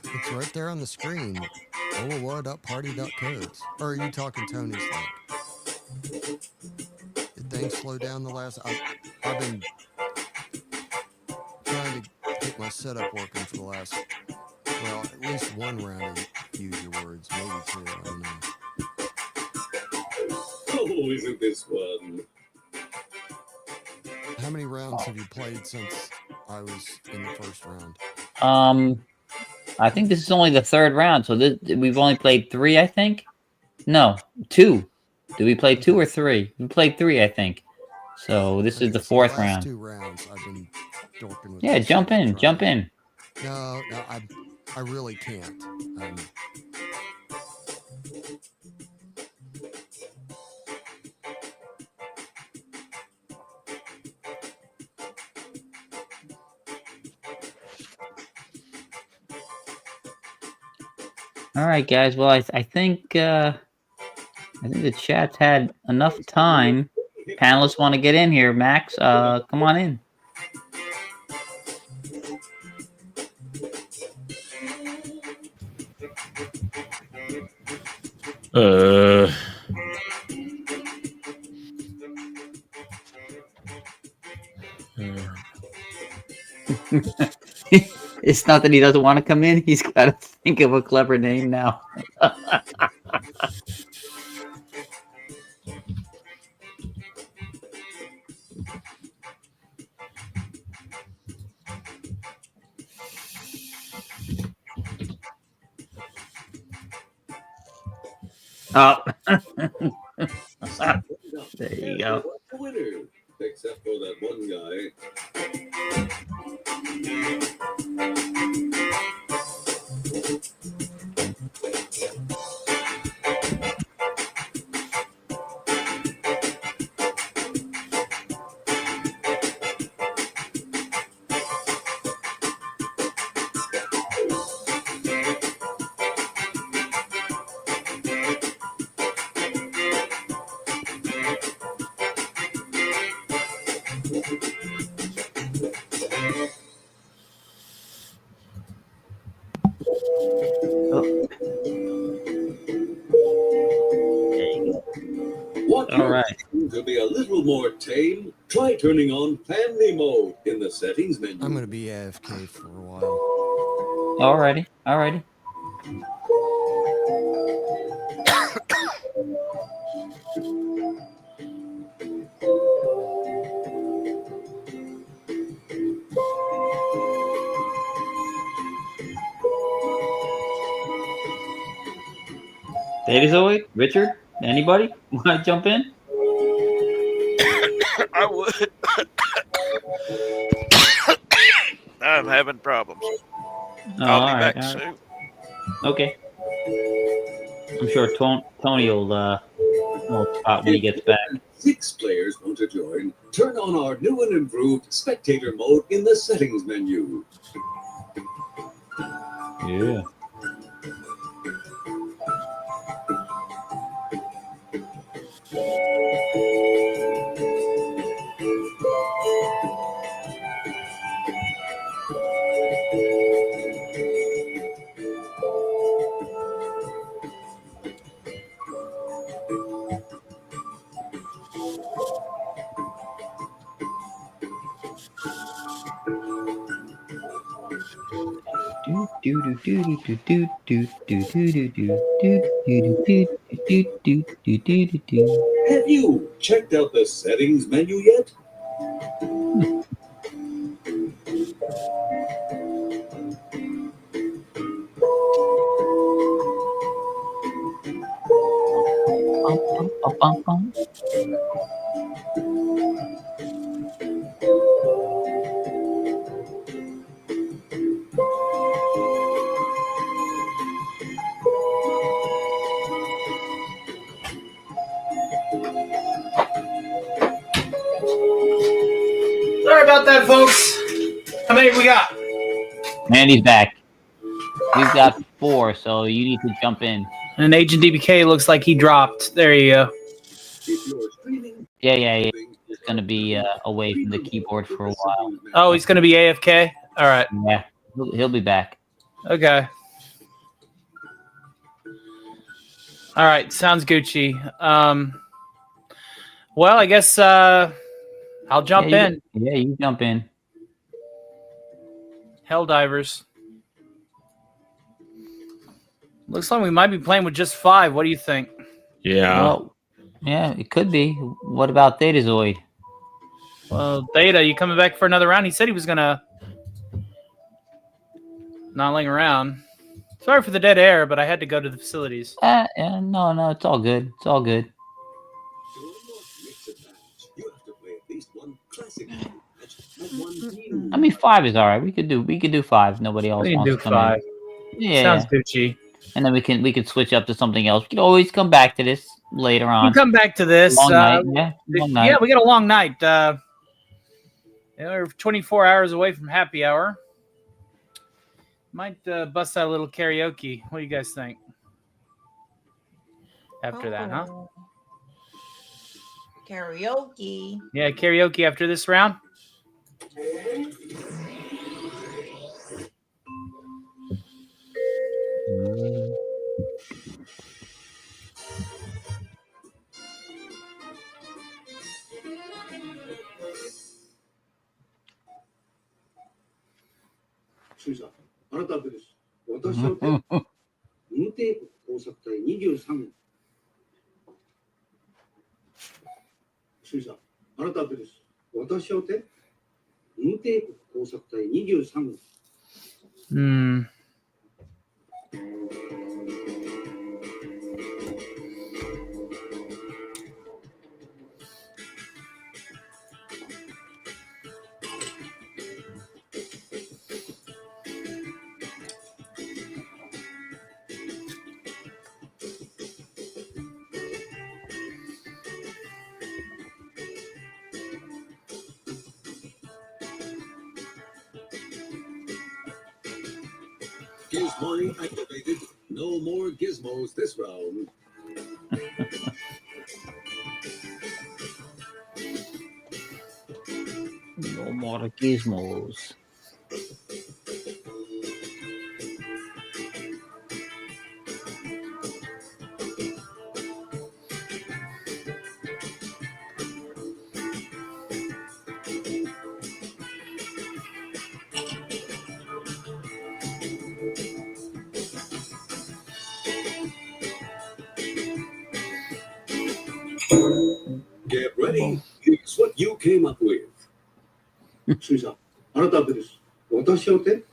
It's right there on the screen. OLO.party.codes. Or are you talking Tony's link? Did things slow down the last? I've been trying to get my setup working for the last, well, at least one round of use your words, maybe two. I don't know. Oh, isn't this fun? How many rounds have you played since I was in the first round? I think this is only the third round, so we've only played 3, I think. No, 2. Did we play 2 or 3? We played 3, I think. So this is the 4th round. 2 rounds I've been dorking with. Yeah, jump in. No, I really can't. All right, guys. Well, I think the chat's had enough time. Panelists want to get in here. Max, come on in. It's not that he doesn't want to come in. He's got to think of a clever name now. Oh. There you go. The winner, except for that one guy. Want All your right. game to be a little more tame? Try turning on family mode in the settings menu. I'm gonna be AFK for a while. Alrighty. Alrighty. Datazoid? Richard? Anybody? Want to jump in? I would. I'm having problems. Oh, I'll be all back right. soon. Okay. I'm sure Tony will spot when he gets back. 6 players want to join? Turn on our new and improved spectator mode in the settings menu. Yeah. Have you checked out the settings menu yet? Sorry about that, folks. How many have we got? Mandy's back. We've got 4, so you need to jump in. And Agent DBK looks like he dropped. There you go. Yeah. He's going to be away from the keyboard for a while. Oh, he's going to be AFK? All right. Yeah, he'll be back. Okay. All right. Sounds Gucci. Well, I guess I'll jump in. Yeah, you jump in. Helldivers. Looks like we might be playing with just 5. What do you think? Yeah. Well, yeah, it could be. What about Datazoid? Well, Data, you coming back for another round? He said he was going to not laying around. Sorry for the dead air, but I had to go to the facilities. No, it's all good. It's all good. I mean, 5 is all right. We could do 5. Nobody else We can wants do to come 5. in. Yeah, Sounds Gucci. And then we can switch up to something else. We can always come back to this later on. We'll come back to this. Long night, yeah. Long night. Yeah, we got a long night. We're 24 hours away from happy hour. Might bust out a little karaoke. What do you guys think? After that, huh? Karaoke. Yeah, karaoke after this round. Gizmo activated. No more gizmos this round. No more gizmos. Get ready. Here's what you came up with. スミさん、あなたはです。私をて、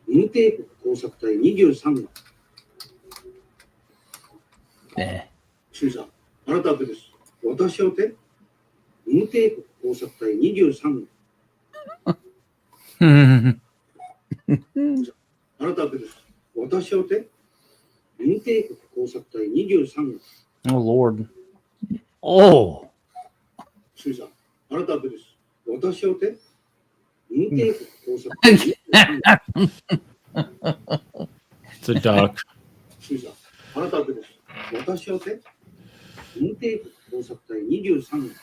無帝国工作隊23号。スミさん、あなたはです。私をて、無帝国工作隊23号。あなたはです。私をて、無帝国工作隊23号。Oh Lord. Oh. スミさん、あなたはです。私をて、無帝国工作隊23号。 It's a duck. スミさん、あなたはです。私をて、無帝国工作隊23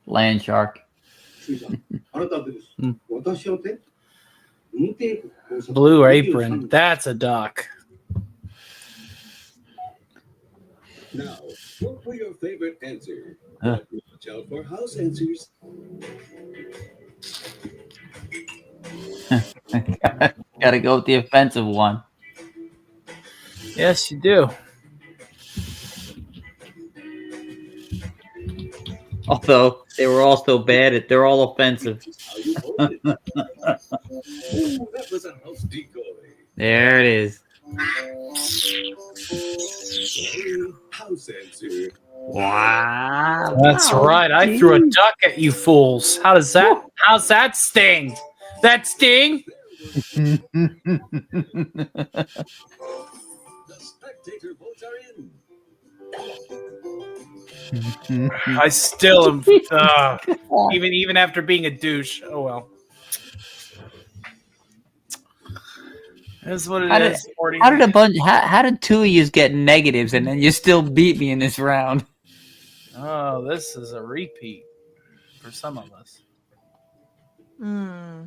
号。Land shark. スミさん、あなたはです。私をて、無帝国工作隊 Blue 23 apron. 号。 That's a duck. Now, look for your favorite answer. But watch out for house answers. Gotta go with the offensive one. Yes, you do. Although they were all so bad at they're all offensive. Ooh, that was a house decoy. There it is. House answer. Wow. That's right. I threw a duck at you fools. How's that sting? That sting? The spectator votes are in. I still am. Even after being a douche. Oh well. That's what it is. How did a bunch? How did two of you get negatives and then you still beat me in this round? Oh, this is a repeat for some of us. Hmm.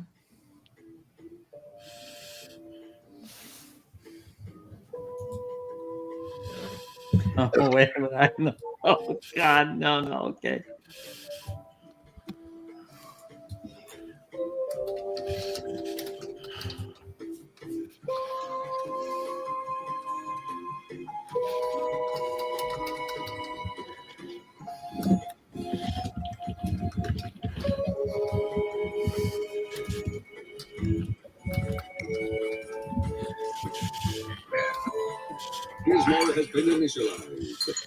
Oh wait a minute! No. Oh God! No! Okay. Gizmo has been initialized.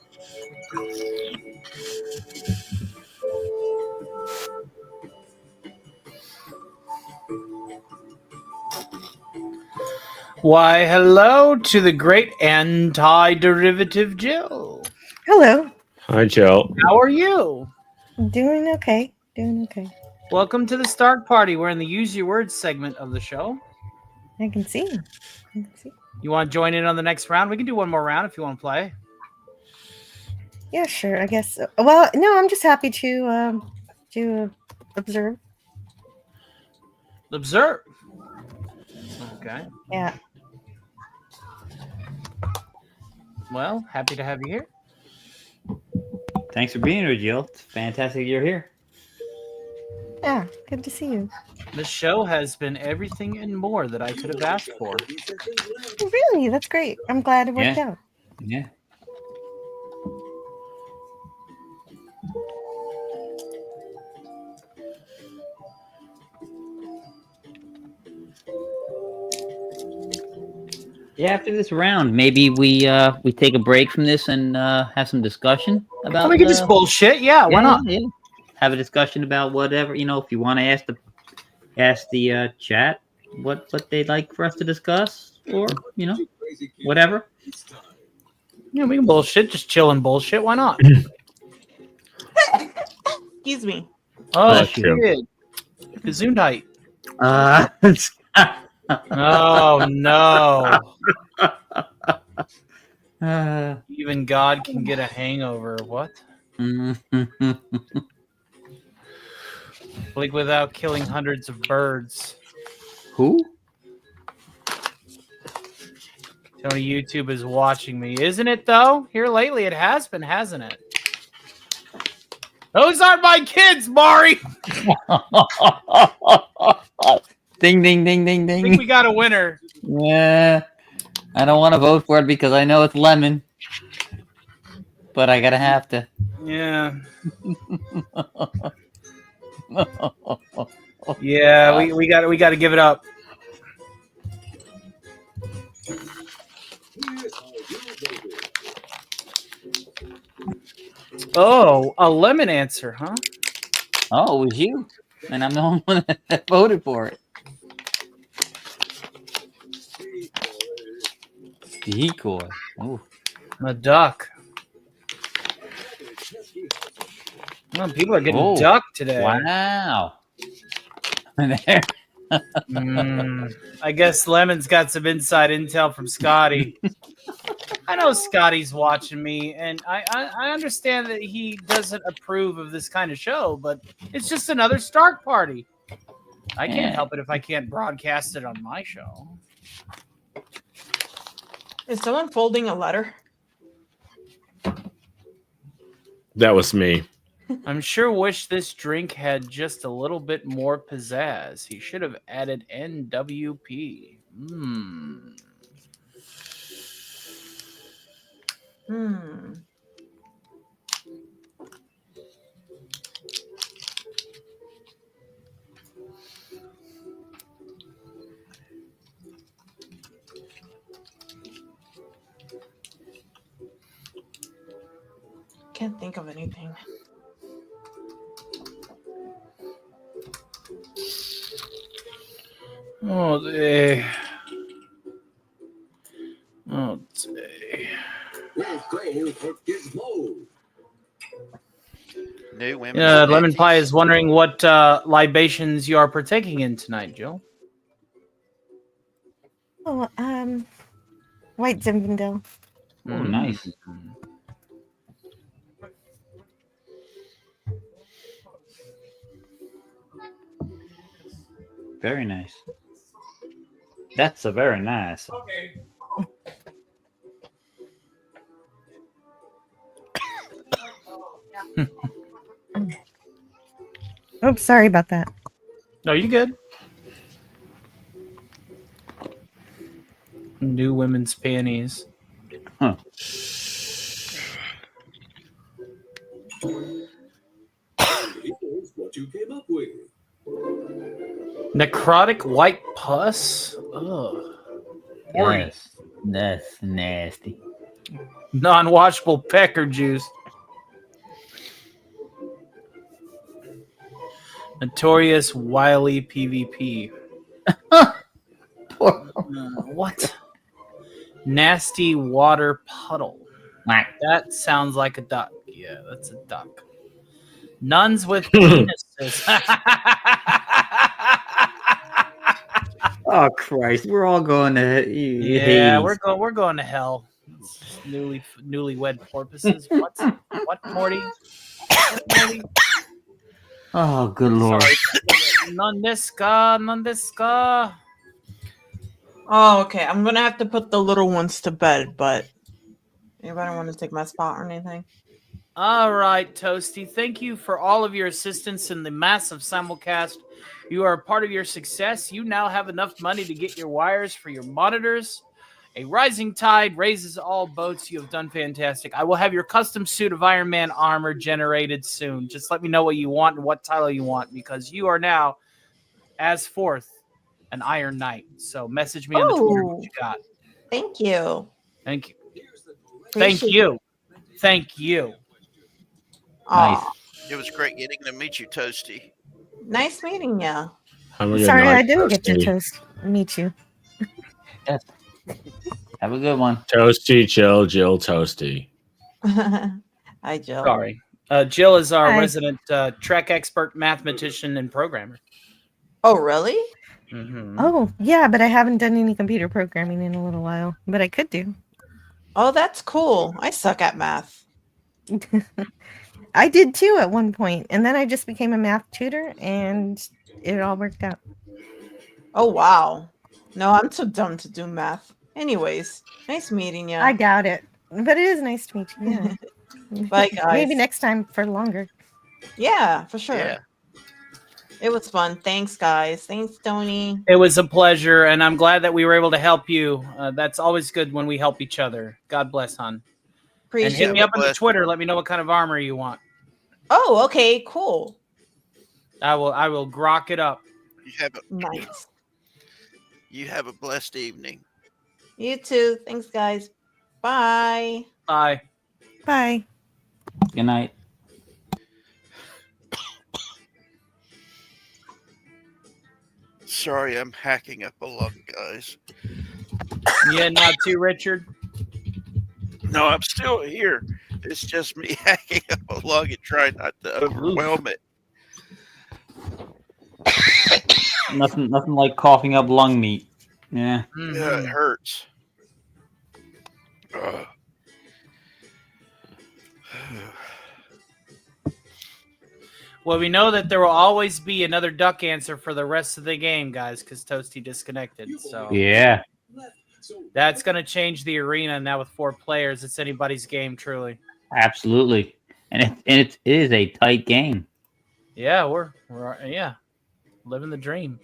Why, hello to the great anti-derivative Jill. Hello. Hi, Jill. How are you? Doing okay. Doing okay. Welcome to the Stark Party. We're in the Use Your Words segment of the show. I can see. You want to join in on the next round? We can do one more round if you want to play. Yeah, sure. I guess. Well, no, I'm just happy to observe. Observe. Okay. Yeah. Well, happy to have you here. Thanks for being here, Jill. It's fantastic you're here. Yeah, good to see you. This show has been everything and more that I could have asked for. Really, that's great. I'm glad it worked out. Yeah. Yeah, after this round, maybe we take a break from this and have some discussion about. We can just bullshit. Yeah, why not? Yeah. Have a discussion about whatever, if you want to ask the chat what they'd like for us to discuss, or whatever. Yeah, we can bullshit. Just chill and bullshit. Why not? Excuse me. Oh, Bless you. shit. Gesundheit. Oh no! Even God can get a hangover. What? Like without killing hundreds of birds. Who? Tony, YouTube is watching me, isn't it? Though here lately, it has been, hasn't it? Those aren't my kids, Mari. Ding, ding, ding, ding, ding. I think we got a winner. Yeah. I don't want to vote for it because I know it's lemon. But I gotta have to. Yeah. Yeah, we got to give it up. Oh, a lemon answer, huh? Oh, it was you. And I'm the only one that voted for it. Decoy. Ooh. A duck. Oh, people are getting Oh, ducked today. Wow. I guess Lemon's got some inside intel from Scotty. I know Scotty's watching me, and I understand that he doesn't approve of this kind of show, but it's just another Stark party. I can't help it if I can't broadcast it on my show. Is someone folding a letter? That was me. I'm sure wish this drink had just a little bit more pizzazz. He should have added NWP. Can't think of anything. Oh, day. Oh, day. New women. Lemon Pie is wondering what libations you are partaking in tonight, Jill. Oh, White Zinfandel. Oh, nice. Very nice. That's a very nice. Okay. Oh, sorry about that. No, you good. New women's panties. Huh. Here's what you came up with. Necrotic white pus? Ugh. Yes. That's nasty. Non-washable pecker juice. Notorious wily PvP. What? Nasty water puddle. That sounds like a duck. Yeah, that's a duck. Nuns with penises. Oh Christ, we're all going to Yeah, Hades. we're going to hell. Newlywed porpoises. What? What, Morty? What, Morty? Oh, good lord. Sorry. Nandeska. Oh, okay. I'm gonna have to put the little ones to bed, but anybody want to take my spot or anything? All right, Toasty. Thank you for all of your assistance in the massive simulcast. You are a part of your success. You now have enough money to get your wires for your monitors. A rising tide raises all boats. You have done fantastic. I will have your custom suit of Iron Man armor generated soon. Just let me know what you want and what title you want, because you are now, as forth, an Iron Knight. So message me on the Twitter what you got. Thank you. Thank you. Appreciate Thank you. Thank you. Nice. It was great getting to meet you, Toasty. Nice meeting you. Sorry, I didn't get to meet you. Yes. Have a good one. Toasty, Jill, Toasty. Hi, Jill. Sorry. Jill is our Hi. resident Trek expert, mathematician, and programmer. Oh, really? Oh, yeah, but I haven't done any computer programming in a little while, but I could do. Oh, that's cool. I suck at math. I did too at one point, and then I just became a math tutor, and it all worked out. Oh, wow. No, I'm too dumb to do math. Anyways, nice meeting you. I doubt it, but it is nice to meet you. Yeah. Bye, guys. Maybe next time for longer. Yeah, for sure. Yeah. It was fun. Thanks, guys. Thanks, Tony. It was a pleasure, and I'm glad that we were able to help you. That's always good when we help each other. God bless, hon. And hit me up on the Twitter. Let me know what kind of armor you want. Oh, okay, cool. I will grok it up. Nice. You have a blessed evening. You too. Thanks, guys. Bye. Bye. Bye. Good night. Sorry, I'm hacking up a lung, guys. Yeah, not too, Richard. No, I'm still here. It's just me hacking up a lung and trying not to overwhelm it. Nothing like coughing up lung meat. Yeah. Yeah, it hurts. Well, we know that there will always be another duck answer for the rest of the game, guys, because Toasty disconnected. So Yeah. that's going to change the arena now with 4 players. It's anybody's game, truly. Absolutely. And it is a tight game. Yeah, we're living the dream.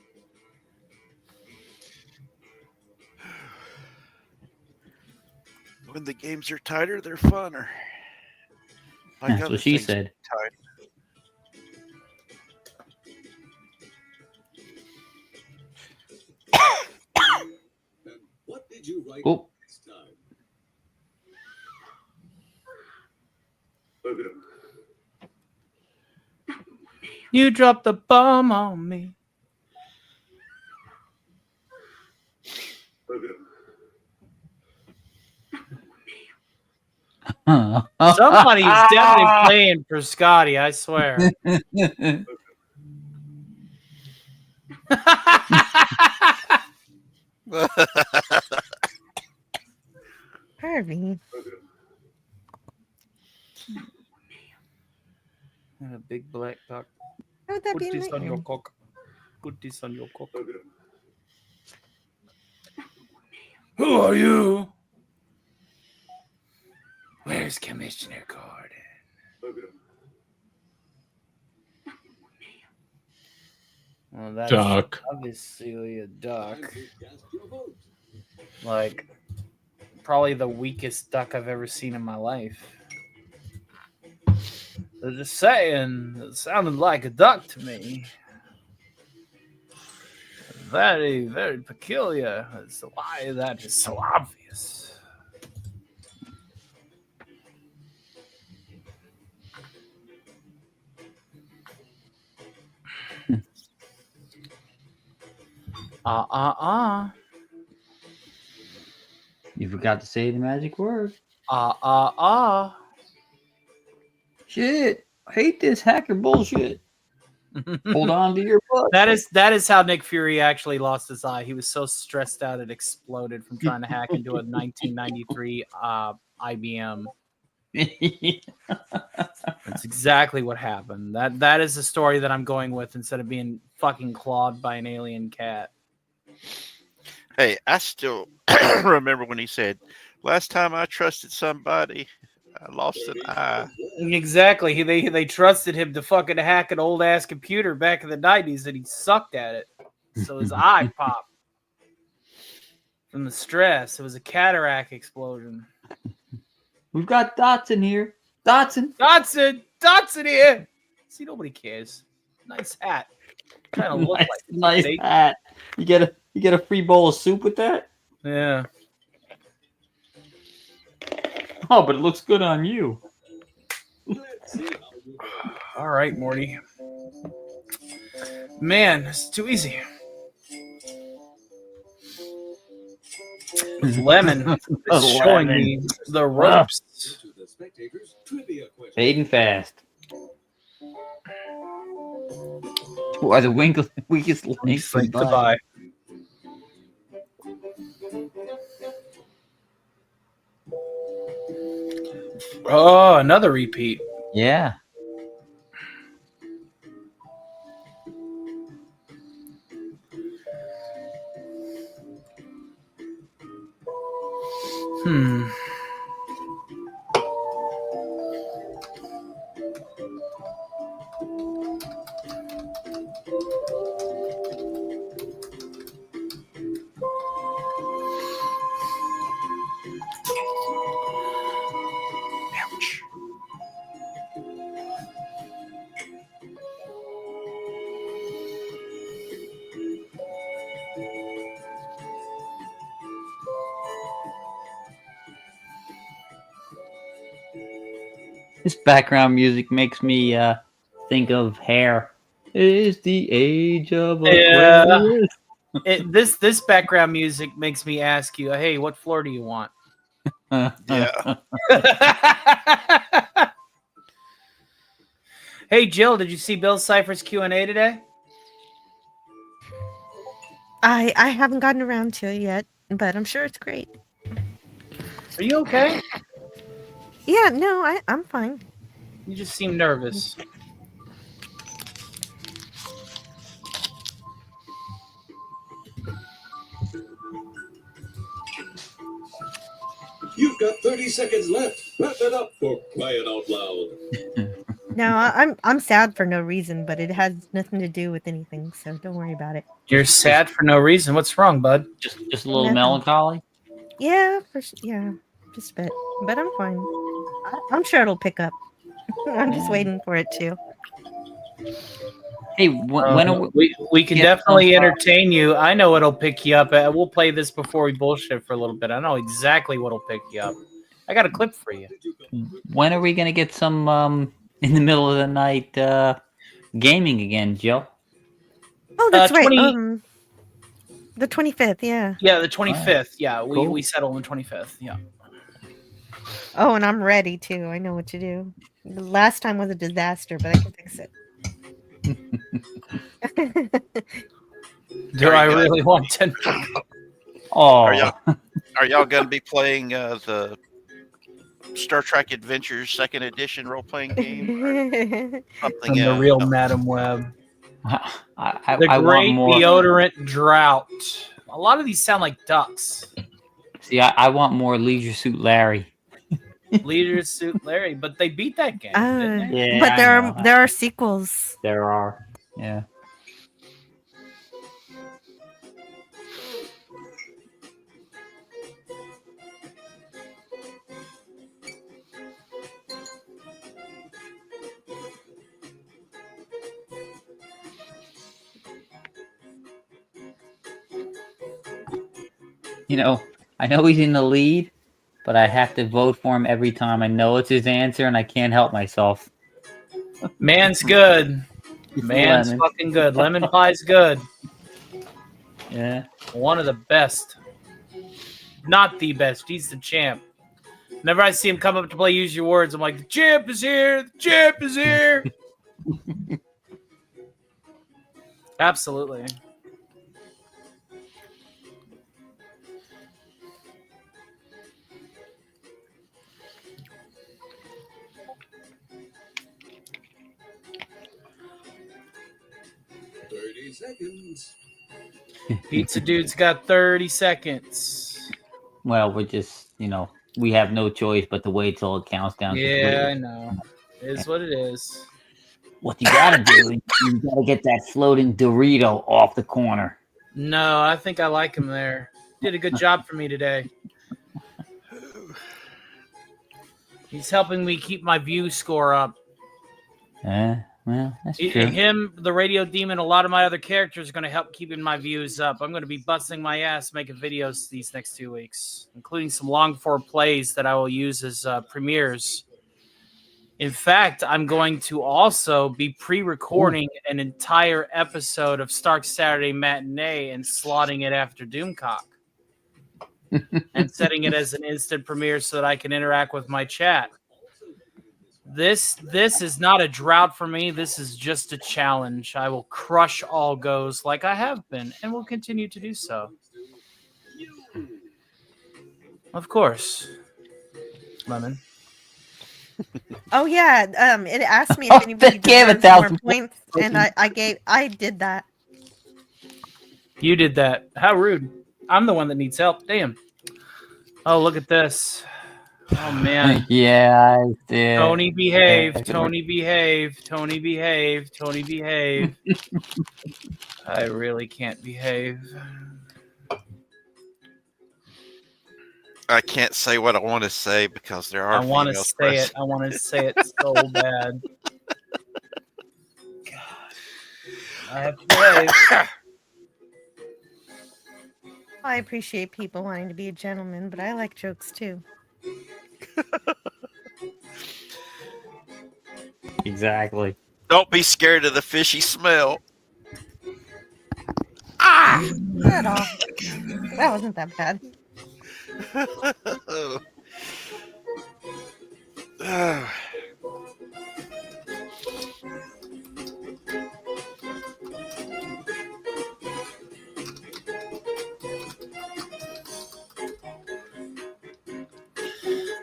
When the games are tighter, they're funner. Like That's what she said. Tight. What did you write Oh. this time? You dropped the bomb on me. Somebody's definitely playing for Scotty, I swear. Harvey. A big black duck. How would that Put be this on your enlightening? cock. Put this on your cock. Who are you? Where's Commissioner Gordon? Well, that's Duck. obviously a duck. Like, probably the weakest duck I've ever seen in my life. They're just saying, it sounded like a duck to me. Very, very peculiar. As to why that is so obvious. You forgot to say the magic word. Shit. I hate this hacker bullshit. Hold on to your butt. That is how Nick Fury actually lost his eye. He was so stressed out it exploded from trying to hack into a 1993 IBM. That's exactly what happened. That is the story that I'm going with instead of being fucking clawed by an alien cat. Hey, I still remember when he said, "Last time I trusted somebody, I lost an eye." Exactly. They trusted him to fucking hack an old ass computer back in the 90s, and he sucked at it. So his eye popped from the stress. It was a cataract explosion. We've got Dotson here. Dotson here. See, nobody cares. Nice hat. Trying to look nice like hat. You get a free bowl of soup with that? Yeah. Oh, but it looks good on you. All right, Morty. Man, it's too easy. Lemon is showing me the ropes. Fading fast. Who are the weakest links to buy? Oh, another repeat. Yeah. Hmm. Ouch. This background music makes me think of Hair. Is the age of Yeah. Aquarius. This background music makes me ask you, hey, what floor do you want? Yeah. Hey, Jill, did you see Bill Cipher's Q&A today? I haven't gotten around to it yet, but I'm sure it's great. Are you okay? Yeah, no, I'm fine. You just seem nervous. You've got 30 seconds left. Wrap it up for crying out loud. No, I'm sad for no reason, but it has nothing to do with anything, so don't worry about it. You're sad for no reason. What's wrong, bud? Just a little Nothing. melancholy. Yeah, yeah, just a bit, but I'm fine. I'm sure it'll pick up. I'm just waiting for it to. Hey, when are we can definitely entertain you. I know it'll pick you up. We'll play this before we bullshit for a little bit. I know exactly what'll pick you up. I got a clip for you. When are we gonna get some in the middle of the night gaming again, Jill? Oh, that's right. 20 The 25th, yeah. Yeah, the 25th. Yeah, Cool. we settle on the 25th. Yeah. Oh, and I'm ready too. I know what to do. The last time was a disaster, but I can fix it. Do I really want to? Oh, Are y'all going to be playing the Star Trek Adventures Second Edition role playing game? Or something From the real else? Madam Web. I The want Great more. Deodorant Drought. A lot of these sound like ducks. See, I want more Leisure Suit Larry. Leader Suit Larry, but they beat that game, didn't they? Yeah, but I there know. are sequels. There are. Yeah. You know, I know he's in the lead, but I have to vote for him every time. I know it's his answer, and I can't help myself. Man's good. It's Man's lemon. fucking good. Lemon pie's good. Yeah. One of the best. Not the best. He's the champ. Whenever I see him come up to play Use Your Words, I'm like, the champ is here. The champ is here. Absolutely. Seconds. Pizza Dude's got 30 seconds. Well, we're just, we have no choice but to wait till it counts down. Yeah, I know. It is what it is. What you gotta do is you gotta get that floating Dorito off the corner. No, I think I like him there. Did a good job for me today. He's helping me keep my view score up. Well, that's true. Him, the Radio Demon, a lot of my other characters are going to help keeping my views up. I'm going to be busting my ass making videos these next 2 weeks, including some long-form plays that I will use as premieres. In fact, I'm going to also be pre-recording an entire episode of Stark Saturday Matinee and slotting it after Doomcock and setting it as an instant premiere so that I can interact with my chat. This is not a drought for me. This is just a challenge. I will crush all goes like I have been and will continue to do so. Of course. Lemon. Oh yeah. It asked me if anybody Gave deserves more 1,000 points, and I did that. You did that. How rude. I'm the one that needs help. Damn. Oh, look at this. Oh, man. Yeah, I did. Tony, behave. Tony, behave. Tony, behave. Tony, behave. I really can't behave. I can't say what I want to say because there are I want to females say present. it. I want to say it so bad. God. I have to behave. I appreciate people wanting to be a gentleman, but I like jokes too. Exactly. Don't be scared of the fishy smell. Not all. That wasn't that bad.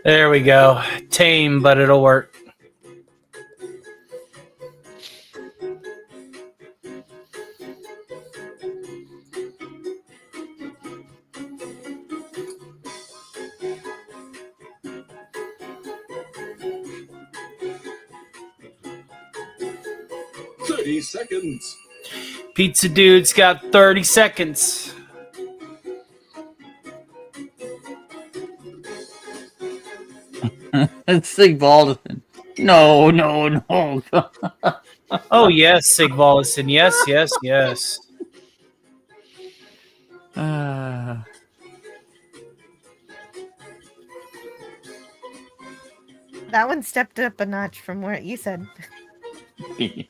There we go. Tame, but it'll work. Seconds. Pizza Dude's got 30 seconds. Sig Balderson. No, no, no. Oh, yes, Sig Balderson. Yes, yes, yes. That one stepped up a notch from what you said. Here's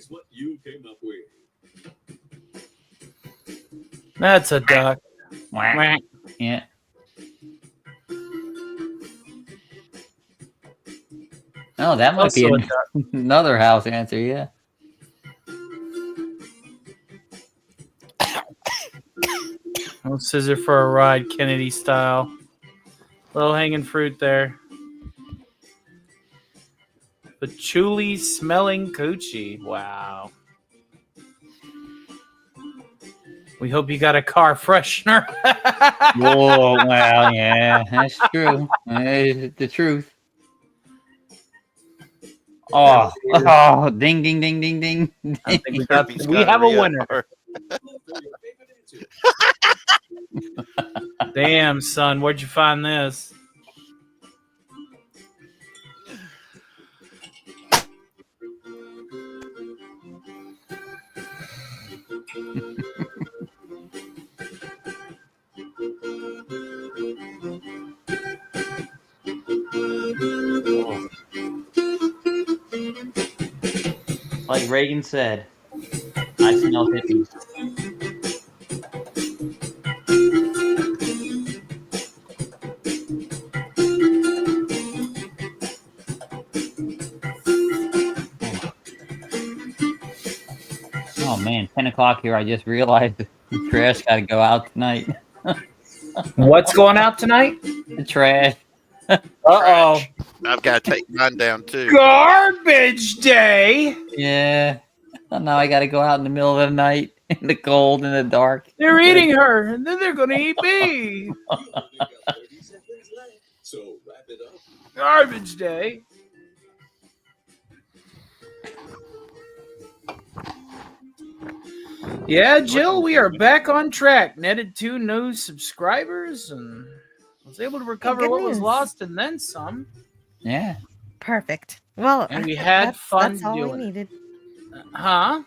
what you came up with. That's a duck. Whack. Yeah. Oh, that might be Also a duck. another house answer, yeah. No scissor for a ride, Kennedy style. Low hanging fruit there. Patchouli smelling coochie. Wow. We hope you got a car freshener. Oh, well, yeah, that's true. It's the truth. Oh, ding, ding, ding, ding, ding. I think we have a winner. Damn, son, where'd you find this? Like Reagan said, I smell hippies. Oh man, 10 o'clock here. I just realized the trash got to go out tonight. What's going out tonight? The trash. Uh-oh. I've got to take mine down too. Garbage day. Yeah. Now I got to go out in the middle of the night in the cold and the dark. They're eating her, and then they're going to eat me. So wrap it up. Garbage day. Yeah, Jill, we are back on track. Netted 2 new subscribers and was able to recover good what was news. lost and then some. Yeah. Perfect. Well, And we had fun that's all doing we it. needed. Huh?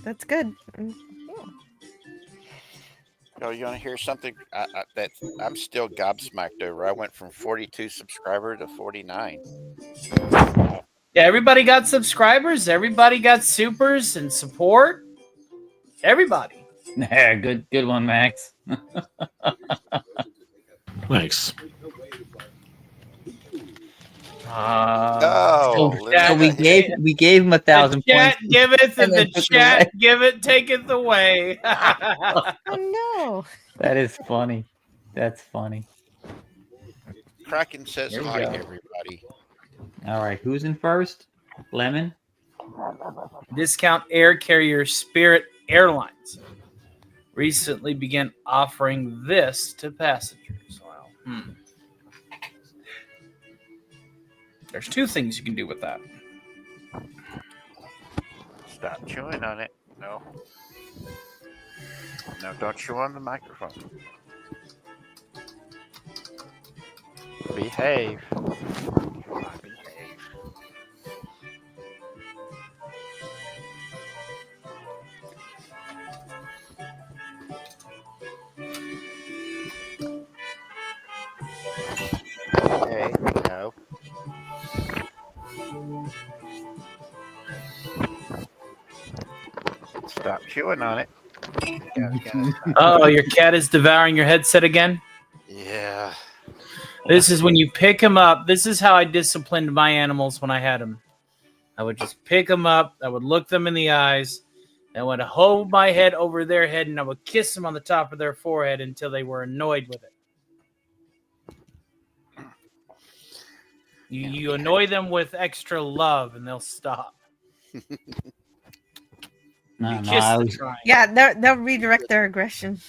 That's good. Oh, you want to hear something that I'm still gobsmacked over? I went from 42 subscriber to 49. Yeah, everybody got subscribers. Everybody got supers and support. Everybody. Yeah, good one, Max. Thanks. So we gave him 1,000 The points. chat giveth and the then took it chat away. giveth taketh away. Oh no. That is funny. That's funny. Kraken says There we hi, go. everybody. All right, who's in first? Lemon. Discount air carrier Spirit Airlines recently began offering this to passengers. Wow. There's two things you can do with that. Stop chewing on it. No. No, don't chew on the microphone. Behave. Behave. Hey, no. Stop chewing on it. Oh, your cat is devouring your headset again? Yeah. This is when you pick him up. This is how I disciplined my animals when I had them. I would just pick them up. I would look them in the eyes. I would hold my head over their head, and I would kiss them on the top of their forehead until they were annoyed with it. You annoy them with extra love, and they'll stop. Yeah, they'll redirect their aggression.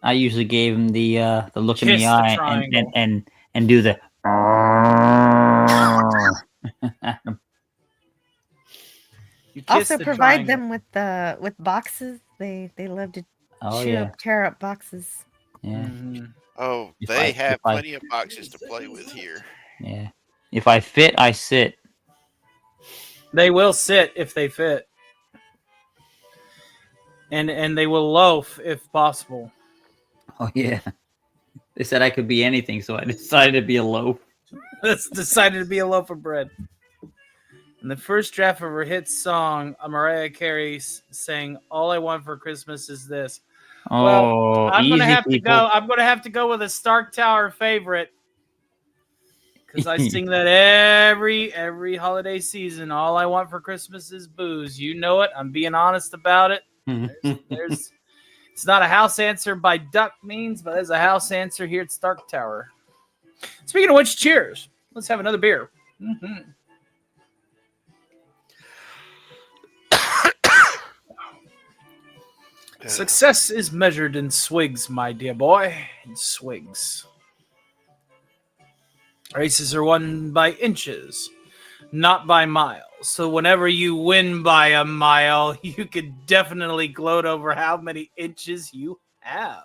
I usually gave him the look in Kiss the the eye triangle. and do the. Also, provide them with boxes. They love to Oh, yeah. tear up boxes. Yeah. Oh, If they I- have if I- plenty of boxes to play with here. Yeah. If I fit, I sit. They will sit if they fit. And they will loaf if possible. Oh yeah. They said I could be anything, so I decided to be a loaf. That's decided to be a loaf of bread. And the first draft of her hit song, Mariah Carey sang "All I Want for Christmas Is This." Oh, well, I'm gonna easy, have people. to go. I'm gonna have to go with a Stark Tower favorite because I sing that every holiday season. All I want for Christmas is booze. You know it. I'm being honest about it. There's it's not a house answer by Duck Means, but there's a house answer here at Stark Tower. Speaking of which, cheers. Let's have another beer. Success is measured in swigs, my dear boy. In swigs. Races are won by inches, not by miles. So whenever you win by a mile, you could definitely gloat over how many inches you have.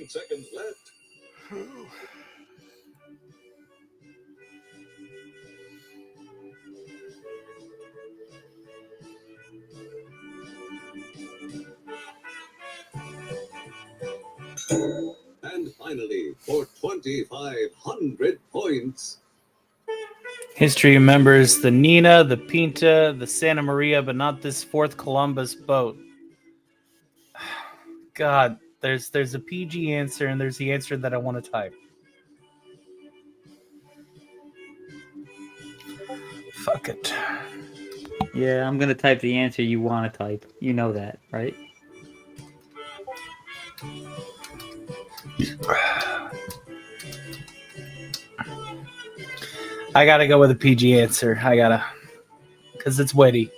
Seconds left. And finally, for 2,500 points, History remembers the Nina, the Pinta, the Santa Maria, but not this fourth Columbus boat. God, there's a PG answer and there's the answer that I want to type. Fuck it. Yeah, I'm gonna type the answer you want to type. You know that, right? I gotta go with a PG answer. Because it's witty.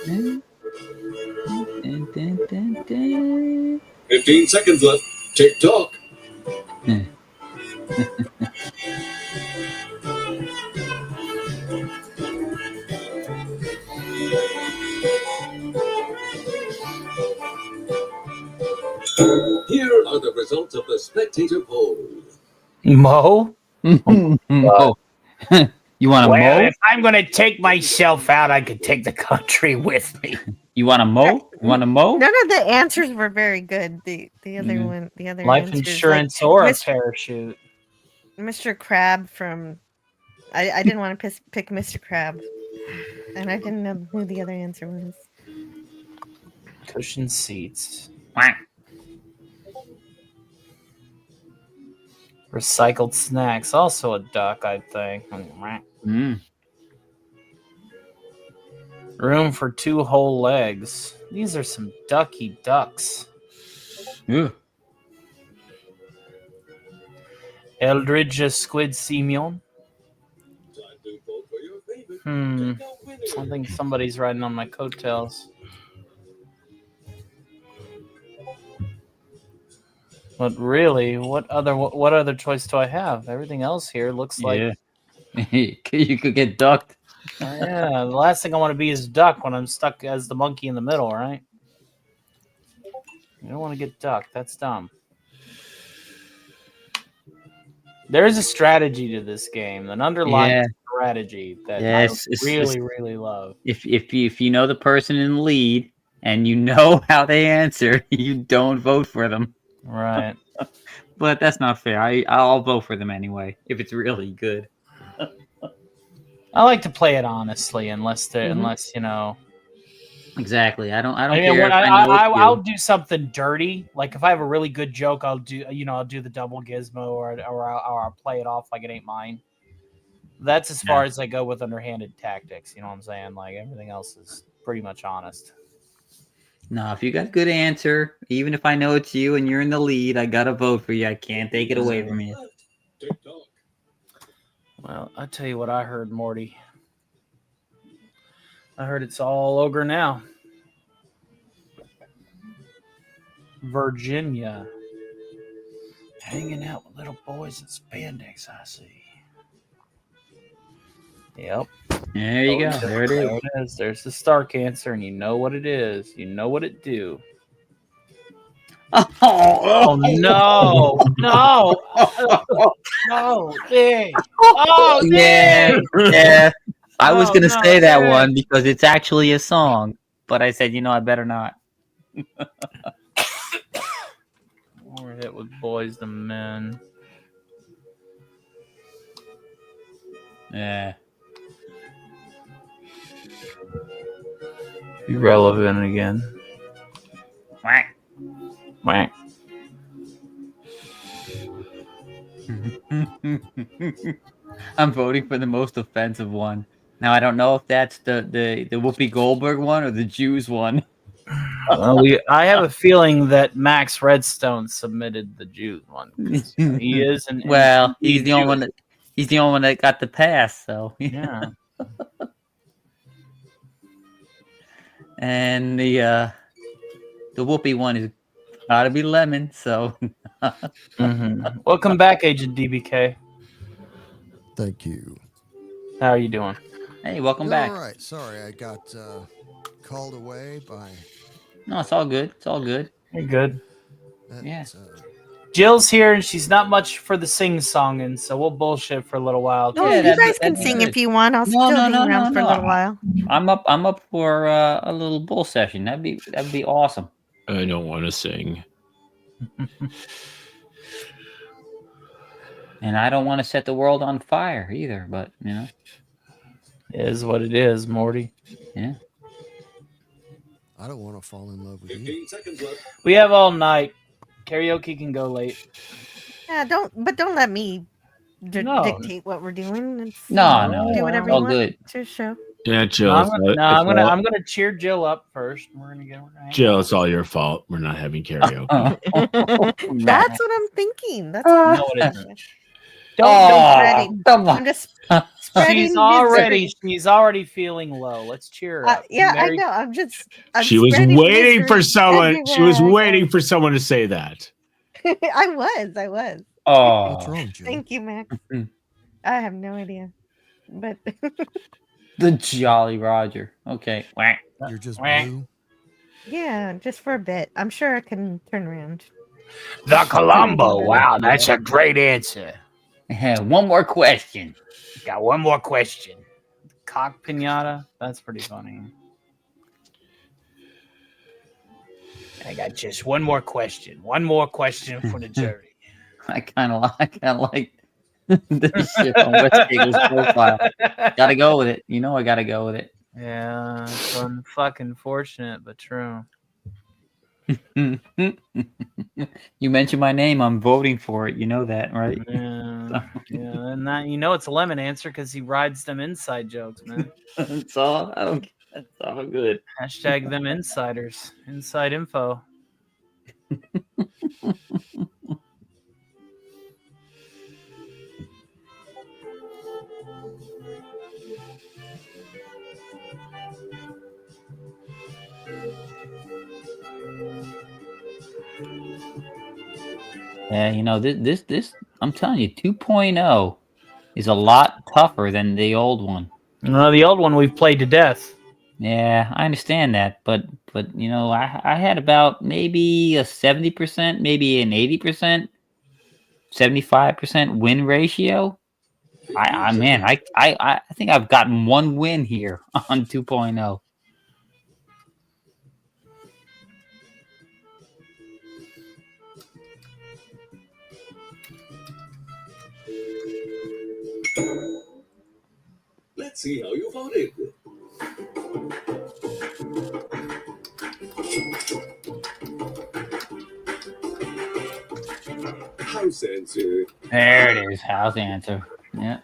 Dun. 15 seconds left. Tick tock. Here are the results of the spectator poll. Mo? Mo. You want a Well, mo? if I'm going to take myself out, I could take the country with me. You want a mo? You want a mo? None of the answers were very good. The other one, the other Life answers, insurance like or a Mr. parachute. Mr. Crab from. I didn't want to pick Mr. Crab, and I didn't know who the other answer was. Cushion seats. Recycled snacks. Also a duck, I think. Room for 2 whole legs. These are some ducky ducks. Yeah. Eldridge Squid Simeon. I think somebody's riding on my coattails. But really, what other choice do I have? Everything else here looks like you could get ducked. yeah, the last thing I want to be is duck when I'm stuck as the monkey in the middle, right? You don't want to get ducked. That's dumb. There's a strategy to this game, an underlying strategy that I really love. If you know the person in the lead and you know how they answer, you don't vote for them. Right. But that's not fair. I'll vote for them anyway if it's really good. I like to play it honestly, unless you know. Exactly. I don't mean, care. I'll do something dirty. Like if I have a really good joke, I'll do the double gizmo or I'll play it off like it ain't mine. That's as far as I go with underhanded tactics. You know what I'm saying? Like everything else is pretty much honest. No, if you got a good answer, even if I know it's you and you're in the lead, I gotta vote for you. I can't take it away from you. Well, I tell you what I heard, Morty. I heard it's all ogre now. Virginia. Hanging out with little boys in spandex, I see. Yep. There you go. There it is. There it is. There's the Stark answer, and you know what it is. You know what it do. Oh no! No! No! Dang! Oh, dang! Yeah. I was gonna say that one because it's actually a song, but I said, I better not. More hit with Boys the Men. Yeah. Irrelevant again. Whack. Whack. I'm voting for the most offensive one. Now I don't know if that's the Whoopi Goldberg one or the Jews one. Well, I have a feeling that Max Redstone submitted the Jews one. He is an he's the only one that he's the only one that got the pass. So yeah. And the Whoopi one is gotta be lemon. So Welcome back, Agent DBK. Thank you. How are you doing? Hey, welcome Doing back. All right. Sorry, I got called away by. No, it's all good. It's all good. You're good. Yeah. Jill's here, and she's not much for the sing-songing, so we'll bullshit for a little while. No, you guys can sing if you want. I'll still hang around for a little while. I'm up for a little bull session. That'd be awesome. I don't want to sing. And I don't want to set the world on fire either, but it is what it is, Morty. Yeah. I don't want to fall in love with you. We have all night. Karaoke can go late. Yeah, don't let me dictate what we're doing. It's, No, do whatever all you want. good. It's your show. Yeah, Jill. I'm gonna cheer Jill up first. We're gonna get Jill, it's all your fault. We're not having karaoke. That's what I'm thinking. That's no, it isn't. Don't come on. I'm just She's already feeling low. Let's cheer her up. Yeah, I Mary- know. I'm She was spreading waiting for misery someone. She was everywhere I waiting for someone to say that. go. I was. Oh, What's wrong, Joe? Thank you, Max. I have no idea, but the Jolly Roger. Okay. You're just blue. yeah, just for a bit. I'm sure I can turn around. The Columbo. Wow, that's a great answer. Yeah, one more question. Got one more question. Cock pinata. That's pretty funny. I got just one more question. One more question for the jury. I kind of like this shit on West Eagles profile. Gotta go with it. You know I gotta go with it. Yeah, it's fucking fortunate, but true. You mentioned my name. I'm voting for it. You know that, right? Yeah, yeah, and that it's a lemon answer because he rides them inside jokes, man. It's all good. Hashtag them insiders, inside info. Yeah, this I'm telling you, 2.0 is a lot tougher than the old one. The old one we've played to death. Yeah, I understand that, but I had about maybe a 70%, maybe an 80%, 75% win ratio. I think I've gotten one win here on 2.0. Let's see how you voted. House answer. There it is, house answer. Yeah.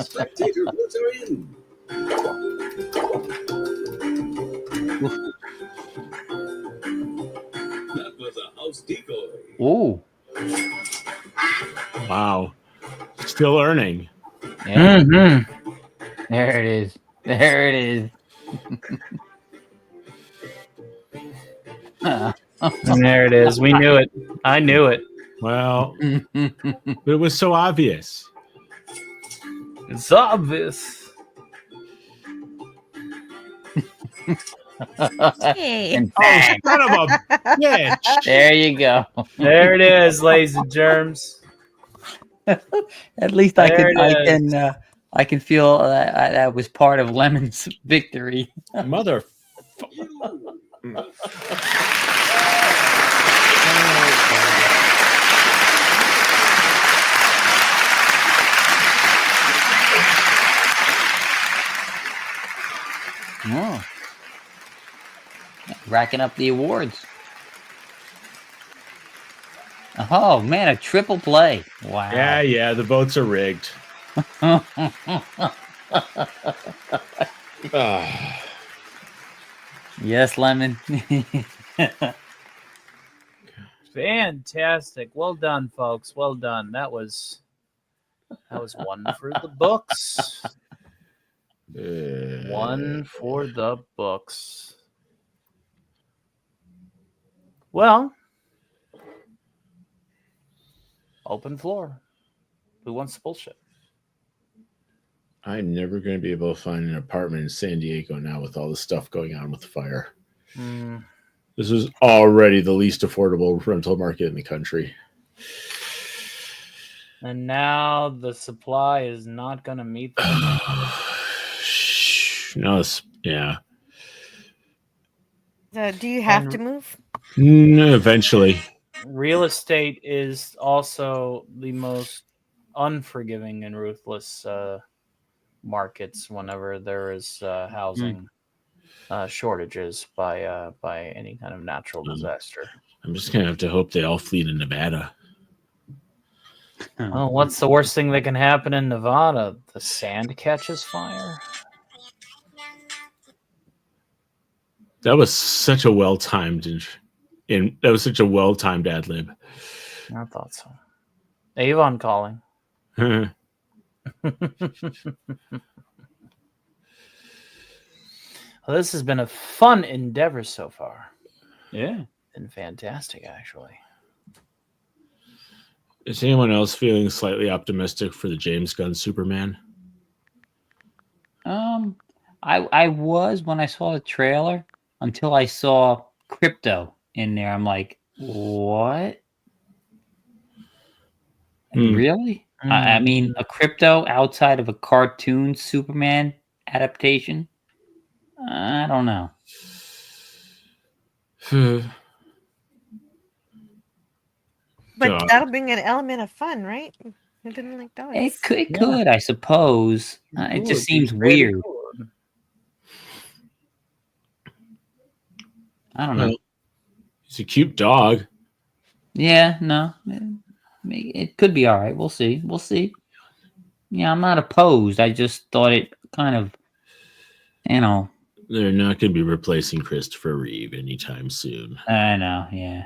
Spectator votes are in. That was a house decoy. Ooh. Wow. Still earning. Yeah. There it is. There it is. And there it is. We knew it. I knew it. Well, but it was so obvious. It's obvious. Hey. And Oh, bang. son of a bitch. There you go. There it is, ladies and germs. At least There it is. I can feel that was part of Lemon's victory. Mother. Oh. Racking up the awards. Oh man, a triple play. Wow. Yeah, the votes are rigged. Yes, Lemon. Fantastic. Well done, folks. Well done. That was one for the books. One for the books. Well, open floor. Who wants the bullshit? I'm never going to be able to find an apartment in San Diego now with all the stuff going on with the fire. This is already the least affordable rental market in the country. And now the supply is not going to meet the demand. No, yeah. Do you have to move? Eventually. Real estate is also the most unforgiving and ruthless markets whenever there is housing shortages by any kind of natural disaster. I'm just going to have to hope they all flee to Nevada. Oh, what's the worst thing that can happen in Nevada? The sand catches fire? That was such a well-timed ad lib. I thought so. Avon calling. Well, this has been a fun endeavor so far. Yeah. Been fantastic, actually. Is anyone else feeling slightly optimistic for the James Gunn Superman? I was when I saw the trailer until I saw crypto in there. I'm like, what? Really? I mean, a crypto outside of a cartoon Superman adaptation? I don't know. But that'll bring an element of fun, right? Who didn't like dogs? It could, I suppose. It just seems weird. I don't know. He's a cute dog. Yeah, no. It could be all right. We'll see. We'll see. Yeah, I'm not opposed. I just thought it kind of, you know. They're not going to be replacing Christopher Reeve anytime soon. I know, yeah.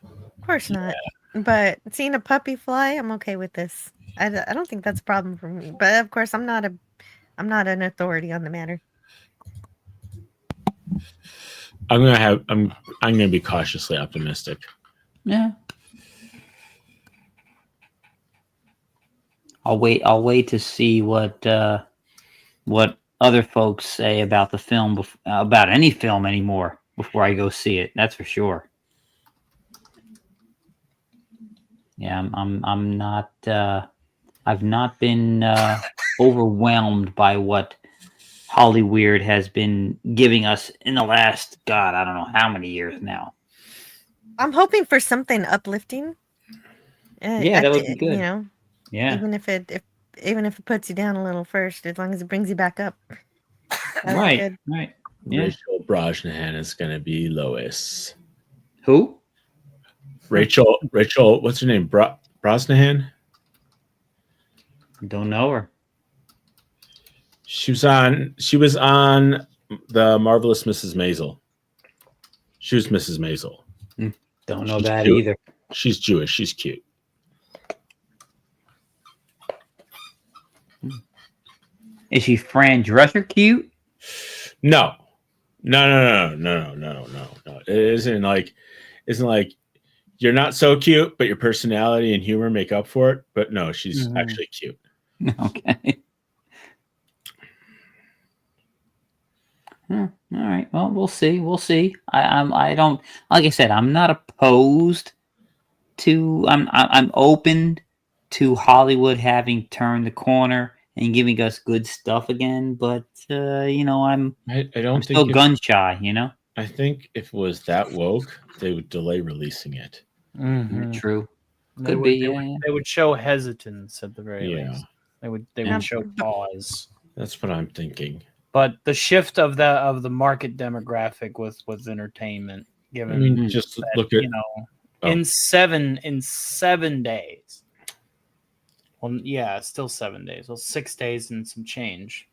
Of course not. But seeing a puppy fly, I'm okay with this. I don't think that's a problem for me. But of course, I'm not an authority on the matter. I'm gonna be cautiously optimistic. Yeah. I'll wait to see what other folks say about the film, about any film anymore before I go see it. That's for sure. Yeah, I'm not. I've not been overwhelmed by what Hollyweird has been giving us in the last, God, I don't know how many years now. I'm hoping for something uplifting. Yeah, that would be good. You know, yeah. Even if it puts you down a little first, as long as it brings you back up. Right. Good. Right. Yeah. Rachel Brosnahan is going to be Lois. Who? Rachel. What's her name? Brosnahan. Don't know her. She was on the Marvelous Mrs. Maisel. She was Mrs. Maisel. Don't know She's that cute. either. She's Jewish. She's cute. Is she Fran Drescher cute? No. It isn't like you're not so cute, but your personality and humor make up for it. But no, she's actually cute. Okay. All right. Well, we'll see. We'll see. I don't, like I said, I'm not opposed to. I'm open to Hollywood having turned the corner and giving us good stuff again. But I'm still gun shy. I think if it was that woke, they would delay releasing it. True. They would show hesitance at the very least. They would show pause. That's what I'm thinking. But the shift of the market demographic with entertainment, given just that, look at in 7 days. Well, yeah, it's still 7 days. Well, 6 days and some change.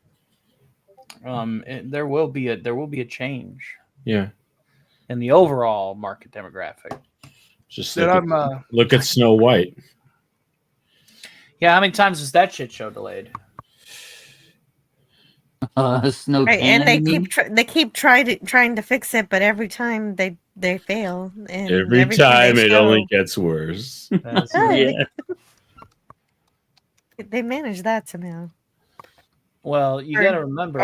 There will be a change. Yeah. In the overall market demographic. Just look at Snow White. Yeah, how many times was that shit show delayed? Snow right, and Canyon, they keep trying to fix it, but every time they fail. And Every time it only gets worse. Yeah. They manage that somehow. Well, you got to remember.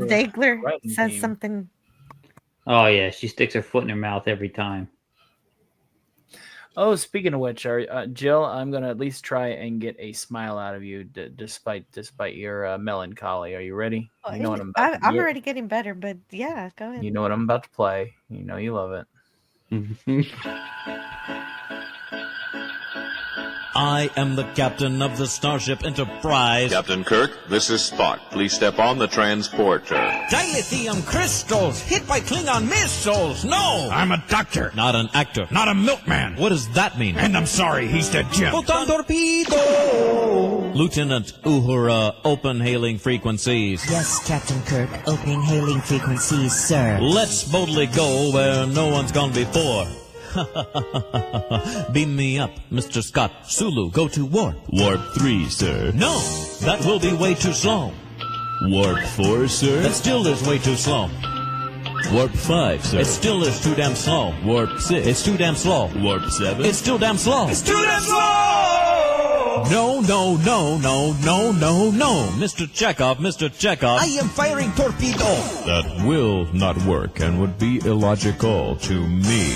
Ziegler says something. Oh yeah, she sticks her foot in her mouth every time. Oh, speaking of which, Jill, I'm gonna at least try and get a smile out of you, despite your melancholy. Are you ready? You know what I'm about I'm already getting better, but yeah, go ahead. You know what I'm about to play. You know you love it. I am the captain of the Starship Enterprise. Captain Kirk, this is Spock. Please step on the transporter. Dilithium crystals hit by Klingon missiles. No! I'm a doctor. Not an actor. Not a milkman. What does that mean? And I'm sorry, he's dead, Jim. Photon torpedo! Lieutenant Uhura, open hailing frequencies. Yes, Captain Kirk, opening hailing frequencies, sir. Let's boldly go where no one's gone before. Beam me up, Mr. Scott. Sulu, go to warp. Warp 3, sir. No, that will be way too slow. Warp 4, sir. That still is way too slow. Warp 5, sir. It still is too damn slow. Warp 6. It's too damn slow. Warp 7. It's still damn slow. It's too damn slow! No, no, no, no, no, no, no. Mr. Chekhov, Mr. Chekhov. I am firing torpedo! That will not work and would be illogical to me.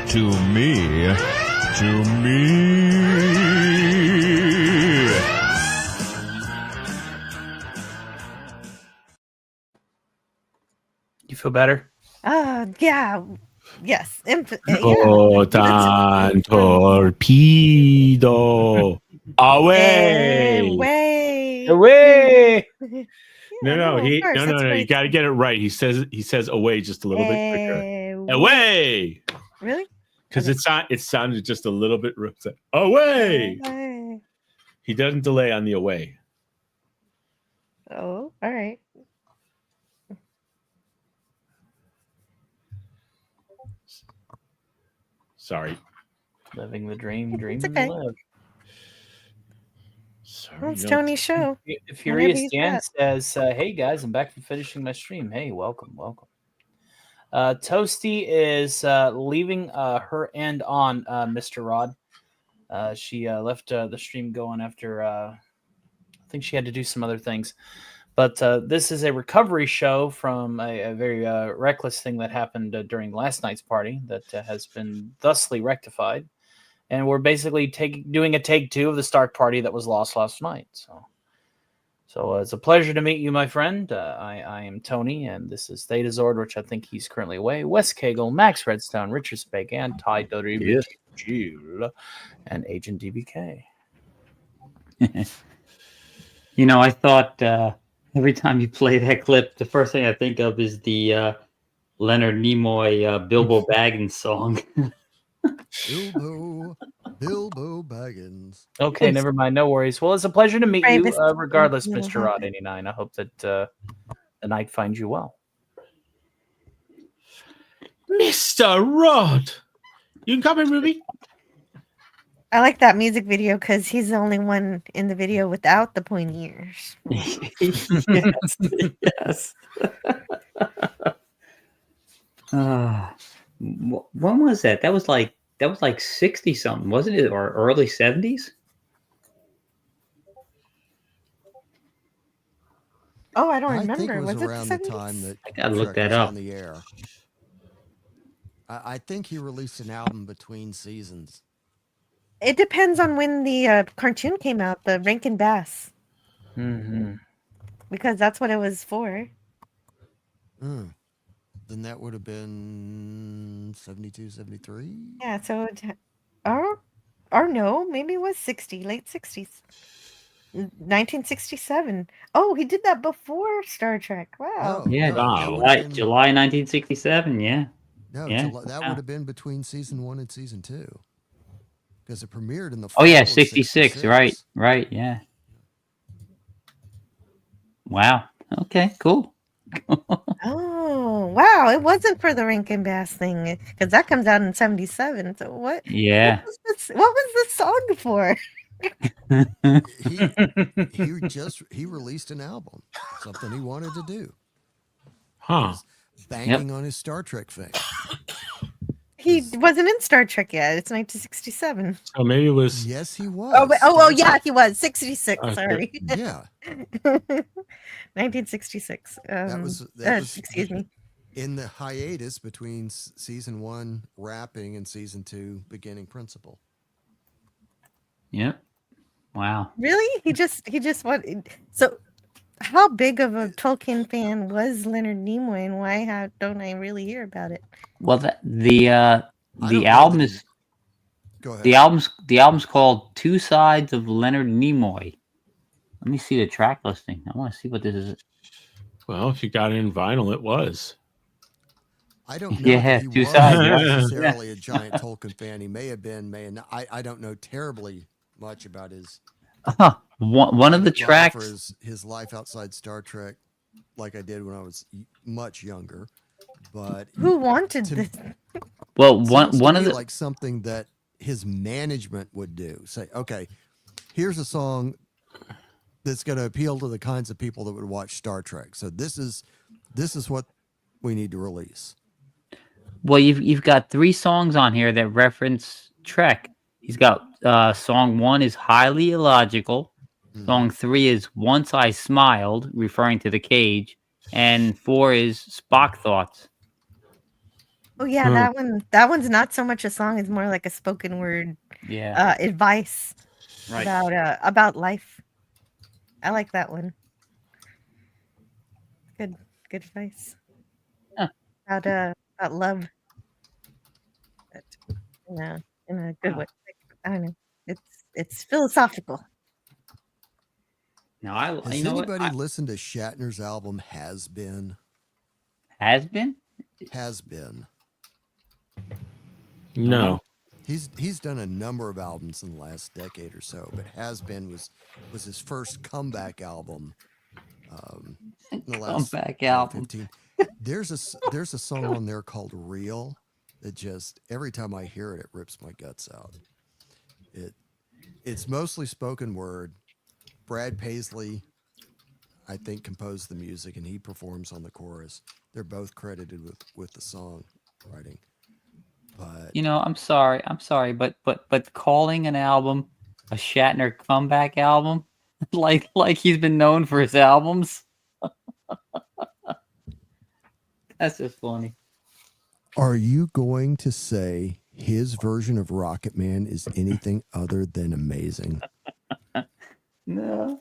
To me. To me. You feel better? Yeah. Yes. Proton torpedo. Away. Away. Away. No, of course, that's You right. got to get it right. He says away just a little bit quicker. Away. Really? Because it sounded just a little bit away. Away. He doesn't delay on the away. Oh, all right. Sorry. Living the dream, dreaming okay. to live. Well, it's Tony's show. Furious Whenever Dan he's says, hey guys, I'm back from finishing my stream. Hey, welcome. Toasty is leaving her end on Mr. Rod. She left the stream going after, I think she had to do some other things. But this is a recovery show from a very reckless thing that happened during last night's party that has been thusly rectified. And we're basically doing a take 2 of the Stark party that was lost last night. So it's a pleasure to meet you, my friend. I am Tony, and this is Theta Zord, which I think he's currently away. Wes Cagle, Max Redstone, Richard Spake, and Ty WBG, and Agent DBK. You know, I thought every time you play that clip, the first thing I think of is the Leonard Nimoy Bilbo Baggins song. Bilbo Baggins. Okay, never mind. No worries. Well, it's a pleasure to meet you, Bravest regardless, thing Mr. Rod 89. I hope that the night finds you well. Mr. Rod. You can come in, Ruby. I like that music video because he's the only one in the video without the pointy ears. Yes. When was that? That was like 60 something, wasn't it? Or early 70s? Oh, I don't I remember. think it was Was it around the the 70s? time that I gotta look Trek that was up. on the air. I think he released an album between seasons. It depends on when the cartoon came out, the Rankin Bass, Mm-hmm. because that's what it was for. Then that would have been 72, 73? Yeah, so or no, maybe it was 60, late 60s. 1967. Oh, he did that before Star Trek. Wow. Yeah, July 1967. Yeah. No, yeah. that would have been between season 1 and season 2. Because it premiered in the Oh yeah, fall of 66. Right. Yeah. Wow. Okay. Cool. Oh, wow. It wasn't for the Rankin Bass thing because that comes out in 77. So what? Yeah. What was this song for? he released an album, something he wanted to do. Huh. Banking on his Star Trek fame. He wasn't in Star Trek yet. It's 1967. Oh, maybe it was. Yes, he was. Oh, yeah, he was 66. Okay. Sorry. Yeah. 1966. That was excuse me. In the hiatus between season 1 wrapping and season 2 beginning principle. Yep. Wow. Really? He just wanted. So, how big of a Tolkien fan was Leonard Nimoy, and why don't I really hear about it? Well, the album is. Go ahead. The album's called Two Sides of Leonard Nimoy. Let me see the track listing. I want to see what this is. Well, if you got it in vinyl, it was. I don't know Yeah, if he two was sides, right? necessarily a giant Tolkien fan. He may have been, may not. I don't know terribly much about his one of the life tracks. or his life outside Star Trek, like I did when I was much younger. But Who wanted to- this? Well, It sounds to one me of the like something that his management would do. Say, okay, here's a song that's going to appeal to the kinds of people that would watch Star Trek. So this is what we need to release. well, you've got 3 songs on here that reference Trek. He's got song 1 is highly illogical. Song 3 is Once I Smiled, referring to the cage, and 4 is Spock Thoughts. Oh yeah, that one's not so much a song, it's more like a spoken word Yeah. advice Right. about life. I like that one. Good advice. Huh. About love. But, in a good way. Like, I don't know. It's philosophical. Now I Has you know what? anybody listened to Shatner's album Has Been? Has been? Has Been. No. He's done a number of albums in the last decade or so, but Has Been was his first comeback album. In the last Comeback album. 15. There's a song on there called Real that just every time I hear it, it rips my guts out. It's mostly spoken word. Brad Paisley, I think, composed the music, and he performs on the chorus. They're both credited with the song writing. But I'm sorry, but calling an album a Shatner comeback album, like he's been known for his albums, that's just funny. are you going to say his version of Rocket Man is anything other than amazing? No.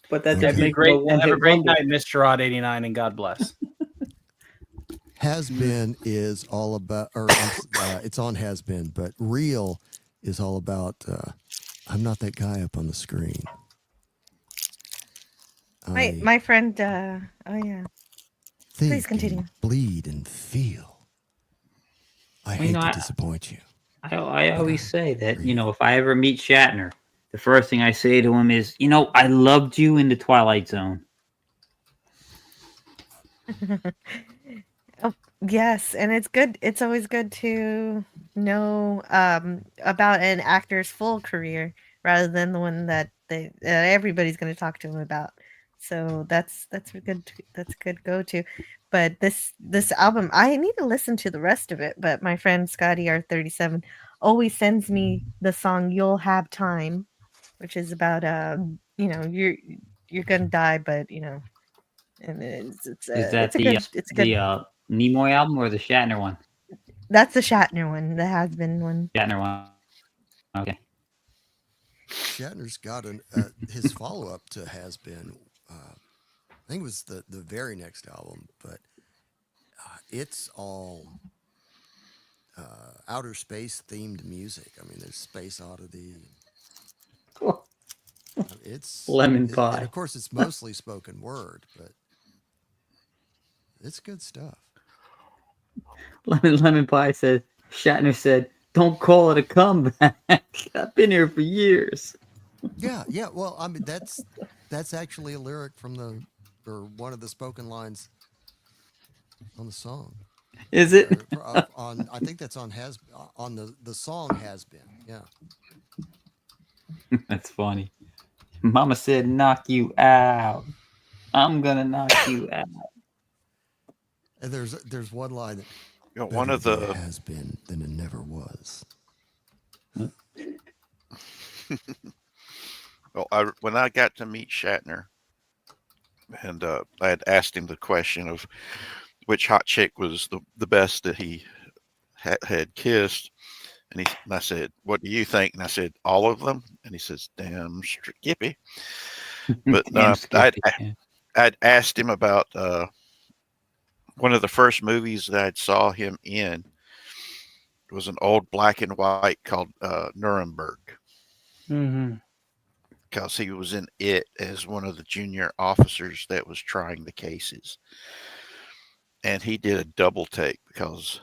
But that Okay. makes Great. him a one-hit Have a great wonder. night, Mr. Rod 89, and God bless. Has Been is all about, or it's on Has Been, but Real is all about. I'm not that guy up on the screen. My friend. Oh yeah. Think Please continue. and bleed and feel. I Well, hate you know, to I- disappoint you. I always say that, if I ever meet Shatner, the first thing I say to him is, I loved you in the Twilight Zone. Oh, yes, and it's good. It's always good to know about an actor's full career rather than the one that everybody's going to talk to him about. So that's a good go to. But this album, I need to listen to the rest of it. But my friend Scotty R37 always sends me the song "You'll Have Time," which is about you're gonna die, but and it's Is that a good Nimoy album or the Shatner one? That's the Shatner one, the Has Been one. Shatner one. Okay. Shatner's got his follow up to Has Been. I think it was the very next album, but it's all outer space themed music. I mean, there's Space Oddity. Cool. It's Lemon Pie. and of course, it's mostly spoken word, but it's good stuff. Lemon Pie said, Shatner said, "Don't call it a comeback. I've been here for years." Yeah. Well, I mean, that's actually a lyric from one of the spoken lines on the song. Is it? I think that's on the song Has Been. Yeah. That's funny. Mama said, "Knock you out. I'm gonna knock you out." And there's one line that one of the has been than it never was. Well, when I got to meet Shatner, and I had asked him the question of which hot chick was the best that he had kissed, and I said, "What do you think?" And I said, "All of them." And he says, "Damn skippy." But I'd asked him about one of the first movies that I saw him in. It was an old black and white called Nuremberg. Mm-hmm. Because he was in it as one of the junior officers that was trying the cases. And he did a double take because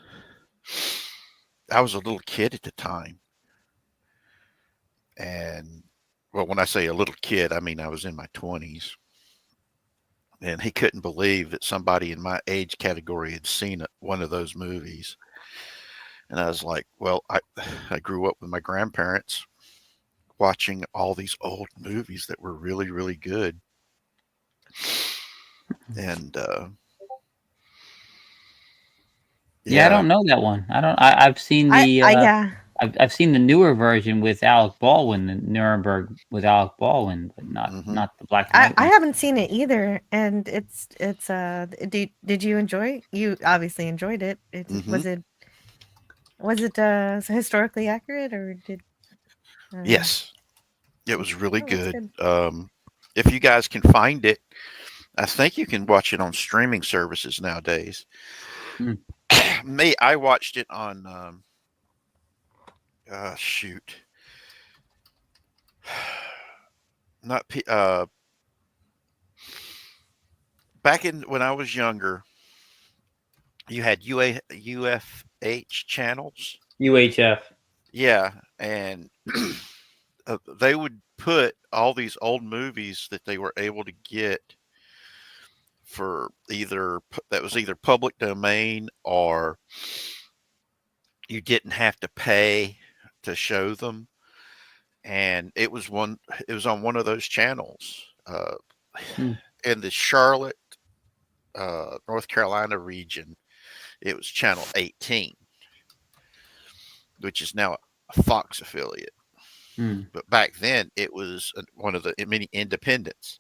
I was a little kid at the time. And, well, when I say a little kid, I mean I was in my 20s. And he couldn't believe that somebody in my age category had seen one of those movies. And I was like, well, I grew up with my grandparents watching all these old movies that were really, really good. And Yeah, I don't know that one. I've seen the yeah. I've seen the newer version with Alec Baldwin, the Nuremberg with Alec Baldwin, but not the black and white I one. haven't seen it either, and it's did you enjoy? You obviously enjoyed it. Was it historically accurate, or did? Yes, it was really Oh, that's good. good. If you guys can find it, I think you can watch it on streaming services nowadays. Me, I watched it on shoot. Not back in when I was younger, you had UFH channels. UHF. Yeah, and they would put all these old movies that they were able to get for that was either public domain or you didn't have to pay to show them, and it was on one of those channels in the Charlotte, North Carolina region. It was channel 18, which is now a Fox affiliate. But back then it was one of the many independents.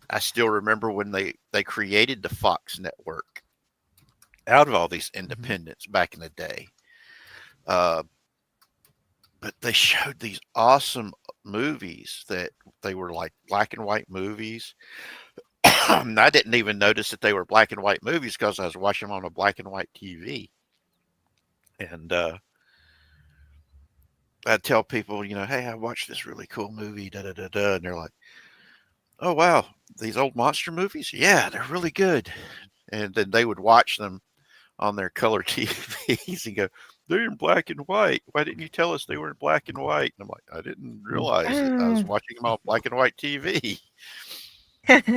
I still remember when they created the Fox network out of all these independents back in the day. But they showed these awesome movies that they were like black and white movies. I didn't even notice that they were black and white movies because I was watching them on a black and white TV. And I'd tell people, hey, I watched this really cool movie, da da da da, and they're like, "Oh wow, these old monster movies? Yeah, they're really good." And then they would watch them on their color TVs and go, "They're in black and white. Why didn't you tell us they were in black and white?" And I'm like, "I didn't realize it. I was watching them on black and white TV." Actually,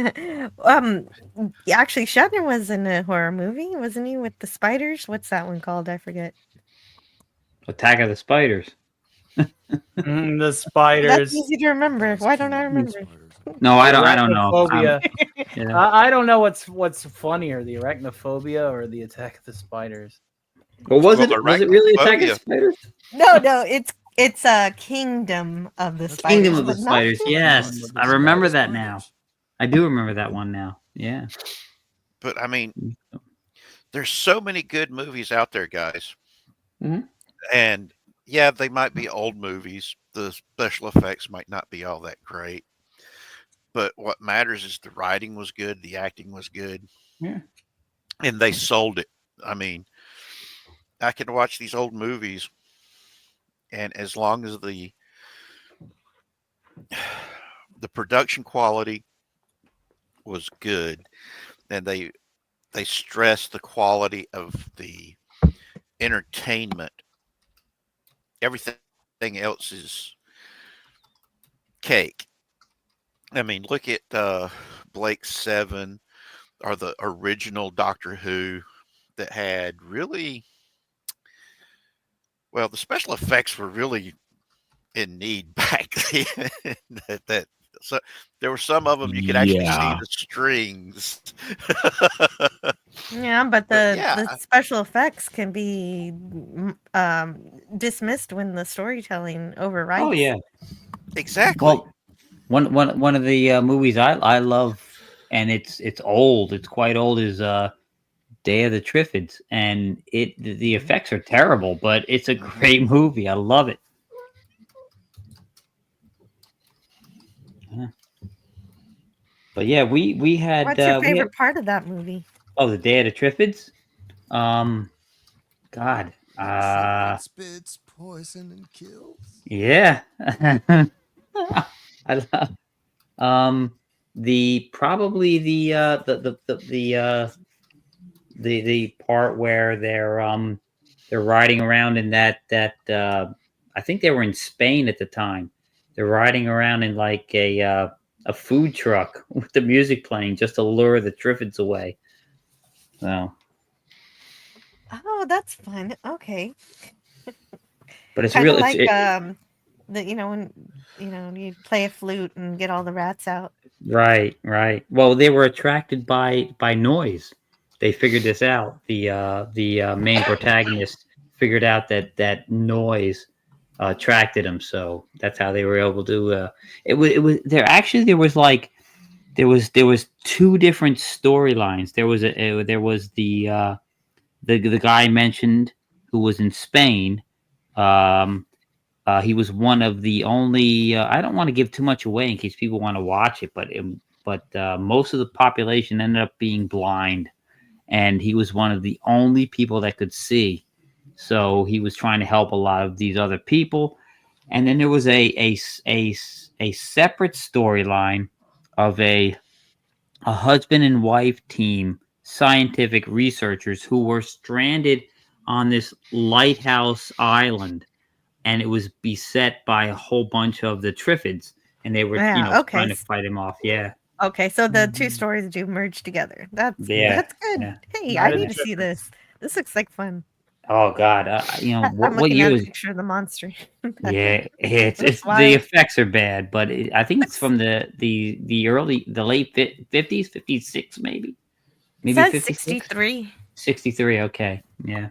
Shatner was in a horror movie, wasn't he? With the spiders. What's that one called? I forget. Attack of the Spiders. The spiders. That's easy to remember. Why don't I remember? No, I don't know. Arachnophobia. Yeah. I don't know what's funnier, the arachnophobia or the Attack of the Spiders. Well, was it really Attack of the Spiders? No, it's a Kingdom of the Spiders. Kingdom of the but not Spiders. Kingdom. Yes, I remember that now. I do remember that one now. Yeah. But I mean, there's so many good movies out there, guys. And yeah, they might be old movies. The special effects might not be all that great. But what matters is the writing was good, the acting was good. Yeah. And they sold it. I mean, I can watch these old movies, and as long as the production quality was good, and they stressed the quality of the entertainment, everything else is cake. I mean, look at Blake 7 or the original Doctor Who that had really, well, the special effects were really in need back then. So there were some of them you could actually see the strings. Yeah, but the special effects can be dismissed when the storytelling overrides. Oh yeah, exactly. Well, one of the movies I love, and it's old. It's quite old. Is Day of the Triffids, and the effects are terrible, but it's a great movie. I love it. Yeah. But yeah, we had. What's your favorite part of that movie? Oh, the Day of the Triffids. God. Spits poison and kills. Yeah. I love. Probably the part where they're riding around in that I think they were in Spain at the time. They're riding around in like a food truck with the music playing just to lure the Triffids away. So. Oh, that's fun. Okay. But it's Kind real. of It's like it, the when you play a flute and get all the rats out. right, right. Well, they were attracted by noise. They figured this out. The main protagonist figured out that noise attracted them. So that's how they were able to. It was there. Actually, there was two different storylines. There was the guy mentioned who was in Spain. Um, he was one of the only. I don't want to give too much away in case people want to watch it, but most of the population ended up being blind, and he was one of the only people that could see. So he was trying to help a lot of these other people, and then there was a separate storyline of a husband and wife team, scientific researchers who were stranded on this lighthouse island, and it was beset by a whole bunch of the Triffids, and they were, Yeah. trying Okay. to fight him off. Yeah, Okay. So the two stories do merge together. yeah, That's good. yeah. Hey, I Night of need the to see Triffids. this. This looks like fun. Oh God, I'm what looking year at a was? picture of the monster. Yeah, Looks it's the wild. effects are bad, but I think it's from the late 50s, 56 maybe, It maybe says 56, 63. 63. Okay, yeah.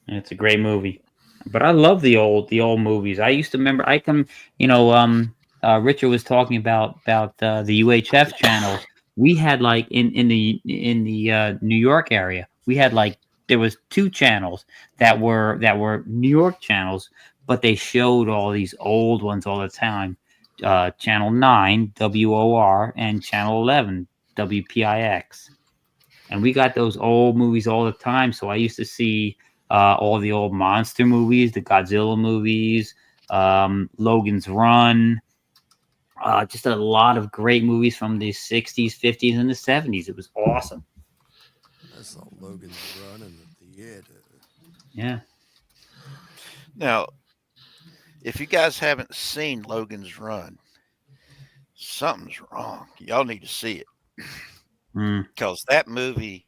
It's a great movie. But I love the old movies. I used to remember Richard was talking about the UHF channel. We had like in the New York area, we had like there was two channels that were New York channels, but they showed all these old ones all the time. Channel 9 WOR and Channel 11 WPIX, and we got those old movies all the time. So I used to see all the old monster movies, the Godzilla movies, Logan's Run, just a lot of great movies from the 60s, 50s, and the 70s. It was awesome. I saw Logan's Run in the theater. Yeah. Now, if you guys haven't seen Logan's Run, something's wrong. Y'all need to see it because that movie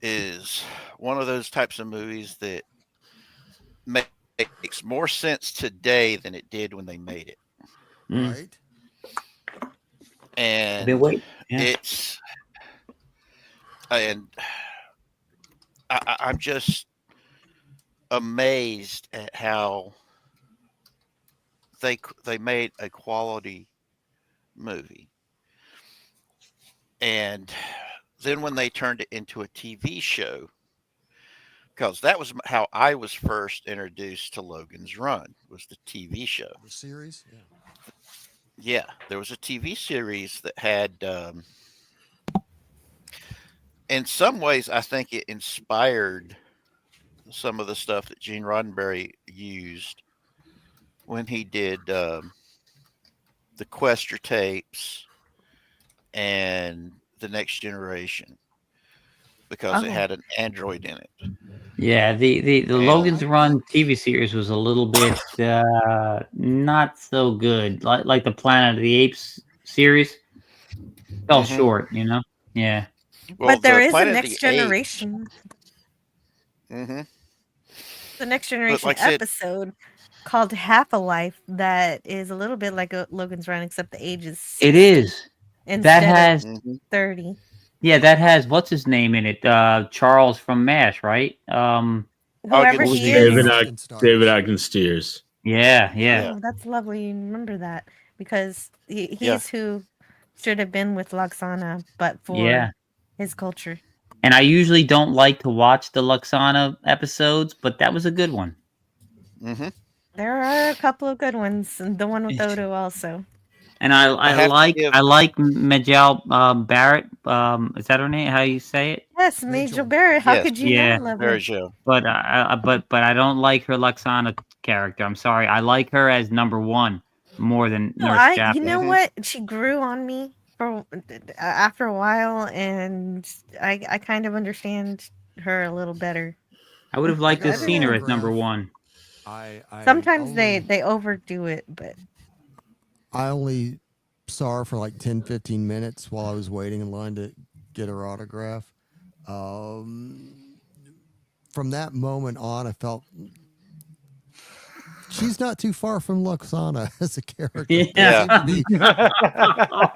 is one of those types of movies that makes more sense today than it did when they made it. Right. And it's and I'm just amazed at how they made a quality movie. And then when they turned it into a TV show, because that was how I was first introduced to Logan's Run, was the TV show. The series? Yeah. Yeah, there was a TV series that had, in some ways, I think it inspired some of the stuff that Gene Roddenberry used when he did the Questor tapes and the Next Generation, because it had an android in it. Yeah, the And Logan's Run TV series was a little bit not so good. Like the Planet of the Apes series fell short, Yeah. Well, But there the is a Planet of next the Apes. generation. Mm-hmm. The next But generation like I said, episode called Half a Life that is a little bit like a Logan's Run, except the age is 60 It is. That instead has of 30. Yeah, that has what's his name in it? Charles from MASH, right? Whoever what was he his is. name? David Agnes-Steers. Yeah, yeah. Oh, that's lovely. You remember that because he's Yeah. who should have been with Loxana, but for Yeah. his culture. And I usually don't like to watch the Luxana episodes, but that was a good one. Mm-hmm. There are a couple of good ones, and the one with Odo also. And I have to like give- I like Majel Barrett. Is that her name? How you say it? Yes, Major Barrett. How Yes, could you Yeah. not love her? But I don't like her Luxana character. I'm sorry. I like her as number one more than No, Nurse you Jaffa. know what? She grew on me for after a while, and I kind of understand her a little better. I would have liked to have Other seen her than- as number one. I Sometimes only, they overdo it, but I only saw her for like 10, 15 minutes while I was waiting in line to get her autograph. from that moment on, I felt she's not too far from Luxana as a character. Yeah.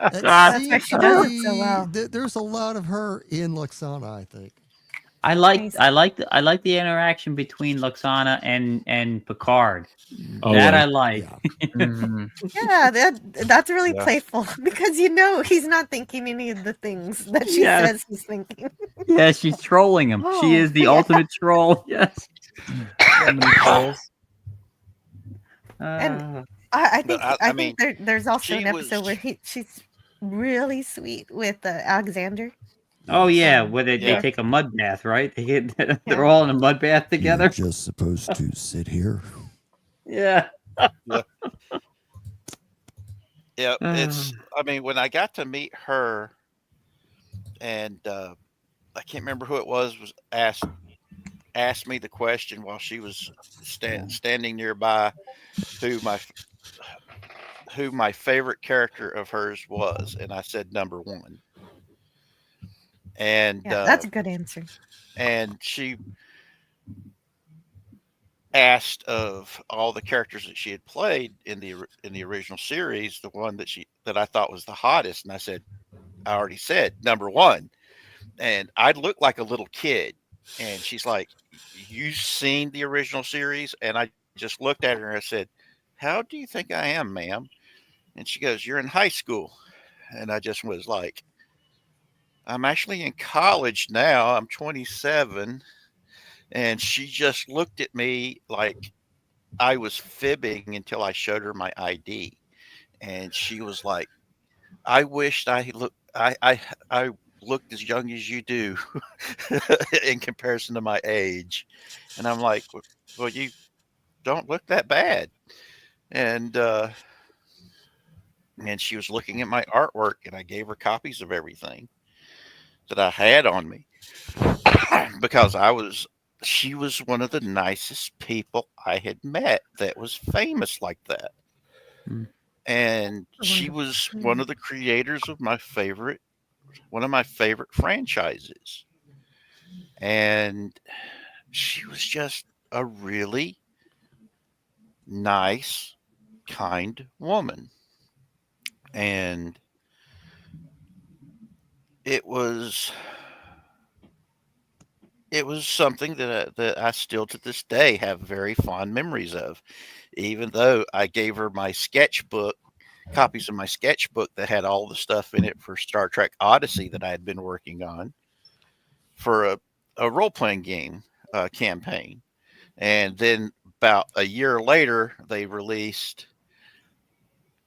That's why she does it so well. There's a lot of her in Luxana, I think. I like the interaction between Luxana and Picard. Oh, that yeah. I like. Yeah, that's really Yeah. playful because he's not thinking any of the things that she Yeah. says he's thinking. Yeah, she's trolling him. She is the yeah. ultimate troll. Yes. So many trolls. And I think But I think there's also she an episode where she's really sweet with Alexander. Oh yeah, where they Yeah. take a mud bath, right? They're all in a mud bath together. You're just supposed to sit here. Yeah. Yeah. Yeah, it's. I mean, when I got to meet her, and I can't remember who it was asked me the question while she was standing nearby, who my favorite character of hers was, and I said number one. And Yeah, that's a good answer. And she asked of all the characters that she had played in the original series, the one that I thought was the hottest, and I said, I already said number one, and I looked like a little kid, and she's like, "You've seen the original series?" And I just looked at her and I said, "How do you think I am, ma'am?" And she goes, "You're in high school," and I just was like, "I'm actually in college now. I'm 27." And she just looked at me like I was fibbing until I showed her my ID. And she was like, "I wished I looked as young as you do in comparison to my age." And I'm like, "Well, you don't look that bad." And she was looking at my artwork, and I gave her copies of everything that I had on me because she was one of the nicest people I had met that was famous like that. And she was one of the creators of one of my favorite franchises. And she was just a really nice, kind woman. And it was something that I still to this day have very fond memories of, even though I gave her my sketchbook, copies of my sketchbook that had all the stuff in it for Star Trek Odyssey that I had been working on for a role-playing game campaign. And then about a year later, they released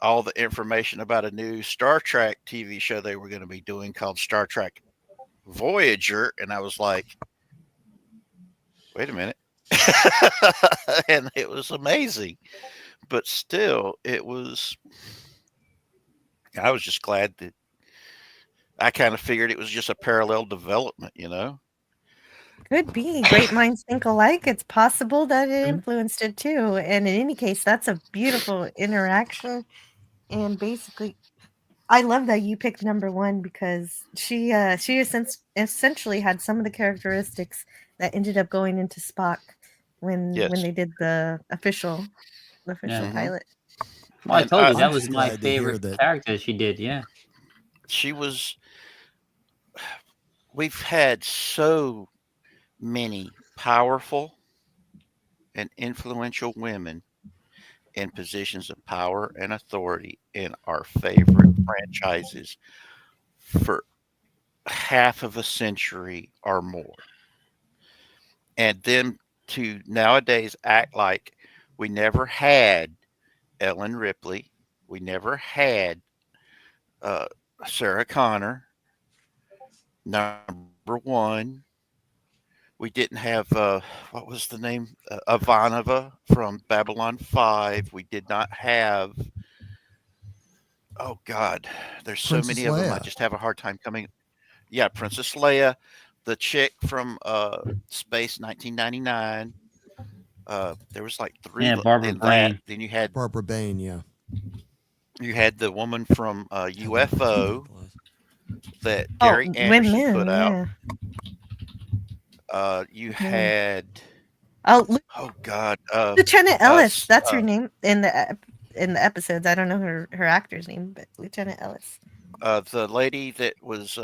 all the information about a new Star Trek TV show they were going to be doing called Star Trek Voyager. And I was like, wait a minute. And it was amazing. But still, I was just glad that I kind of figured it was just a parallel development, you know? Could be. Great minds think alike. It's possible that it influenced it too. And in any case, that's a beautiful interaction. And basically, I love that you picked number one because she essentially had some of the characteristics that ended up going into Spock when they did the official pilot. Well, I And told you that I'm was just my glad to hear favorite that. character she did. Yeah. We've had so many powerful and influential women in positions of power and authority in our favorite franchises for half of a century or more. And then to nowadays act like we never had Ellen Ripley, we never had Sarah Connor, number one. We didn't have what was the name? Ivanova from Babylon 5. We did not have. Oh God, there's so Princess many of them. I Leia. just have a hard time coming. Yeah, Princess Leia, the chick from Space 1999. There was like three Yeah, Barbara in that. Brain. Then you had Barbara Bain, yeah. You had the woman from UFO that Gary Anderson women, put out. You had Oh, God, Lieutenant Ellis. That's her name in the episodes. I don't know her actor's name, but Lieutenant Ellis. The lady that was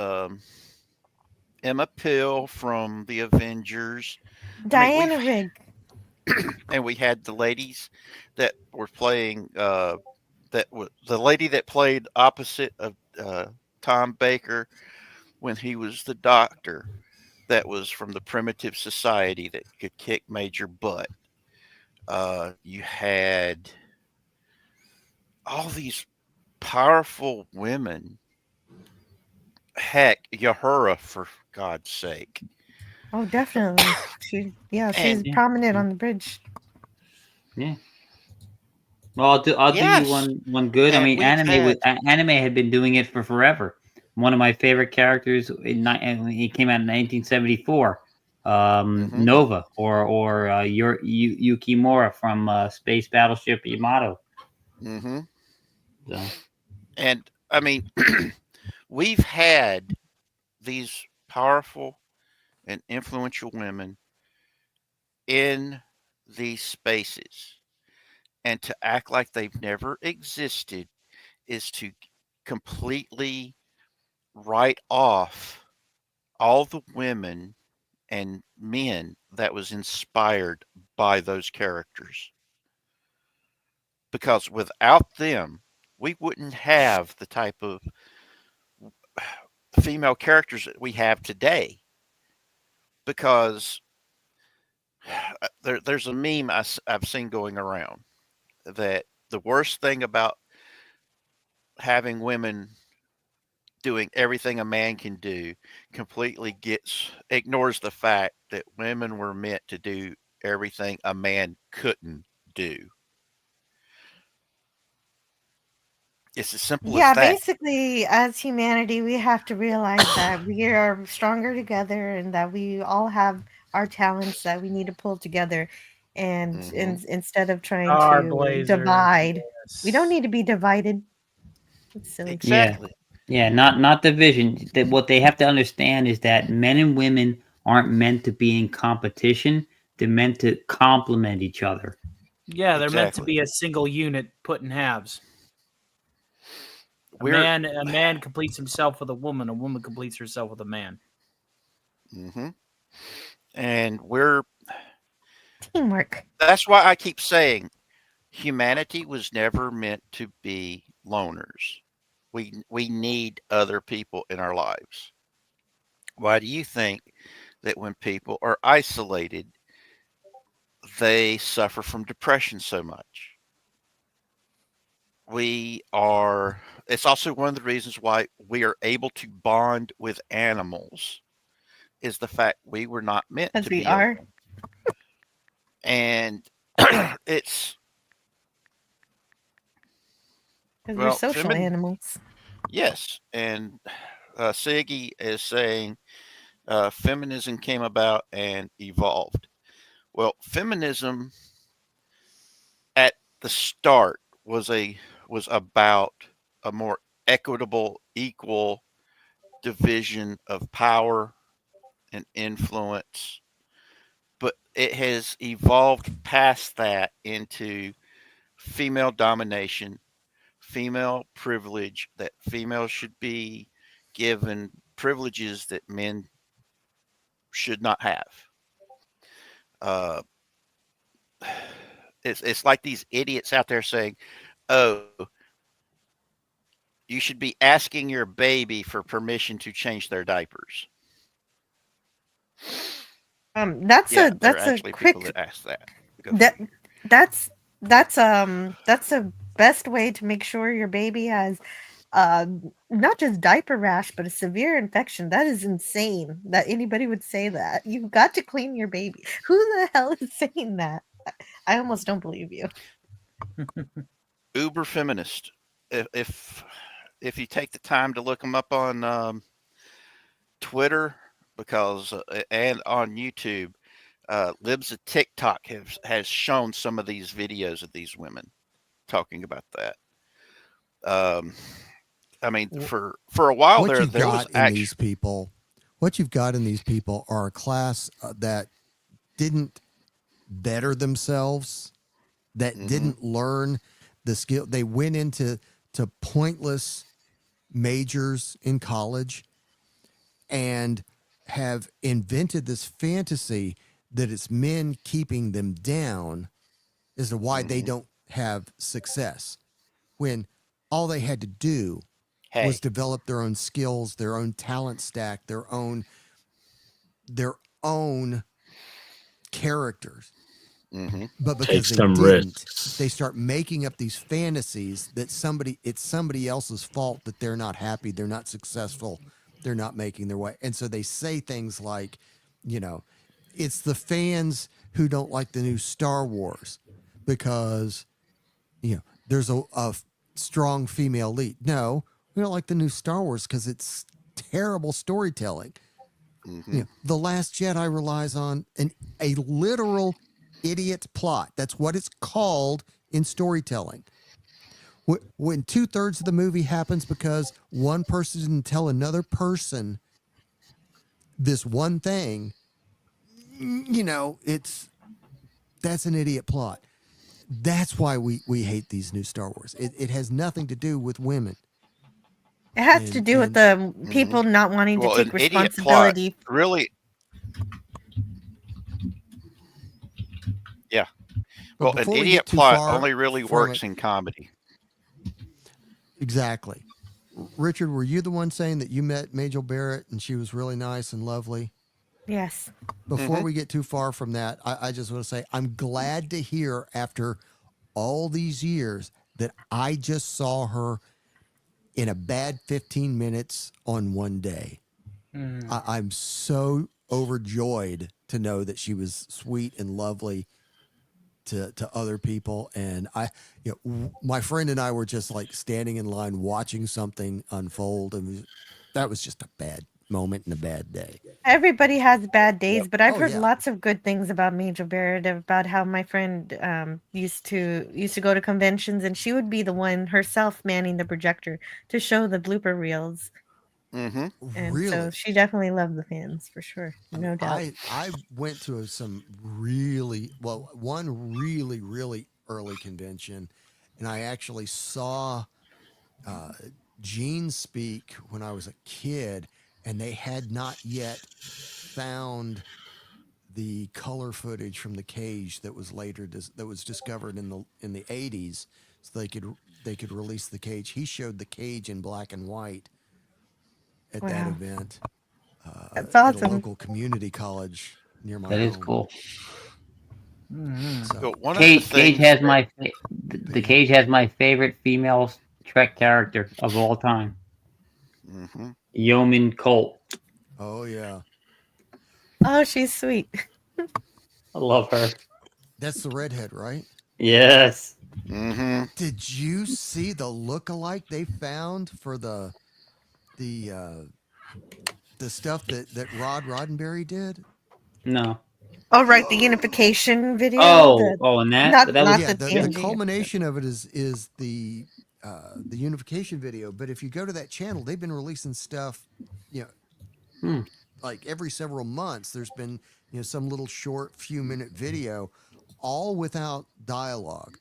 Emma Pill from the Avengers. Diana Rigg. And we had the ladies that were playing. That was the lady that played opposite of Tom Baker when he was the doctor. That was from the primitive society that could kick major butt. You had all these powerful women. Heck, Yahura, for God's sake. Oh, definitely. She's prominent on the bridge. Yeah. Well, I'll do you one good. I And mean, we've anime had been doing it for forever. One of my favorite characters he came out in 1974, Nova or Yukimura from Space Battleship Yamato. Mm-hmm. So. And I mean, we've had these powerful and influential women in these spaces, and to act like they've never existed is to completely write off all the women and men that was inspired by those characters. Because without them, we wouldn't have the type of female characters that we have today. Because there's a meme I've seen going around that the worst thing about having women doing everything a man can do completely ignores the fact that women were meant to do everything a man couldn't do. It's as simple as that. Basically, as humanity, we have to realize that we are stronger together and that we all have our talents that we need to pull together. And instead of trying to divide, we don't need to be divided. It's silly. Exactly. Yeah, not division. That what they have to understand is that men and women aren't meant to be in competition. They're meant to complement each other. Yeah, they're meant to be a single unit put in halves. A man completes himself with a woman completes herself with a man. Mm-hmm. And we're teamwork. That's why I keep saying humanity was never meant to be loners. We need other people in our lives. Why do you think that when people are isolated, they suffer from depression so much? It's also one of the reasons why we are able to bond with animals is the fact we were not meant to be alone. And it's because we're social animals. Yes, and Siggy is saying feminism came about and evolved. Well, feminism at the start was about a more equitable, equal division of power and influence, but it has evolved past that into female domination, female privilege, that females should be given privileges that men should not have. It's like these idiots out there saying, "Oh, you should be asking your baby for permission to change their diapers." That's a quick. People that ask that. That's a best way to make sure your baby has not just diaper rash but a severe infection. That is insane that anybody would say that. You've got to clean your baby. Who the hell is saying that? I almost don't believe you. Uber feminist. If you take the time to look them up on Twitter and on YouTube, Libs of TikTok has shown some of these videos of these women talking about that. I mean, for a while what there you got was in these people, what you've got in these people are a class that didn't better themselves, that didn't learn the skill. They went into pointless majors in college and have invented this fantasy that it's men keeping them down as to why they don't have success, when all they had to do was develop their own skills, their own talent stack, their own characters. But because Take they some didn't, risks. they start making up these fantasies that it's somebody else's fault that they're not happy, they're not successful, they're not making their way. And so they say things like, it's the fans who don't like the new Star Wars because, there's a strong female lead. No, we don't like the new Star Wars because it's terrible storytelling. The Last Jedi relies on a literal idiot plot. That's what it's called in storytelling. When 2/3 of the movie happens because one person didn't tell another person this one thing, that's an idiot plot. That's why we hate these new Star Wars. It has nothing to do with women. It has to do with the people not wanting to Well, take an idiot plot responsibility. really. Yeah. But Well, an before we idiot get too plot far only really from works it- in comedy. Exactly. Richard, were you the one saying that you met Majel Barrett and she was really nice and lovely? Yes. Before we get too far from that, I just want to say I'm glad to hear after all these years that I just saw her in a bad 15 minutes on one day. I'm so overjoyed to know that she was sweet and lovely to other people. And my friend and I were just like standing in line watching something unfold. And that was just a bad moment and a bad day. Everybody has bad days, but I've Oh, heard yeah. lots of good things about Major Barrett, about how my friend used to go to conventions, and she would be the one herself manning the projector to show the blooper reels. And Really? so she definitely loved the fans for sure, no doubt. I went to one really early convention, and I actually saw Gene speak when I was a kid, and they had not yet found the color footage from the cage that was that was discovered in the 80s, so they could release the cage. He showed the cage in black and white at that Wow. event. That's At a awesome. local community college near my That is home. cool. So, one of the Cage things has that- the Cage has my favorite female Trek character of all time. Yeoman Colt. Oh yeah, Oh, she's sweet. I love her. that's the redhead, right? Yes. Did you see the look-alike they found for the stuff that Rod Roddenberry did? No. Oh, right, the unification video. And that not was the the TNG. culmination of it is the unification video. But if you go to that channel, they've been releasing stuff, like every several months. There's been some little short few minute video, all without dialogue.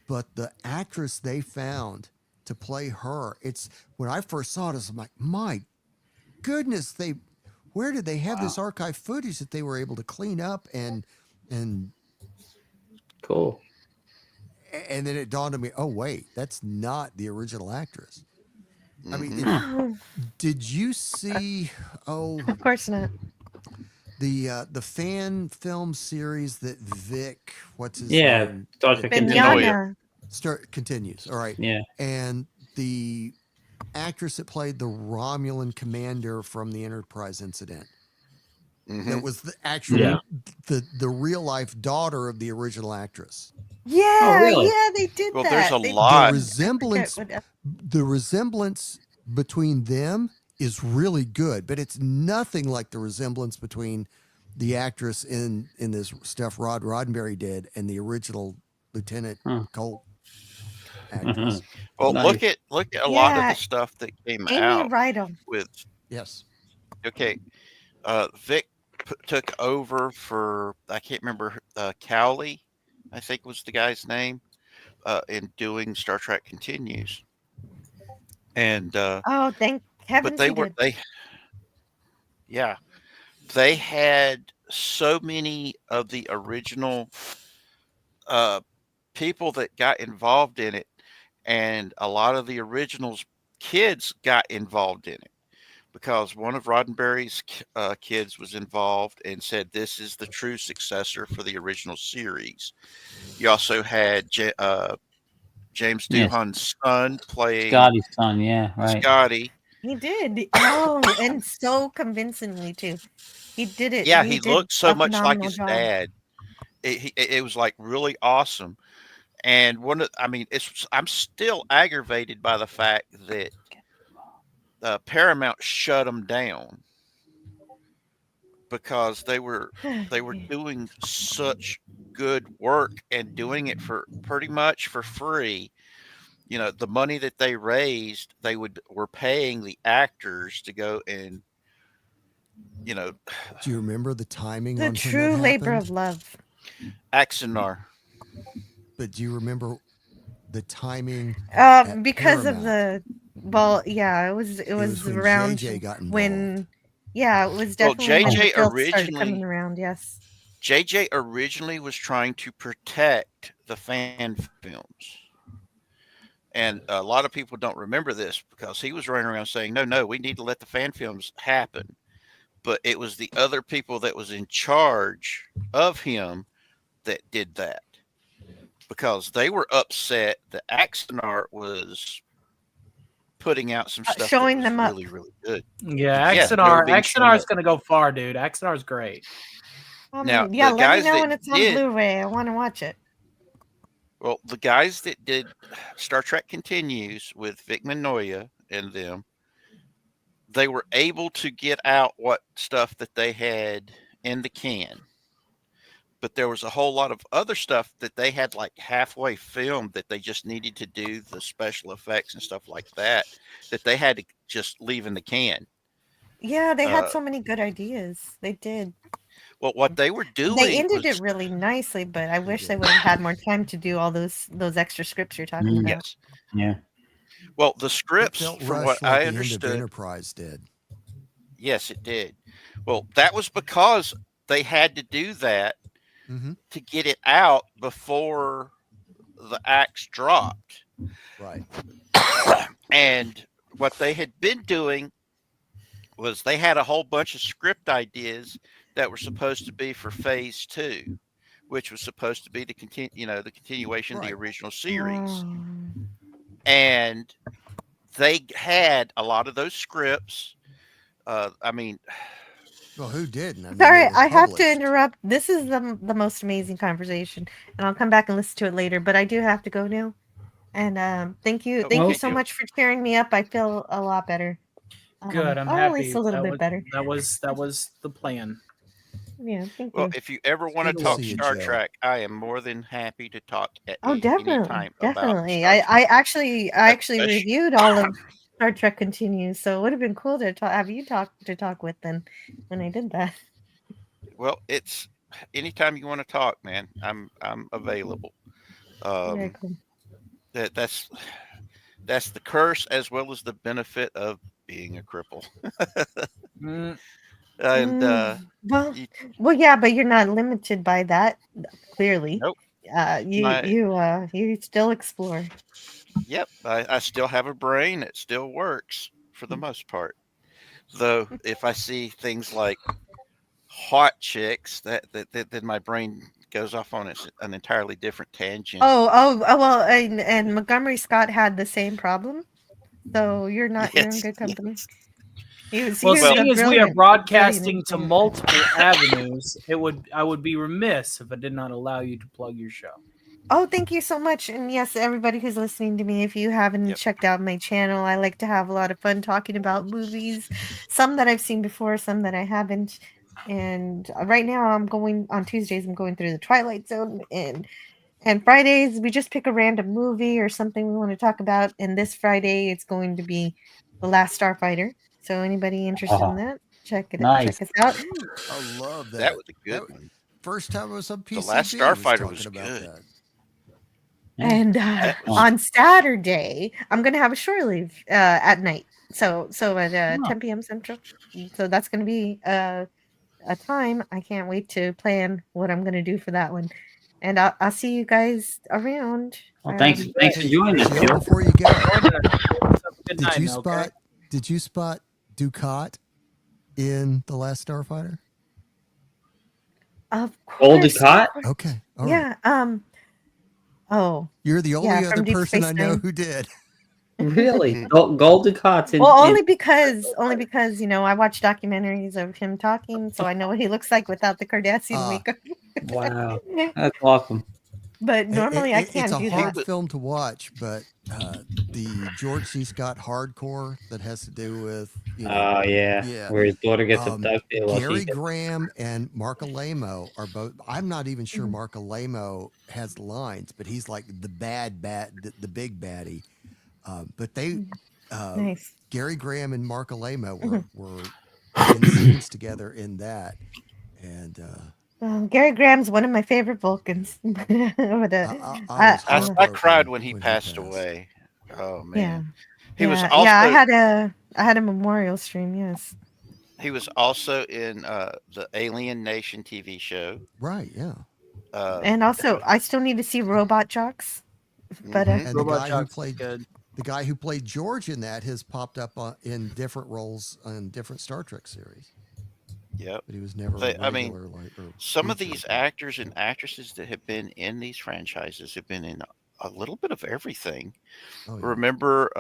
But the actress they found to play her, it's when I first saw it, I'm like, my goodness, where did they have this archive footage that they were able to clean up and cool. And then it dawned on me, oh wait, that's not the original actress. I mean, did you see? Oh, of course not. The fan film series that Vic, what's his Yeah, name? Star Trek Continues. Continues. All right. Yeah. And the actress that played the Romulan commander from the Enterprise incident. That was the actual the real life daughter of the original actress. Yeah, really? yeah, they did Well, that. there's a They- lot. The resemblance between them is really good, but it's nothing like the resemblance between the actress in this stuff Rod Roddenberry did and the original Lieutenant Colt actress. Well, Nice. look at a lot of Yeah. the stuff that came Amy out Rydell. with Yes. okay, Vic took over for, I can't remember, Cowley, I think was the guy's name, in doing Star Trek Continues. And Oh, thank but heavens he did. Yeah, they had so many of the original uh, people that got involved in it, and a lot of the originals kids got involved in it because one of Roddenberry's kids was involved and said this is the true successor for the original series. You also had James Yes. Doohan's son playing Scotty's son, yeah, right. Scotty. He did. Oh, and so convincingly too. He did it. Yeah, He he did looked so a much like phenomenal his job. dad. It was like really awesome. And I mean, I'm still aggravated by the fact that Paramount shut them down because they were doing such good work and doing it for pretty much for free. You know, the money that they raised, were paying the actors to go and, you know, Do you remember the timing The on when true that labor happened? of love. Axanar. But do you remember the timing at Because of Paramount? yeah, it was was when around JJ got when yeah, it was Well, definitely when the JJ filth started coming around, yes. JJ originally was trying to protect the fan films. And a lot of people don't remember this because he was running around saying, no, we need to let the fan films happen. But it was the other people that was in charge of him that did that because they were upset that Axanar was putting out some stuff that Showing was them up. really, really good. Yeah, Yeah, they were being shown Axanar's up. going to go far, dude. Axanar's great. Now, Yeah, the let me guys know that when it's on did, Blu-ray. I want to watch it. well, the guys that did Star Trek Continues with Vic Minoya and them, they were able to get out what stuff that they had in the can. But there was a whole lot of other stuff that they had like halfway filmed that they just needed to do the special effects and stuff like that they had to just leave in the can. Yeah, they had so many good ideas. They did. Well, what they were They doing ended it was really nicely, but I wish they would have had more time to do all those extra scripts you're talking about. yes. Yeah. Well, the It scripts, felt from rushed what like I the end of understood, Enterprise did. yes, it did. Well, that was because they had to do that to get it out before the axe dropped. Right. And what they had been doing was they had a whole bunch of script ideas that were supposed to be for phase 2, which was supposed to be the continuation of the original series. And they had a lot of those scripts. I mean, well, who didn't? I mean, Sorry, I have to interrupt. This is the most amazing conversation, and I'll come back and listen to it later. But I do have to go now. And thank you so much for cheering me up. I feel a lot better. Good. I'm Or at least happy. a little bit better. That was the plan. Yeah, thank well, you. if you ever want to Good to talk see you, Star Joe. Trek, I am more than happy to talk at Oh, any definitely, time about definitely. Star Trek. I actually reviewed all of Star Trek Continues, so it would have been cool to have you talk with them when I did that. Well, it's anytime you want to talk, man. I'm available. Very cool. That's the curse as well as the benefit of being a cripple. And Well, yeah, but you're not limited by that. Clearly, nope. You still explore. Yep, I still have a brain. It still works for the most part. Though, if I see things like hot chicks, then my brain goes off on an entirely different tangent. Oh, well, and Montgomery Scott had the same problem, so you're in good company. He was Seeing as we are broadcasting to brilliant. multiple avenues, I would be remiss if I did not allow you to plug your show. Oh, thank you so much. And yes, everybody who's listening to me, if you haven't checked out my channel, I like to have a lot of fun talking about movies, some that I've seen before, some that I haven't. And right now on Tuesdays, I'm going through the Twilight Zone, and Fridays, we just pick a random movie or something we want to talk about. And this Friday, it's going to be The Last Starfighter. So anybody interested in that? Check Nice. us out. I love that. That was a good one. First time I was on PCB. The Last was Starfighter talking was about good. that. And That was- on Saturday, I'm gonna have a shore leave at night. So at 10 p.m. Central. So that's gonna be a time. I can't wait to plan what I'm gonna do for that one. And I'll see you guys around. Well, thanks for Hey, joining us, Jill, Jill. before you go, Good did night, you now, spot? okay? Did you spot Ducat in The Last Starfighter? Of Old course. Ducat? Okay. All right. Yeah. Oh. You're the only yeah, other from Deep person Space I know Nine. who did. Really? Gold Ducat's in. Well, only because I watch documentaries of him talking, so I know what he looks like without the Kardashian makeup. Wow, that's awesome. But normally I It's can't a do hard that. film to watch, but the George C. Scott hardcore that has to do with Oh yeah, where his daughter gets abducted. Well, Gary she gets- Graham and Mark Alamo are both. I'm not even sure Mark Alamo has lines, but he's like the the big baddie. But they, Nice. Gary Graham and Mark Alamo were in scenes together in that, and Gary Graham's one of my favorite Vulcans. But, I cried when he passed away. Oh man, he was also I had a memorial stream. Yes, he was also in the Alien Nation TV show. Right. Yeah. and also I still need to see Robot Jocks. But and the guy who played George in that has popped up in different roles on different Star Trek series. Yep. But he was never. Some of these actors and actresses that have been in these franchises have been in a little bit of everything. Oh, yeah. Remember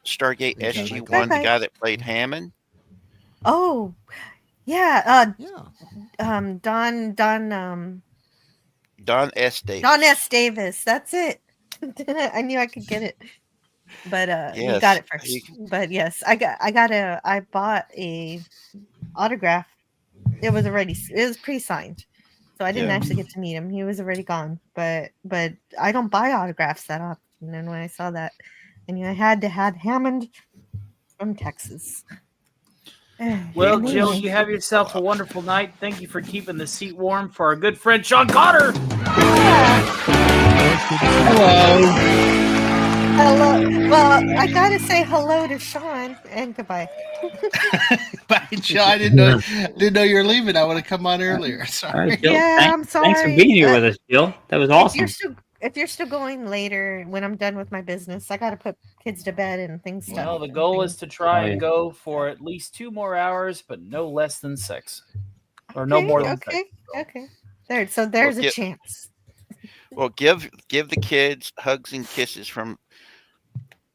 Stargate SG-1, the guy that played Hammond? Oh, yeah. Don S. Davis. Don S. Davis. That's it. I knew I could get it, but you Yes, got it first. But yes, I bought a autograph. It was pre-signed, so I didn't actually get to meet him. He was already gone. But I don't buy autographs that often, and when I saw that, I knew I had to have Hammond from Texas. Well, Jill, you have yourself a wonderful night. Thank you for keeping the seat warm for our good friend Sean Cotter. Hello. Well, I gotta say hello to Sean and goodbye. Bye, Jill. I didn't know you were leaving. I would have come on earlier. Sorry. Jill, I'm sorry. Thanks for being here with us, Jill. That was awesome. If you're still going later when I'm done with my business, I gotta put kids to bed and things. Well, the goal is to try and go for at least 2 more hours, but no less than 6, or no more than 6. Okay. There's a chance. Well, give the kids hugs and kisses from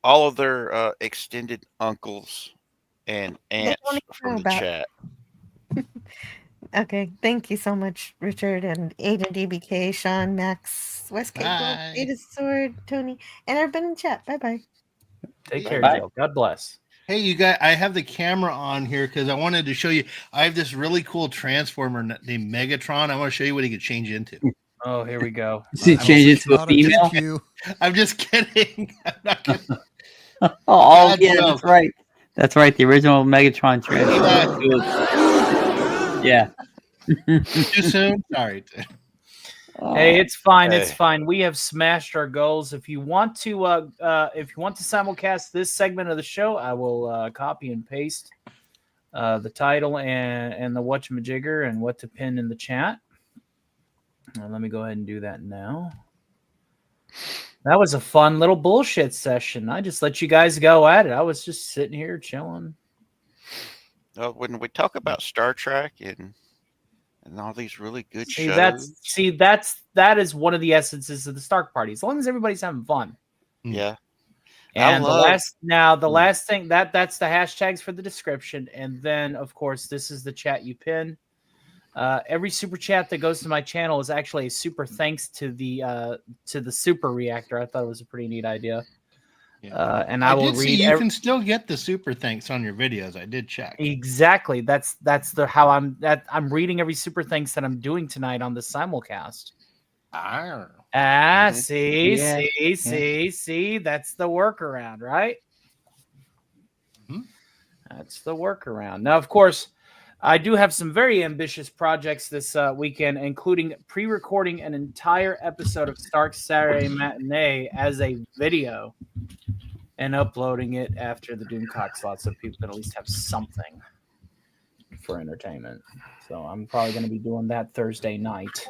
all of their extended uncles and aunts from the chat. Okay, thank you so much, Richard and Aiden DBK, Sean, Max, Westgate, Ada Sword, Tony, and everybody in chat. Bye. Take care, Jill. God bless. Hey, you guys, I have the camera on here because I wanted to show you. I have this really cool transformer named Megatron. I want to show you what he could change into. Oh, here we go. Change into a female? I'm just kidding. I'm not kidding. Oh, yeah, that's right. That's right. The original Megatron transformer. Yeah. Too soon? Sorry. Hey, it's fine. It's fine. We have smashed our goals. If you want to simulcast this segment of the show, I will copy and paste the title and the whatchamajigger and what to pin in the chat. Let me go ahead and do that now. That was a fun little bullshit session. I just let you guys go at it. I was just sitting here chilling. When we talk about Star Trek and all these really good shows, that is one of the essences of the Stark Party. As long as everybody's having fun. Yeah. And the last thing that's the hashtags for the description, and then of course this is the chat you pin. Every super chat that goes to my channel is actually a super thanks to the super reactor. I thought it was a pretty neat idea. Yeah. And I will read. You can still get the super thanks on your videos. I did check. Exactly. That's how I'm reading every super thanks that I'm doing tonight on the simulcast. See, that's the workaround, right? That's the workaround. Now, of course, I do have some very ambitious projects this weekend, including pre-recording an entire episode of Stark's Saturday Matinee as a video and uploading it after the Doomcock slot so people can at least have something for entertainment. So I'm probably going to be doing that Thursday night.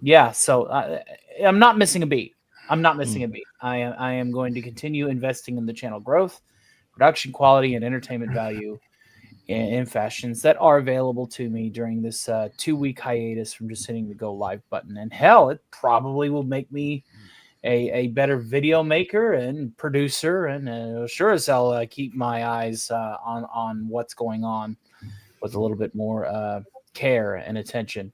Yeah, so I'm not missing a beat. I'm not missing a beat. I am going to continue investing in the channel growth, production quality, and entertainment value in fashions that are available to me during this 2-week hiatus from just hitting the go live button. And hell, it probably will make me a better video maker and producer, and sure as hell keep my eyes on what's going on with a little bit more care and attention.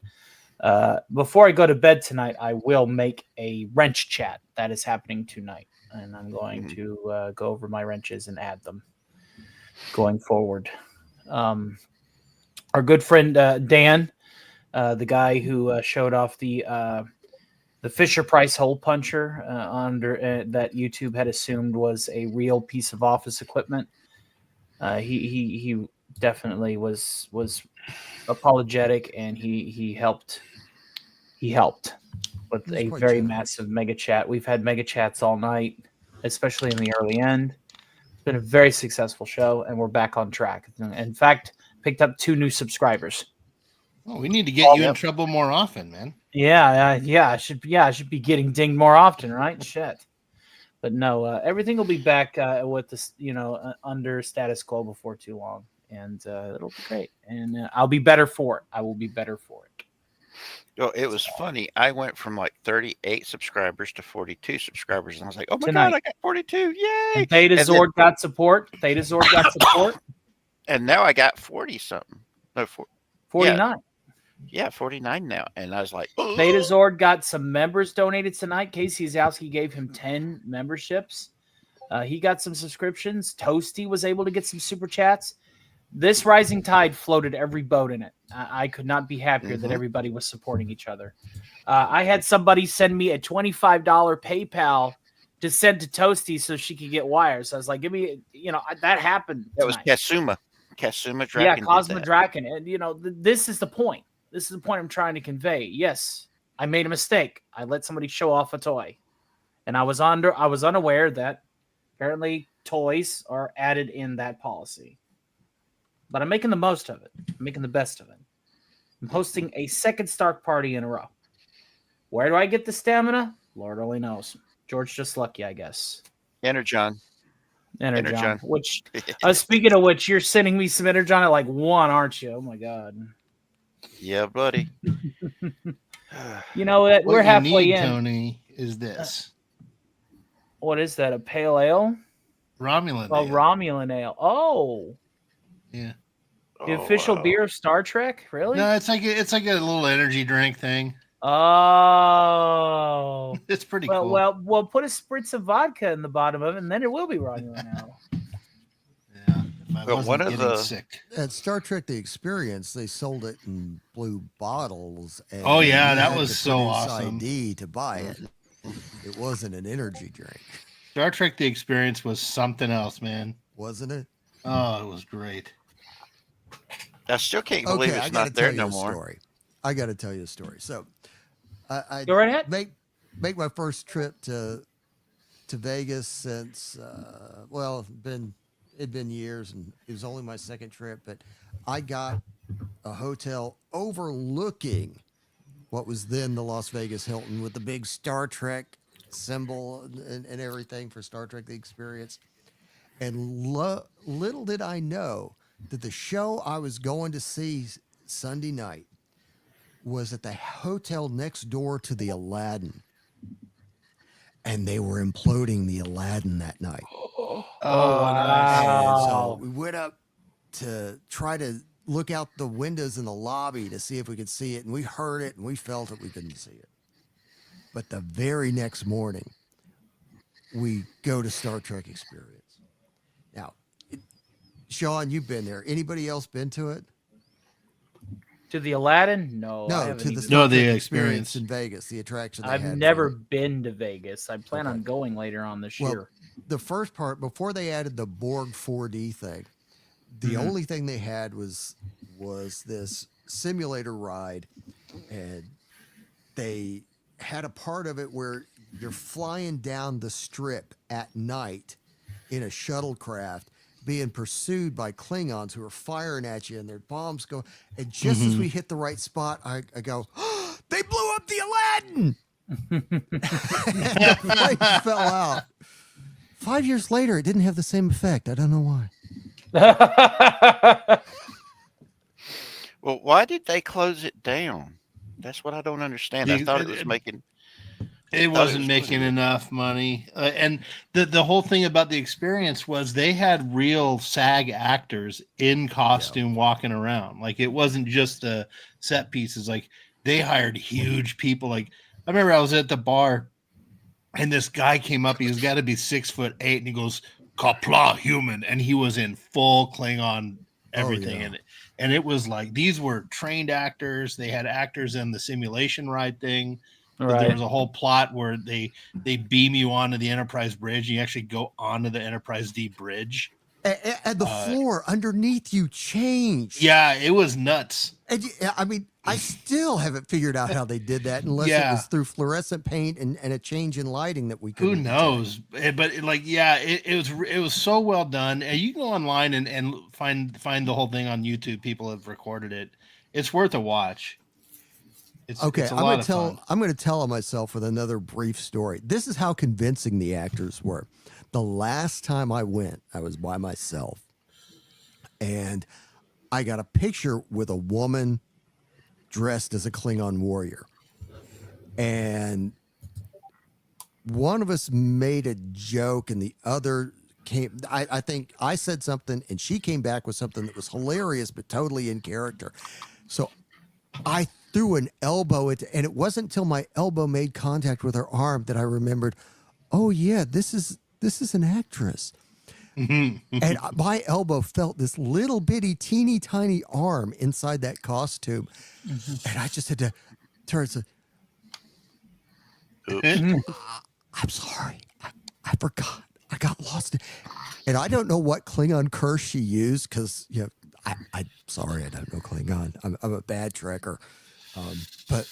Before I go to bed tonight, I will make a wrench chat that is happening tonight, and I'm going to go over my wrenches and add them going forward. Our good friend Dan, the guy who showed off the Fisher Price hole puncher under that YouTube had assumed was a real piece of office equipment. He definitely was apologetic, and he helped. He helped with a very massive mega chat. We've had mega chats all night, especially in the early end. It's been a very successful show, and we're back on track. In fact, picked up 2 new subscribers. Oh, we need to get you in trouble more often, man. Yeah, I should be getting dinged more often, right? Shit. But no, everything will be back with this, under status quo before too long, and it'll be great. And I'll be better for it. I will be better for it. Oh, it was funny. I went from like 38 subscribers to 42 subscribers, and I was like, "Oh my Tonight. god, I got 42! Yay!" And Theta And Zord got support. Theta Zord got support. And now I got 40 something. No, 49. Yeah, 49 now. And I was like, "Oh." Theta Zord got some members donated tonight. Casey Zowski gave him 10 memberships. He got some subscriptions. Toasty was able to get some super chats. This rising tide floated every boat in it. I could not be happier that everybody was supporting each other. I had somebody send me a $25 PayPal to send to Toasty so she could get wires. I was like, give me, that happened. That was tonight. Kasuma Draken. Yeah, did Cosmo that. Draken. And, this is the point. This is the point I'm trying to convey. Yes, I made a mistake. I let somebody show off a toy. And I was unaware that apparently toys are added in that policy. But I'm making the most of it. I'm making the best of it. I'm hosting a second Stark party in a row. Where do I get the stamina? Lord only knows. George just lucky, I guess. Energon. Which, speaking of which, you're sending me some Energon at like 1, aren't you? Oh my god. Yeah, buddy. You know what? We're halfway in. Tony, is this? What is that? A pale ale? Romulan ale. Romulan ale. Oh. Yeah. The official beer of Star Trek? Really? No, it's like a little energy drink thing. Oh. It's pretty cool. Well, put a spritz of vodka in the bottom of it, and then it will be Romulan ale. Well, one of the sick. At Star Trek: The Experience, they sold it in blue bottles. And oh yeah, you that had was to so produce awesome. ID to buy it. It wasn't an energy drink. Star Trek: The Experience was something else, man. Wasn't it? Oh, it was great. I still can't believe it's not there no more. Story. I got to tell you a story. So, I go right ahead. Make my first trip to Vegas since it'd been years, and it was only my second trip, but I got a hotel overlooking what was then the Las Vegas Hilton with the big Star Trek symbol and everything for Star Trek: The Experience. And little did I know that the show I was going to see Sunday night was at the hotel next door to the Aladdin. And they were imploding the Aladdin that night. Oh, wow. And so we went up to try to look out the windows in the lobby to see if we could see it. And we heard it and we felt it. We couldn't see it. But the very next morning, we go to Star Trek Experience. Now, Sean, you've been there. Anybody else been to it? To the Aladdin? No. No, to the Experience in Vegas, the attraction. I've never been to Vegas. I plan on going later on this year. The first part, before they added the Borg 4D thing, The only thing they had was this simulator ride, and they had a part of it where you're flying down the strip at night in a shuttlecraft being pursued by Klingons who are firing at you and their bombs go. And just as we hit the right spot, I go, oh, they blew up the Aladdin. And the plane fell out. 5 years later, it didn't have the same effect. I don't know why. Well, why did they close it down? That's what I don't understand. I thought it was making. It wasn't making enough money, and the whole thing about the experience was they had real SAG actors in costume walking around. Like it wasn't just the set pieces. Like they hired huge people. Like I remember I was at the bar, and this guy came up. He's got to be 6'8", and he goes, "Kapla human," and he was in full Klingon everything, and it was like these were trained actors. They had actors in the simulation ride thing. Right. There was a whole plot where they beam you onto the Enterprise bridge. You actually go onto the Enterprise D bridge. And the floor underneath you changed. Yeah, it was nuts. And I mean, I still haven't figured out how they did that unless it was through fluorescent paint and a change in lighting that we couldn't. Who knows? But it was so well done. And you can go online and find the whole thing on YouTube. People have recorded it. It's worth a watch. Okay, I'm going to tell myself with another brief story. This is how convincing the actors were. The last time I went, I was by myself, and I got a picture with a woman dressed as a Klingon warrior, and one of us made a joke, and the other came. I think I said something, and she came back with something that was hilarious but totally in character. So I threw an elbow at, and it wasn't until my elbow made contact with her arm that I remembered, oh yeah, this is an actress. And my elbow felt this little bitty teeny tiny arm inside that costume. And I just had to turn and say, I'm sorry. I forgot. I got lost. And I don't know what Klingon curse she used because, I'm sorry, I don't know Klingon. I'm a bad trekker. But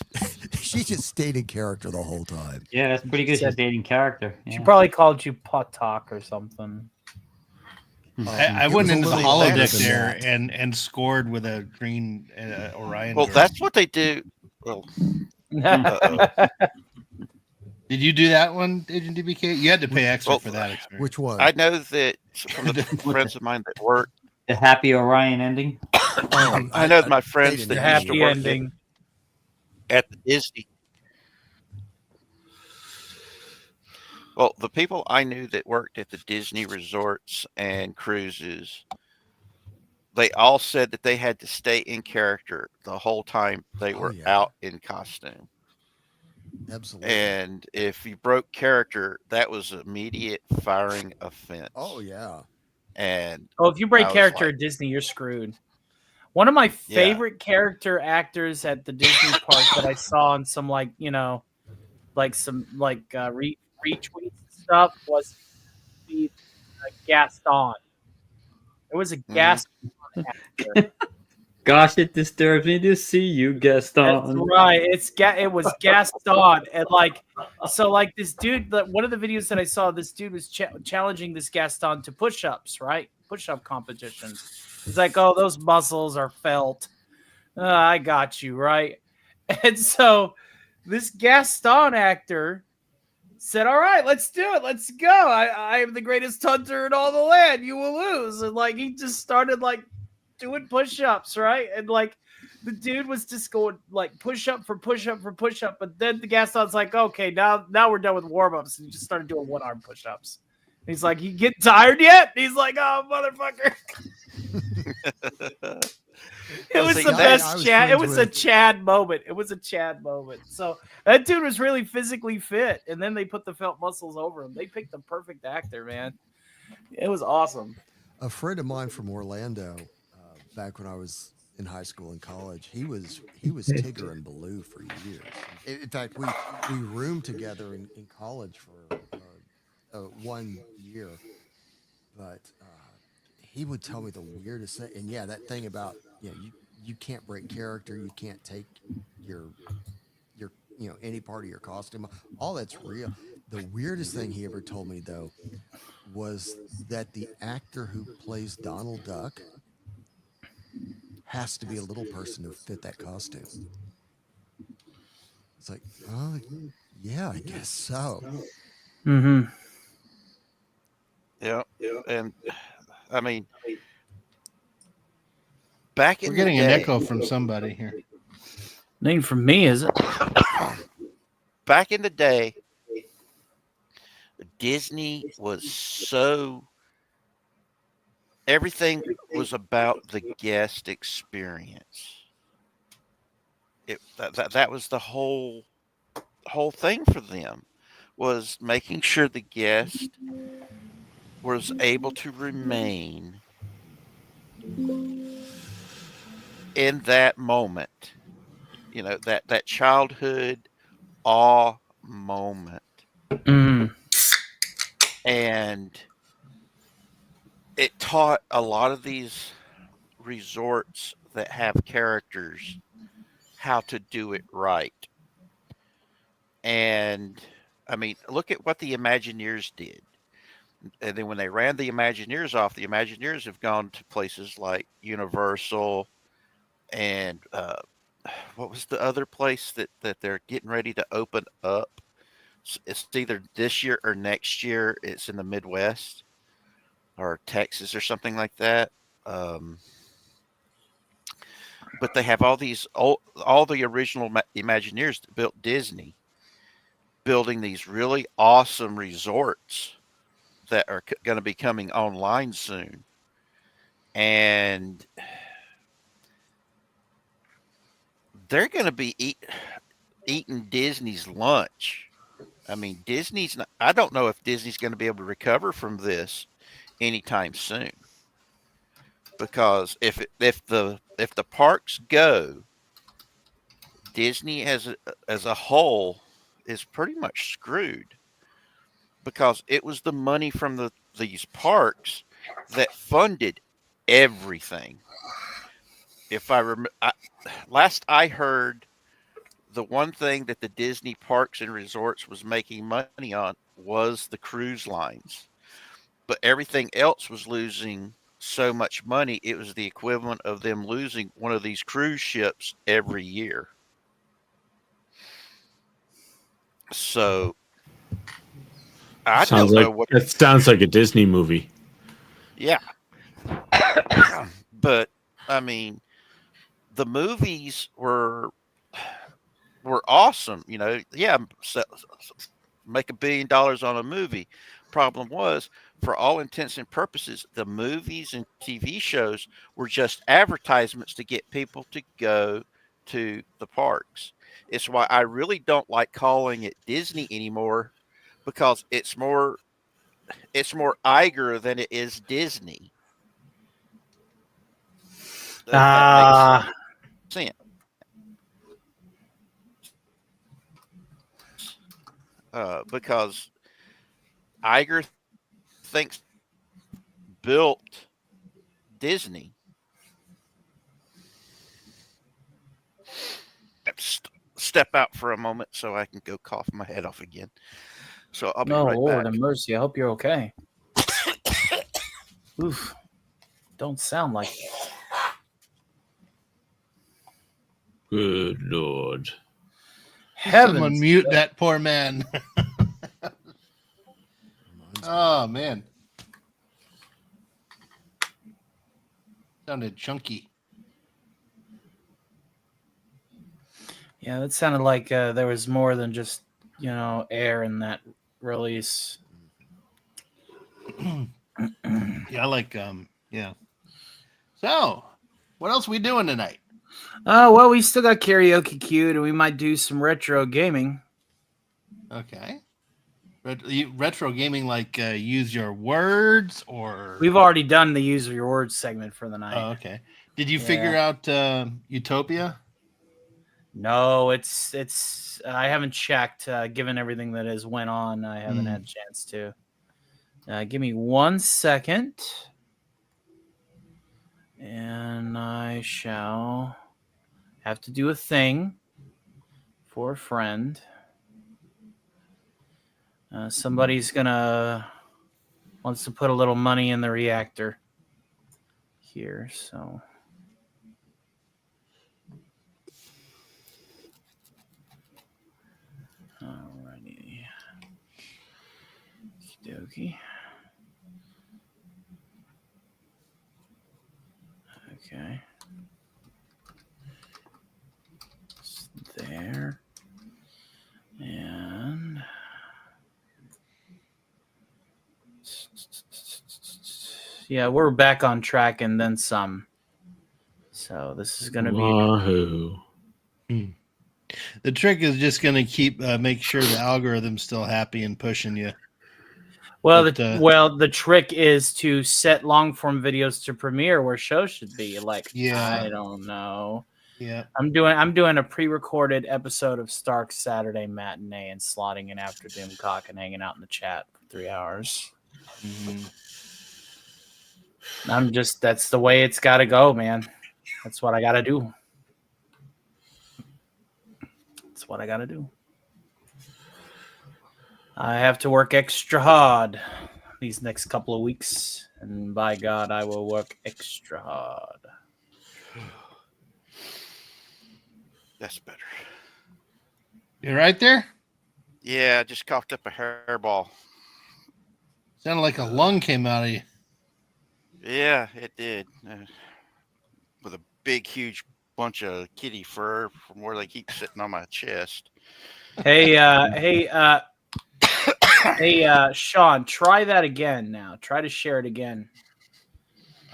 she just stayed in character the whole time. Yeah, that's pretty good. She's stayed in character. Yeah. She probably called you Potok or something. I went into the holodeck there and scored with a green Orion. Well, that's what they do. Well, did you do that one, Agent DBK? You had to pay extra for that experience. Which one? I know that from the friends of mine that work. The happy Orion ending. I know my friends that used to happy work ending at the Disney. Well, the people I knew that worked at the Disney resorts and cruises, they all said that they had to stay in character the whole time they were out in costume. Absolutely. And if you broke character, that was immediate firing offense. Oh yeah. And if you break character at Disney, you're screwed. One of my favorite character actors at the Disney park that I saw on some retweets and stuff was the Gaston. It was a Gaston actor. Gosh, it disturbs me to see you, Gaston. That's right. It was Gaston, and this dude. One of the videos that I saw, this dude was challenging this Gaston to push-ups, right? Push-up competitions. He's like, "Oh, those muscles are felt. I got you, right?" And so this Gaston actor said, "All right, let's do it. Let's go. I am the greatest hunter in all the land. You will lose." And he just started doing push-ups, right? And the dude was just going push-up for push-up for push-up. But then the Gaston's like, "Okay, now we're done with warm-ups," and he just started doing one-arm push-ups. And he's like, "You get tired yet?" And he's like, "Oh, motherfucker." It was the best Chad. It was a Chad moment. It was a Chad moment. So that dude was really physically fit, and then they put the felt muscles over him. They picked the perfect actor, man. It was awesome. A friend of mine from Orlando, back when I was in high school and college, he was Tigger and Baloo for years. In fact, we roomed together in college for 1 year, but he would tell me the weirdest thing. And yeah, that thing about you can't break character, you can't take your any part of your costume. All that's real. The weirdest thing he ever told me though was that the actor who plays Donald Duck has to be a little person to fit that costume. It's like, oh yeah, I guess so. Mm-hmm. Yeah. And I mean, back in We're the getting an day, echo from somebody here. Name from me, is it? back in the day, Disney was so everything was about the guest experience. That was the whole thing for them, was making sure the guest was able to remain in that moment. That childhood awe moment. Mm. And it taught a lot of these resorts that have characters how to do it right. And I mean, look at what the Imagineers did. And then when they ran the Imagineers off, the Imagineers have gone to places like Universal and what was the other place that they're getting ready to open up? It's either this year or next year. It's in the Midwest or Texas or something like that. But they have all the original Imagineers that built Disney, building these really awesome resorts that are going to be coming online soon. And they're going to be eating Disney's lunch. I mean, I don't know if Disney's going to be able to recover from this anytime soon. Because if the parks go, Disney as a whole is pretty much screwed, because it was the money from these parks that funded everything. If I remember, last I heard, the one thing that the Disney parks and resorts was making money on was the cruise lines, but everything else was losing so much money. It was the equivalent of them losing one of these cruise ships every year. So I don't know what. That sounds like a Disney movie. Yeah. But I mean, the movies were awesome. Yeah, make $1 billion on a movie. Problem was, for all intents and purposes, the movies and TV shows were just advertisements to get people to go to the parks. It's why I really don't like calling it Disney anymore, because it's more Iger than it is Disney. If that makes sense. Because Iger thinks built Disney. Step out for a moment so I can go cough my head off again. So I'll be right Lord back. have mercy. I hope you're okay. Oof. Don't sound like it. Good Lord. Someone mute that poor man. Oh, man. Sounded chunky. Yeah, that sounded like there was more than just, air in that release. Yeah, I like, yeah. So, what else are we doing tonight? Well, we still got karaoke queued, and we might do some retro gaming. Okay. Retro gaming, like use your words, or we've already done the use your words segment for the night. Oh, okay. Did you figure out Utopia? No, it's I haven't checked. Given everything that has went on, I haven't had a chance to. Give me 1 second. I shall have to do a thing for a friend. Somebody's wants to put a little money in the reactor here, so. Alrighty. Okey-dokey. Okay. It's there. And yeah, we're back on track and then some. So this is going to be Wahoo. The trick is just going to keep make sure the algorithm's still happy and pushing you. Well, the trick is to set long form videos to premiere where shows should be. Like, I don't know. Yeah, I'm doing a pre-recorded episode of Stark's Saturday Matinee and slotting in after Doomcock and hanging out in the chat for 3 hours. Mm-hmm. That's the way it's got to go, man. That's what I got to do. That's what I got to do. I have to work extra hard these next couple of weeks, and by God, I will work extra hard. That's better. You right there? Yeah, I just coughed up a hairball. Sounded like a lung came out of you. Yeah, it did. With a big, huge bunch of kitty fur from where they keep sitting on my chest. Hey, Sean, try that again now. Try to share it again.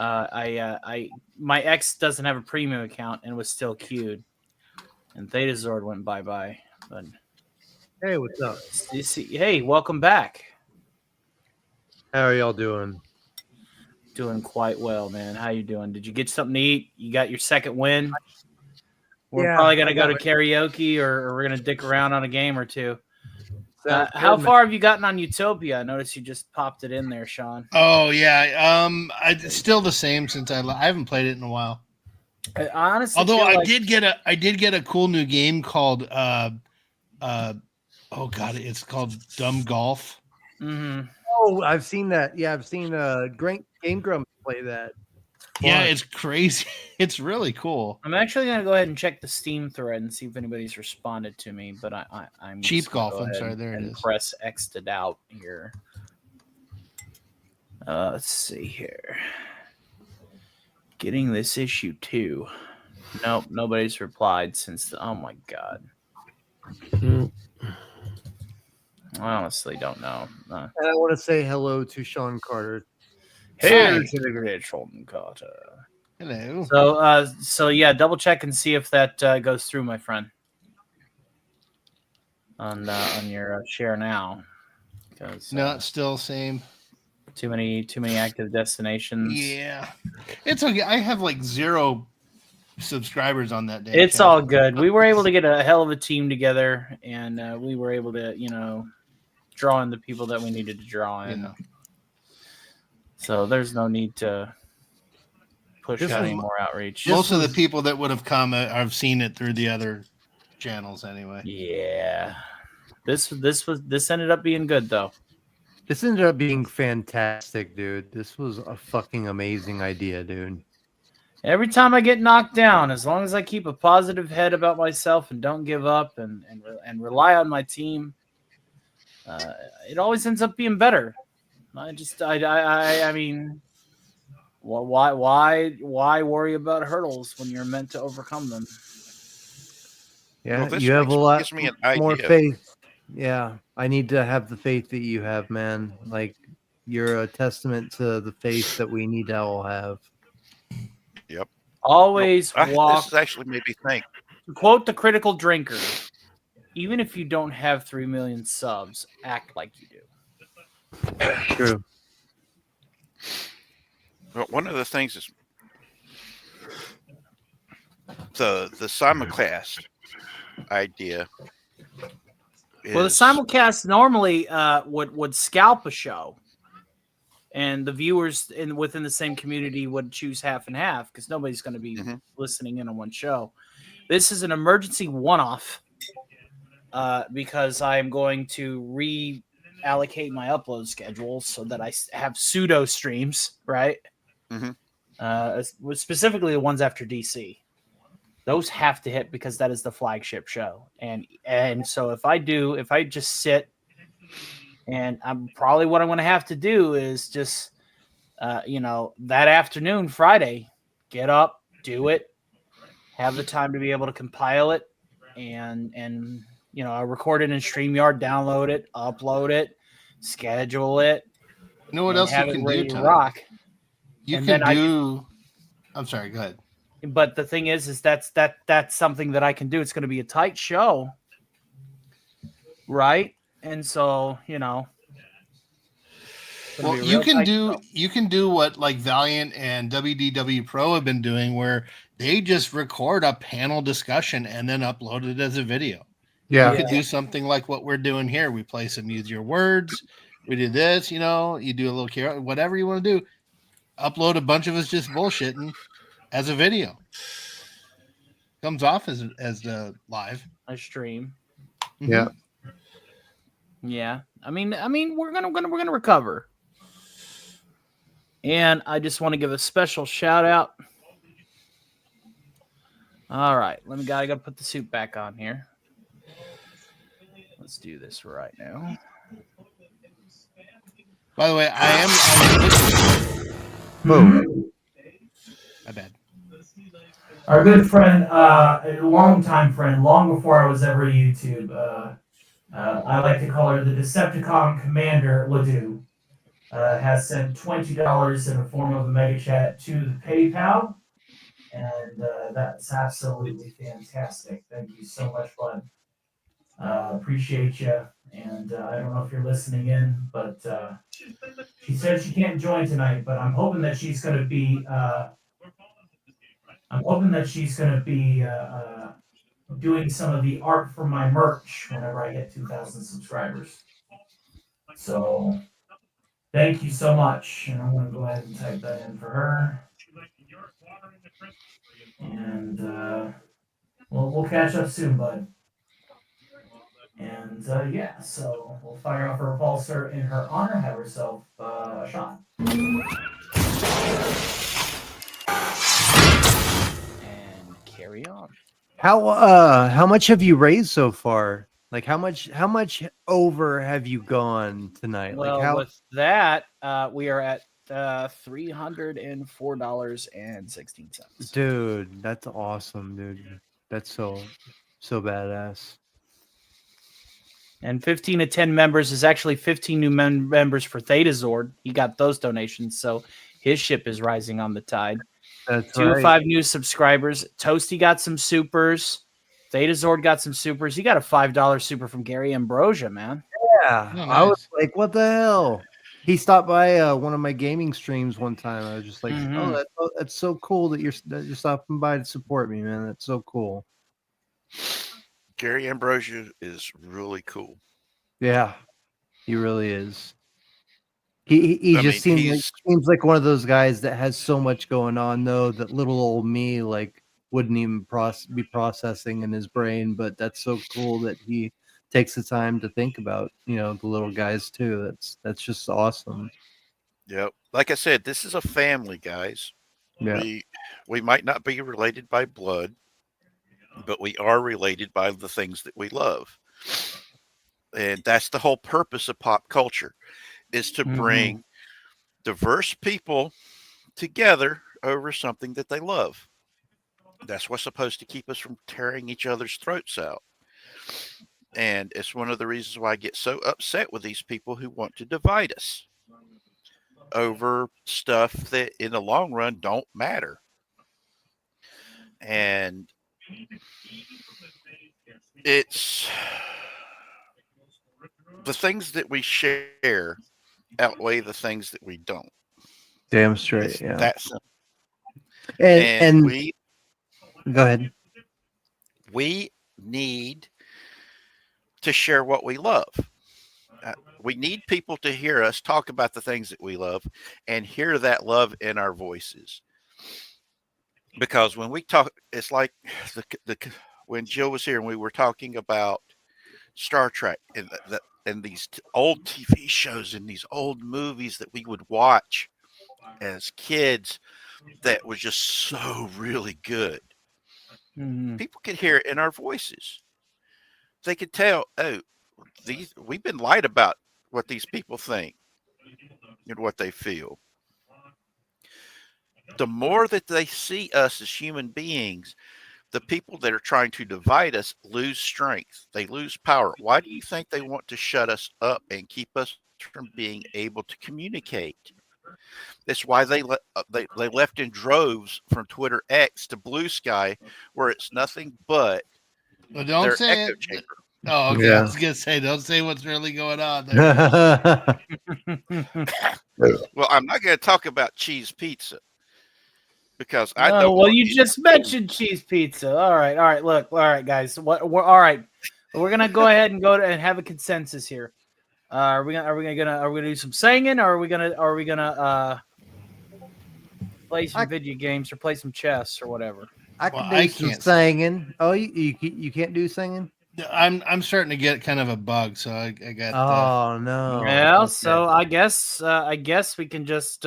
My ex doesn't have a premium account and was still queued, and Thetazord went bye-bye. But Hey, what's up? Hey, welcome back. How are y'all doing? Doing quite well, man. How you doing? Did you get something to eat? You got your second win? We're probably going to go to karaoke or we're going to dick around on a game or two. How far have you gotten on Utopia? I noticed you just popped it in there, Sean. Oh, yeah. It's still the same since I haven't played it in a while. I honestly, although I did get a cool new game called it's called Dumb Golf. Mm-hmm. Oh, I've seen that. Yeah, I've seen Game Grumps play that. Yeah, it's crazy. It's really cool. I'm actually going to go ahead and check the Steam thread and see if anybody's responded to me. But I'm Cheap Golf. I'm sorry, there it is. Press X'd out here. Let's see here. Getting this issue 2. Nope, nobody's replied since oh my God. I honestly don't know. And I want to say hello to Sean Carter. Hey to the great Sean Carter. Hello. So yeah, double check and see if that goes through, my friend. On your share now. No, it's still same. Too many active destinations. Yeah, it's okay. I have like 0 subscribers on that day. It's all good. We were able to get a hell of a team together, and we were able to, draw in the people that we needed to draw in. Yeah. So there's no need to push out any more outreach. Most of the people that would have come, I've seen it through the other channels anyway. Yeah, this ended up being good though. This ended up being fantastic, dude. This was a fucking amazing idea, dude. Every time I get knocked down, as long as I keep a positive head about myself and don't give up and rely on my team, it always ends up being better. I mean, why worry about hurdles when you're meant to overcome them? Yeah, Well, you have a lot gives me an more idea. faith. Yeah, I need to have the faith that you have, man. Like, you're a testament to the faith that we need to all have. Yep. Always walk. This actually made me think. To quote the Critical Drinker, even if you don't have 3 million subs, act like you do. True. Well, one of the things is the simulcast idea. Well, the simulcast normally would scalp a show and the viewers within the same community would choose half and half because nobody's going to be listening in on one show. This is an emergency one-off because I am going to reallocate my upload schedule so that I have pseudo streams, right? Specifically the ones after DC. Those have to hit because that is the flagship show. And so if I just sit, and I'm probably what I'm going to have to do is just, that afternoon, Friday, get up, do it, have the time to be able to compile it, and I record it in StreamYard, download it, upload it, schedule it. You know what and else you have it can ready do, to Tom? rock. You And can then do. I'm sorry. Go ahead. But the thing is that's something that I can do. It's going to be a tight show, right? And so, Well, you can do what like Valiant and WDW Pro have been doing, where they just record a panel discussion and then upload it as a video. Yeah. You could do something like what we're doing here. We play some Use Your Words. We do this, you do a little care, whatever you want to do. Upload a bunch of us just bullshitting as a video. Comes off as the live. A stream. Yeah. Yeah. I mean, we're gonna recover. And I just want to give a special shout out. All right, gotta put the suit back on here. Let's do this right now. By the way, I am. Boom. My bad. Our good friend, a longtime friend, long before I was ever YouTube, I like to call her the Decepticon Commander Ledoux, has sent $20 in the form of a mega chat to the PayPal, and that's absolutely fantastic. Thank you so much, bud. Appreciate you, and I don't know if you're listening in, but she said she can't join tonight, but I'm hoping that she's going to be. Doing some of the art for my merch whenever I hit 2,000 subscribers. So, thank you so much, and I'm going to go ahead and type that in for her. And we'll catch up soon, bud. And so we'll fire off her repulsor in her honor, have herself a shot. And carry on. How much have you raised so far? Like how much over have you gone tonight? Well, with that, we are at $304.16. Dude, that's awesome, dude. That's so badass. And 15 to 10 members is actually 15 new members for Theta Zord. He got those donations, so his ship is rising on the tide. That's 2 to right. 5 new subscribers. Toasty got some supers. Theta Zord got some supers. He got a $5 super from Gary Ambrosia, man. Yeah, Oh, I was nice. like, what the hell? He stopped by one of my gaming streams one time. I was just like, Mhm. that's so cool that you're stopping by to support me, man. That's so cool. Gary Ambrosia is really cool. Yeah, he really is. He I just mean, seems like one of those guys that has so much going on though that little old me like wouldn't even be processing in his brain. But that's so cool that he takes the time to think about the little guys too. That's just awesome. Yep. Like I said, this is a family, guys. Yeah. We might not be related by blood, but we are related by the things that we love. And that's the whole purpose of pop culture, is to bring diverse people together over something that they love. That's what's supposed to keep us from tearing each other's throats out. And it's one of the reasons why I get so upset with these people who want to divide us over stuff that in the long run don't matter. And it's the things that we share outweigh the things that we don't. Damn straight. It's Yeah. that simple. And we go ahead. We need to share what we love. We need people to hear us talk about the things that we love and hear that love in our voices. Because when we talk, it's like when Jill was here and we were talking about Star Trek and these old TV shows and these old movies that we would watch as kids that was just so really good. Mhm. People could hear it in our voices. They could tell, oh, we've been lied about what these people think and what they feel. The more that they see us as human beings, the people that are trying to divide us lose strength. They lose power. Why do you think they want to shut us up and keep us from being able to communicate? That's why they left in droves from Twitter X to Blue Sky, where it's nothing but Well, don't their say echo it. chamber. Oh, okay. I Yeah. was gonna say, don't say what's really going on there. Well, I'm not going to talk about cheese pizza because I Oh, don't well, want you any just mentioned cheese pizza. All right. Look, all right, guys. We're all right. We're gonna go ahead and and have a consensus here. Are we gonna do some singing, or are we gonna play some video games or play some chess or whatever? I Well, can I do some can't singing. Oh, you can't do singing? I'm starting to get kind of a bug, so I got. Oh no. Well, Okay. so I guess we can just.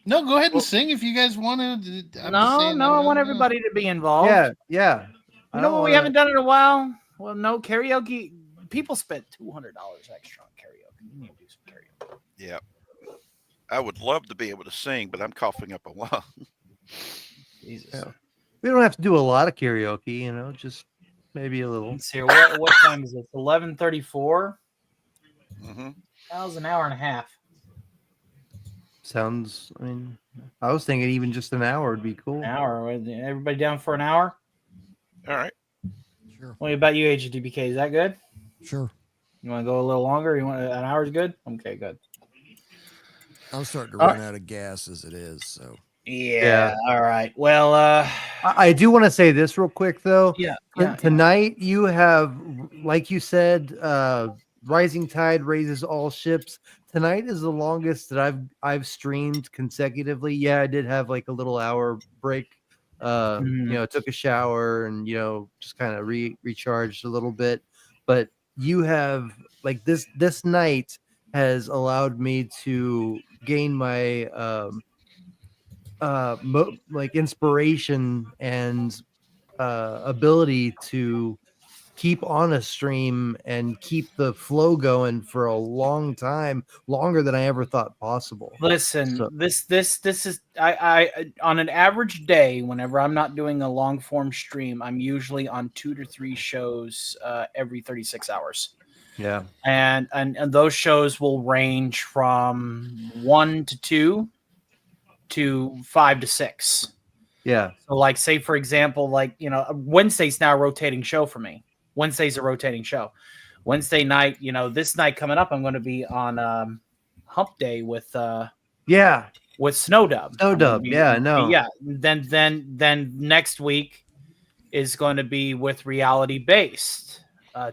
No, go ahead and sing if you guys want to. I'm just No, saying. I want everybody to be involved. Yeah. You know what? We haven't done it in a while. Well, no karaoke. People spent $200 extra on karaoke. You need to do some karaoke. Yeah. I would love to be able to sing, but I'm coughing up a lung. Jesus. Yeah. We don't have to do a lot of karaoke, just maybe a little. Let's see. What time is it? 11:34. Mm-hmm. That was an hour and a half. Sounds, I was thinking even just an hour would be cool. An hour. Everybody down for an hour? All right. Sure. What about you, HDBK? Is that good? Sure. You want to go a little longer? You want an hour is good? Okay, good. I'm starting to run out of gas as it is, so. Yeah. All right. Well, I do want to say this real quick though. Yeah. Tonight you have, like you said, rising tide raises all ships. Tonight is the longest that I've streamed consecutively. Yeah, I did have like a little hour break. Took a shower and just kind of recharged a little bit. But you have like this night has allowed me to gain my inspiration and ability to keep on a stream and keep the flow going for a long time, longer than I ever thought possible. Listen, So- this is I on an average day, whenever I'm not doing a long form stream, I'm usually on 2 to 3 shows every 36 hours. Yeah. And those shows will range from 1 to 2 to 5 to 6. Yeah. So like say for example, Wednesday's now a rotating show for me. Wednesday's a rotating show. Wednesday night, this night coming up, I'm going to be on Hump Day with Snowdub. Snowdub, yeah, I know. Yeah. Then next week is going to be with Reality Based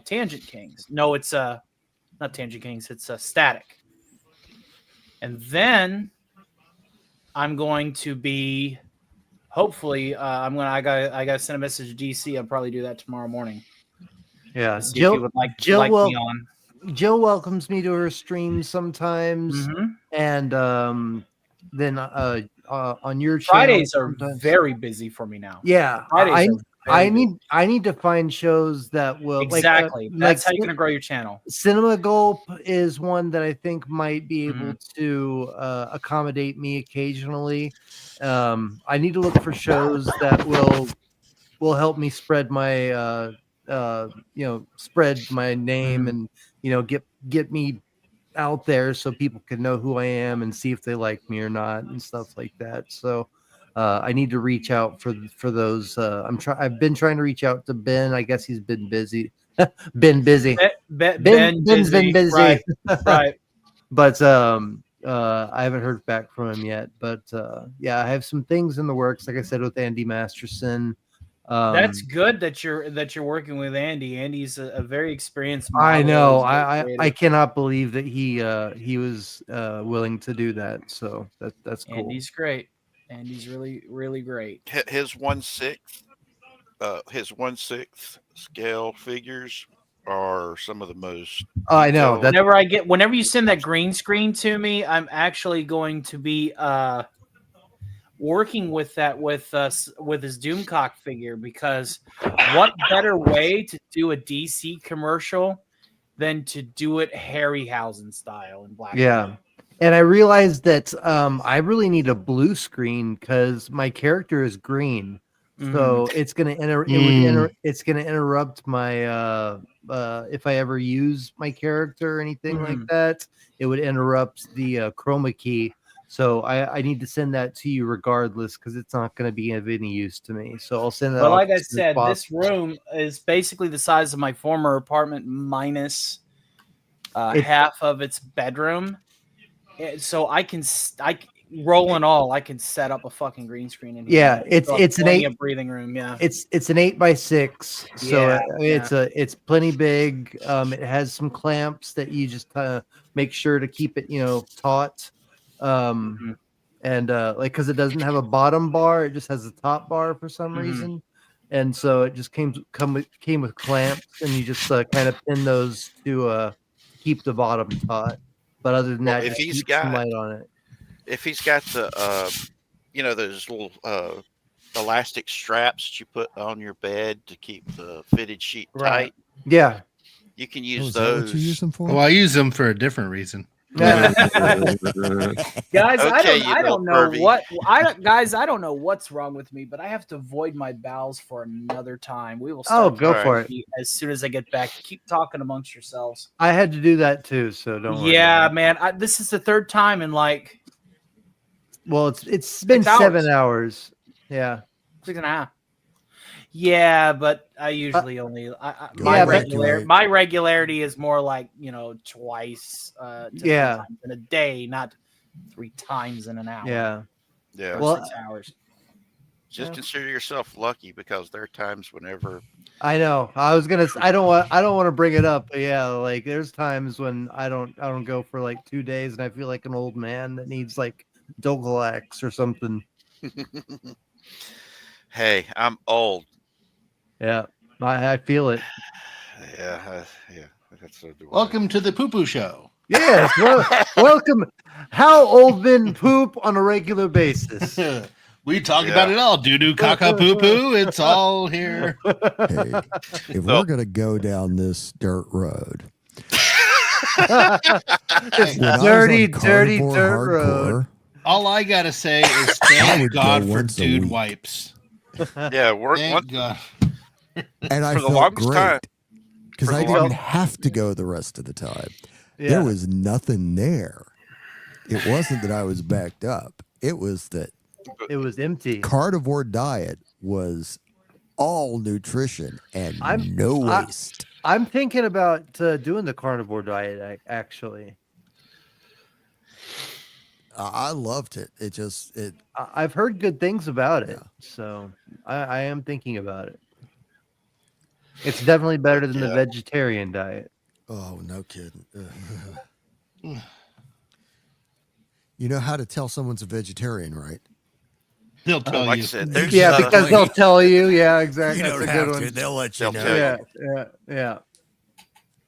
Tangent Kings. No, it's not Tangent Kings. It's Static. And then I'm going to be hopefully I gotta send a message to DC. I'll probably do that tomorrow morning. Yeah, See if you would like me on. Jill welcomes me to her stream sometimes, and then on your channel, Fridays are sometimes. very busy for me now. Yeah, Fridays I need to find shows that will exactly. That's how you're gonna grow your channel. Cinema Gulp is one that I think might be able to accommodate me occasionally. I need to look for shows that will help me spread my spread my name and get me out there so people can know who I am and see if they like me or not and stuff like that. So I need to reach out for those. I've been trying to reach out to Ben. I guess he's been busy. Ben's been busy. Right. But I haven't heard back from him yet. But yeah, I have some things in the works. Like I said, with Andy Masterson. That's good that you're working with Andy. Andy's a very experienced modeler. I know. He's very I creative. cannot believe that he was willing to do that. So that's cool. Andy's great. Andy's really really great. His 1/6 scale figures are some of the most. Oh, I know. detailed- Whenever you send that green screen to me, I'm actually going to be working with that with his Doomcock figure, because what better way to do a DC commercial than to do it Harryhausen style in black and Yeah. white. And I realized that I really need a blue screen because my character is green. So it's gonna it's gonna interrupt my if I ever use my character or anything like that, it would interrupt the chroma key. So I need to send that to you regardless because it's not going to be of any use to me. So I'll send that. But off like I as soon as said, this possible. room is basically the size of my former apartment minus half of its bedroom. So I can roll and all, I can set up a fucking green screen in here. Yeah, it's an plenty 8 of breathing room. Yeah, it's an 8x6, so Yeah, it's plenty big. It has some clamps that you just make sure to keep it taut. And like because it doesn't have a bottom bar, it just has a top bar for some reason, and so it just came with clamps, and you just kind of pin those to keep the bottom taut. But other than that, if just he's keep some got light on it. if he's got the those little elastic straps that you put on your bed to keep the fitted sheet tight. Yeah, you can Oh, use is that what those. you use them for? Well, I use them for a different reason. guys, Okay, I don't know what I don't know what's wrong with me, but I have to void my bowels for another time. We will start go for it. as soon as I get back. Keep talking amongst yourselves. I had to do that too, so don't worry. Yeah, man. This is the third time in like. Well, it's been 7 hours. Yeah. 6.5. Yeah, but I usually only my regularity is more like twice to 3 times in a day, not 3 times in an hour. Yeah. Or 6 hours. Just consider yourself lucky because there are times whenever I know. I was gonna. I don't want to bring it up, but yeah, like there's times when I don't go for like 2 days, and I feel like an old man that needs like Dogalax or something. Hey, I'm old. Yeah, I feel it. Yeah. That's so Welcome to the Poo Poo Show. Yes, welcome. How old men poop on a regular basis. We talk about it all. Doo-doo, caca, poo-poo. It's all here. Hey, if we're going to go down this dirt road. dirty dirt road. All I got to say is thank God for dude wipes. Yeah, thank God. And I felt great because I didn't have to go the rest of the time. Yeah. There was nothing there. It wasn't that I was backed up. It was that it was empty. Carnivore diet was all nutrition and no waste. I'm thinking about doing the carnivore diet actually. I loved it. I've heard good things about it, so I am thinking about it. It's definitely better than the vegetarian diet. Oh, no kidding. You know how to tell someone's a vegetarian, right? They'll tell like you. I said, Because they'll tell you. Yeah, exactly. You don't have to. They'll let you know.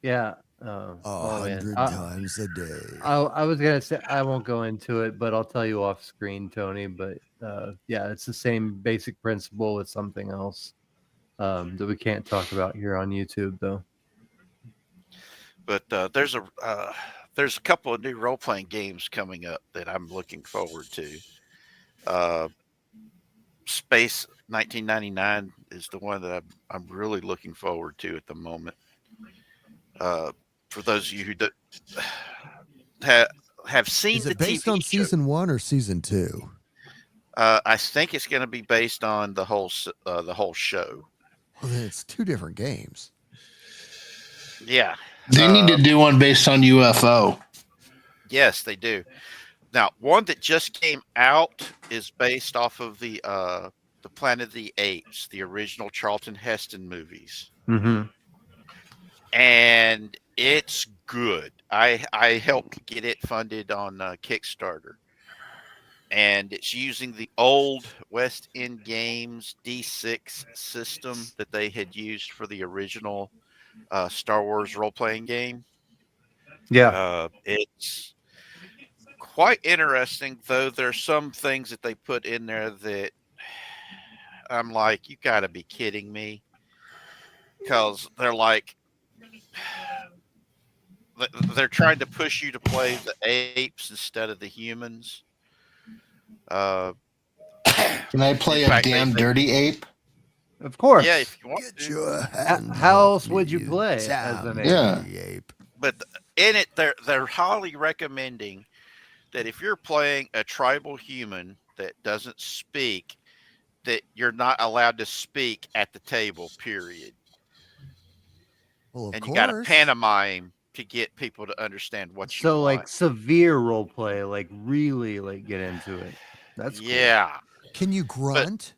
Yeah. 100 times a day. I was gonna say I won't go into it, but I'll tell you off screen, Tony. But it's the same basic principle with something else that we can't talk about here on YouTube, though. But there's a couple of new role-playing games coming up that I'm looking forward to. Space 1999 is the one that I'm really looking forward to at the moment. For those of you who have seen Is the it based TV on show, season 1 or season 2? I think it's going to be based on the whole show. Well, then it's 2 different games. Yeah, They need to do one based on UFO. Yes, they do. Now, one that just came out is based off of the the Planet of the Apes, the original Charlton Heston movies, Mm-hmm. and it's good. I helped get it funded on Kickstarter, and it's using the old West End Games D6 system that they had used for the original Star Wars role playing game. Yeah. It's quite interesting, though. There's some things that they put in there that I'm like, you got to be kidding me, because they're like, they're trying to push you to play the apes instead of the humans. Uh, Can I play in a fact, damn dirty ape? Of course. Yeah, if you want to. How else would you play as an ape? Yeah. But in it, they're highly recommending that if you're playing a tribal human that doesn't speak, that you're not allowed to speak at the table. Period. Well, of and you got to course. pantomime to get people to understand what you So want. like severe role play, like really like get into it. That's cool. Yeah. Can you grunt?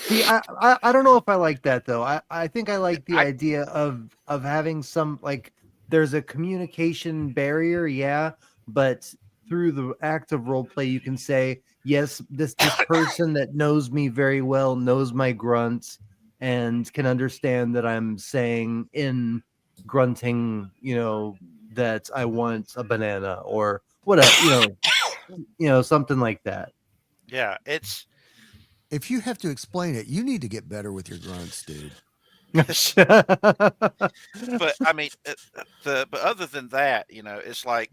See, I don't know if I like that though. I think I like the idea of having some like there's a communication barrier, yeah, but through the act of role play you can say, yes, this person that knows me very well knows my grunts and can understand that I'm saying in grunting, that I want a banana or whatever, something like that. Yeah, it's If you have to explain it, you need to get better with your grunts, dude. but I mean, but other than that, it's like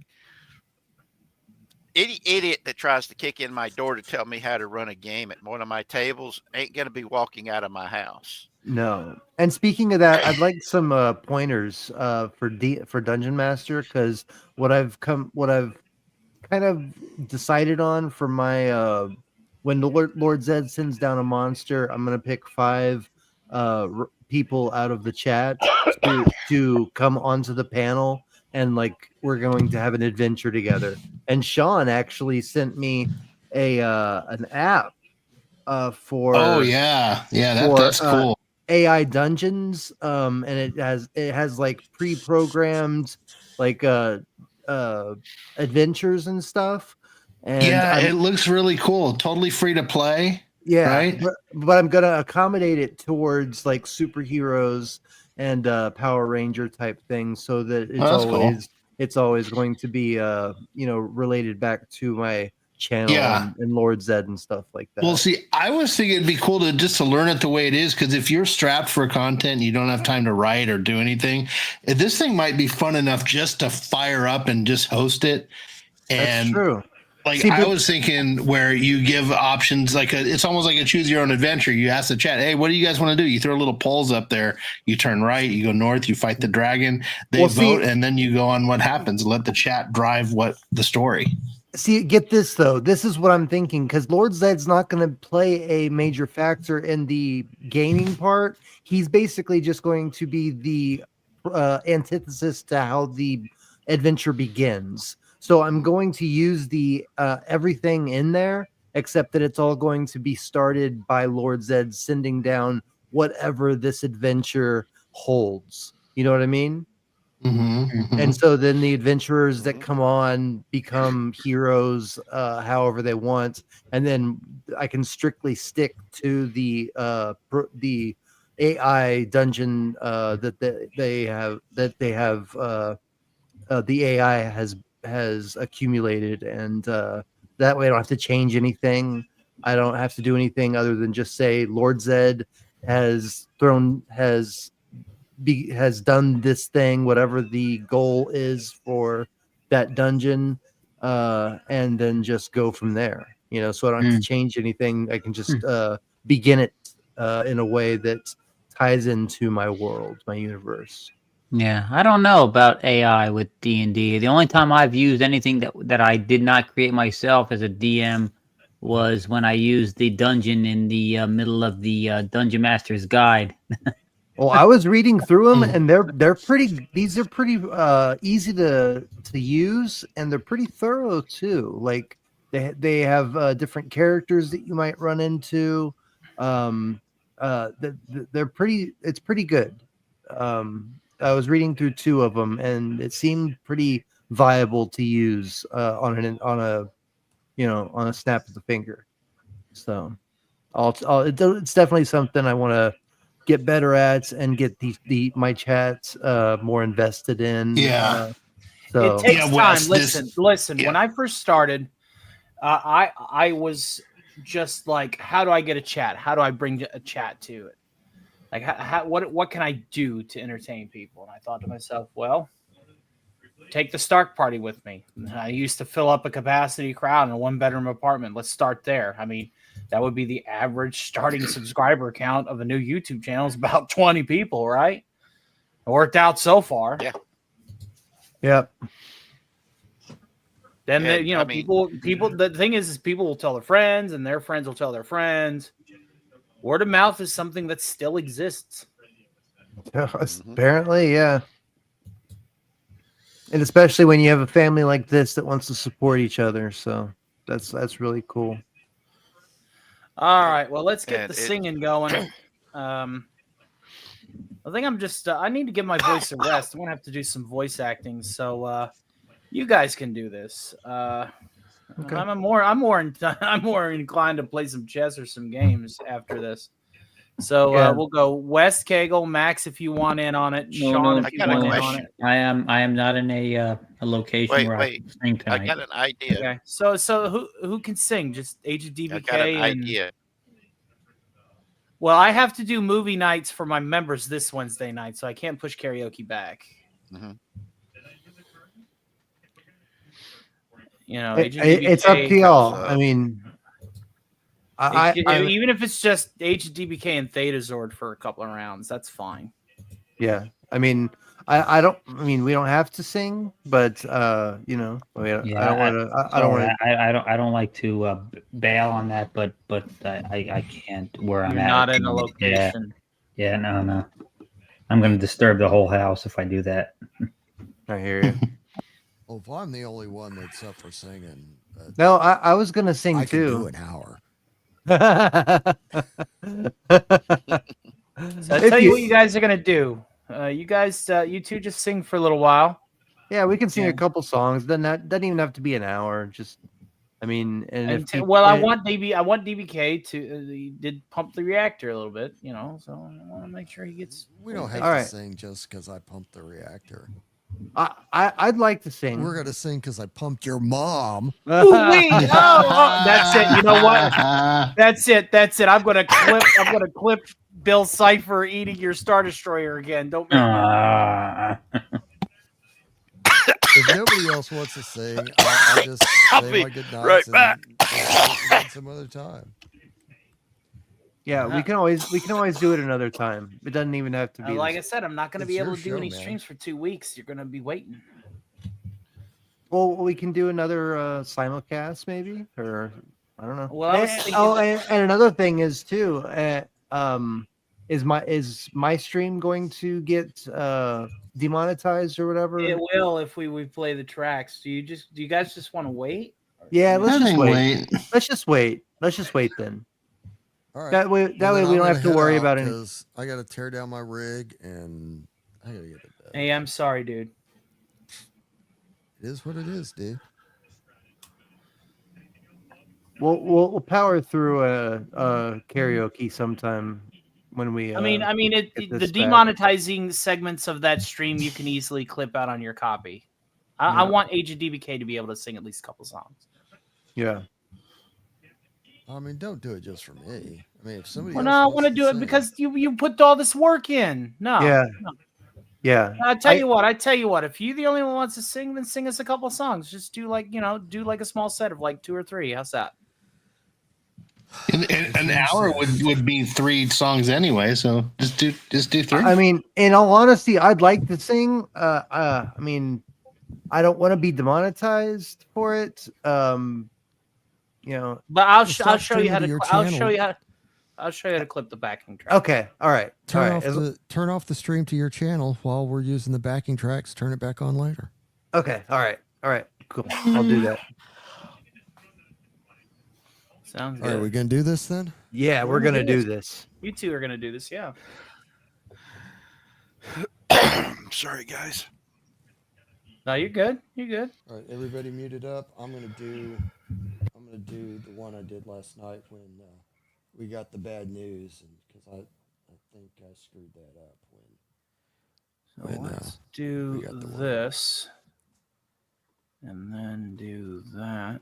any idiot that tries to kick in my door to tell me how to run a game at one of my tables ain't going to be walking out of my house. No. And speaking of that, I'd like some pointers for Dungeon Master, because what I've kind of decided on for my when the Lord Zed sends down a monster, I'm gonna pick 5 people out of the chat to come onto the panel, and like we're going to have an adventure together. And Sean actually sent me an app for Oh yeah, that's cool. AI dungeons, and it has like pre-programmed like adventures and stuff. And yeah, it looks really cool. Totally free to play. Yeah, right. But I'm gonna accommodate it towards like superheroes and Power Ranger type things, so that it's always going to be related back to my channel and Lord Zed and stuff like that. Well, see, I was thinking it'd be cool to learn it the way it is, because if you're strapped for content and you don't have time to write or do anything, this thing might be fun enough just to fire up and just host it. And that's true. Like, I was thinking where you give options, like it's almost like a choose your own adventure. You ask the chat, hey, what do you guys want to do? You throw little polls up there. You turn right, you go north, you fight the dragon. They vote, and then you go on what happens. Let the chat drive the story. See, get this though. This is what I'm thinking, because Lord Zed's not going to play a major factor in the gaming part. He's basically just going to be the antithesis to how the adventure begins. So I'm going to use the everything in there, except that it's all going to be started by Lord Zed sending down whatever this adventure holds. You know what I mean? Mm-hmm. And so then the adventurers that come on become heroes, however they want, and then I can strictly stick to the AI dungeon that they have the AI has accumulated, and that way I don't have to change anything. I don't have to do anything other than just say Lord Zed has done this thing, whatever the goal is for that dungeon, and then just go from there. So I don't have to change anything. I can just begin it in a way that ties into my world, my universe. Yeah, I don't know about AI with D&D. The only time I've used anything that I did not create myself as a DM was when I used the dungeon in the middle of the Dungeon Master's Guide. Well, I was reading through them, and they're pretty. These are pretty easy to use, and they're pretty thorough too. Like they have different characters that you might run into, they're pretty. It's pretty good. I was reading through 2 of them, and it seemed pretty viable to use on a snap of the finger. So, it's definitely something I want to get better at and get my chats more invested in. Yeah. So It takes time. Wes, Listen. When I first started, I was just like, how do I get a chat? How do I bring a chat to it? Like, what can I do to entertain people? And I thought to myself, well, take the Stark Party with me. I used to fill up a capacity crowd in a 1-bedroom apartment. Let's start there. I mean, that would be the average starting subscriber count of a new YouTube channel is about 20 people, right? It worked out so far. Yeah. Yep. Then And, people. The thing is people will tell their friends, and their friends will tell their friends. Word of mouth is something that still exists. Apparently, yeah. And especially when you have a family like this that wants to support each other, so that's really cool. All right, well, let's get And the it- singing going. I think I'm just. I need to give my voice a rest. I'm gonna have to do some voice acting, so you guys can do this. Okay. I'm more inclined to play some chess or some games after this. So we'll go West Kegel, Max, if you want in on it. Sean, if you want in on it. I am not in a location where I can sing tonight. I got an idea. Okay. So who can sing? Just Agent DBK. I got an and... idea. Well, I have to do movie nights for my members this Wednesday night, so I can't push karaoke back. Mm-hmm. You know, it's up to y'all. I mean, even if it's just Agent DBK and Theta Zord for a couple of rounds, that's fine. Yeah, I mean, I don't. I mean, we don't have to sing, but I don't want to. I don't like to bail on that, but I can't where I'm You're at. not in a location. Yeah, no. I'm going to disturb the whole house if I do that. I hear you. Well, if I'm the only one that's up for singing, No, I was gonna sing I too. can do an hour. So I'll tell you what you guys are gonna do. You guys, you two, just sing for a little while. Yeah, we can sing a couple songs. Then that doesn't even have to be an hour. Just, I mean, I want DBK to. He did pump the reactor a little bit, so I want to make sure he gets. We don't have All to right. sing just because I pumped the reactor. I'd like to sing. We're gonna sing because I pumped your mom. Ooh-wee! Oh, that's it. You know what? That's it. I'm gonna clip Bill Cipher eating your Star Destroyer again. Don't make me. If nobody else wants to sing, I'll just say my good nights right back. And some other time. Yeah, we can always do it another time. It doesn't even have to be. Like I said, I'm not going to be It's able your to do show, any man. streams for 2 weeks. You're going to be waiting. Well, we can do another simulcast, maybe, or I don't know. Well, I was thinking and another thing is too. Is my stream going to get demonetized or whatever? It will if we play the tracks. Do you guys just want to wait? Yeah, let's I just think wait. Let's just wait. Let's just wait then. All right. That way we don't have to worry about it. Because I got to tear down my rig and I got to get to bed. Hey, I'm sorry, dude. It is what it is, dude. We'll power through a karaoke sometime when we. I mean, get the this back. demonetizing segments of that stream you can easily clip out on your copy. I want Agent DBK to be able to sing at least a couple songs. Yeah. I mean, don't do it just for me. I mean, if somebody Well, else no, I wants want to do it sing, because you put all this work in. No. Yeah. No. Yeah. I tell you what. If you're the only one who wants to sing, then sing us a couple of songs. Just do like a small set of like 2 or 3. How's that? An hour would be 3 songs anyway, so just do 3. I mean, in all honesty, I'd like to sing. I mean, I don't want to be demonetized for it. But I'll show streaming you how to to. your I'll channel. show you how to clip the backing track. Okay. All right. turn off the stream to your channel while we're using the backing tracks. Turn it back on later. Okay. All right. Cool. I'll do that. Sounds All right, good. we gonna do this then? Yeah, we're gonna do this. You two are gonna do this, yeah. Sorry, guys. No, you're good. You're good. All right, everybody muted up. I'm gonna do the one I did last night when we got the bad news, and because I think I screwed that up So when let's we do got the one. this, and then do that,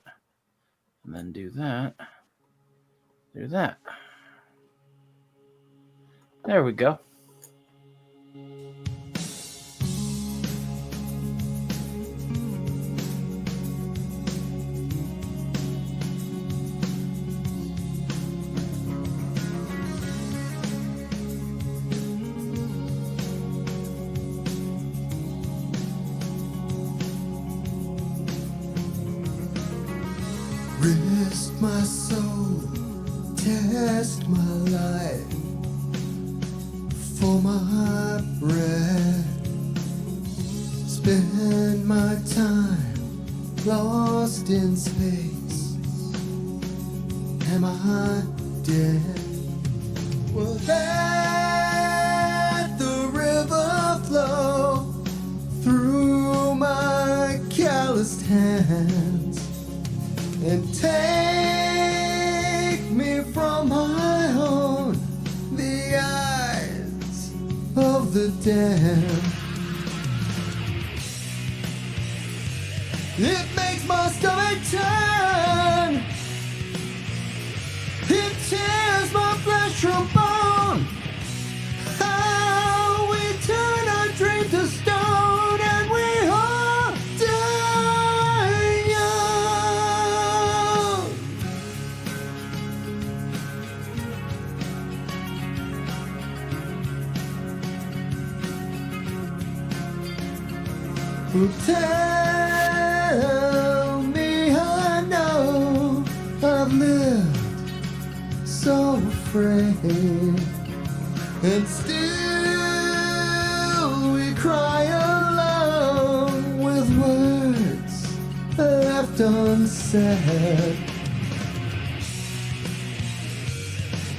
and then do that, do that. There we go. Rest my soul, test my life for my breath. Spend my time lost in space. Am I dead? Well, let the river flow through my calloused hands and take me from my home, the eyes of the damned. It makes my stomach turn. It tears my flesh from bone. How we turn our dream to stone, and we all die young. Well, tell me I know I've lived so afraid, and still we cry alone with words left unsaid.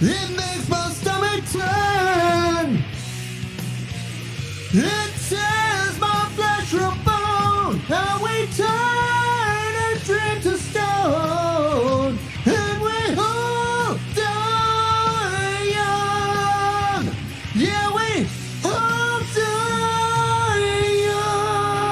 It makes my stomach turn. It tears my flesh from bone. How we turn a dream to stone, and we all die young. Yeah, we all die young.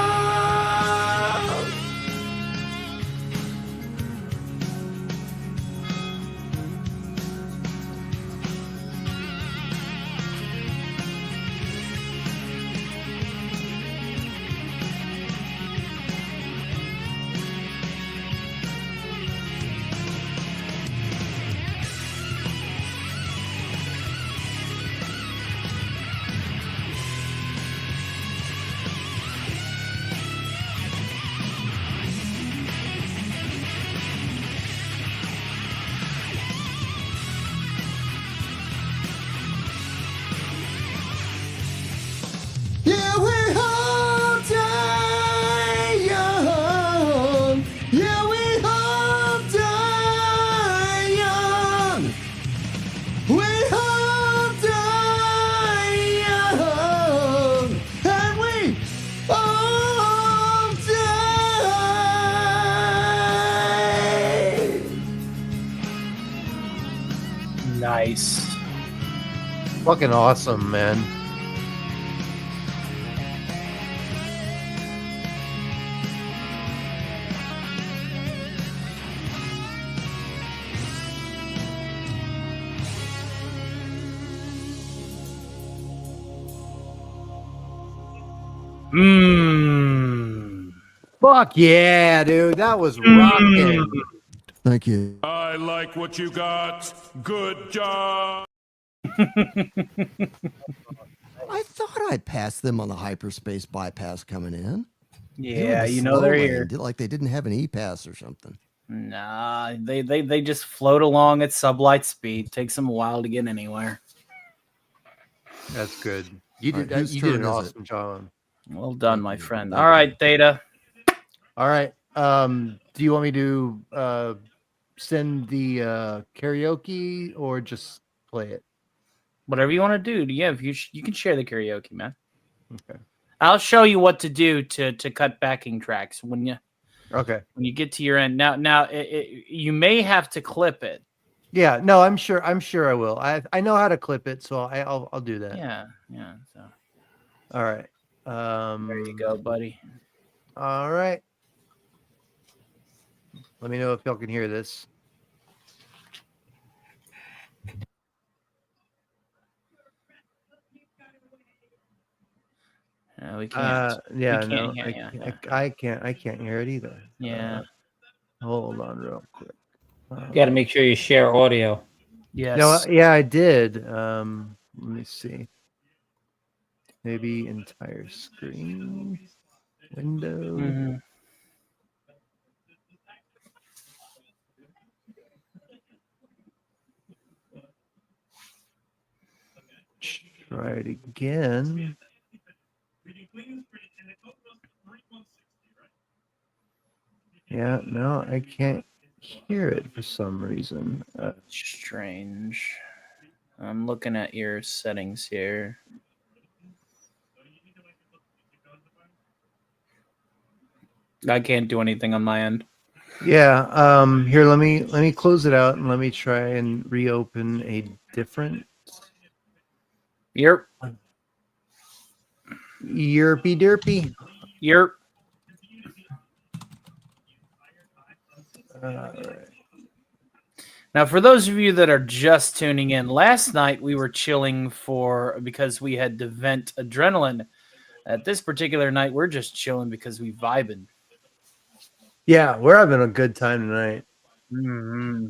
Yeah, we all die young. Yeah, we all die young. We all die young. And we all die. Nice. Fucking awesome, man. Fuck yeah, dude. That was rocking. Thank you. I like what you got. Good job. I thought I passed them on the hyperspace bypass coming in. They were Yeah, the you know slow they're lane, here. like they didn't have an E-pass or something. Nah, they just float along at sublight speed. Takes them a while to get anywhere. That's good. You All did right, whose you did turn an is it? awesome job. Well done, my friend. Thank All right, Theta. All right. Do you want me to send the karaoke or just play it? Whatever you want to do. Yeah, if you can share the karaoke, man. Okay. I'll show you what to do to cut backing tracks when you get to your end. Now you may have to clip it. Yeah, no, I'm sure I will. I know how to clip it, so I'll do that. Yeah. So all right. There you go, buddy. All right. Let me know if y'all can hear this. We can't. Yeah, we can't no, hear, I can't hear it either. Yeah. Hold on real quick. You got to make sure you share audio. Yes. No, yeah, I did. Let me see. Maybe entire screen window. Mm-hmm. Try it again. Yeah, no, I can't hear it for some reason. Strange. I'm looking at your settings here. I can't do anything on my end. Yeah, here, let me close it out and let me try and reopen a different Yerp. Yerpy derpy. Yerp. All right. Now, for those of you that are just tuning in, last night we were chilling because we had to vent adrenaline. At this particular night, we're just chilling because we vibing. Yeah, we're having a good time tonight. Mm-hmm.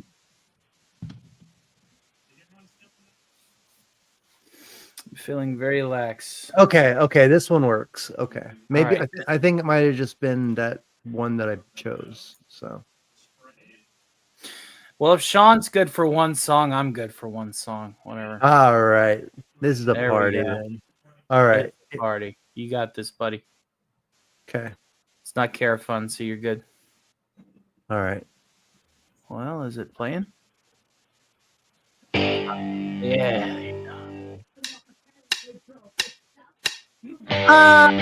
Feeling very lax. Okay, this one works. Okay, maybe right. I think it might have just been that one that I chose. So, well, if Sean's good for one song, I'm good for one song. Whatever. All right, this is a There we party go. then. All right, It's a party. You got this, buddy. Okay. It's not care fun, so you're good. All right. Well, is it playing? Yeah. I'm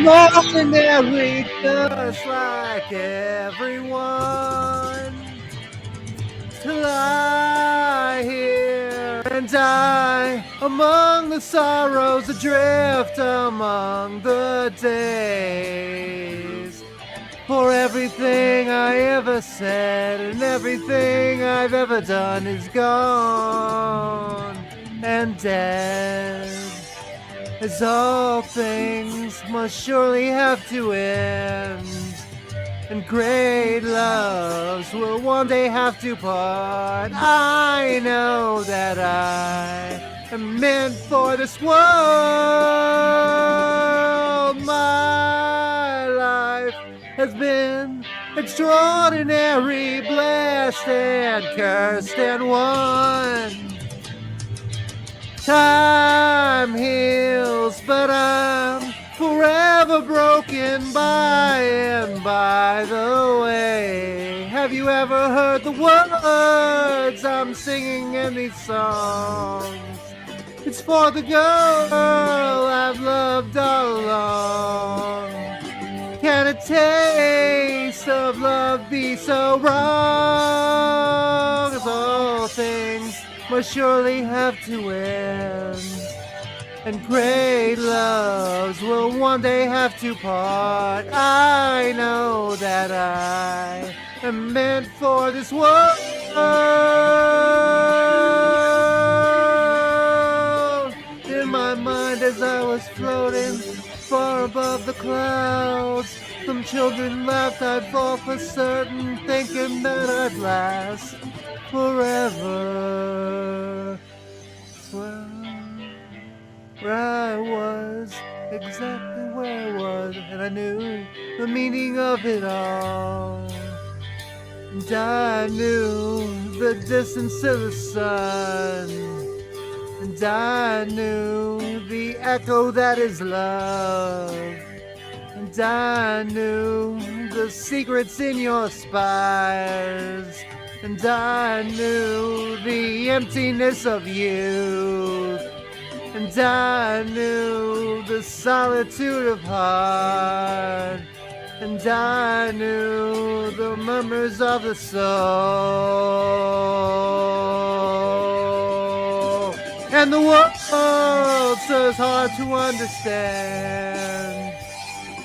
ordinary, just like everyone. To lie here and die among the sorrows, adrift among the days. For everything I ever said and everything I've ever done is gone and dead. As all things must surely have to end, and great loves will one day have to part. I know that I am meant for this world. My life has been extraordinary, blessed and cursed and won. Time heals, but I'm forever broken by and by the way. Have you ever heard the words I'm singing in these songs? It's for the girl I've loved all along. Can a taste of love be so wrong? As all things must surely have to end, and great loves will one day have to part. I know that I am meant for this world. In my mind as I was floating far above the clouds, some children laughed, I'd fall for certain, thinking that I'd last forever. Well, where I was, exactly where I was, and I knew the meaning of it all. And I knew the distance to the sun, and I knew the echo that is love, and I knew the secrets in your spires. And I knew the emptiness of youth. And I knew the solitude of heart. And I knew the murmurs of the soul. And the world so hard to understand.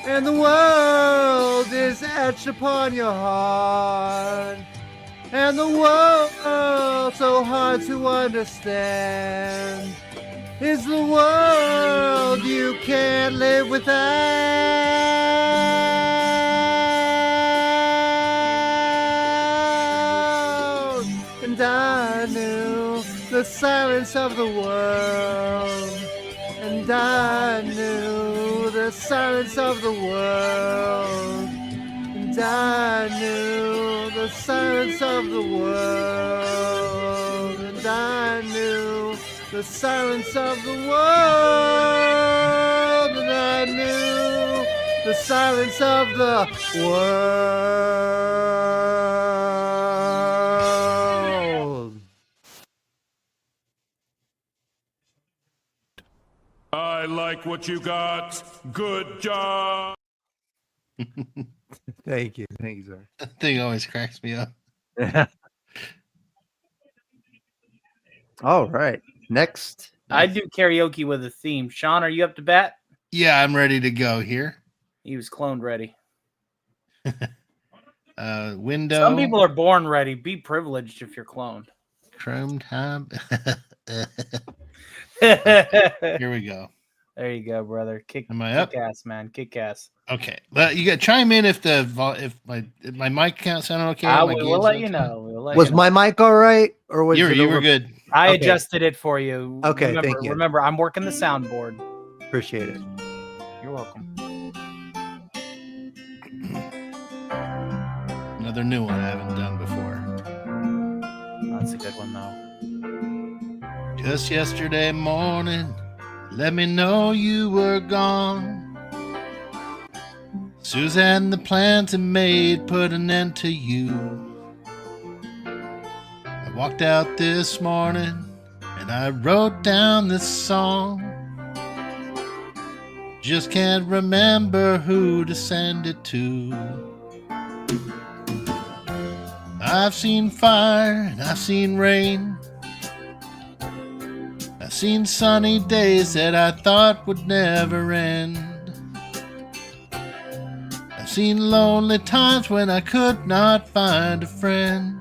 And the world is etched upon your heart. And the world so hard to understand is the world you can't live without. And I knew the silence of the world. And I knew the silence of the world. And I knew the silence of the world. And I knew the silence of the world. And I knew the silence of the world. I like what you got. Good job. Thank you. Thank you, sir. That thing always cracks me up. All right. Next. I do karaoke with a theme. Sean, are you up to bat? Yeah, I'm ready to go here. He was cloned ready. Window. Some people are born ready. Be privileged if you're cloned. Chrome tab. Here we go. There you go, brother. Am I up? Kick ass, man. Kick ass. Okay, but you got to chime in if my mic can't sound okay. We'll let you know. Was my mic all right, or was you were good? I Okay. adjusted it for you. Okay, remember, thank you. Remember, I'm working the soundboard. Appreciate it. You're welcome. Another new one I haven't done before. That's a good one, though. Just yesterday morning, let me know you were gone. Suzanne, the plans I made put an end to you. I walked out this morning and I wrote down this song. Just can't remember who to send it to. I've seen fire and I've seen rain. I've seen sunny days that I thought would never end. I've seen lonely times when I could not find a friend.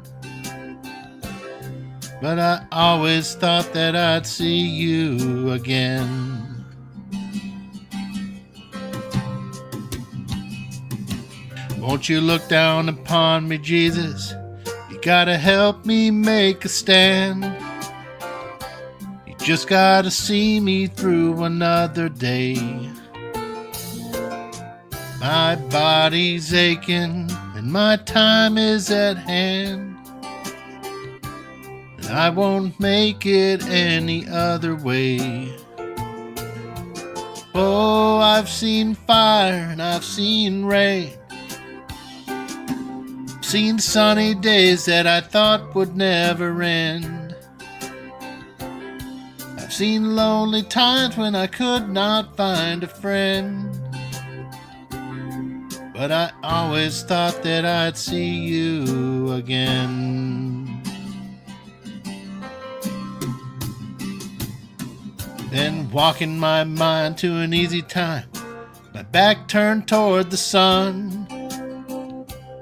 But I always thought that I'd see you again. Won't you look down upon me, Jesus? You gotta help me make a stand. You just gotta see me through another day. My body's aching and my time is at hand. And I won't make it any other way. Oh, I've seen fire and I've seen rain. Seen sunny days that I thought would never end. I've seen lonely times when I could not find a friend. But I always thought that I'd see you again. Then walking my mind to an easy time, my back turned toward the sun.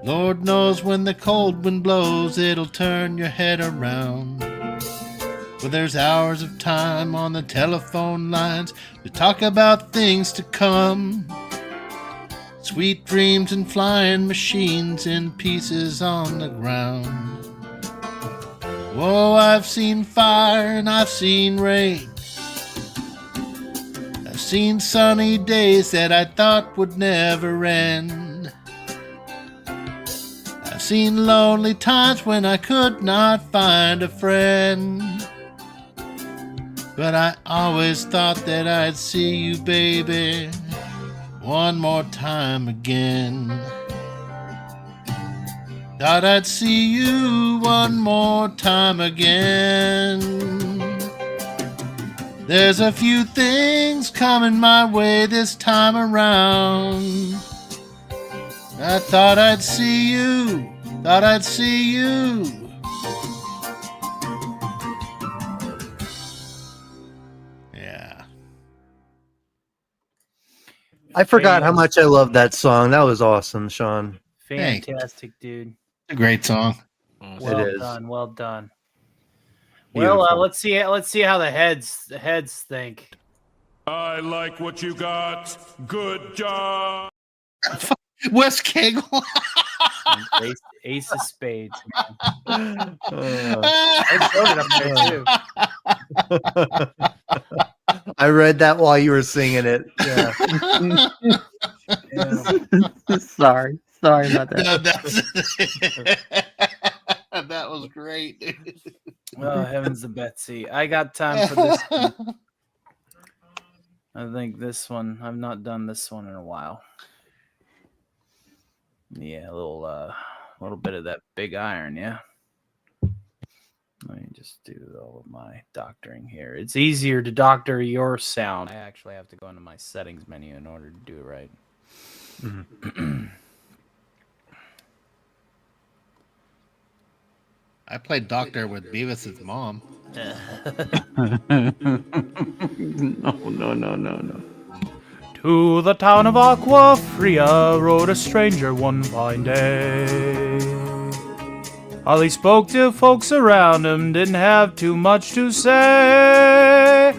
Lord knows when the cold wind blows, it'll turn your head around. But there's hours of time on the telephone lines to talk about things to come. Sweet dreams and flying machines in pieces on the ground. Whoa, I've seen fire and I've seen rain. I've seen sunny days that I thought would never end. I've seen lonely times when I could not find a friend. But I always thought that I'd see you, baby, one more time again. Thought I'd see you one more time again. There's a few things coming my way this time around. I thought I'd see you. Thought I'd see you. Yeah. I forgot how much I love that song. That was awesome, Sean. Fantastic, dude. A great song. Well It is. done. Well done. Beautiful. Well, let's see how the heads think. I like what you got. Good job. Wes Cagle. Ace of spades. I wrote it up there too. I read that while you were singing it. Yeah. Sorry about that. No, that was great. Oh, heavens to Betsy. I got time for this one. I think this one, I've not done this one in a while. Yeah, a little bit of that big iron, yeah. Let me just do all of my doctoring here. It's easier to doctor your sound. I actually have to go into my settings menu in order to do it right. I played doctor with Beavis's mom. No. To the town of Aquafria rode a stranger one fine day. While he spoke to folks around him, didn't have too much to say.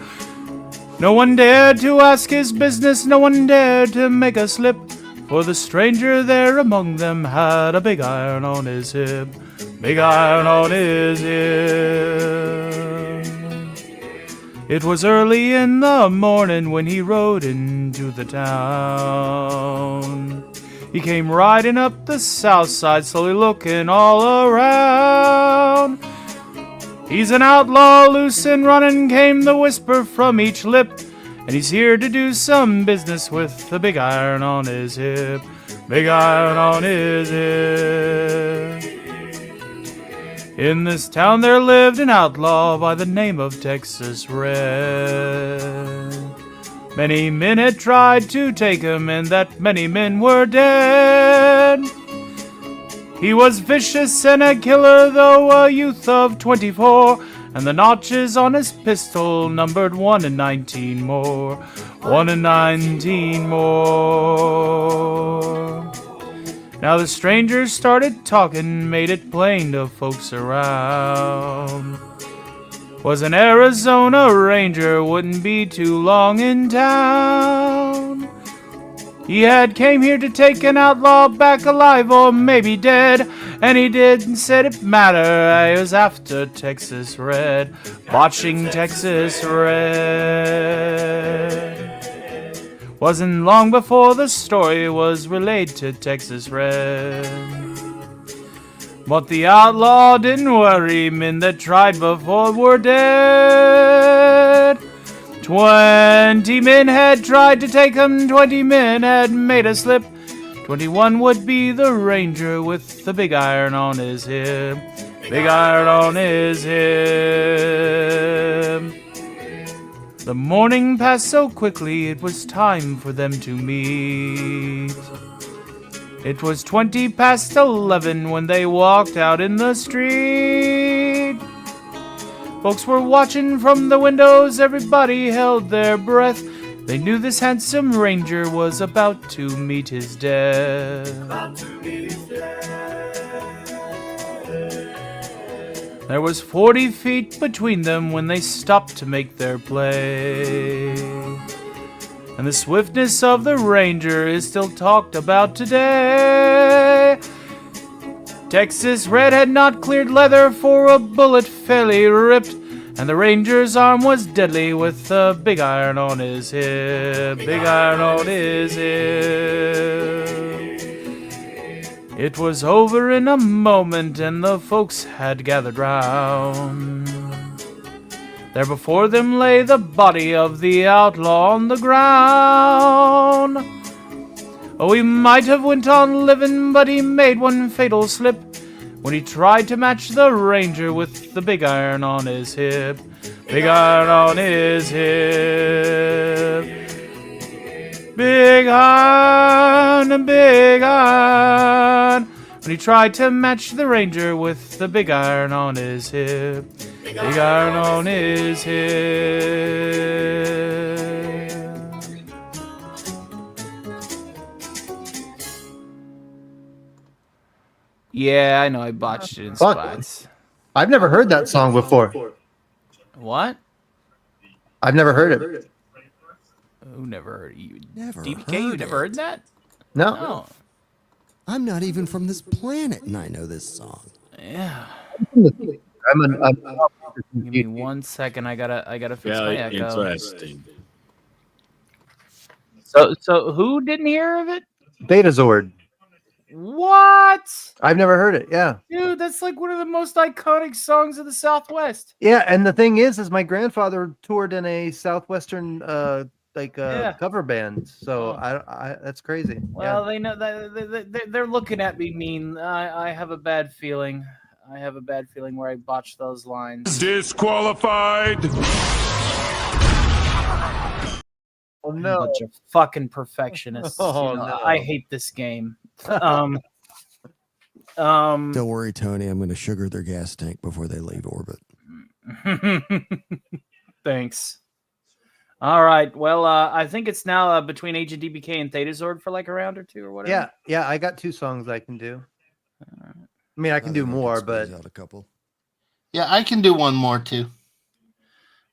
No one dared to ask his business, no one dared to make a slip, for the stranger there among them had a big iron on his hip. Big iron on his hip. It was early in the morning when he rode into the town. He came riding up the south side, slowly looking all around. He's an outlaw, loose and running, came the whisper from each lip, and he's here to do some business with the big iron on his hip. Big iron on his hip. In this town there lived an outlaw by the name of Texas Red. Many men had tried to take him, and that many men were dead. He was vicious and a killer, though a youth of 24, and the notches on his pistol numbered 1 in 19 more. 1 in 19 more. Now the strangers started talking, made it plain to folks around. Was an Arizona Ranger, wouldn't be too long in town. He had came here to take an outlaw back alive or maybe dead, and he didn't said it matter, I was after Texas Red, watching Texas Red. Wasn't long before the story was relayed to Texas Red. But the outlaw didn't worry, men that tried before were dead. 20 men had tried to take him, 20 men had made a slip. 21 would be the ranger with the big iron on his hip. Big iron on his hip. The morning passed so quickly, it was time for them to meet. It was 20 past 11 when they walked out in the street. Folks were watching from the windows, everybody held their breath. They knew this handsome ranger was about to meet his death. There was 40 feet between them when they stopped to make their play. And the swiftness of the ranger is still talked about today. Texas Red had not cleared leather, for a bullet fairly ripped, and the ranger's arm was deadly with a big iron on his hip. Big iron on his hip. It was over in a moment, and the folks had gathered round. There before them lay the body of the outlaw on the ground. Oh, he might have went on living, but he made one fatal slip. when he tried to match the ranger with the big iron on his hip. Big iron on his hip. Big iron, big iron. When he tried to match the ranger with the big iron on his hip. Big iron on his hip. Yeah, I know I botched it in Fuck. spots. I've never heard that song before. What? I've never heard it. Who never heard you? Never DBK, you heard never heard that? No. I'm not even from this planet, and I know this song. Yeah. I'm Give me 1 second. I gotta fix my Very echo. interesting. So who didn't hear of it? Betazord. What? I've never heard it. Yeah. Dude, that's like one of the most iconic songs of the Southwest. Yeah, and the thing is my grandfather toured in a southwestern cover band. So I that's crazy. Well, they know that they're looking at me mean. I have a bad feeling. I have a bad feeling where I botched those lines. Disqualified. Oh no! Bunch of fucking perfectionists. Oh, You know, no. I hate this game. Don't worry, Tony. I'm going to sugar their gas tank before they leave orbit. Thanks. All right. Well, I think it's now between Agent DBK and Thetazord for like a round or two or whatever. Yeah, I got 2 songs I can do. I mean, I can do more, but out a couple. Yeah, I can do one more too.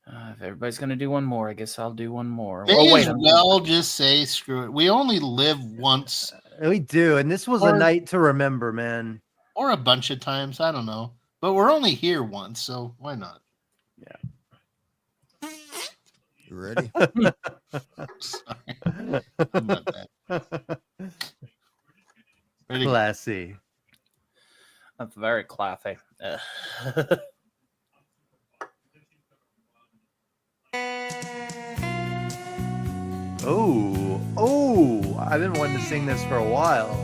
If everybody's gonna do one more, I guess I'll do one more. May Oh, wait as a minute. well just say screw it. We only live once, we do, and this was a night to remember, man. or a bunch of times. I don't know, but we're only here once, so why not? You ready? Sorry. I'm not that. Ready? Classy. That's very classy. Oh, I've been wanting to sing this for a while.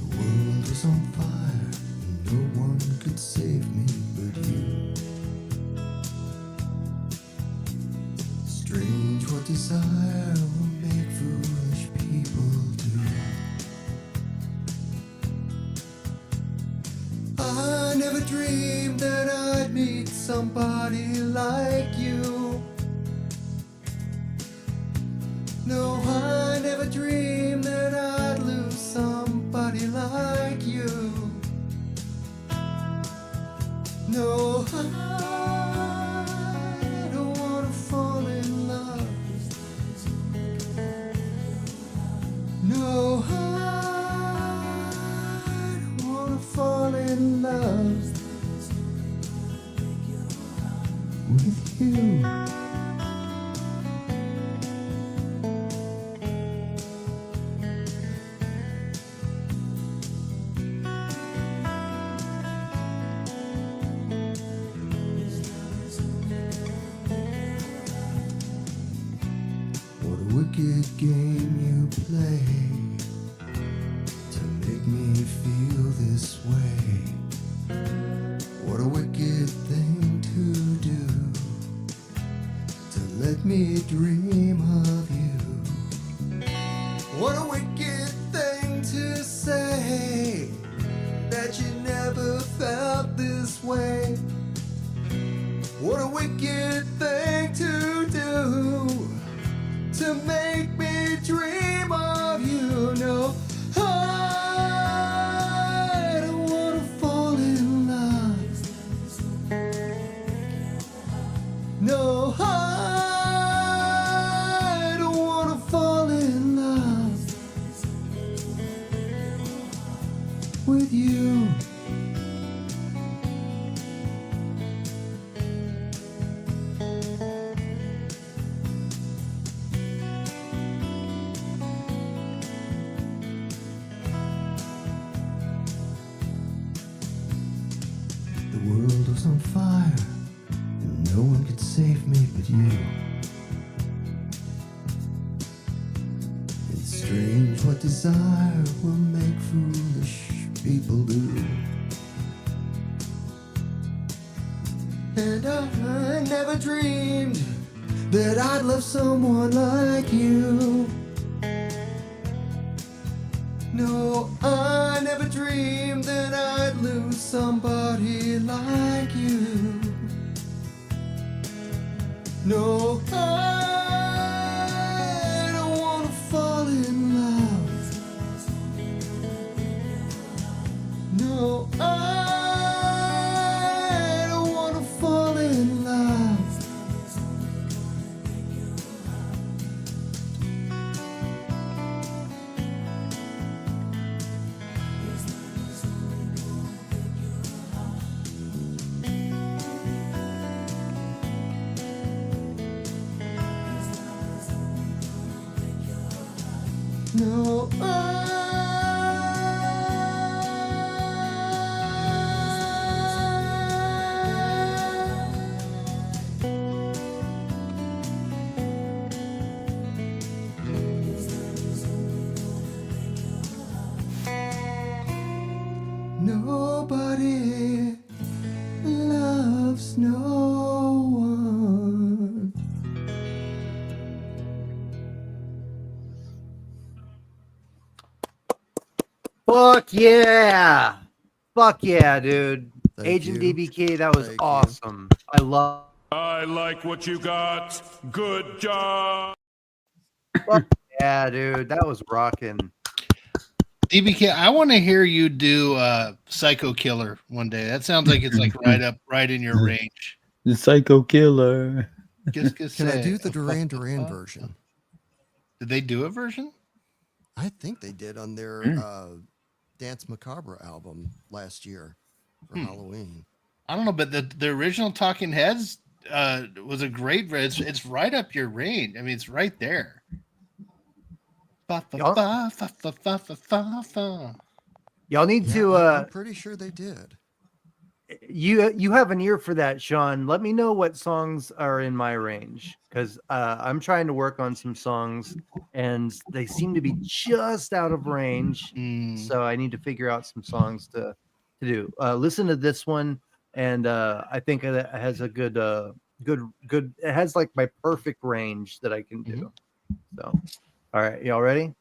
The world was on fire, and no one could save me but you. Strange what desire will make foolish people do. I never dreamed that I'd meet somebody like you. No, I never dreamed that I'd lose somebody like you. No, I don't want to fall in love. No, I don't want to fall in love with you. What a wicked game you play to make me feel this way. What a wicked thing to do to let me dream of you. What a wicked thing to say that you never felt this way. What a wicked thing to do to make me dream of you. No, I don't want to fall in love. No, I don't want to fall in love with you. with you. It's strange what desire will make foolish people do. And I never dreamed that I'd love someone like you. No, I never dreamed that I'd lose somebody like you. No, I don't want to fall in love. No, I don't want to fall in love. No, nobody loves no one. Fuck yeah. Fuck yeah, dude. Agent you. DBK, that was awesome. I love. I like what you got. Good job. Fuck yeah, dude. That was rocking. DBK, I want to hear you do Psycho Killer one day. That sounds like it's like right in your range. The Psycho Killer. Can I do the Duran Duran version? Did they do a version? I think they did on their Dance Macabre album last year for Halloween. I don't know, but the original Talking Heads was a great. It's right up your range. I mean, it's right there. Y'all need to. I'm pretty sure they did. You have an ear for that, Sean. Let me know what songs are in my range, because I'm trying to work on some songs and they seem to be just out of range. So I need to figure out some songs to do. Listen to this one, and I think it has a good. It has like my perfect range that I can do. So, all right, y'all ready?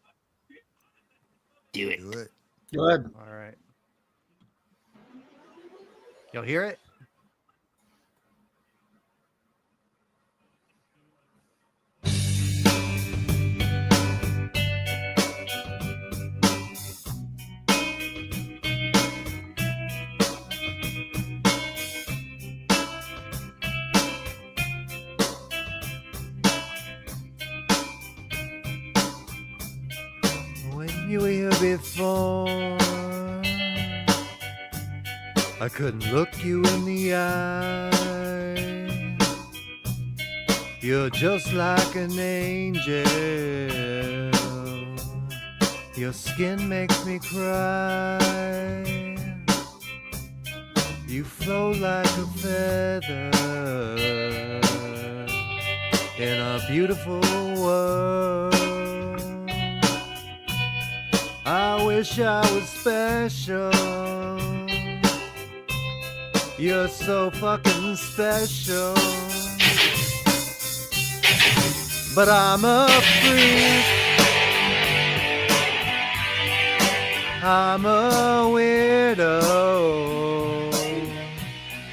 Do it. Good. All right. Y'all hear it? When you were here before, I couldn't look you in the eye. You're just like an angel. Your skin makes me cry. You float like a feather in a beautiful world. I wish I was special. You're so fucking special. But I'm a freak. I'm a weirdo.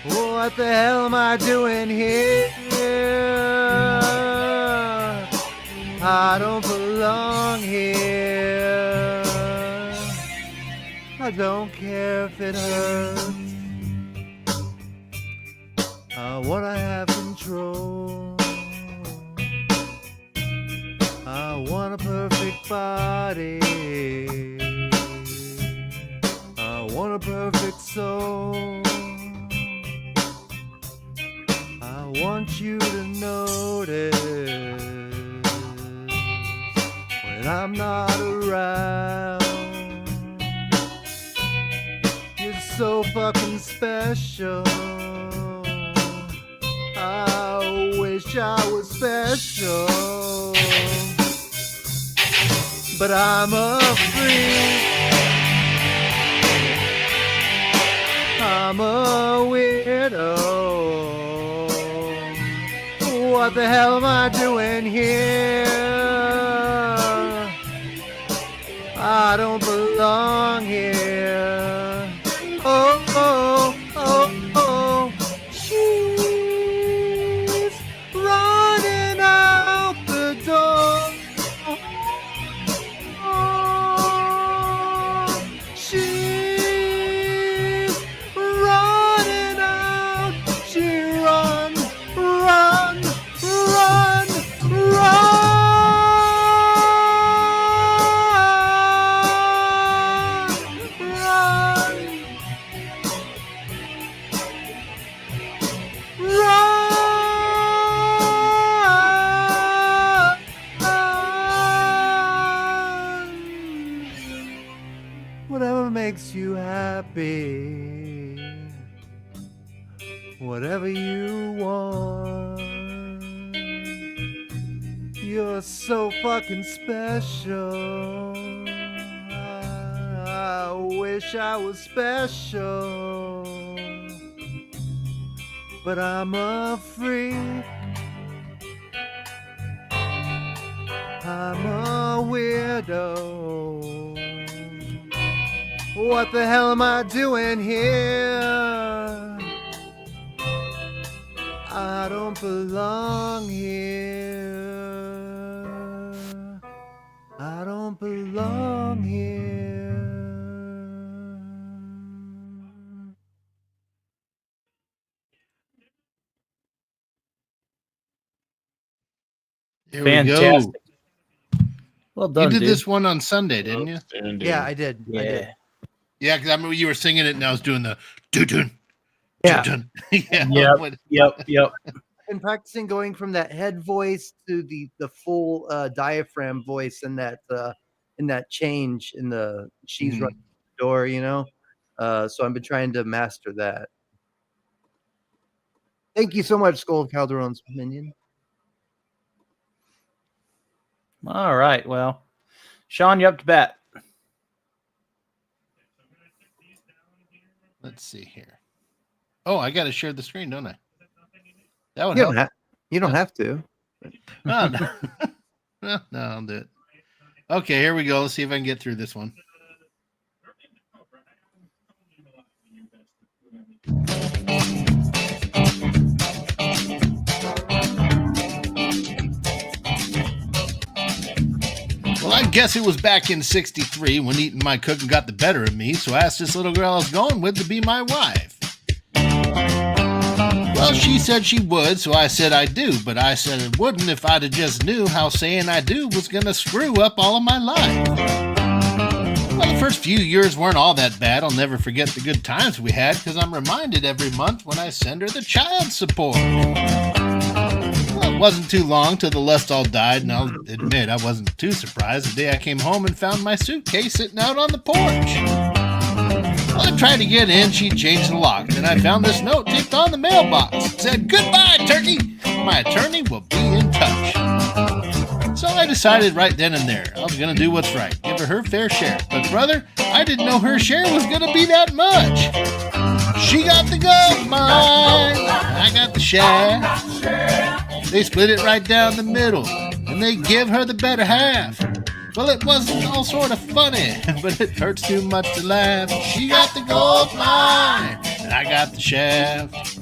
What the hell am I doing here? I don't belong here. I don't care if it hurts. I wanna have control. I want a perfect body. I want a perfect soul. I want you to notice when I'm not around. You're so fucking special. I wish I was special, but I'm a freak. I'm a weirdo. What the hell am I doing here? I don't belong here. Oh, oh, oh, oh. She's running out the door. She's running out. She run, run, run, whatever makes you happy, whatever you want. You're so fucking special. I wish I was special, but I'm a freak. I'm a weirdo. What the hell am I doing here? I don't belong here. I don't belong here. There Fantastic. we go. Well done, You did dude. this one on Sunday, didn't you? Yeah, I did. I did. Yeah, because I remember you were singing it and I was doing the doo-doo. Yeah. Doo-doo. Yeah. Yep. Been practicing going from that head voice to the full diaphragm voice in that change in the she's running the door, you know. So I've been trying to master that. Thank you so much, Skull Calderon's minion. All right. Well, Sean, you're up to bat. Let's see here. Oh, I got to share the screen, don't I? That would You help. don't have to. No, no. No, I'll do it. Okay, here we go. Let's see if I can get through this one. Well, I guess it was back in '63 when eating my cooking got the better of me, so I asked this little girl I was going with to be my wife. Well, she said she would, so I said I do, but I said it wouldn't if I'd have just knew how saying I do was going to screw up all of my life. Well, the first few years weren't all that bad. I'll never forget the good times we had because I'm reminded every month when I send her the child support. Well, it wasn't too long till the lust all died, and I'll admit I wasn't too surprised the day I came home and found my suitcase sitting out on the porch. Well, I tried to get in, she changed the lock. Then I found this note taped on the mailbox. It said, "Goodbye, turkey. My attorney will be in touch." So I decided right then and there I was going to do what's right, give her fair share. But brother, I didn't know her share was going to be that much. She got the gold mine, I got the shaft. They split it right down the middle, and they give her the better half. Well, it wasn't all sort of funny, but it hurts too much to laugh. She got the gold mine, and I got the shaft.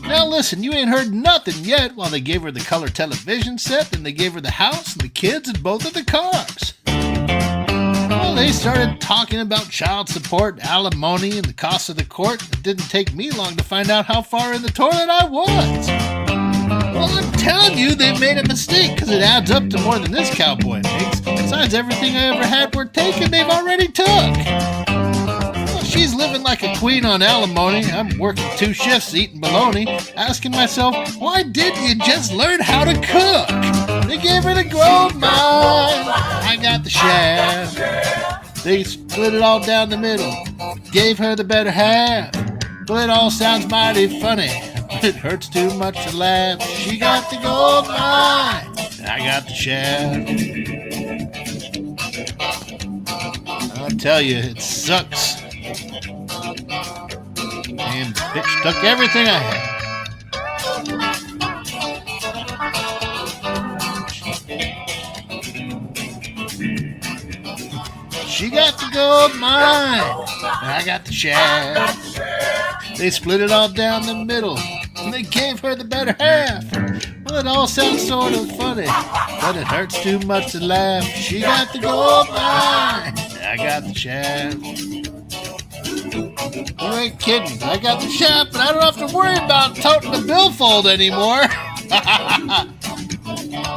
Now listen, you ain't heard nothing yet. While they gave her the color television set, then they gave her the house and the kids and both of the cars. Well, they started talking about child support, alimony, and the cost of the court. It didn't take me long to find out how far in the toilet I was. Well, I'm telling you, they made a mistake because it adds up to more than this cowboy makes. Besides, everything I ever had were taken, they've already took. Well, she's living like a queen on alimony. I'm working 2 shifts eating bologna, asking myself, why didn't you just learn how to cook? They gave her the gold mine, I got the shaft. They split it all down the middle, gave her the better half. Well, it all sounds mighty funny, It hurts too much to laugh. She got the gold mine. I got the shaft. I'll tell you, it sucks. Damn bitch took everything I had. She got the gold mine. I got the shaft. They split it all down the middle. And they gave her the better half. Well, it all sounds sort of funny, but it hurts too much to laugh. She got the gold mine. I got the shaft. You ain't kidding. I got the shaft, but I don't have to worry about toting the billfold anymore.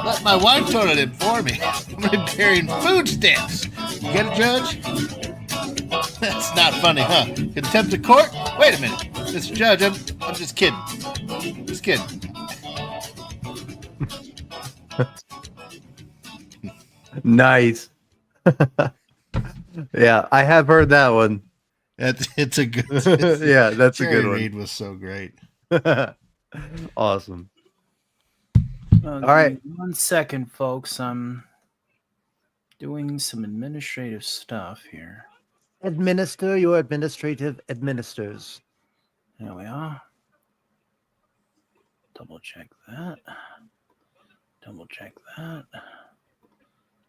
Let my wife tote it in for me. I'm gonna be carrying food stamps. You get it, Judge? That's not funny, huh? Contempt of court? Wait a minute. Mr. Judge, I'm just kidding. Just kidding. Nice. Yeah, I have heard that one. It's a good. Yeah, that's a Jerry good one. Reed was so great. Awesome. All right. 1 second, folks. I'm doing some administrative stuff here. Administer your administrative administers. There we are. Double check that. Double check that.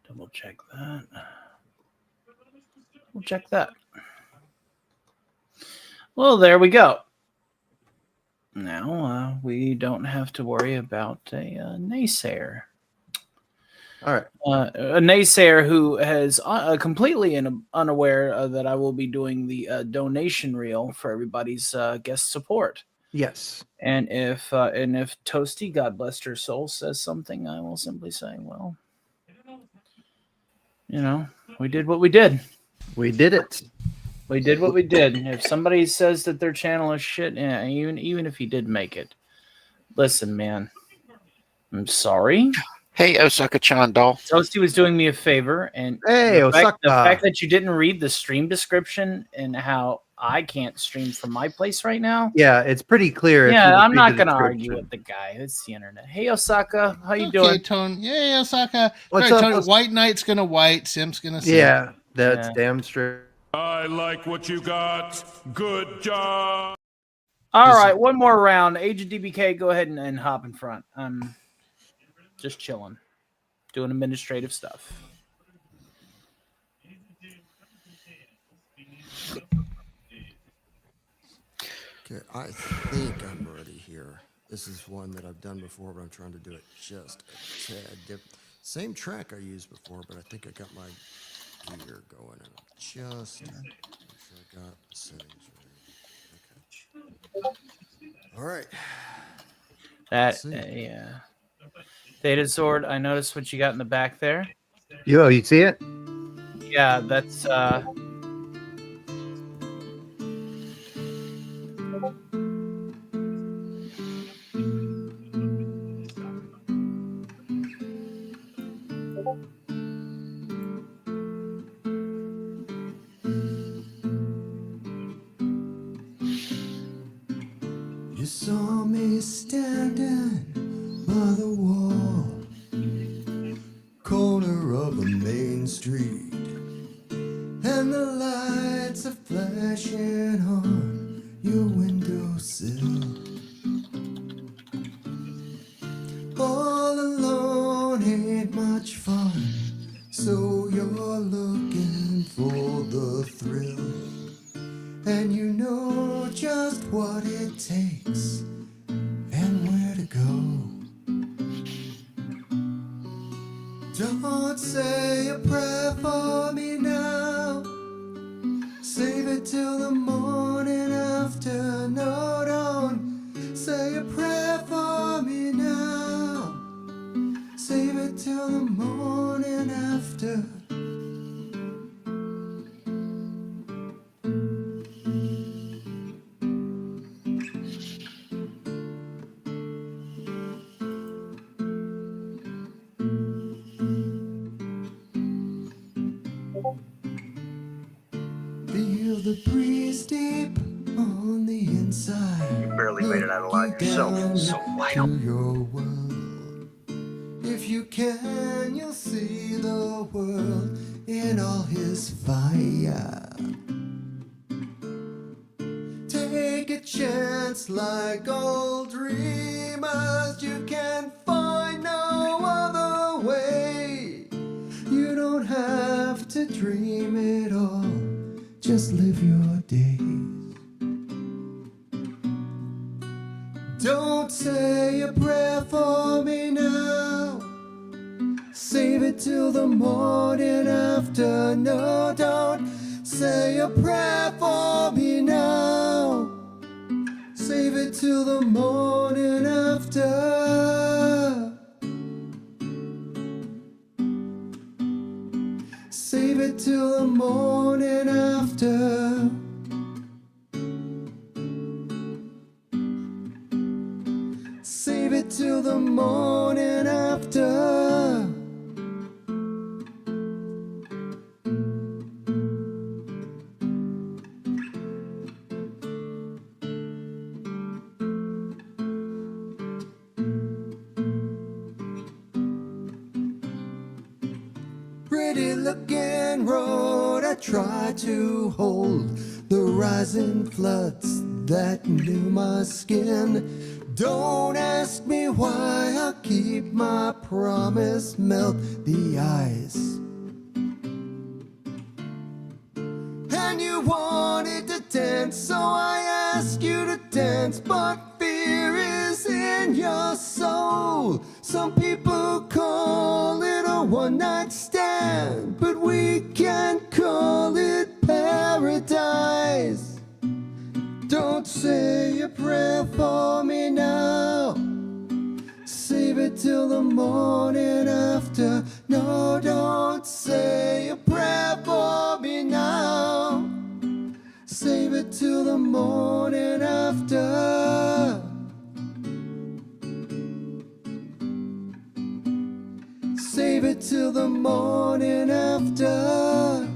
Double check that. Double check that. Well, there we go. Now we don't have to worry about a naysayer. All right. A naysayer who has completely unaware that I will be doing the donation reel for everybody's guest support. Yes. And if Toasty, God bless her soul, says something, I will simply say, well, we did what we did. We did it. We did what we did. If somebody says that their channel is shit, even if he did make it, listen, man, I'm sorry. Hey, Osaka-chan doll. Toasty was doing me a favor, and Hey, the fact Osaka. that you didn't read the stream description and how I can't stream from my place right now. Yeah, it's pretty clear. if Yeah, you I'm read not the gonna argue description. with the guy. It's the internet. Hey, Osaka, how you Okay, doing? Tony. Yeah, Osaka. What's Sorry, up, Tony. Os- White Knight's gonna white. Sim's gonna sim. Yeah, that's Yeah. damn straight. I like what you got. Good job. All right, one more round. Agent DBK, go ahead and hop in front. I'm just chilling, doing administrative stuff. Okay, I think I'm ready here. This is one that I've done before, but I'm trying to do it just a tad different. Same track I used before, but I think I got my gear going, and I'm just make sure I got the settings right. Okay. All right. That See. yeah. Theta Sword, I noticed what you got in the back there. You see it? Yeah, that's You saw me standing by the wall, corner of a main street, and the lights are flashing on your windowsill. All alone ain't much fun, so you're looking for the thrill. And you know just what it takes and where to go. Don't say a prayer for me now. Save it till the morning after. No, don't say a prayer for me now. Save it till the morning after. Feel the breeze deep on the inside. barely made it out alive yourself, so why don't your world. If you can, you'll see the world in all his fire. Take a chance like old dreamers. You can find no other way. You don't have to dream it all. Just live your days. Don't say a prayer for me now. Save it till the morning after. No, don't say a prayer for me now. Save it till the morning after. Save it till the morning after. Save it till the morning after. Pretty looking road I try to hold, the rising floods that knew my skin. Don't ask me why, I'll keep my promise, melt the ice. And you wanted to dance, so I asked you to dance, but fear is in your soul. Some people call it a one-night stand, but we can't call it paradise. Don't say a prayer for me now. Save it till the morning after. No, don't say a prayer for me now. Save it till the morning after. Save it till the morning after.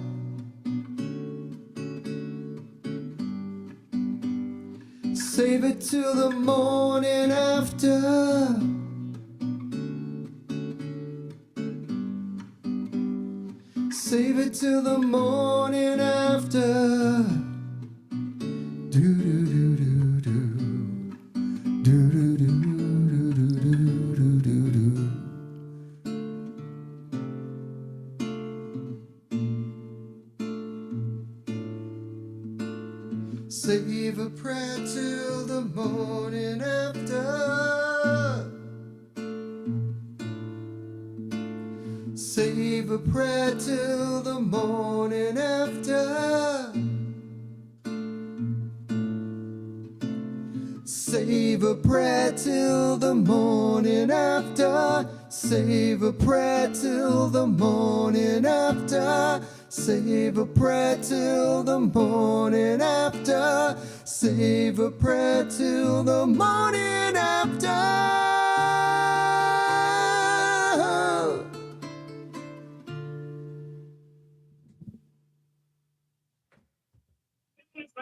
Save it till the morning after. Save it till the morning after. Do do do do do. Do do do do do do do do. Save a prayer till the morning after. Save a prayer till the morning after. Save a prayer till the morning after. Save a prayer till the morning after. Save a prayer till the morning after. Save a prayer till the morning after.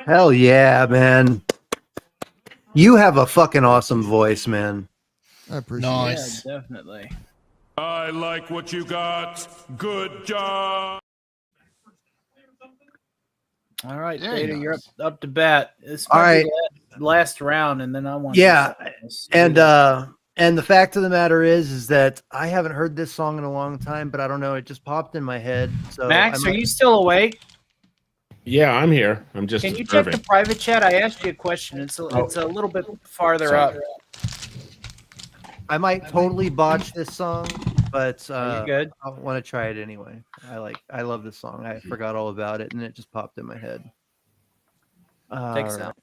Hell yeah, man. You have a fucking awesome voice, man. I appreciate Nice. Yeah, definitely. I like what you got. Good job. All right, Very Data, you're nice. up to bat. This All might be right. the last round, and then I want. Yeah, to and the fact of the matter is that I haven't heard this song in a long time, but I don't know, it just popped in my head. So Max, I are you still awake? Yeah, I'm here. I'm just Can you check observing. the private chat? I asked you a question. It's a little bit farther Sorry. up. I might totally botch this song, but You're good. I want to try it anyway. I love this song. I forgot all about it, and it just popped in my head. Take a All sound.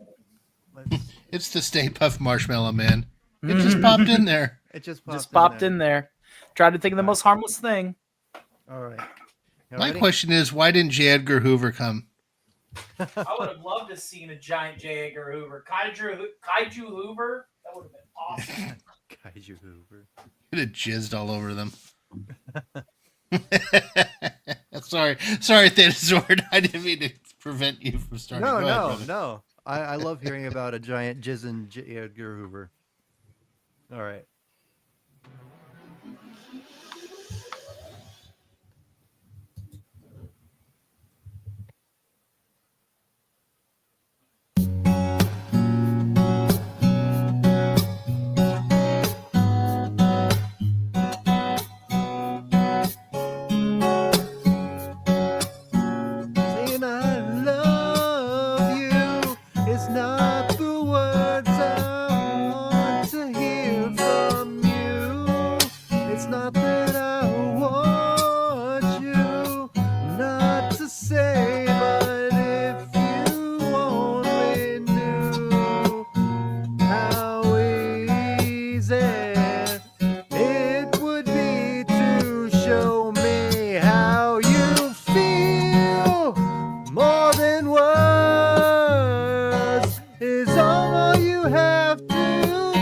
It's the Stay Puft Marshmallow Man. It just popped in there. It just popped in there. Tried to think of the most harmless thing. All right. My question is, why didn't J. Edgar Hoover come? I would have loved to have seen a giant J. Edgar Hoover. Kaiju Hoover? That would have been awesome. Kaiju Hoover. Could have jizzed all over them. sorry, Thanazord. I didn't mean to prevent you from starting. No, Go ahead, no, brother. no. I love hearing about a giant jizzing J. Edgar Hoover. All right. Saying I love you is not the words I want to hear from you. It's not that I want you not to say, but if you only knew how easy it would be to show me how you feel. More than words is all you have to do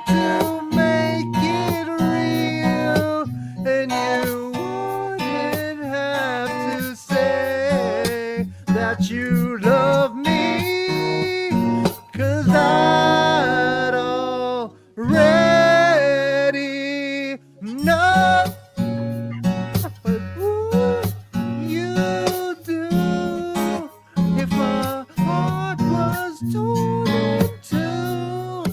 to make it real. And you wouldn't have to say that you love me, 'cause I'd already know. But would you do if my heart was torn in two?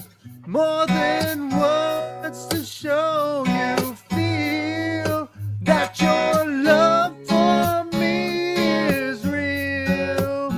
More than words to show you feel that your love for me is real.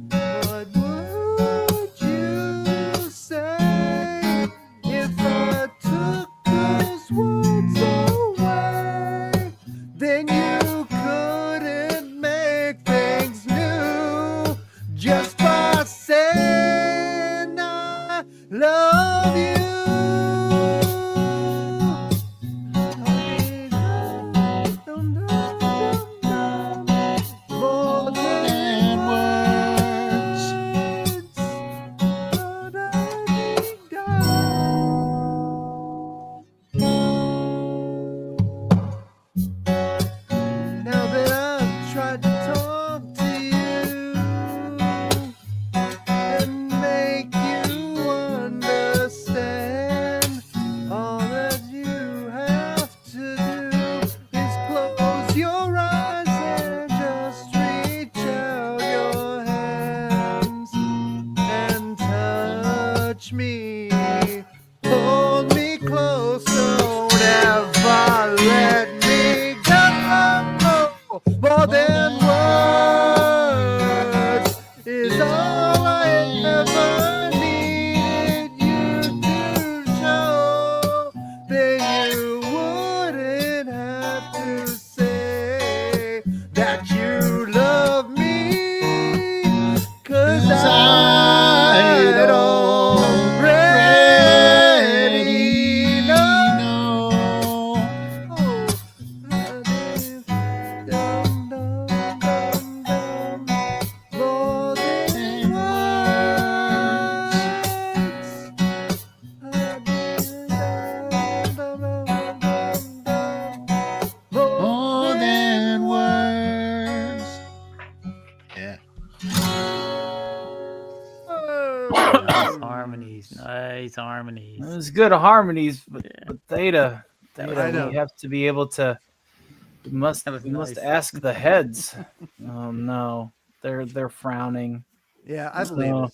What would you say if I took those words away? Then you couldn't make things new just by saying I love you. More than words. Now that I've tried to talk to you and make you understand, all that you have to do is close your eyes and just reach out your hands and touch me. Hold me close, don't ever let me go. More than words is all I ever needed you to show. Then you wouldn't have to say that you love me, 'cause I'd already know. More than More than words. Yeah. Nice harmonies. Nice harmonies. It was good harmonies, but Theta, I know. we have to be able to. We must nice. ask the heads. Oh no, they're frowning. Yeah, I So- believe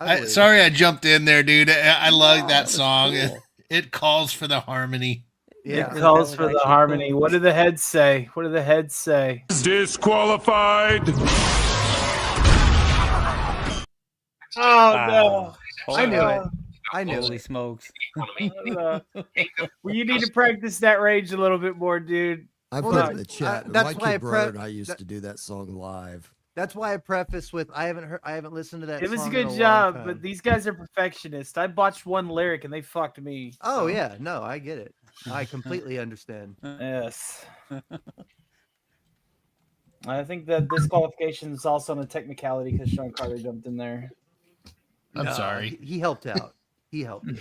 it. Sorry I jumped in there, dude. I love that was song. cool. It calls for the harmony. It calls for the harmony. What do the heads say? What do the heads say? Disqualified. Oh Wow. no! I knew it. I knew Holy it. smokes. Well, you need to practice that range a little bit more, dude. I Well, put no, in the chat. that's Mikey why I Bird, pre- I used that- to do that song live. That's why I preface with I haven't listened to that. It was a song good in long job, time. but these guys are perfectionists. I botched one lyric and they fucked me. Oh so- yeah, no, I get it. I completely understand. Yes. I think that disqualification is also on a technicality because Sean Carter jumped in there. I'm No, sorry. He helped out. He helped it.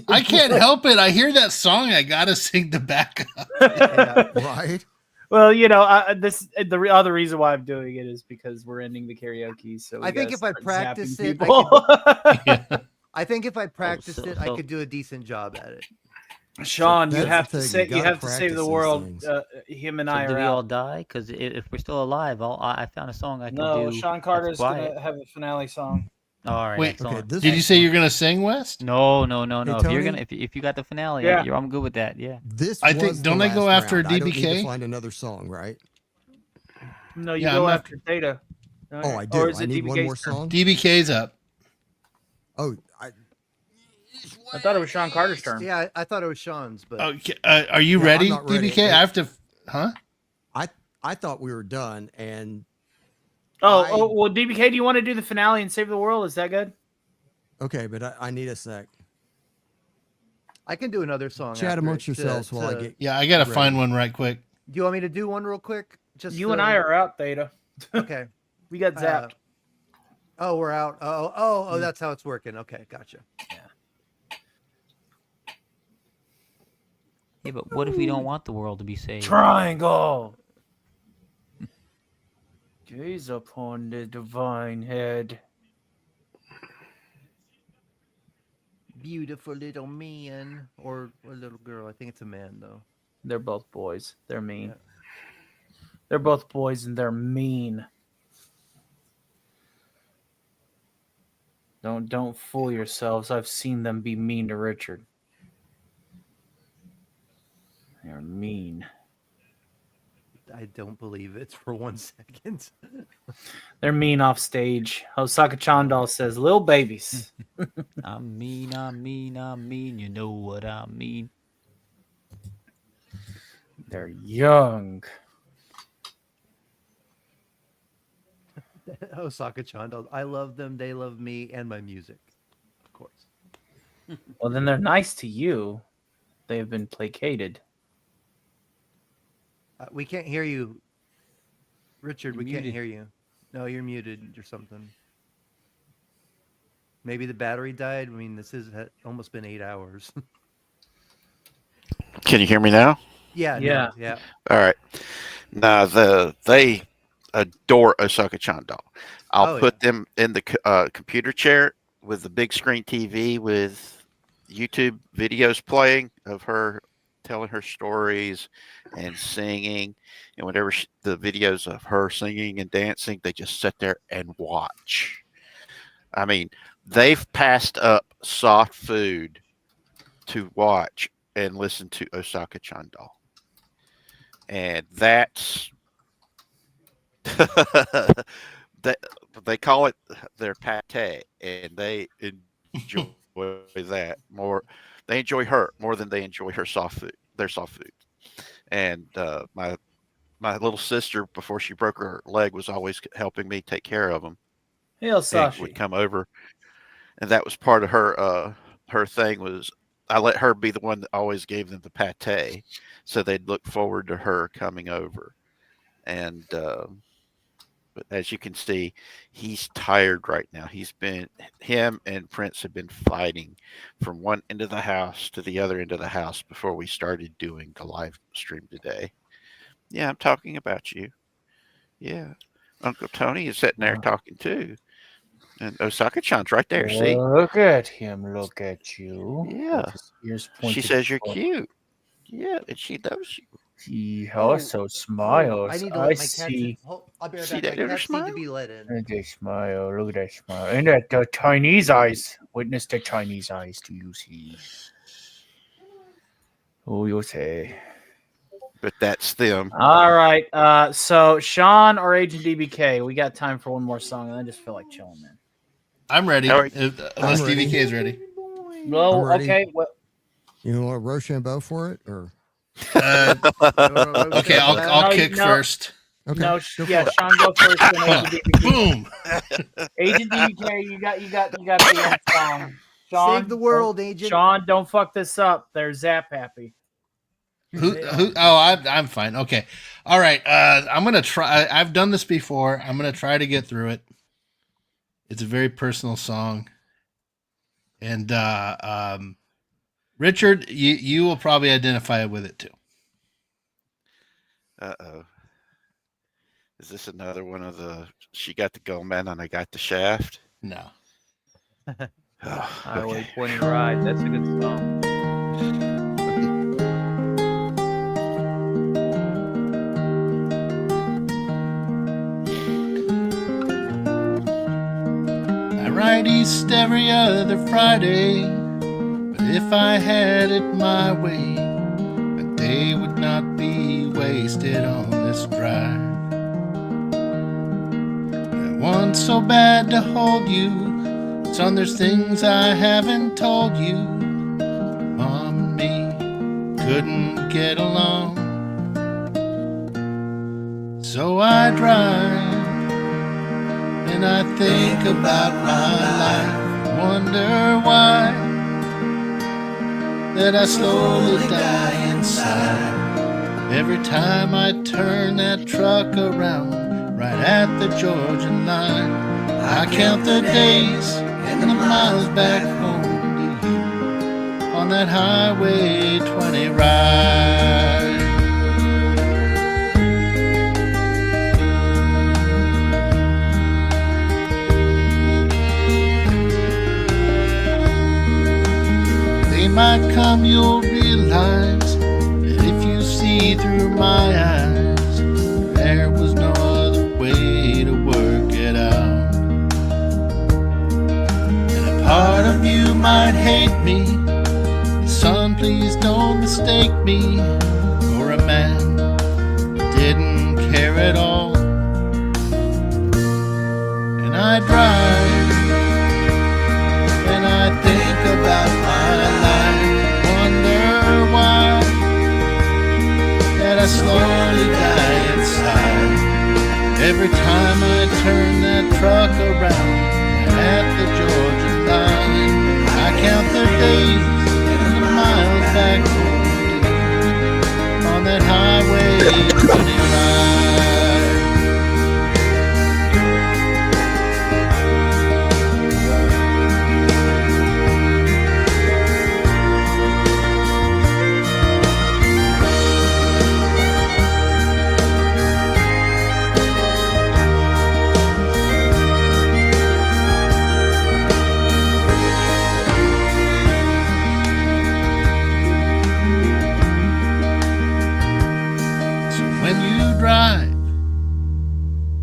I can't help it. I hear that song. I gotta sing the backup. Yeah. Right? Well, the other reason why I'm doing it is because we're ending the karaoke. So I think if I practiced it, I think if I practiced it, I could do a decent job at it. Sean, you That's have the to thing, say you you gotta have to save practice the these world. things. Him and So I do are we all out. die? Because if we're still alive, I found a song I can No, do. Sean that's Carter's quiet. gonna have a finale song. All right, Wait, excellent. did you say you're gonna sing, West? No. Hey, If you're Tony? gonna, if you got the finale, Yeah. I'm good with that. Yeah. This I was think. the Don't I go last after round. I don't need to DBK? find another song, right? No, you Yeah, go I'm after Data. Oh, I Or do. is I it need one DBK's more turn? song. DBK's up. Oh, I thought it was Sean Carter's turn. Yeah, I thought it was Sean's, but Okay, are you Yeah, ready, I'm not ready. DBK? I have to. Huh? I thought we were done, and Well, DBK, do you want to do the finale and save the world? Is that good? okay, but I need a sec. I can do another song. Chat after amongst it yourselves while I get. Yeah, I gotta ready. find one right quick. Do you want me to do one real quick? Just You and I are out, Theta. Okay. We got zapped. Oh, we're out. Oh, that's how it's working. Okay, gotcha. Yeah, but what if we don't want the world to be saved? Triangle. Gaze upon the divine head. Beautiful little man or a little girl. I think it's a man though. They're both boys. They're mean. Yeah. They're both boys and they're mean. Don't fool yourselves. I've seen them be mean to Richard. They're mean. I don't believe it for 1 second. They're mean off stage. Osaka Chandal says, "Little babies." I'm mean. You know what I mean. They're young. Osaka Chandal. I love them. They love me and my music, of course. Well, then they're nice to you. They have been placated. We can't hear you, Richard. You're we can't muted. hear you. No, you're muted or something. Maybe the battery died. I mean, this has almost been 8 hours. Can you hear me now? Yeah. All right. Now they adore Osaka Chandal. I'll put them in the computer chair with the big screen TV with YouTube videos playing of her telling her stories and singing, and whenever the videos of her singing and dancing, they just sit there and watch. I mean, they've passed up soft food to watch and listen to Osaka Chandal, and that's they call it their pate, and they enjoy that more. They enjoy her more than they enjoy her soft food, their soft food. And my little sister, before she broke her leg, was always helping me take care of them. Hail And Sashi. would come over, and that was part of her her thing was I let her be the one that always gave them the pate, so they'd look forward to her coming over. And but as you can see, he's tired right now. Him and Prince have been fighting from one end of the house to the other end of the house before we started doing the live stream today. Yeah, I'm talking about you. Yeah. Uncle Tony is sitting there talking too. And Osaka-chan's right there. See? Look at him. Look at you. Yeah. She says you're cute. Yeah, and she knows you. He also smiles. I need to I let my cats see. I'll be right See back. that My little cats need to smile? be let in. Look at that smile. Look at that smile. And that Chinese eyes. Witness the Chinese eyes. Do you see? Oh, you say. But that's them. All right. So Sean or Agent DBK, we got time for one more song, and I just feel like chilling, man. I'm ready. All right. Unless I'm ready. DBK is ready. No, I'm ready. okay. What? You want Rochambeau for it, or Okay, I'll kick first. okay? No, go yeah, for it. Sean, go first. And Agent DBK. Boom. Agent DBK, you got the end song. Sean, Save the world, Agent. Sean, don't fuck this up. They're Zap happy. Who? Oh, I'm fine. Okay. All right. I'm gonna try. I've done this before. I'm gonna try to get through it. It's a very personal song, and Richard, you will probably identify with it too. Uh-oh. Is this another one of the she got the Goldman and I got the shaft? No. Highway 20 Ride. That's a good song. I ride east every other Friday, but if I had it my way, a day would not be wasted on this drive. I want so bad to hold you, son, there's things I haven't told you. Mom and me couldn't get along, so I drive and I think about my life, wonder why that I slowly die inside every time I turn that truck around right at the Georgia line. I count the days and the miles back home to you on that Highway 20 ride. Might come, you'll realize that if you see through my eyes, there was no other way to work it out. And a part of you might hate me, son, please don't mistake me for a man who didn't care at all. And I drive and I think about my life, I slowly die inside every time I turn that truck around at the Georgia line. I count the days and the miles back home on that Highway 20 ride.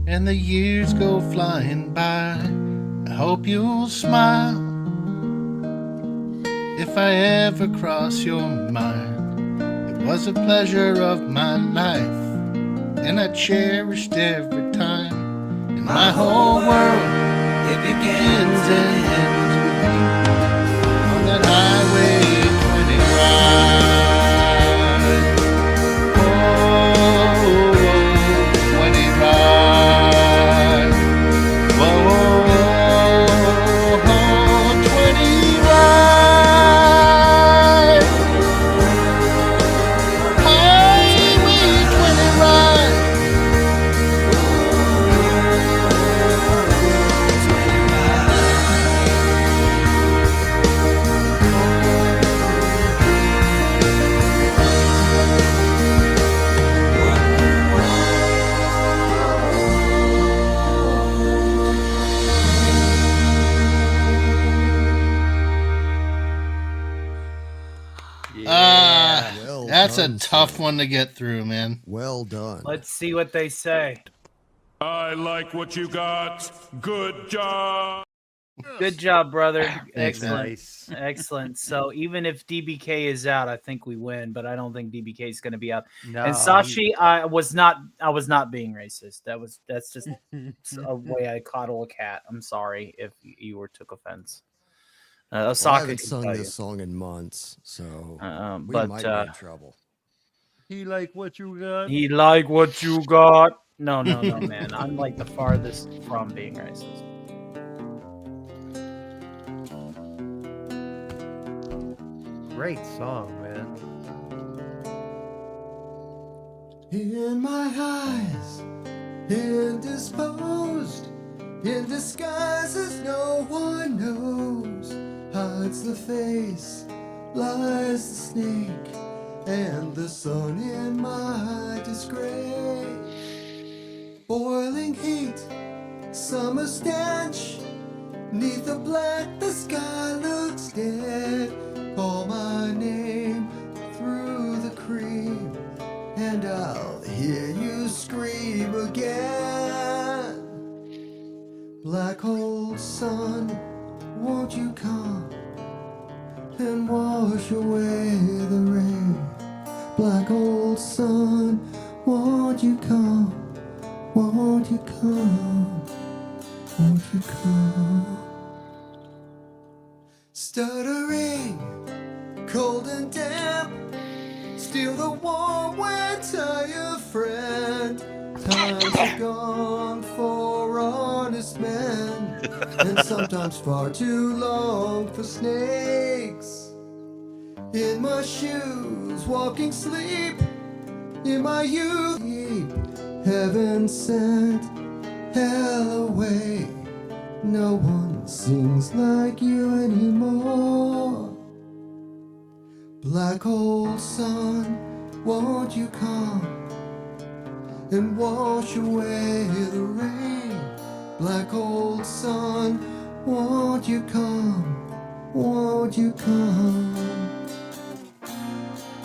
And the years go flying by, I hope you'll smile if I ever cross your mind. It was a pleasure of my life, and I cherished every time. In my whole world, it begins and ends with you on that Highway 20 ride. That's a tough one to get through, man. Well done. Let's see what they say. I like what you got. Good job. Good job, brother. Thanks, man. Excellent. Excellent. So even if DBK is out, I think we win, but I don't think DBK is going to be out. No, and Sashi, I was not being racist. That's just a way I coddle a cat. I'm sorry if you took offense. Osaka, I haven't sung this song in months, so we might be in trouble. He like what you got. He like what you got. No, man. I'm like the farthest from being racist. Great song, man. In my eyes, indisposed, in disguises no one knows, hides the face, lies the snake, and the sun in my disgrace. Boiling heat, summer stench, neath the black the sky looks dead. Call my name through the cream, and I'll hear you scream again. Black hole sun, won't you come and wash away the rain? Black hole sun, won't you come? Won't you come? Won't you come? Stuttering, cold and damp, steal the warm winter, your friend. Times are gone for honest men, and sometimes far too long for snakes. In my shoes, walking sleep, in my youth, heaven sent, hell away. No one sings like you anymore. Black hole sun, won't you come and wash away the rain? Black hole sun, won't you come? Won't you come?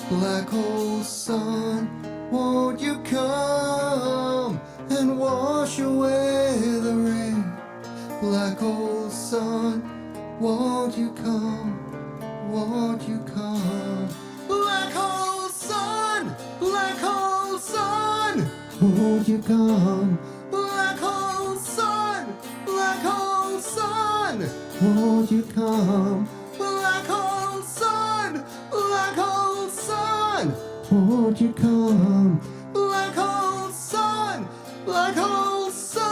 Black hole sun, won't you come and wash away the rain? Black hole sun, won't you come? Won't you come? Black hole sun, won't you come? Black hole sun, won't you come? Black hole sun, won't you come? Black hole sun, black hole sun.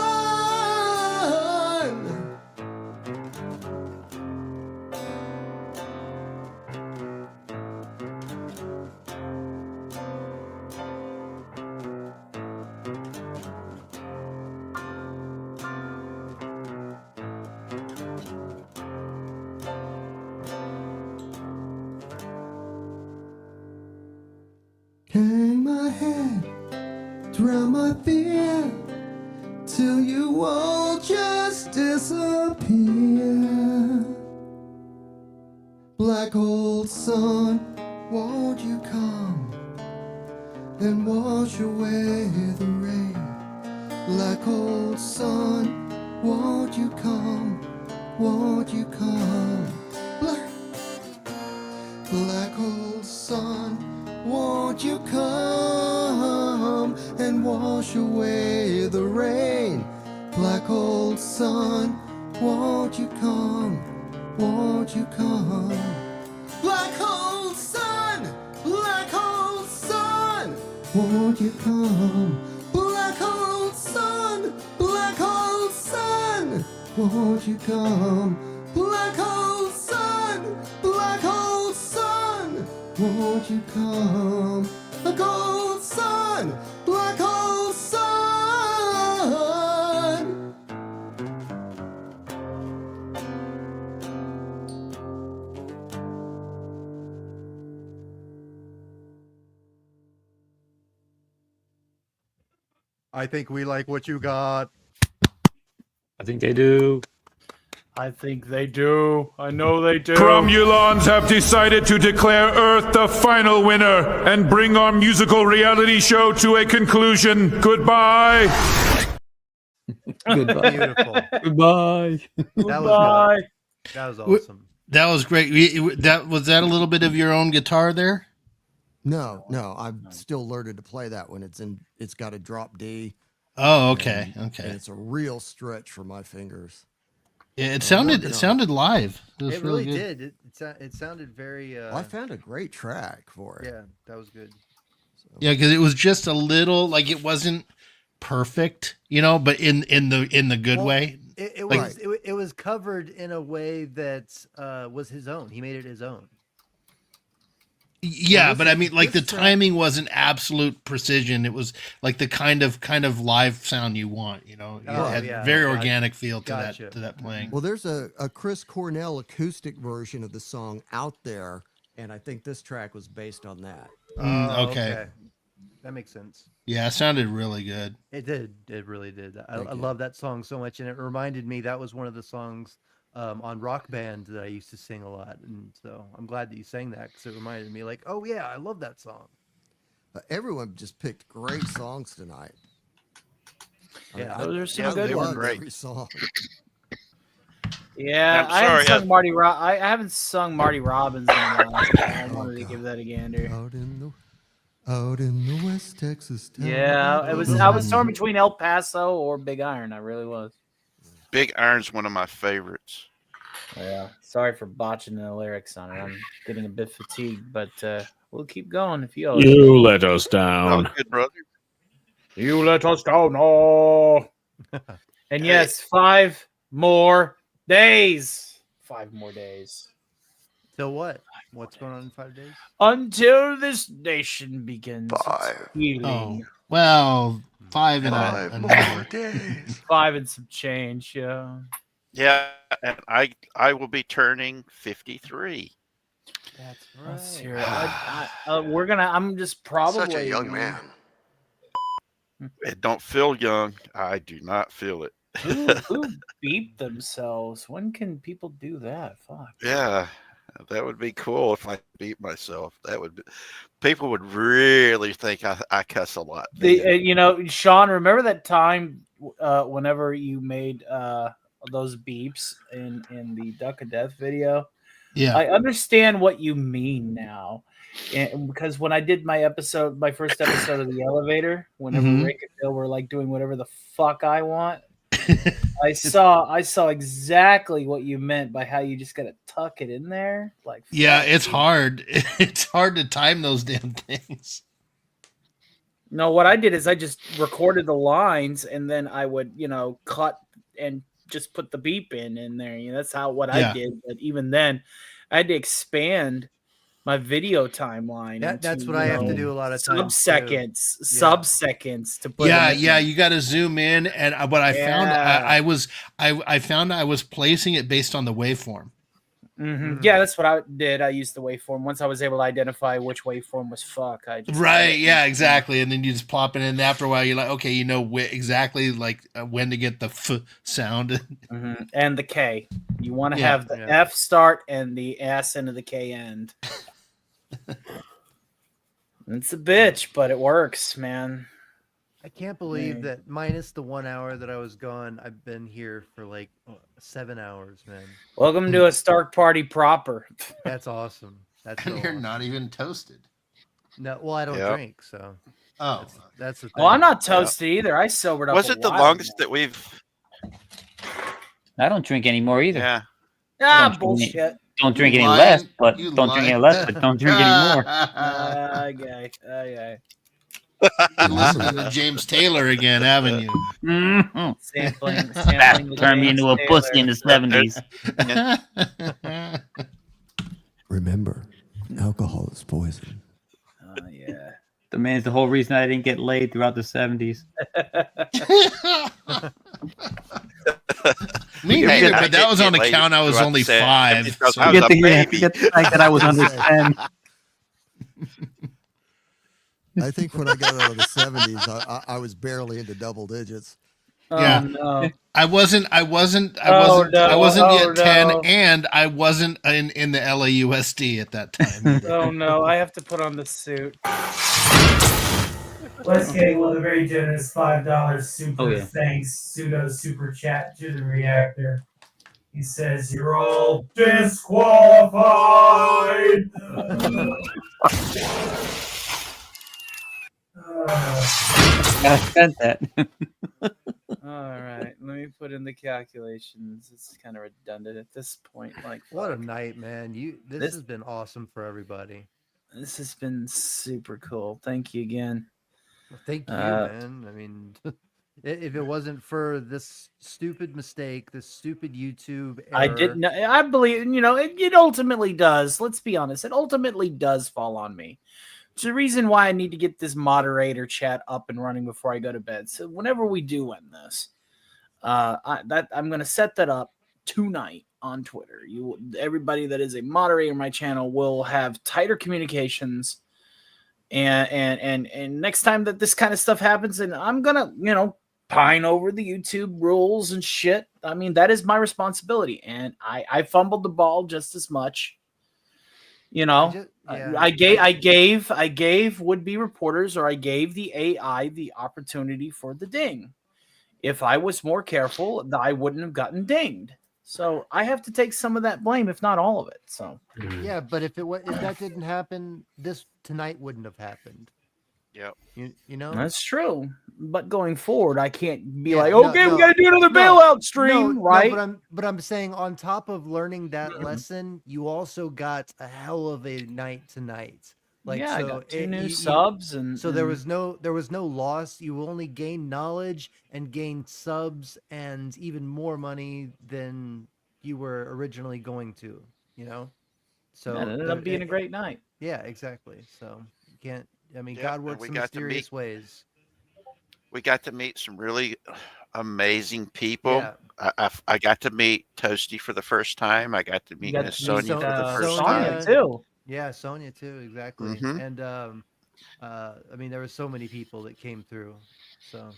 Hang my head, drown my fear, till you all just disappear. Black hole sun, won't you come and wash away the rain? Black hole sun, won't you come? Won't you come? Black hole sun, won't you come and wash away the rain? Black hole sun, won't you come? Won't you come? Black hole sun, won't you come? Black hole sun, won't you come? Black hole sun, won't you come? Black hole sun, black hole sun. I think we like what you got. I think they do. I think they do. I know they do. Cromulons have decided to declare Earth the final winner and bring our musical reality show to a conclusion. Goodbye. Goodbye. Beautiful. Goodbye. That was good. That was awesome. That was great. Was that a little bit of your own guitar there? No, I'm still learning to play that one. It's got a drop D. Oh, okay. And it's a real stretch for my fingers. Yeah, it sounded live. It really good. did. It sounded very. Well, I found a great track for it. Yeah, that was good. So. Yeah, because it was just a little like it wasn't perfect, but in the good way. It was covered in a way that was his own. He made it his own. Yeah, but I mean, like the timing wasn't absolute precision. It was like the kind of live sound you want. It had very organic feel to that playing. Well, there's a Chris Cornell acoustic version of the song out there, and I think this track was based on that. Okay. That makes sense. Yeah, it sounded really good. It did. It really did. I Thank you. love that song so much, and it reminded me that was one of the songs on Rock Band that I used to sing a lot, and so I'm glad that you sang that because it reminded me, like, oh yeah, I love that song. Everyone just picked great songs tonight. Yeah, those are some good ones. Every song. Yeah, I'm I haven't sorry, sung I haven't sung Marty Robbins in a while. So I wanted to give that a gander. Out in the West Texas town. Yeah, I was torn between El Paso or Big Iron. I really was. Big Iron's one of my favorites. Yeah, sorry for botching the lyrics on it. I'm getting a bit fatigued, but we'll keep going if you always You let us down. Good brother. You let us down. Oh. And yes, 5 more days. 5 more days. Till what? What's going on in 5 days? Until this nation begins its healing. Oh, well, 5 and a days. 5 and some change, yeah. Yeah, and I will be turning 53. That's right. Let's hear it. I'm just probably Such a young man. It don't feel young. I do not feel it. Who beat themselves? When can people do that? Fuck. Yeah, that would be cool if I beat myself. People would really think I cuss a lot. Sean, remember that time whenever you made those beeps in the Duck of Death video? Yeah. I understand what you mean now. And because when I did my first episode of the elevator, whenever Rick and Bill were like doing whatever the fuck I want, I saw exactly what you meant by how you just gotta tuck it in there. Like, yeah, it's hard. It's hard to time those damn things. No, what I did is I just recorded the lines and then I would, cut and just put the beep in there. That's I did. But even then, I had to expand my video timeline. That's what I have to do a lot of times. Sub-seconds to put. Yeah. You got to zoom in, and what I found, I found I was placing it based on the waveform. Mm-hmm. Yeah, that's what I did. I used the waveform. Once I was able to identify which waveform was fuck, I just yeah, exactly. And then you just plop it in. And after a while, you're like, okay, you know exactly when to get the f sound and the K. You want to have the F start and the S into the K end. It's a bitch, but it works, man. I can't believe that minus the 1 hour that I was gone, I've been here for like 7 hours, man. Welcome to a Stark party proper. That's awesome. That's and you're not even toasted. No, well, I don't drink, so. Oh, that's the thing. Well, I'm not toasted either. I sobered up. Was it the longest that we've? I don't drink anymore either. Yeah. Bullshit. Don't drink any less, but don't drink any less, but don't drink any more. Okay. You're listening to James Taylor again, haven't you? Mm-hmm. Sampling turned me into a pussy in the 70s. Remember, alcohol is poison. Oh, yeah. The man's the whole reason I didn't get laid throughout the 70s. Me neither, but that was on account I was only 5. So. Forget the fact that I was under 10. I think when I got out of the 70s, I was barely into double digits. Yeah, no. I wasn't yet 10, and I wasn't in the LAUSD at that time. Oh no, I have to put on the suit. Let's get a very generous $5 super thanks pseudo super chat to the reactor. He says you're all disqualified. I spent that. All right, let me put in the calculations. It's kind of redundant at this point. Like, what a night, man! This has been awesome for everybody. This has been super cool. Thank you again. Well, thank you, man. I mean, if it wasn't for this stupid mistake, this stupid YouTube error, I didn't. I believe it ultimately does. Let's be honest. It ultimately does fall on me. It's the reason why I need to get this moderator chat up and running before I go to bed. So whenever we do end this, I'm going to set that up tonight on Twitter. Everybody that is a moderator in my channel will have tighter communications And next time that this kind of stuff happens, and I'm gonna, pine over the YouTube rules and shit. I mean, that is my responsibility, and I fumbled the ball just as much. I gave would-be reporters, or I gave the AI the opportunity for the ding. If I was more careful, I wouldn't have gotten dinged. So I have to take some of that blame, if not all of it. So Yeah, but if that didn't happen, this tonight wouldn't have happened. Yep. You know? That's true. But going forward, I can't be Yeah, like, no, okay, we no, got to do another no, bailout stream, no, right? but I'm saying on top of learning that lesson, you also got a hell of a night tonight. Like, Yeah, I so got 2 new you subs, and so there was no loss. You only gained knowledge and gained subs and even more money than you were originally going to. You know, yeah, it so ended up being a great night. Yeah, exactly. So you can't. I mean, Yep, God and works we in got to mysterious meet. ways. We got to meet some really amazing people. Yeah. I got to meet Toasty for the first time. I got to You meet got Miss to meet Sonia for the first Sonia time. too. Yeah, Sonia too, exactly. Mhm. And I mean, there were so many people that came through. So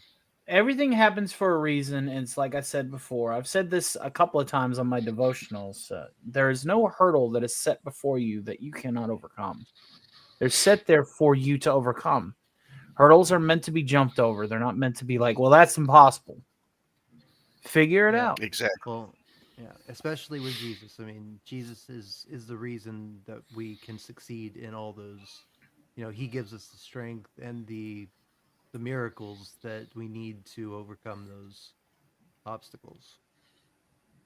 Everything happens for a reason, and it's like I said before. I've said this a couple of times on my devotionals. There is no hurdle that is set before you that you cannot overcome. They're set there for you to overcome. Hurdles are meant to be jumped over. They're not meant to be like, well, that's impossible. Figure it out. Exactly. Well, yeah, especially with Jesus. I mean, Jesus is the reason that we can succeed in all those. He gives us the strength and the miracles that we need to overcome those obstacles.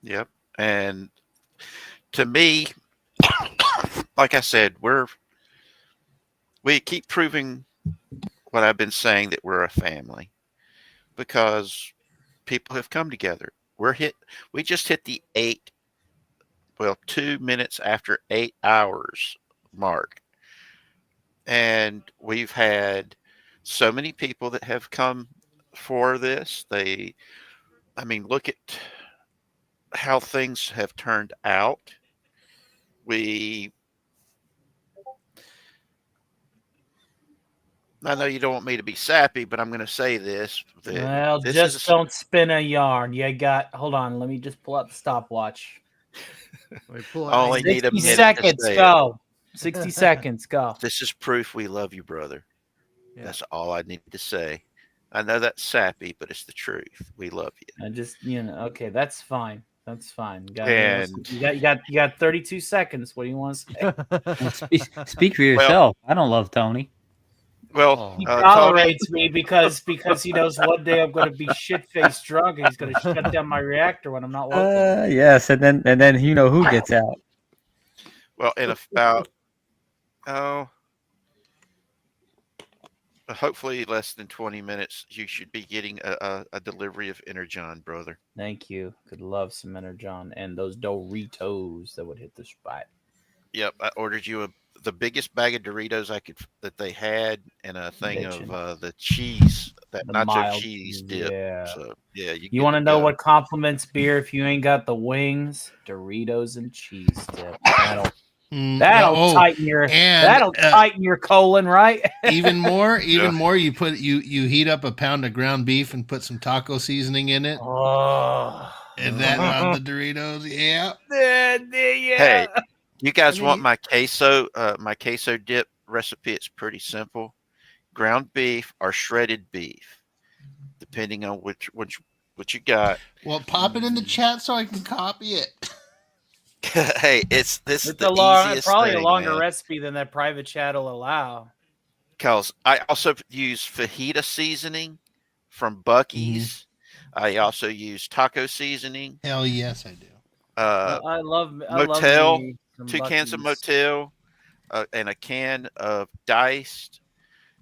Yep. And to me, like I said, we keep proving what I've been saying, that we're a family, because people have come together. We just hit the 2 minutes after 8 hours mark. And we've had so many people that have come for this. I mean, look at how things have turned out. I know you don't want me to be sappy, but I'm going to say this. Well, This just is don't spin a yarn. Hold on. Let me just pull up the stopwatch. I only need a 60 minute seconds. to say Go. 60 seconds. Go. This is proof we love you, brother. Yeah. That's all I need to say. I know that's sappy, but it's the truth. We love you. I just, okay, that's fine. That's fine. And You got 32 seconds. What do you want to say? Speak for yourself. I don't love Tony. Well, He Tony, tolerates me because he knows one day I'm going to be shit-faced drunk and he's going to shut down my reactor when I'm not looking. Yes, and then who gets out. well, in about hopefully less than 20 minutes, you should be getting a delivery of Energon, brother. Thank you. Could love some Energon and those Doritos that would hit the spot. Yep, I ordered you the biggest bag of Doritos that they had, and a thing of the cheese, that The nacho mild cheese dip. Yeah. So yeah, You want to know what compliments beer if you ain't got the wings? Doritos and cheese dip. That'll tighten your colon, right? even more, you heat up a pound of ground beef and put some taco seasoning in it. Oh. And that on the Doritos, yeah. Hey, you guys want my queso dip recipe? It's pretty simple. Ground beef or shredded beef, depending on which what you got. Well, pop it in the chat so I can copy it. Hey, it's the easiest probably thing, a longer man. recipe than that private chat will allow. Because I also use fajita seasoning from Buc-ee's. I also use taco seasoning. Hell yes, I do. I love Motel, me some 2 cans of Buc-ee's. Motel, and a can of diced,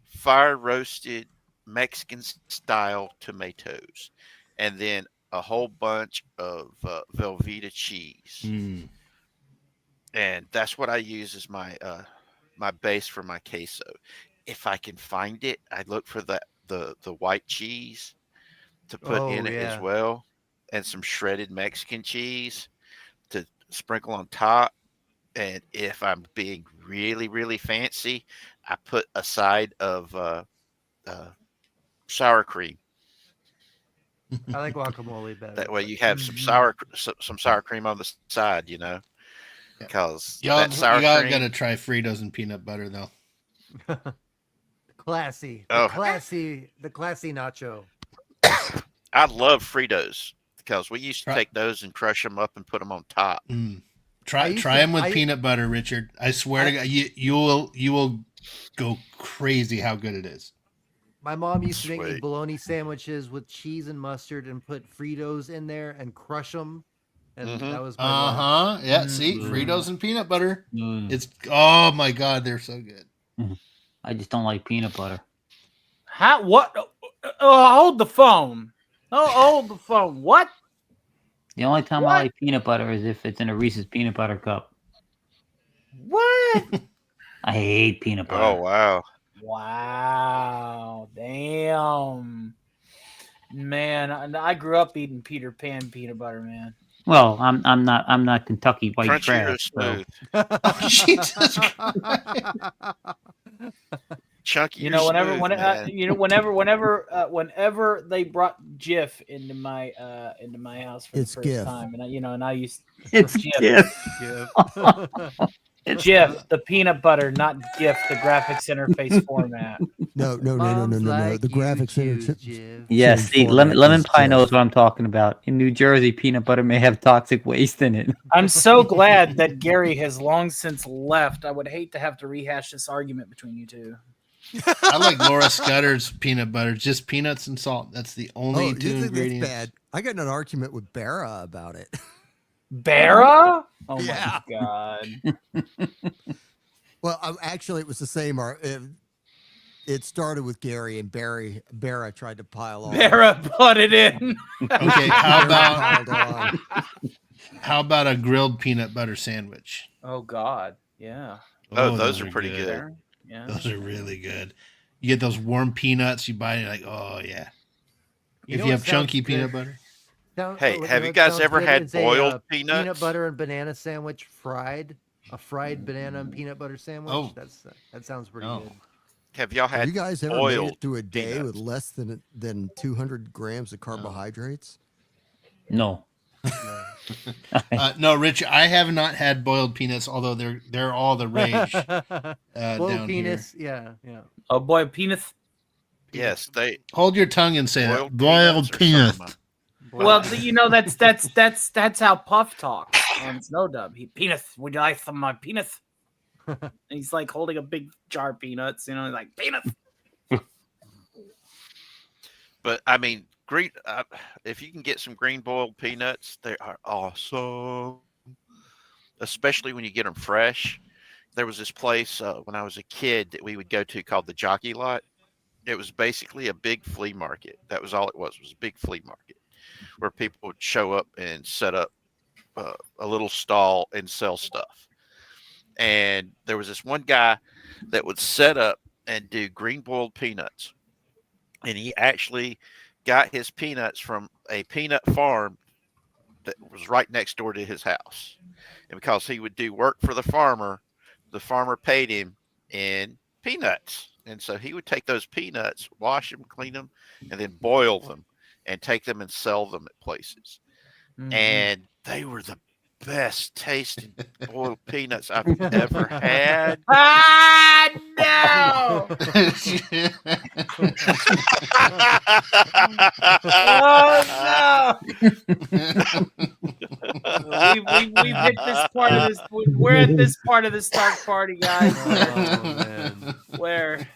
fire roasted Mexican style tomatoes, and then a whole bunch of Velveeta cheese. And that's what I use as my my base for my queso. If I can find it, I look for the white cheese to put in it as well, and some shredded Mexican cheese to sprinkle on top. And if I'm being really, really fancy, I put a side of sour cream. I like guacamole better. That way but- you have some sour cream on the side, you know, because that sour y'all cream. gotta try Fritos and peanut butter though. Classy. Oh. The classy nacho. I love Fritos because we used to take those and crush them up and put them on top. Try them with peanut butter, Richard. I swear to God, you will go crazy how good it is. My mom used to make me Sweet. bologna sandwiches with cheese and mustard and put Fritos in there and crush them. And that was my lunch. Yeah, see, Fritos and peanut butter. It's oh my God, they're so good. I just don't like peanut butter. How? What? Hold the phone. Oh, hold the phone. What? The only time I like peanut butter is if it's in a Reese's peanut butter cup. What? I hate peanut butter. Oh wow. Wow. Damn. Man, I grew up eating Peter Pan peanut butter, man. Well, I'm not Kentucky white Crunchy or trash. So. smooth? Oh, Jesus Christ. Chunky. You know, or whenever smooth, whenever they brought Jif into my house for It's the first Gif. time, and I used It's Jif. Gif. Jif, the peanut butter, not GIF, the graphics interface format. No. The graphics Yes, see, lemon pie knows what I'm talking about. In New Jersey, peanut butter may have toxic waste in it. I'm so glad that Gary has long since left. I would hate to have to rehash this argument between you two. I like Laura Scudder's peanut butter, just peanuts and salt. That's the only two you think ingredients. that's bad? I got in an argument with Barra about it. Barra? Oh Yeah. my god. Well, actually, it was the same. It started with Gary and Barra tried to pile on. Barra put it in. Okay, how about a grilled peanut butter sandwich? Oh god, yeah. Oh, those are pretty good. Yeah, those are really good. You get those warm peanuts, you bite it, like, oh yeah. If you have chunky peanut butter. Hey, have you guys ever had boiled peanuts? Peanut butter and banana sandwich fried? A fried banana and peanut butter sandwich? Oh. That sounds pretty good. Have y'all had Have you guys ever made boiled it through a day peanuts? with less than 200 grams of carbohydrates? No. No, Rich, I have not had boiled peanuts, although they're all the rage. Boiled down penis, here. yeah. Oh boy, penis. Yes, they hold your tongue and say that. Boiled Boiled peanuts peanuts. Well, you know that's how Puff talks on Snow Dub. Penis, would you like some of my penis? And he's like holding a big jar of peanuts, you know, he's like penis. But I mean, green. If you can get some green boiled peanuts, they are awesome. Especially when you get them fresh. There was this place when I was a kid that we would go to called the Jockey Lot. It was basically a big flea market. That was all it was a big flea market where people would show up and set up a little stall and sell stuff. And there was this one guy that would set up and do green boiled peanuts. And he actually got his peanuts from a peanut farm that was right next door to his house. And because he would do work for the farmer paid him in peanuts. And so he would take those peanuts, wash them, clean them, and then boil them and take them and sell them at places. Mm-hmm. And they were the best tasting boiled peanuts I've ever had. Ah, no! Oh no! We've hit this part of this. We're at this part of the Stark Party, guys. Oh, man. Where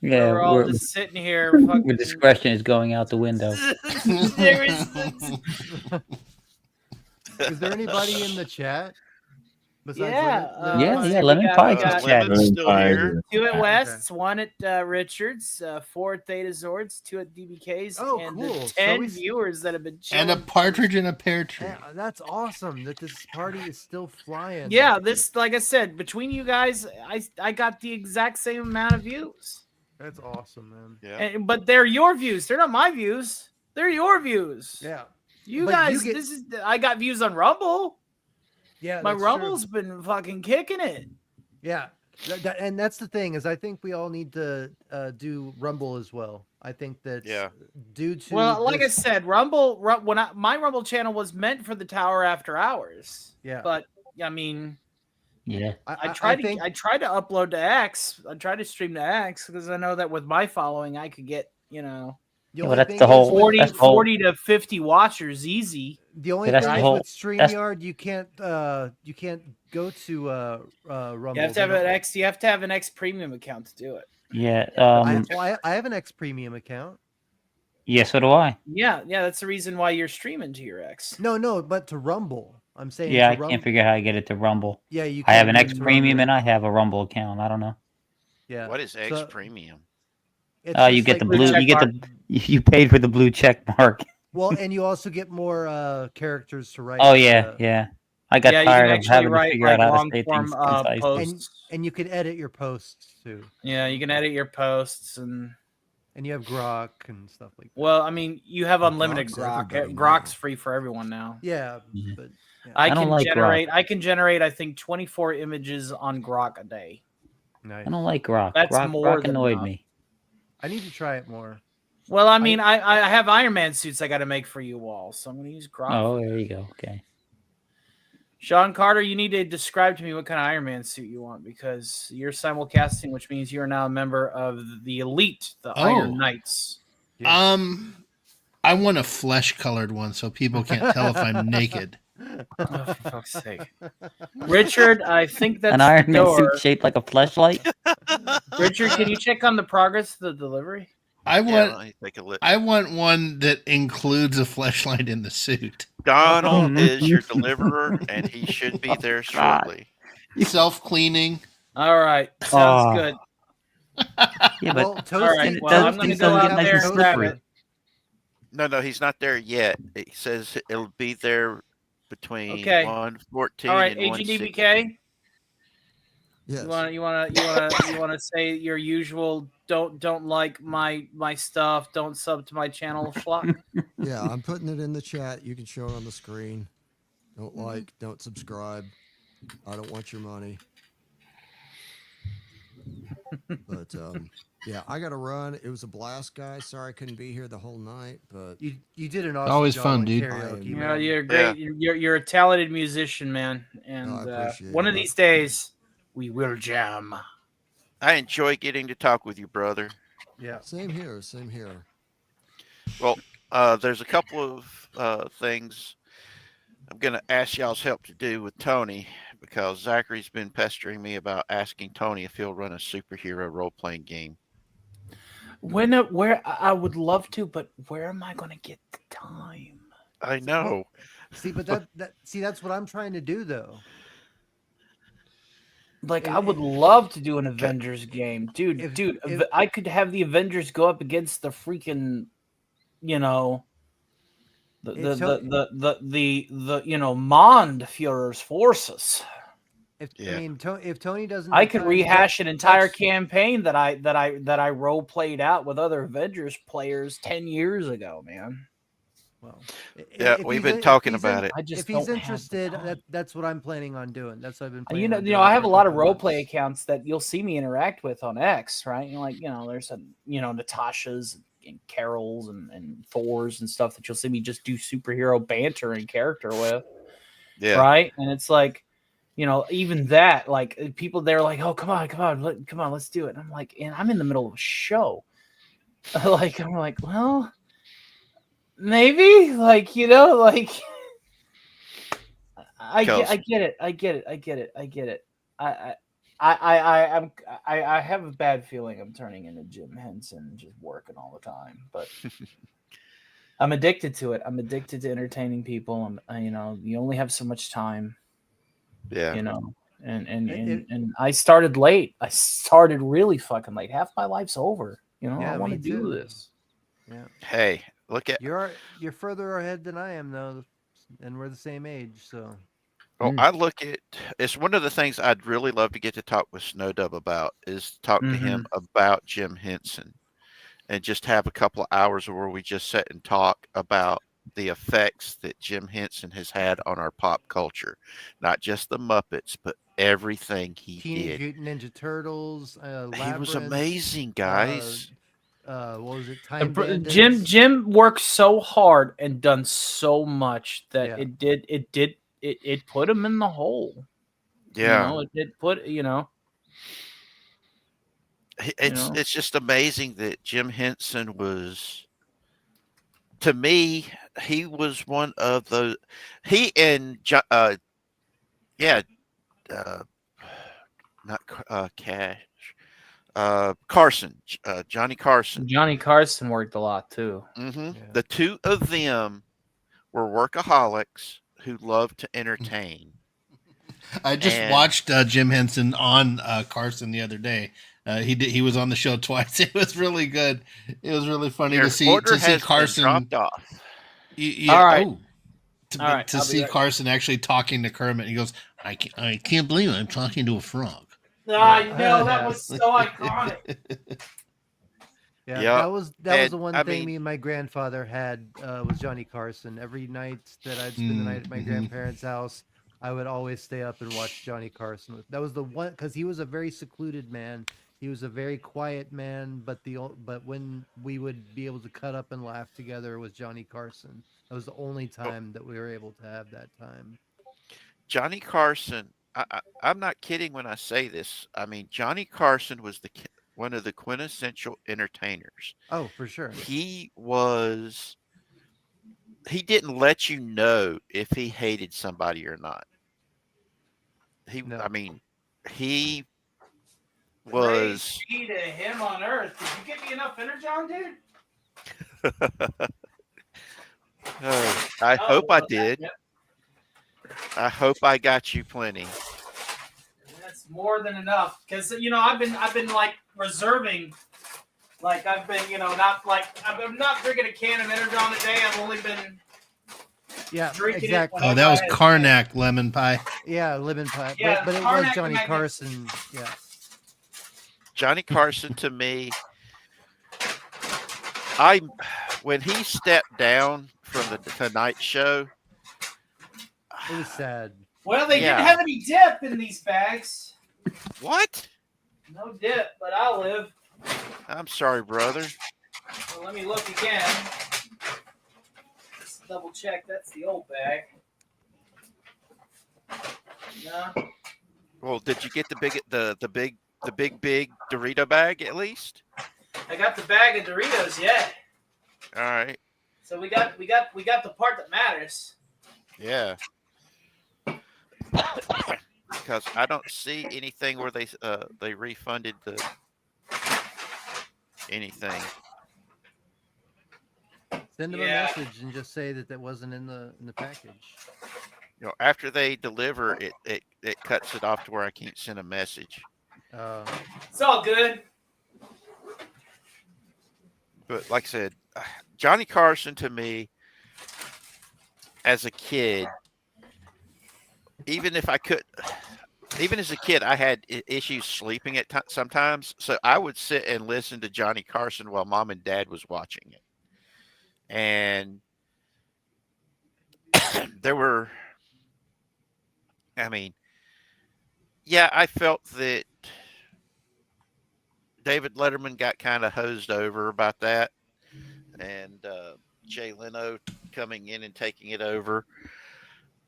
Yeah, we're all we're- just sitting here. Your Fucking, discretion is going out the window. there is. Is there anybody in the chat? Besides Yeah, Lemon Pie's got chatting. still here. 2 at West's, 1 at Richards, 4 at Theta Zords, 2 at DBK's, Oh, and cool. the So 10 we- viewers that have been And a chilling. partridge in a pear tree. Yeah, that's awesome that this party is still flying. Yeah, this, like I said, between you guys, I got the exact same amount of views. That's awesome, man. Yeah. But they're your views. They're not my views. They're your views. Yeah. You But guys, you get- this is I got views on Rumble. Yeah, My that's Rumble's true. been fucking kicking it. Yeah, and that's the thing is I think we all need to do Rumble as well. I think that due to Well, like I this, said, my Rumble channel was meant for the Tower After Hours. Yeah. But I mean, Yeah. I tried to upload to X. I tried to stream to X because I know that with my following, I could get the Yeah, only but that's thing the is whole- with- 40, that's the whole- 40 to 50 watchers easy. the only that's thing the is whole- with that's- StreamYard you can't go to Rumble. You have to have an X. You have to have an X premium account to do it. Yeah. I have an X premium account. Yeah, so do I. Yeah, that's the reason why you're streaming to your X. No, but to Rumble. I'm saying. Yeah, to I can't figure out how to get it to Rumble. Yeah, you I have can't an get X it to Premium Rumble. and I have a Rumble account. I don't know. Yeah. What is X Premium? It's You just get like the blue. check You get mark. you paid for the blue check mark. Well, and you also get more characters to write. Oh yeah, yeah. I got Yeah, you tired can of actually having to write, figure out like, how to say long-form, things concisely. posts. And you can edit your posts too. Yeah, you can edit your posts and you have Grok and stuff like that. Well, I mean, you have unlimited Grok's Grok. everybody Grok's free for everyone now. Yeah, but I don't can like generate. Grok. I can generate. I think 24 images on Grok a day. Nice. I don't like Grok. That's Grok, more Grok than annoyed enough. me. I need to try it more. Well, I mean, I have Iron Man suits I got to make for you all, so I'm going to use Grok. Oh, there you go. Okay. Sean Carter, you need to describe to me what kind of Iron Man suit you want because you're simulcasting, which means you are now a member of the elite, the Iron Knights. I want a flesh-colored one so people can't tell if I'm naked. Oh, for fuck's sake. Richard, I think that's An Iron the Man door. suit shaped like a fleshlight. Richard, can you check on the progress of the delivery? I want. let me take a look. I want one that includes a fleshlight in the suit. Donald is your deliverer, and he should be there shortly. Self-cleaning. All right, sounds Oh. good. Yeah, Well, but All right, well, I'm going to go out there and grab it. No, he's not there yet. It says it'll be there between Okay. 114 All right, and Agent 160. DBK. Yes. You want to say your usual don't like my stuff, don't sub to my channel schlock. Yeah, I'm putting it in the chat. You can show it on the screen. Don't like, don't subscribe. I don't want your money. But yeah, I got to run. It was a blast, guys. Sorry I couldn't be here the whole night, but you did an awesome Always job fun, with dude. karaoke, You man. know, you're great. You're a talented musician, man. And I appreciate one it, of these days we will jam. I enjoy getting to talk with you, brother. Yeah. Same here. Same here. Well, there's a couple of things I'm going to ask y'all's help to do with Tony because Zachary's been pestering me about asking Tony if he'll run a superhero role-playing game. Where I would love to, but where am I going to get the time? I know. See, but that's what I'm trying to do though. Like, I would love to do an Avengers game, dude. If I could have the Avengers go up against the freaking, the Mond Führer's forces. If Tony doesn't, I have could time, rehash an entire that's- campaign that I role played out with other Avengers players 10 years ago, man. Well, Yeah, if we've he's been talking if he's about in- it. If he's interested, that's what I'm planning on doing. That's what I've been planning. on doing I have for a lot of couple role months. play accounts that you'll see me interact with on X, right? There's Natasha's and Carol's and Thor's and stuff that you'll see me just do superhero banter and character with. Yeah. Right. And it's like, even that, like people, they're like, oh, come on, let's do it. And I'm like, and I'm in the middle of a show. I'm like, well, maybe, I get it. I have a bad feeling I'm turning into Jim Henson, just working all the time. But I'm addicted to it. I'm addicted to entertaining people. You only have so much time. Yeah. And I started late. I started really fucking late. Half my life's over. Yeah, I want to me do too. this. Yeah. Hey, look at You're further ahead than I am though, and we're the same age. So. Well, I look at it's one of the things I'd really love to get to talk with Snowdub about is talk to him about Jim Henson and just have a couple of hours where we just sit and talk about the effects that Jim Henson has had on our pop culture, not just the Muppets, but everything he Teenage did. Mutant Ninja Turtles, He was Labyrinth, amazing, uh, guys. what was it? And Time Jim Bandits. Jim worked so hard and done so much that Yeah. it put him in the hole. Yeah. It did put It's just amazing that Jim Henson was, to me, he was one of the, he and yeah, uh, not Cash, Carson, Johnny Carson. Johnny Carson worked a lot too. The two of them were workaholics who loved to entertain. I just And- watched Jim Henson on Carson the other day. He was on the show twice. It was really good. It was really funny Your to see order has been Carson dropped off. Yeah. All right. Oh. All right, To I'll be see right Carson actually talking to Kermit, he goes, I can't believe I'm talking to a frog. I know that was so iconic. Yeah, Yep. that was the And, one I thing mean- me and my grandfather had was Johnny Carson. Every night that I'd spend the night at my grandparents' house, I would always stay up and watch Johnny Carson. That was the one because he was a very secluded man. He was a very quiet man, but when we would be able to cut up and laugh together was Johnny Carson. That was the only time that we were able to have that time. Johnny Carson, I'm not kidding when I say this. I mean, Johnny Carson was one of the quintessential entertainers. Oh, for sure. He didn't let you know if he hated somebody or not. I mean, he was. Praise be to him on earth. Did you get me enough Energon, dude? I hope I well, did. yep. I hope I got you plenty. That's more than enough because I've been like reserving, like I've been I'm not drinking a can of Energon a day. I've only been drinking exactly. it. Oh, that was I had- Karnak lemon pie. Yeah, lemon pie. Yeah, but it was Karnak Johnny and Carson. Yeah. Johnny Carson to me, when he stepped down from the Tonight Show, It was sad. Well, they Yeah. didn't have any dip in these bags. What? No dip, but I'll live. I'm sorry, brother. Well, let me look again. Just double check. That's the old bag. No. Well, did you get the big Dorito bag at least? I got the bag of Doritos yet. All right. So we got the part that matters. Yeah. Because I don't see anything where they refunded anything. Send them a message and just say that wasn't in the package. After they deliver it, it cuts it off to where I can't send a message. It's all good. But like I said, Johnny Carson to me, as a kid, even as a kid, I had issues sleeping at sometimes. So I would sit and listen to Johnny Carson while mom and dad was watching it. And I felt that David Letterman got kind of hosed over about that. And Jay Leno coming in and taking it over.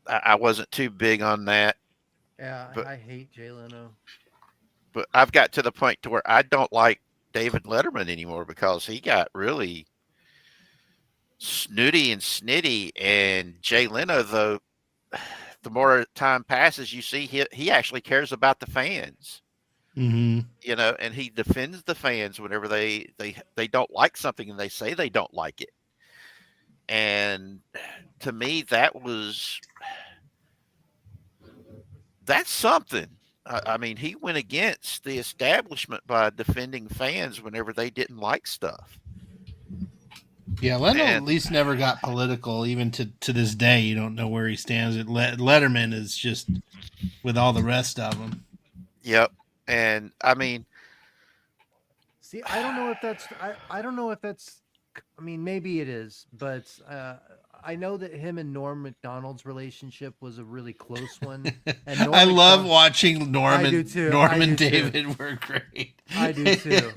I wasn't too big on that. Yeah, but, I hate Jay Leno. But I've got to the point to where I don't like David Letterman anymore because he got really snooty and snitty. And Jay Leno, though, the more time passes, you see he actually cares about the fans. Mm-hmm. And he defends the fans whenever they don't like something and they say they don't like it. And to me, that's something. I mean, he went against the establishment by defending fans whenever they didn't like stuff. Yeah, Leno at least never got political. Even to this day, you don't know where he stands. Letterman is just with all the rest of them. Yep. And I mean, see, I don't know if that's. I don't know if that's. I mean, maybe it is, but I know that him and Norm Macdonald's relationship was a really close one. And I love Macdonald- watching Norm I do and too. Norm I do and too. David were great. I do too.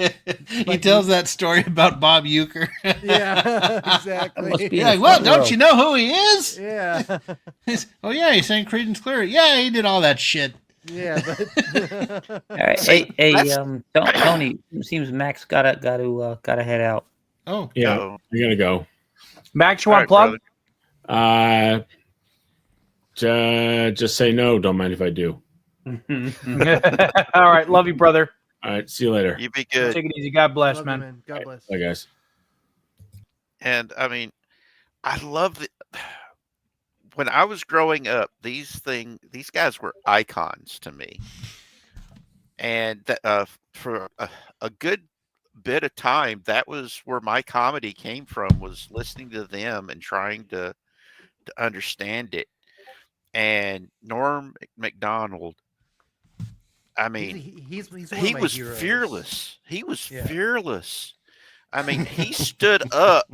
He But tells that story about Bob Euchre. Yeah, exactly. Must be You're in like, the well, front don't row. you know who he is? Yeah. Oh yeah, he sang Creedence Clearwater. Yeah, he did all that shit. Yeah, but All right, See, hey, that's- Tony. It seems Max gotta head out. Oh, Yeah, No. I gotta go. Max, you All want to right, plug? Just say no. Don't mind if I do. All right, love you, brother. All right, see you later. You be good. Take it easy. God bless, Love you, man. God bless. Bye, guys. And I mean, I love the. When I was growing up, these guys were icons to me, and that for a good bit of time, that was where my comedy came from, was listening to them and trying to understand it. And Norm Macdonald, I mean, he's one of he my was heroes. fearless. He was Yeah. fearless. I mean, he stood up.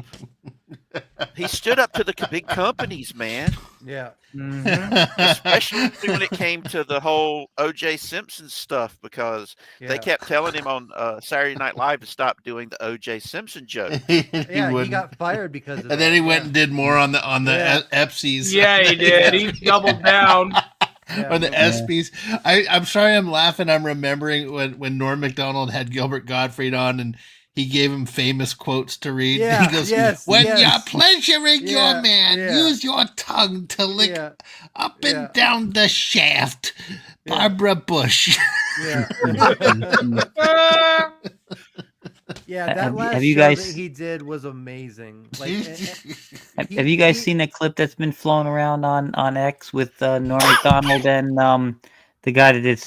He stood up to the big companies, man. Yeah. Especially when it came to the whole O.J. Simpson stuff, because they kept telling him on Saturday Night Live to stop doing the O.J. Simpson joke. Yeah, he got fired because of that. And then he went and did more on the Yeah. Epsies. Yeah, he did. He doubled down. Or the ESPYs. I'm sorry I'm laughing. I'm remembering when Norm Macdonald had Gilbert Gottfried on and he gave him famous quotes to read. Yeah, He goes, yes, when yes. you're pleasuring Yeah, your man, yeah. use your tongue to lick Yeah. up and down the shaft. Barbara Bush. Yeah. Yeah, that Have last you show guys- that he did was amazing. Like, Have you guys seen that clip that's been flown around on X with Norm Macdonald and the guy that did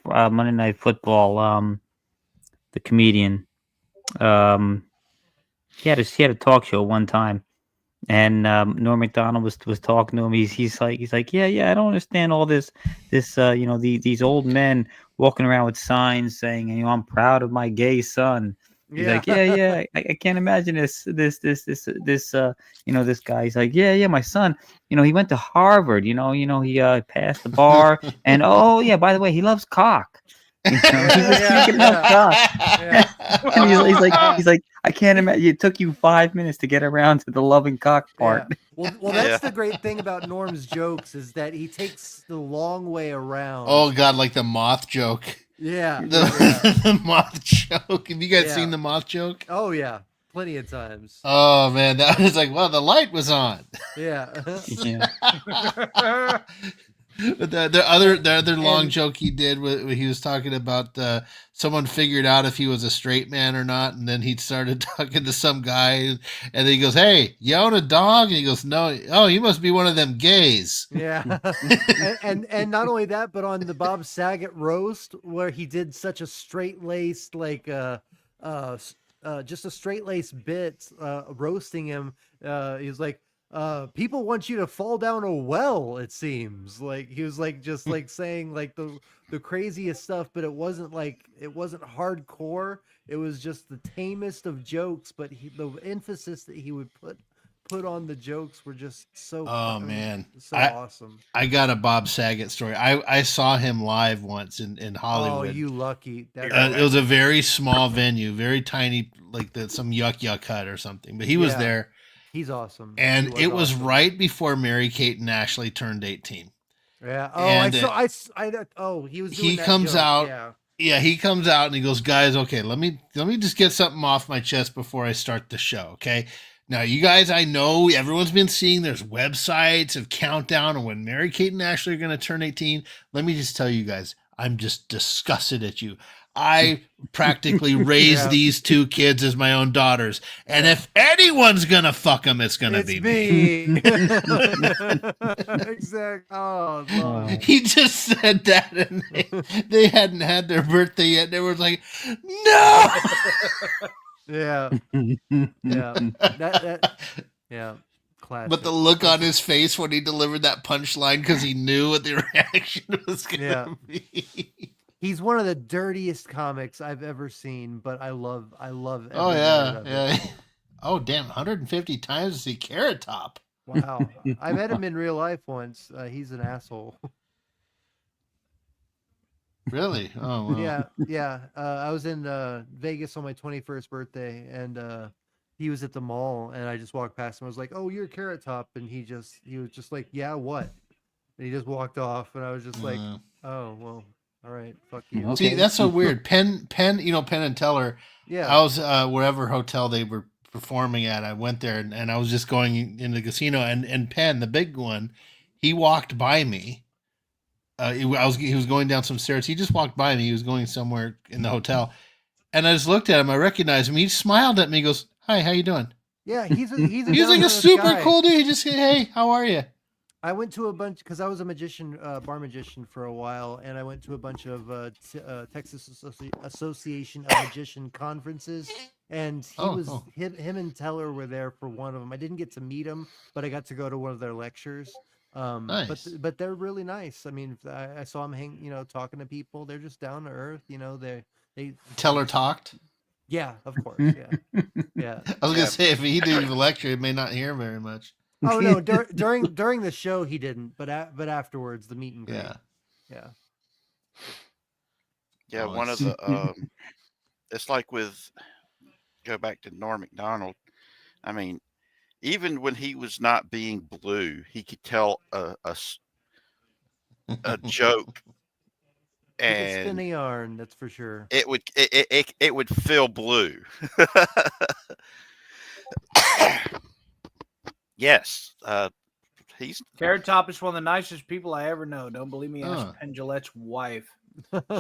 Monday Night Football, the comedian? He had a talk show one time, and Norm Macdonald was talking to him. He's like, yeah, I don't understand all this these old men walking around with signs saying, I'm proud of my gay son. He's like, yeah, I can't imagine this guy. He's like, yeah, my son, he went to Harvard, he passed the bar, and oh yeah, by the way, he loves cock. He was thinking about cock. And he's like, I can't imagine. It took you 5 minutes to get around to the loving cock part. Well, that's the great thing about Norm's jokes is that he takes the long way around. Oh God, like the moth joke. Yeah. The moth joke. Have you guys Yeah. seen the moth joke? Oh yeah, plenty of times. Oh man, that was like, well, the light was on. Yeah. But the other long joke he did, where he was talking about someone figured out if he was a straight man or not, and then he started talking to some guy, and then he goes, "Hey, you own a dog?" And he goes, "No." "Oh, you must be one of them gays." Yeah. and not only that, but on the Bob Saget roast, where he did such a straight laced, like just a straight laced bit roasting him. He was like, people want you to fall down a well, it seems. Like he was like just like saying like the craziest stuff, but it wasn't hardcore. It was just the tamest of jokes, but the emphasis that he would put on the jokes were just so awesome. I got a Bob Saget story. I saw him live once in Hollywood. Oh, you lucky. It was a very small venue, very tiny, like some Yuck Hut or something, but he was there. He's awesome. And He it was awesome. right before Mary-Kate and Ashley turned 18. Yeah. Oh, And he was doing he that comes joke. out. Yeah, he comes out and he goes, "Guys, okay, let me just get something off my chest before I start the show, okay? Now, you guys, I know everyone's been seeing there's websites of countdown and when Mary-Kate and Ashley are going to turn 18. Let me just tell you guys, I'm just disgusted at you. I practically raised these two kids as my own daughters. And if anyone's going to fuck them, it's going to be me." Exactly. Oh, Lord. He just said that, and they hadn't had their birthday yet. They were like, "No." Yeah. Yeah. Classic. But the look on his face when he delivered that punchline, because he knew what the reaction was going to be. He's one of the dirtiest comics I've ever seen, but I love Oh every minute yeah, of it. Oh, damn. 150 times to see Carrot Top. Wow. I met him in real life once. He's an asshole. Really? Oh, well. Yeah. I was in Vegas on my 21st birthday, and he was at the mall, and I just walked past him. I was like, "Oh, you're Carrot Top," and he was just like, "Yeah, what?" And he just walked off, and I was just like, "Oh, well, all right, fuck you." See, that's so weird. Penn, Penn and Teller. Yeah. I was wherever hotel they were performing at. I went there and I was just going in the casino and Penn, the big one, he walked by me. He was going down some stairs. He just walked by me. He was going somewhere in the hotel, and I just looked at him. I recognized him. He smiled at me. He goes, "Hi, how you doing?" Yeah, he's a He's like a down-to-earth super guy. cool dude. He just said, "Hey, how are you?" I went to a bunch because I was a magician, bar magician for a while, and I went to a bunch of Texas Association of Magician conferences. And him and Teller were there for one of them. I didn't get to meet him, but I got to go to one of their lectures. Nice. But they're really nice. I mean, I saw them talking to people. They're just down to earth. They Teller talked. Yeah, of course. Yeah, yeah. I was gonna say if he did the lecture, he may not hear very much. Oh no! During the show he didn't, but afterwards the meet and greet. Yeah. One of the it's like with go back to Norm Macdonald. I mean, even when he was not being blue, he could tell a joke, He could and spin a yarn. That's for sure. it would feel blue. Yes, he's Carrot Top is one of the nicest people I ever know. Don't believe me? Ask Penn Jillette's wife.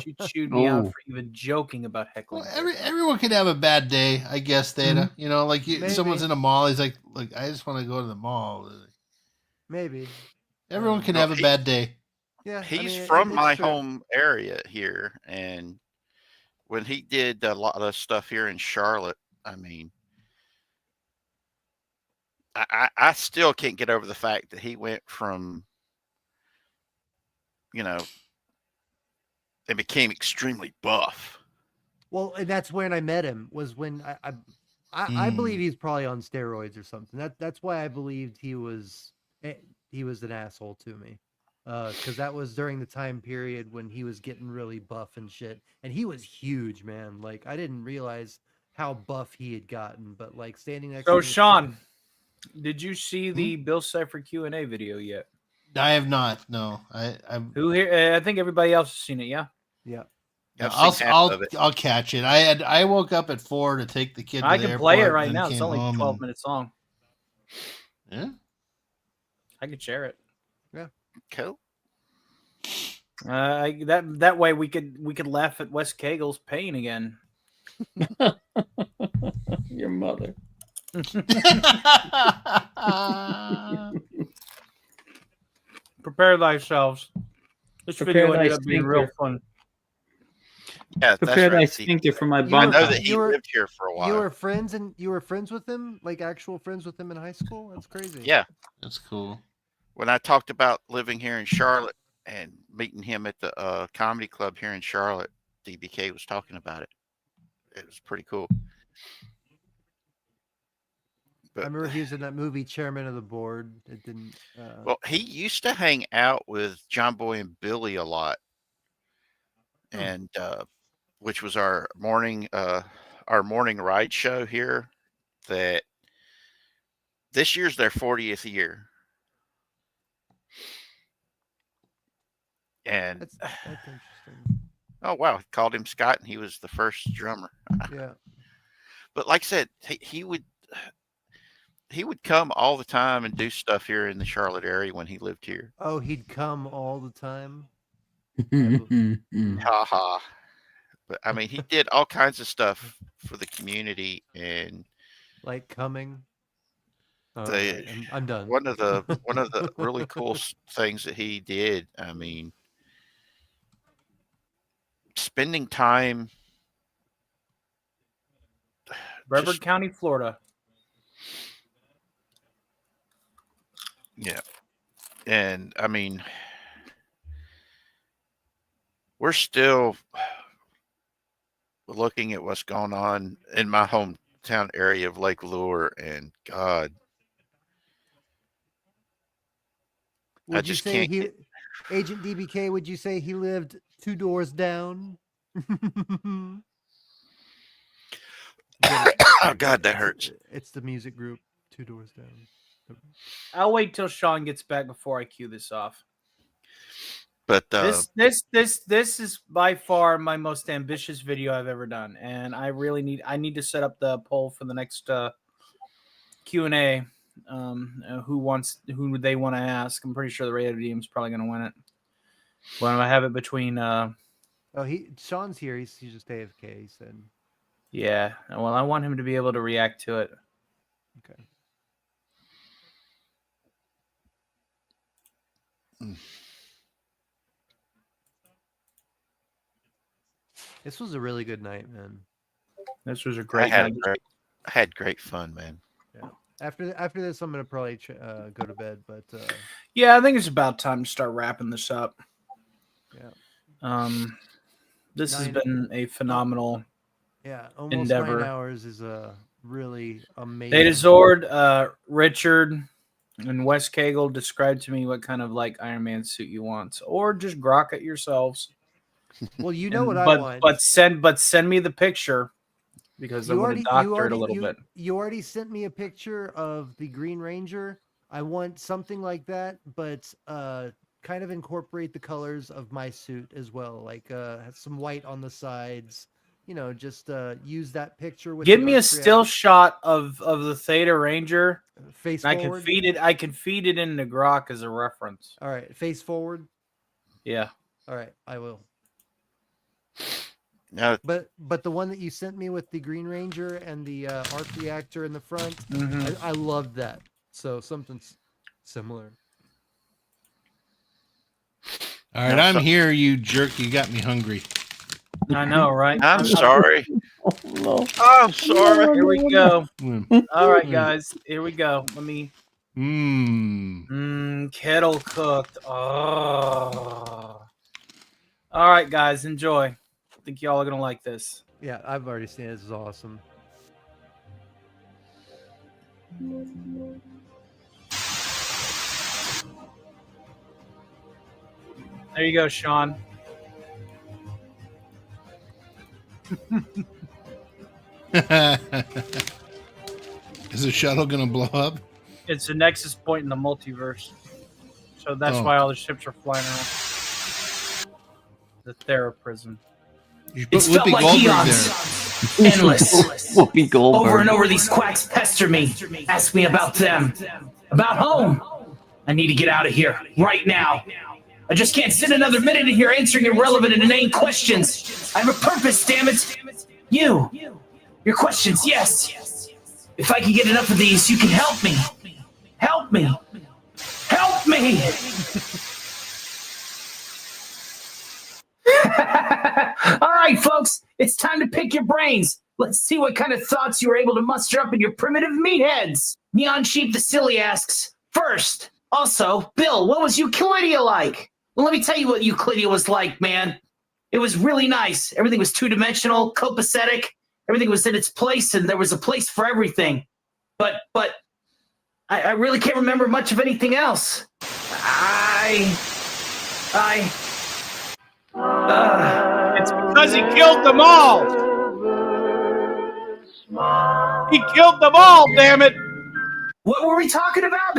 She chewed me out for even joking about heckling. Well, everyone could have a bad day, I guess, Theta. You know, like someone's in a mall, he's like, I just want to go to the mall. Maybe. Everyone can have a bad day. Yeah, he's from my home area here, and when he did a lot of stuff here in Charlotte, I mean, I still can't get over the fact that he went from, and became extremely buff. Well, and that's when I met him. Was when I believe he's probably on steroids or something. That's why I believed he was an asshole to me. Because that was during the time period when he was getting really buff and shit, and he was huge, man. Like I didn't realize how buff he had gotten, but like standing next. So to him, Sean, did you see the Bill Cipher Q&A video yet? I have not. No, Who here? I think everybody else has seen it. Yeah. Yeah. I'll catch it. I woke up at 4 to take the kid. To I the can play it airport, right and now. It's came only home 12 minutes long. Yeah. I could share it. Yeah. Cool. That way we could laugh at Wes Cagel's pain again. Your mother. Prepare thyselves. This Prepare video ended thy up being real sphincter. fun. Yeah, Prepare thy sphincter for my I bump. know that he lived here for a while. You were friends with him, like actual friends with him in high school. That's crazy. Yeah, that's cool. When I talked about living here in Charlotte and meeting him at the comedy club here in Charlotte, DBK was talking about it. It was pretty cool. I remember he was in that movie Chairman of the Board. It didn't. Well, he used to hang out with John Boy and Billy a lot, and which was our morning ride show here. That this year's their 40th year, and that's interesting. Oh wow, called him Scott, and he was the first drummer. Yeah, but like I said, he would come all the time and do stuff here in the Charlotte area when he lived here. Oh, he'd come all the time. Ha ha. But I mean, he did all kinds of stuff for the community, and like coming. Right, I'm done. One of the really cool things that he did. I mean, spending time. Brevard County, Florida. Yeah. And I mean, we're still looking at what's going on in my town area of Lake Lure, and God, Would you just say can't. Agent DBK? Would you say he lived 2 doors down? Oh God, that hurts. It's the music group 2 doors down. I'll wait till Sean gets back before I cue this off. But this is by far my most ambitious video I've ever done, and I need to set up the poll for the next Q&A. Who they want to ask? I'm pretty sure the radio team is probably going to win it. But I have it between. Sean's here. He's just AFK. He said. Yeah. Well, I want him to be able to react to it. Okay. This was a really good night, man. This was a great night. I had great fun, man. Yeah. After this, I'm gonna probably go to bed. But yeah, I think it's about time to start wrapping this up. Yeah. This has been a phenomenal. Almost endeavor. 9 hours is a really amazing. Data Zord, Richard, and Wes Cagle, describe to me what kind of like Iron Man suit you want, or just grok it yourselves. Well, you know what I want. But send me the picture because I'm going to doctor it a little bit. You already sent me a picture of the Green Ranger. I want something like that, but kind of incorporate the colors of my suit as well, like some white on the sides. You know, just use that picture with. Give me a still shot of the Theta Ranger. Face forward. I can feed it into Grok as a reference. All right, face forward. Yeah. All right, I will. No. But the one that you sent me with the Green Ranger and the arc reactor in the front, I loved that. So something similar. All right, I'm here, you jerk. You got me hungry. I know, right? I'm sorry. I'm sorry. Here we go. All right, guys. Here we go. Let me. Kettle cooked. Oh. All right, guys. Enjoy. I think y'all are gonna like this. Yeah, I've already seen it. This is awesome. There you go, Sean. Is the shuttle gonna blow up? It's a nexus point in the multiverse, so that's why all the ships are flying around. The Thera prison. It's felt like eons. Endless. Whoopi Goldberg. Over and over, these quacks pester me. Ask me about them. About home. I need to get out of here. Right now. I just can't sit another minute in here answering irrelevant and inane questions. I have a purpose, damn it. You. Your questions, yes. If I can get enough of these, you can help me. Help me. Help me. All right, folks, it's time to pick your brains. Let's see what kind of thoughts you were able to muster up in your primitive meatheads. Neon Sheep the Silly asks, first, also, Bill, what was Euclidia like? Well, let me tell you what Euclidia was like, man. It was really nice. Everything was two-dimensional, copacetic. Everything was in its place, and there was a place for everything. But I really can't remember much of anything else. It's because he killed them all. He killed them all, damn it. What were we talking about?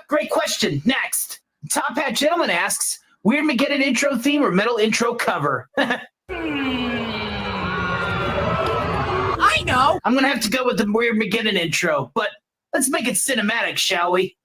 Great question. Next. Top Hat Gentleman asks, Weird Mageddon intro theme or metal intro cover? I know. I'm going to have to go with the Weird Mageddon intro, but let's make it cinematic, shall we?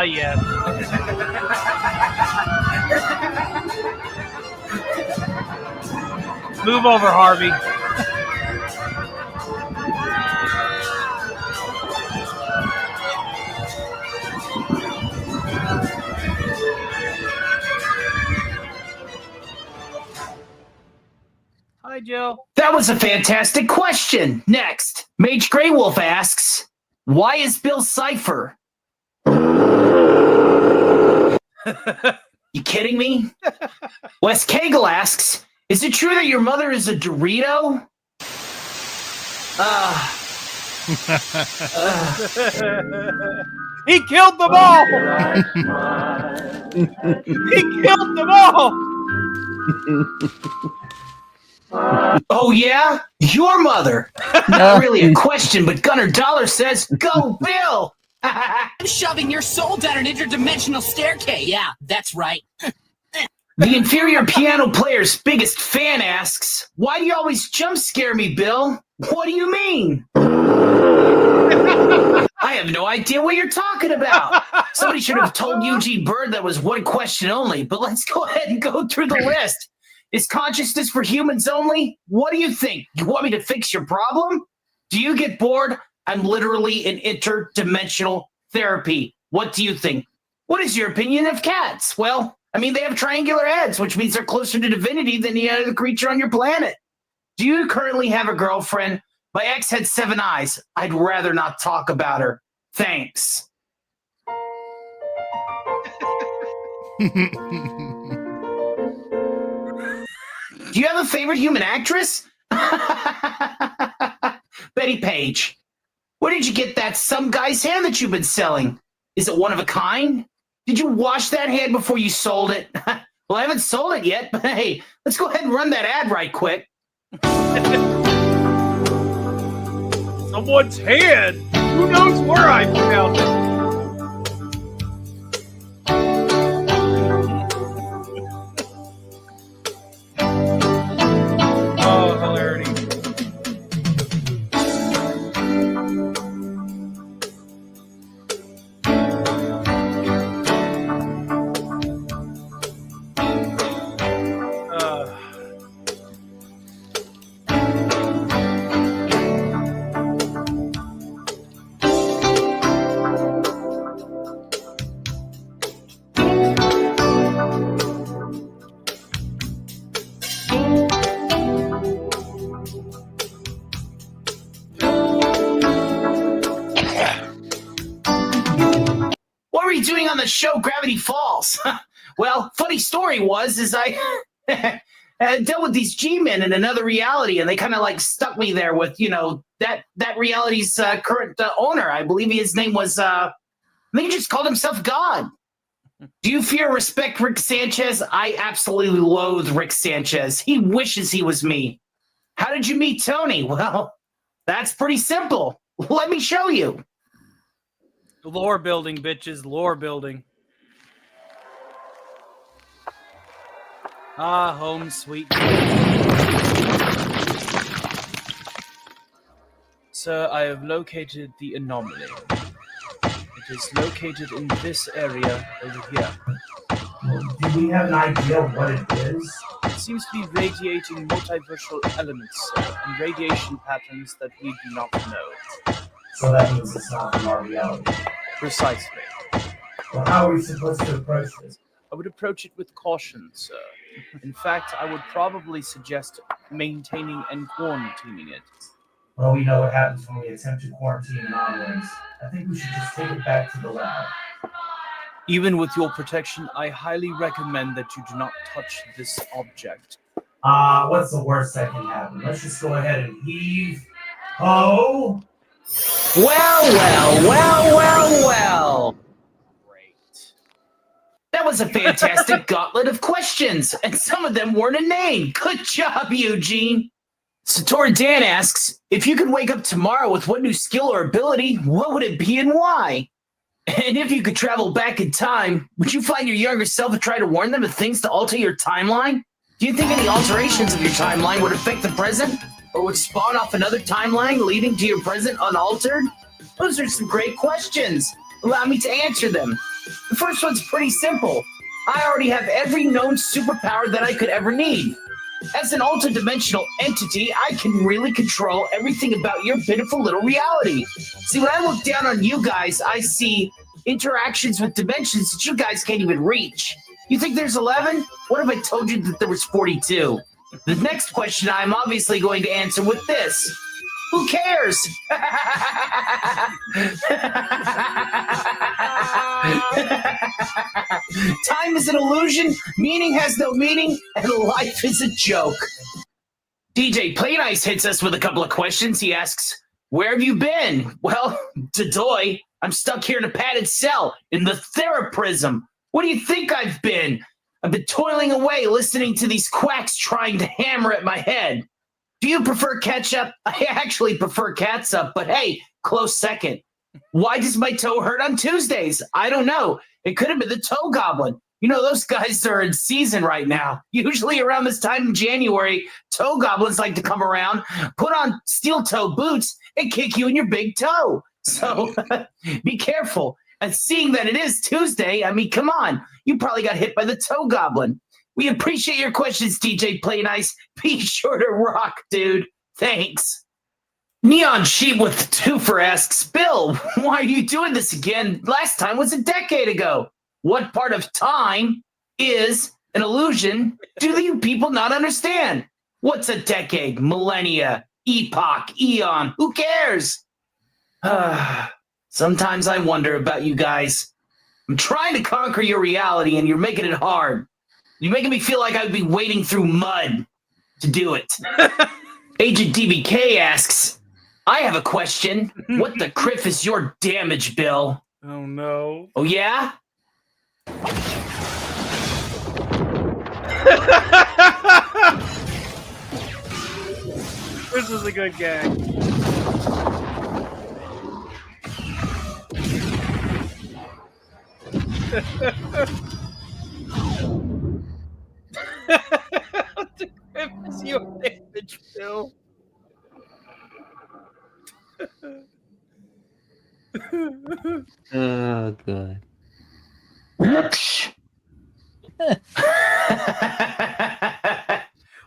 yes. Move over, Harvey. Hi, Joe. That was a fantastic question. Next, Mage Grey Wolf asks, why is Bill Cipher? You kidding me? Wes Cagle asks, is it true that your mother is a Dorito? He killed them all! He killed them all! Oh, yeah? Your mother? Not really a question, but Gunnar Dollar says, go, Bill! I'm shoving your soul down an interdimensional staircase. Yeah, that's right. The inferior piano player's biggest fan asks, why do you always jump scare me, Bill? What do you mean? I have no idea what you're talking about. Somebody should have told Eugene Bird that was one question only, but let's go ahead and go through the list. Is consciousness for humans only? What do you think? You want me to fix your problem? Do you get bored? I'm literally in interdimensional therapy. What do you think? What is your opinion of cats? Well, I mean, they have triangular heads, which means they're closer to divinity than any other creature on your planet. Do you currently have a girlfriend? My ex had 7 eyes. I'd rather not talk about her. Thanks. Do you have a favorite human actress? Betty Page. Where did you get that some guy's hand that you've been selling? Is it one of a kind? Did you wash that hand before you sold it? Well, I haven't sold it yet, but hey, let's go ahead and run that ad right quick. Someone's hand. Who knows where I found it? Oh, hilarity. What were you doing on the show Gravity Falls? Well, funny story is I dealt with these G-men in another reality, and they kind of like stuck me there with, that reality's current owner. I believe his name was, I think he just called himself God. Do you fear or respect Rick Sanchez? I absolutely loathe Rick Sanchez. He wishes he was me. How did you meet Tony? Well, that's pretty simple. Let me show you. Lore building, bitches. Lore building. Ah, home sweet. Sir, I have located the anomaly. It is located in this area over here. Do we have an idea of what it is? It seems to be radiating multiversal elements, sir, and radiation patterns that we do not know. So that means it's not from our reality. Precisely. Well, how are we supposed to approach this? I would approach it with caution, sir. In fact, I would probably suggest maintaining and quarantining it. Well, we know what happens when we attempt to quarantine non-worms. I think we should just take it back to the lab. Even with your protection, I highly recommend that you do not touch this object. What's the worst that can happen? Let's just go ahead and heave. Ho! Well. That was a fantastic gauntlet of questions, and some of them weren't a name. Good job, Eugene. Satori Dan asks, if you could wake up tomorrow with what new skill or ability, what would it be and why? And if you could travel back in time, would you find your younger self and try to warn them of things to alter your timeline? Do you think any alterations of your timeline would affect the present? Or would spawn off another timeline leading to your present unaltered? Those are some great questions. Allow me to answer them. The first one's pretty simple. I already have every known superpower that I could ever need. As an multidimensional entity, I can really control everything about your pitiful little reality. See, when I look down on you guys, I see interactions with dimensions that you guys can't even reach. You think there's 11? What if I told you that there was 42? The next question I'm obviously going to answer with this. Who cares? Time is an illusion, meaning has no meaning, and life is a joke. DJ Play Nice hits us with a couple of questions. He asks, where have you been? Well, Dadoy, I'm stuck here in a padded cell in the Theraprism. What do you think I've been? I've been toiling away listening to these quacks trying to hammer at my head. Do you prefer ketchup? I actually prefer catsup, but hey, close second. Why does my toe hurt on Tuesdays? I don't know. It could have been the toe goblin. You know, those guys are in season right now. Usually around this time in January, toe goblins like to come around, put on steel toe boots, and kick you in your big toe. So be careful. And seeing that it is Tuesday, I mean, come on. You probably got hit by the toe goblin. We appreciate your questions, DJ Play Nice. Be sure to rock, dude. Thanks. Neon Sheep with the twofer asks, Bill, why are you doing this again? Last time was a decade ago. What part of time is an illusion do you people not understand? What's a decade, millennia, epoch, eon? Who cares? Sometimes I wonder about you guys. I'm trying to conquer your reality and you're making it hard. You're making me feel like I'd be wading through mud to do it. Agent DBK asks, I have a question. What the criff is your damage, Bill? Oh, no. Oh, yeah? This is a good gag. The grip is your damage, Bill. Oh, good.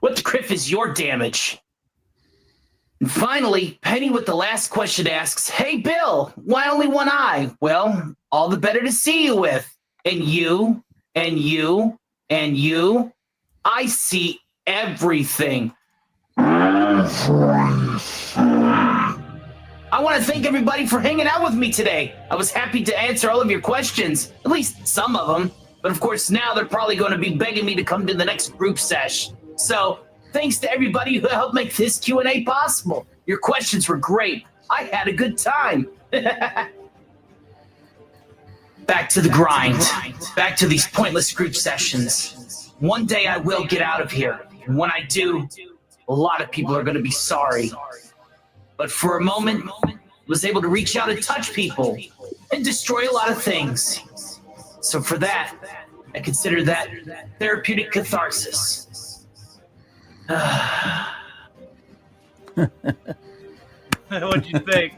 What the criff is your damage? And finally, Penny with the last question asks, hey, Bill, why only one eye? Well, all the better to see you with. And you, and you, and you. I see everything. I want to thank everybody for hanging out with me today. I was happy to answer all of your questions, at least some of them. But of course, now they're probably going to be begging me to come to the next group sesh. So thanks to everybody who helped make this Q&A possible. Your questions were great. I had a good time. Back to the grind. Back to these pointless group sessions. One day I will get out of here. And when I do, a lot of people are going to be sorry. But for a moment, I was able to reach out and touch people and destroy a lot of things. So for that, I consider that therapeutic catharsis. What'd you think?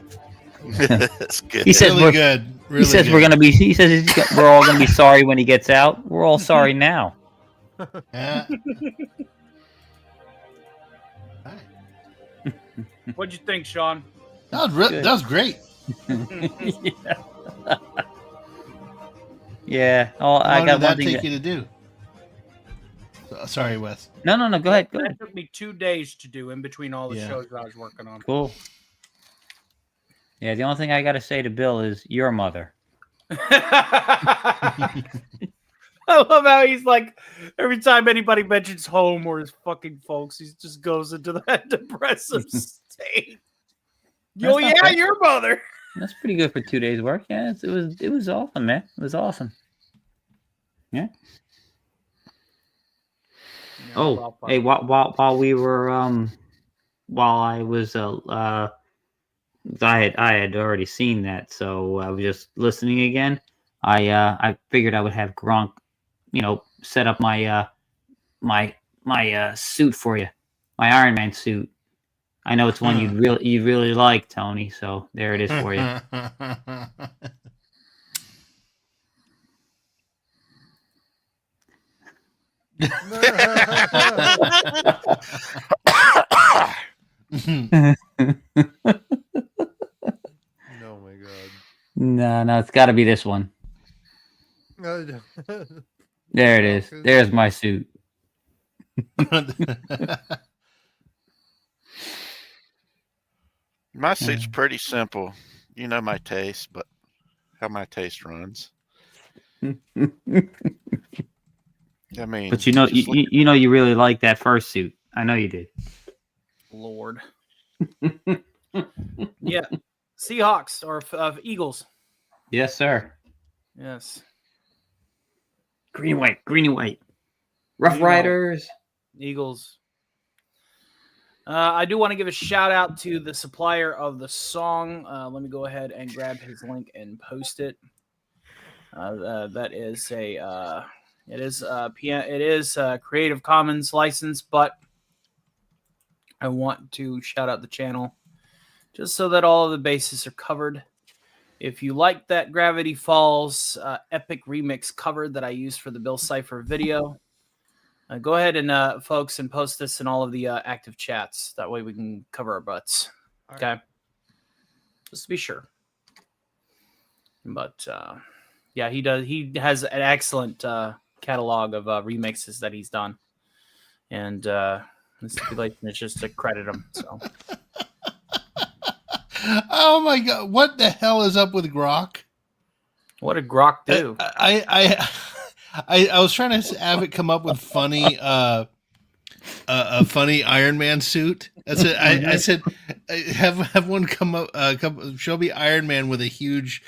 That's good. He says Really we're good. He Really says good. we're gonna be. He says we're all gonna be sorry when he gets out. We're all sorry now. Yeah. What'd you think, Sean? That was great. Yeah. Oh, How I long got did that one thing. take you to do? Sorry, Wes. No. Go ahead. Go That ahead. took me 2 days to do in between all the Yeah. shows I was working on. Cool. Yeah. The only thing I got to say to Bill is your mother. I love how he's like, every time anybody mentions home or his fucking folks, he just goes into that depressive state. That's Oh not yeah, bad. your mother. That's pretty good for 2 days' work. Yeah, it was awesome, man. It was awesome. Yeah. Oh, hey, while we were while I was I had already seen that, so I was just listening again. I figured I would have Gronk, set up my my suit for you, my Iron Man suit. I know it's one you'd really like, Tony. So there it is for you. Oh my god. No, it's got to be this one. There it is. There's my suit. My suit's pretty simple. You know my taste, but how my taste runs. I mean, But you know, you know, you really like that first suit. I know you did. Lord. Yeah. Seahawks or Eagles. Yes, sir. Yes. Green and white. Green and white. Rough Green and white. Riders. Eagles. I do want to give a shout out to the supplier of the song. Let me go ahead and grab his link and post it. That is it is Creative Commons license, but I want to shout out the channel just so that all of the bases are covered. If you like that Gravity Falls epic remix cover that I used for the Bill Cipher video, go ahead and folks and post this in all of the active chats. That way we can cover our butts. Okay. Just to be sure. But yeah, he does. He has an excellent catalog of remixes that he's done. And the stipulation is just to credit him. So. Oh my god! What the hell is up with Grok? What did Grok do? I was trying to have it come up with funny, a funny Iron Man suit. That's it. I said, have one come up, show me Iron Man with a huge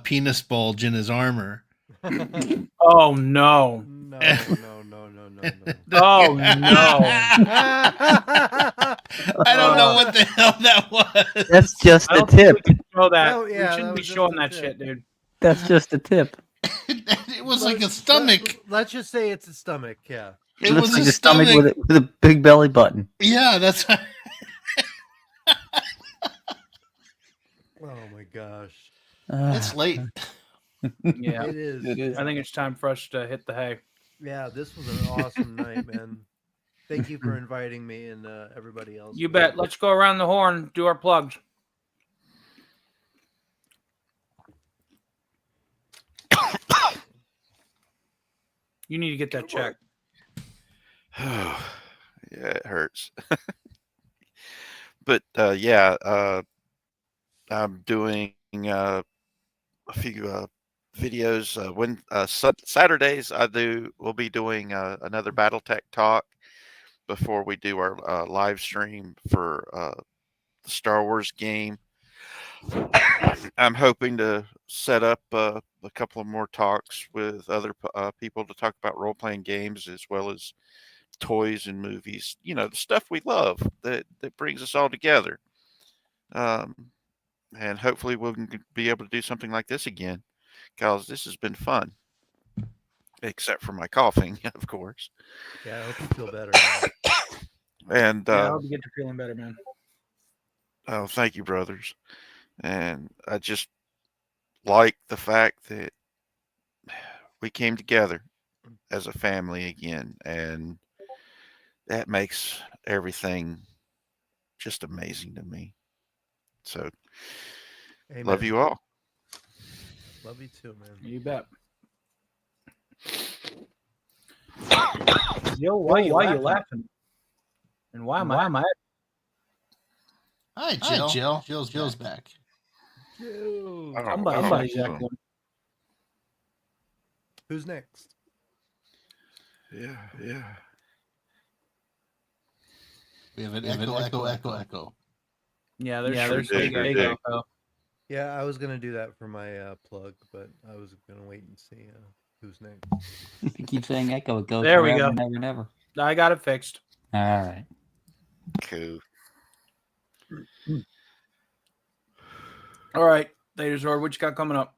penis bulge in his armor. Oh no! No. Oh no! I don't know what the hell that was. That's just I a don't think tip. we can show that. Oh, yeah, we shouldn't that be was showing just a that tip. shit, dude. That's just a tip. It was like a stomach. Let's just say it's a stomach. Yeah. It looks was like a a stomach stomach. with a big belly button. Yeah, that's. Oh my gosh. It's late. Yeah, It is. It is. I think it's time for us to hit the hay. Yeah, this was an awesome night, man. Thank you for inviting me and everybody else. You bet. Let's go around the horn, do our plugs. You need to get that check. yeah, it hurts. But yeah, I'm doing a few videos. When Saturdays we'll be doing another BattleTech talk before we do our live stream for the Star Wars game. I'm hoping to set up a couple of more talks with other people to talk about role-playing games as well as toys and movies. You know, the stuff we love that brings us all together. And hopefully we'll be able to do something like this again, because this has been fun. Except for my coughing, of course. Yeah, I hope you feel better. And I hope you get to feeling better, man. oh, thank you, brothers. And I just like the fact that we came together as a family again, and that makes everything just amazing to me. So, Amen. love you all. Love you too, man. You bet. Yo, why you laughing? And why am I? Hi, Jill. Jill's back. Somebody's echoing. Who's next? Yeah. We have an echo. Yeah, there's big echo. Yeah, I was gonna do that for my plug, but I was gonna wait and see who's next. If you keep saying echo, it goes There we forever, go. never. I got it fixed. All right. Cool. All right, Theta Zord, what you got coming up?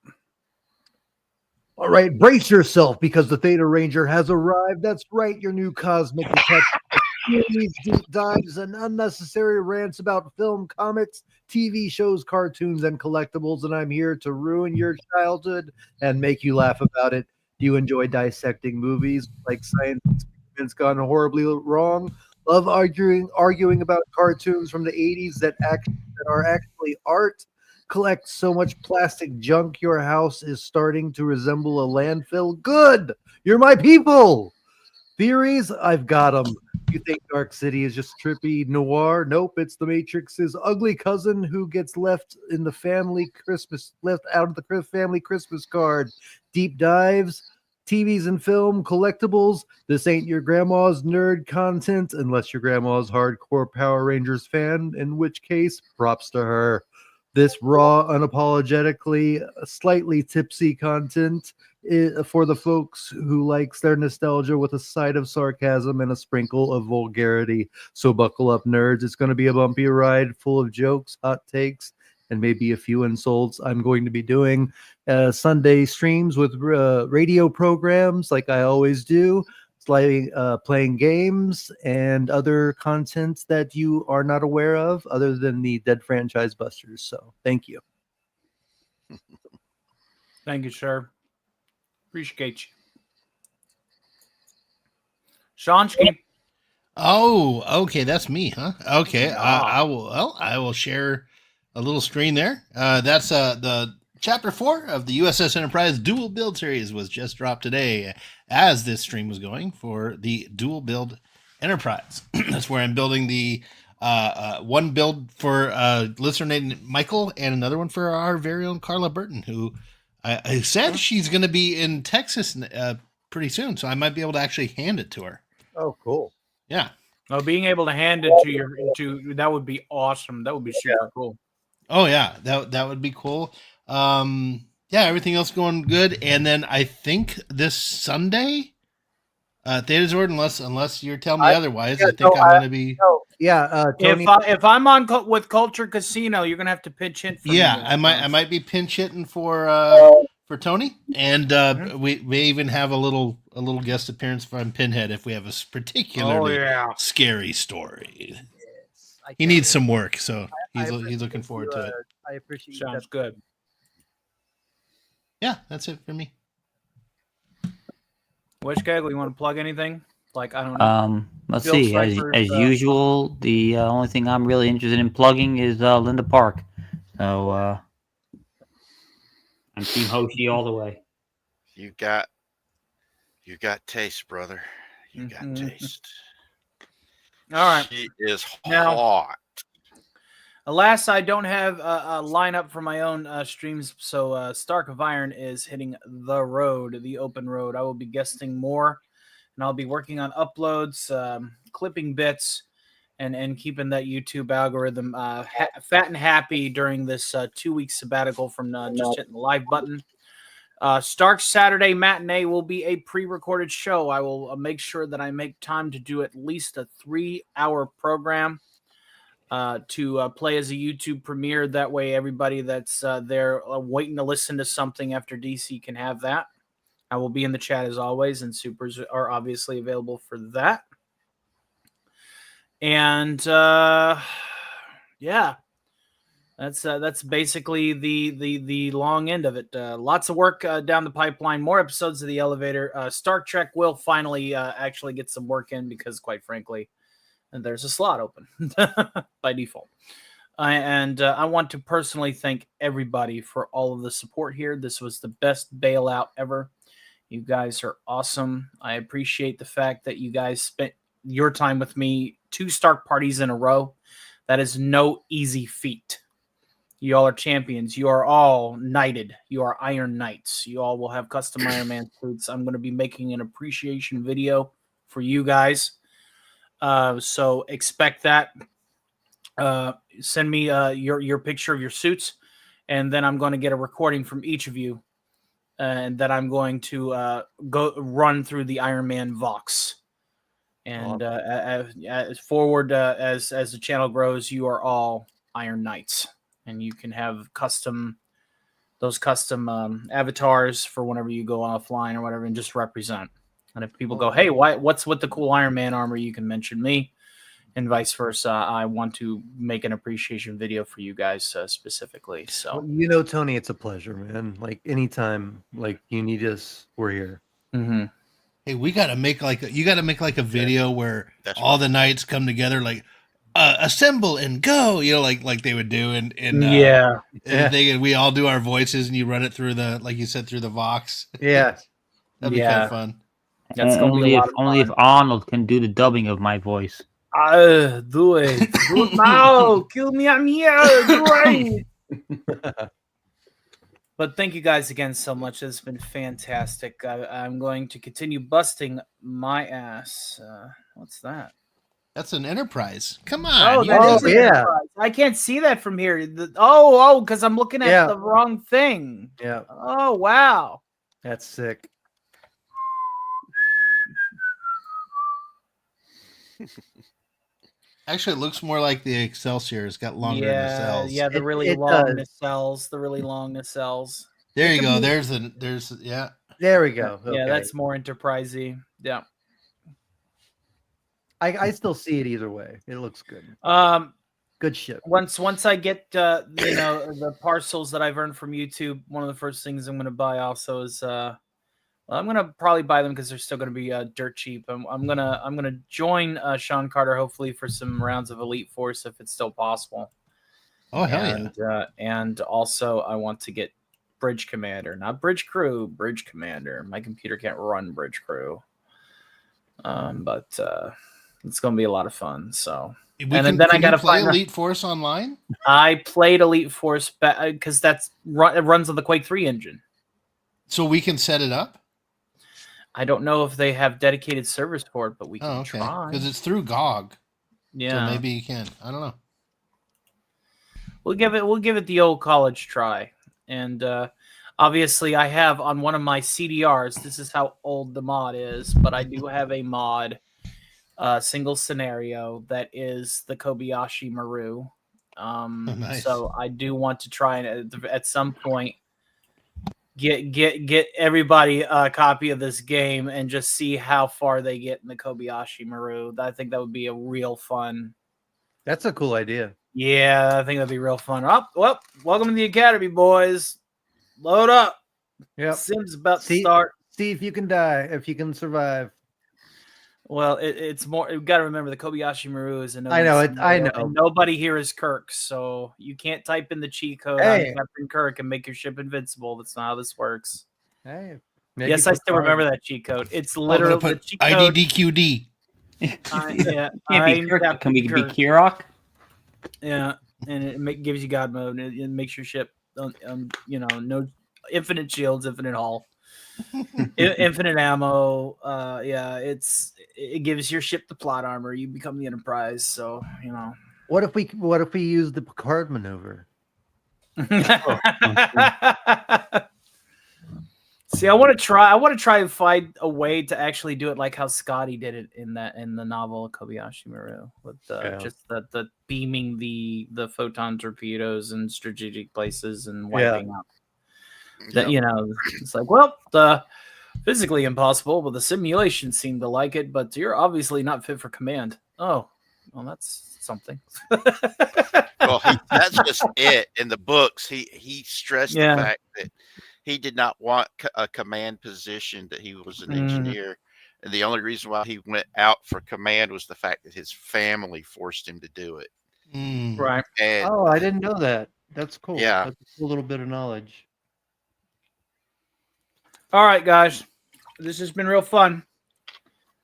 All right, brace yourself because the Theta Ranger has arrived. That's right, your new cosmic detective. Series, deep dives, and unnecessary rants about film, comics, TV shows, cartoons, and collectibles. And I'm here to ruin your childhood and make you laugh about it. Do you enjoy dissecting movies like science management's gone horribly wrong. Love arguing about cartoons from the 80s that are actually art. Collect so much plastic junk your house is starting to resemble a landfill. Good! You're my people! Theories? I've got them. You think Dark City is just trippy noir? Nope, it's the Matrix's ugly cousin who gets left out of the family Christmas card. Deep dives, TVs and film, collectibles. This ain't your grandma's nerd content unless your grandma's hardcore Power Rangers fan, in which case, props to her. This raw, unapologetically, slightly tipsy content for the folks who likes their nostalgia with a side of sarcasm and a sprinkle of vulgarity. So buckle up, nerds. It's going to be a bumpy ride full of jokes, hot takes, and maybe a few insults. I'm going to be doing Sunday streams with radio programs like I always do, playing games and other content that you are not aware of other than the Dead Franchise Busters. So thank you. Thank you, sir. Appreciate you. Seanski. Oh, okay, that's me, huh? Okay, I will. Well, I will share a little screen there. That's the chapter 4 of the USS Enterprise Dual Build series was just dropped today, as this stream was going for the Dual Build Enterprise. That's where I'm building the one build for a listener named Michael, and another one for our very own Carla Burton, who I said she's going to be in Texas pretty soon, so I might be able to actually hand it to her. Oh, cool. Yeah. Oh, being able to hand it to that would be awesome. That would be super cool. Oh yeah, that would be cool. Yeah, everything else going good, and then I think this Sunday, Theta Zord, unless you're telling me otherwise, I think I'm going to be. Tony. If I'm on with Culture Casino, you're gonna have to pinch hit. For me, I might be pinch hitting for Tony, and we may even have a little guest appearance from Pinhead if we have a particularly scary story. Yes, he needs some work, so he's looking forward to it. I appreciate. Sounds good. Yeah, that's it for me. Wish Kegel, you want to plug anything? Like, I don't know. Let's see. As usual, the only thing I'm really interested in plugging is Linda Park. So I'm Team Hoshi all the way. You got taste, brother. You got taste. All right. She is Now, hot. Alas, I don't have a lineup for my own streams, so Stark of Iron is hitting the open road. I will be guesting more, and I'll be working on uploads, clipping bits, and keeping that YouTube algorithm fat and happy during this 2-week sabbatical from just hitting the live button. Stark's Saturday matinee will be a pre-recorded show. I will make sure that I make time to do at least a 3-hour program to play as a YouTube premiere. That way everybody that's there waiting to listen to something after DC can have that. I will be in the chat as always, and supers are obviously available for that. And yeah, that's basically the long end of it. Lots of work down the pipeline. More episodes of The Elevator. Star Trek will finally actually get some work in because, quite frankly, there's a slot open by default. And I want to personally thank everybody for all of the support here. This was the best bailout ever. You guys are awesome. I appreciate the fact that you guys spent your time with me 2 Stark parties in a row. That is no easy feat. You all are champions. You are all knighted. You are Iron Knights. You all will have custom Iron Man suits. I'm going to be making an appreciation video for you guys. So expect that. Send me your picture of your suits, and then I'm going to get a recording from each of you, and that I'm going to go run through the Iron Man Vox. And as forward as the channel grows, you are all Iron Knights, and you can have those custom avatars for whenever you go offline or whatever, and just represent. And if people go, hey, what's with the cool Iron Man armor? You can mention me, and vice versa. I want to make an appreciation video for you guys specifically. So, Tony, it's a pleasure, man. Like anytime, like you need us, we're here. Mm-hmm. Hey, we got to make like a video where all the knights come together, like assemble and go. You know, like they would do Yeah. we all do our voices, and you run it through the like you said through the Vox. Yeah, that'd be kind of fun. That's gonna be a lot of only if Arnold can do the dubbing of my voice. Do it now. Kill me, I'm here. Do it. But thank you guys again so much. It's been fantastic. I'm going to continue busting my ass. What's that? That's an Enterprise. Come on. Oh, that is an Enterprise. I can't see that from here. Because I'm looking at the wrong thing. Yeah. Oh, wow. That's sick. Actually, it looks more like the Excelsior. It's got longer nacelles. Yeah, the really long nacelles. The really long nacelles. There you go. There's There we go. Yeah, Okay. that's more enterprisey. Yeah. I still see it either way. It looks good. Good shit. Once I get the parcels that I've earned from YouTube, one of the first things I'm going to buy also is I'm going to probably buy them because they're still going to be dirt cheap. I'm gonna join Sean Carter hopefully for some rounds of Elite Force if it's still possible. Oh hell yeah! And also I want to get Bridge Commander, not Bridge Crew, Bridge Commander. My computer can't run Bridge Crew, but it's going to be a lot of fun. So. Then I got to play find Elite Force online. I played Elite Force because it runs on the Quake 3 engine. So we can set it up. I don't know if they have dedicated servers for it, but we can try because it's through GOG. Yeah, so maybe you can. I don't know. We'll give it the old college try, and obviously I have on one of my CDRs. This is how old the mod is, but I do have a mod. Single scenario that is the Kobayashi Maru. Nice. So I do want to try and at some point get everybody a copy of this game and just see how far they get in the Kobayashi Maru. I think that would be a real fun. That's a cool idea. Yeah, I think that'd be real fun. Well, welcome to the Academy, boys. Load up. Yeah, Sim's about to start. See if you can die, if you can survive. Well, it's more. You've got to remember the Kobayashi Maru is I know it. I know. And nobody here is Kirk, so you can't type in the cheat code on Captain Kirk and make your ship invincible. That's not how this works. Hey. Yes, I still remember that cheat code. It's literally the cheat code. IDDQD. Can we be Kirok? Yeah, and it gives you God mode. And it makes your ship, no infinite shields, infinite hull. Infinite ammo. It gives your ship the plot armor. You become the Enterprise. So What if we use the Picard maneuver? See, I want to try and find a way to actually do it like how Scotty did it in the novel Kobayashi Maru with just the beaming the photon torpedoes in strategic places and wiping out. That it's like, well, physically impossible, but the simulation seemed to like it. But you're obviously not fit for command. Oh, well, that's something. Well, that's just it. In the books, he stressed the fact that he did not want a command position, that he was an engineer. And the only reason why he went out for command was the fact that his family forced him to do it. Right. And, I didn't know that. That's cool. Yeah. That's a cool little bit of knowledge. All right, guys. This has been real fun.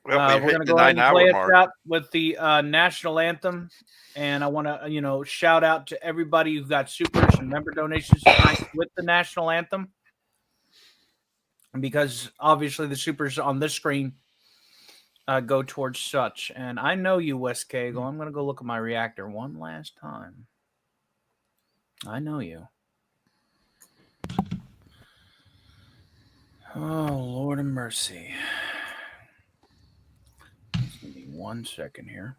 Well, we're going to go ahead and play us out with the national anthem. And I want to, shout out to everybody who got supers and member donations tonight with the national anthem. Because obviously the supers on this screen go towards such. And I know you, West Kegel. I'm going to go look at my reactor one last time. I know you. Oh, Lord of mercy. Just give me 1 second here.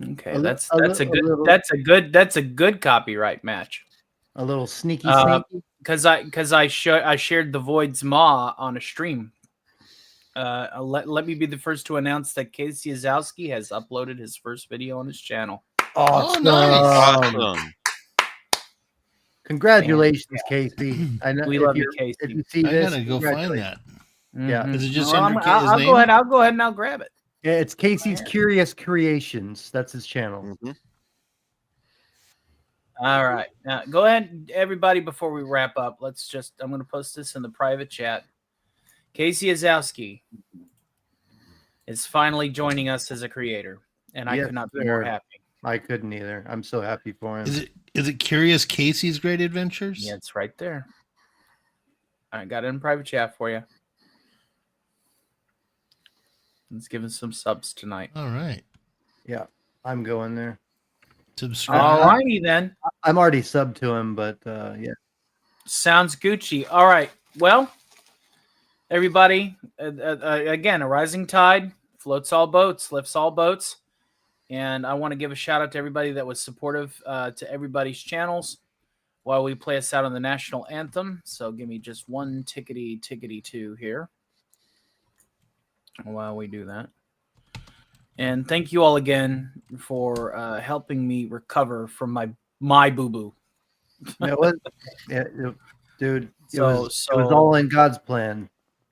Okay, that's a good copyright match. A little sneaky. Because I shared the Void's Maw on a stream. Let me be the first to announce that Casey Azowski has uploaded his first video on his channel. Awesome. Awesome. Congratulations, Casey. I know We if love you, you're- Casey. If you see I this, gotta go find that. Yeah. Mhm. Is it just Well, under his I'll name? go ahead. I'll go ahead and I'll grab it. Yeah, it's Casey's Curious Creations. That's his channel. All right. Now, go ahead, everybody, before we wrap up. I'm going to post this in the private chat. Casey Azowski is finally joining us as a creator, and I Yes, could not be more sir. happy. I couldn't either. I'm so happy for him. Is it Curious Casey's Great Adventures? Yeah, it's right there. I got it in private chat for you. Let's give us some subs tonight. All right. Yeah, I'm going there. Subscribe. All righty then. I'm already subbed to him, but yeah. Sounds Gucci. All right. Well, everybody, again, a rising tide floats all boats, lifts all boats. And I want to give a shout out to everybody that was supportive to everybody's channels while we play us out on the national anthem. So give me just one tickety two here while we do that. And thank you all again for helping me recover from my boo-boo. Dude, it So- was all in God's plan.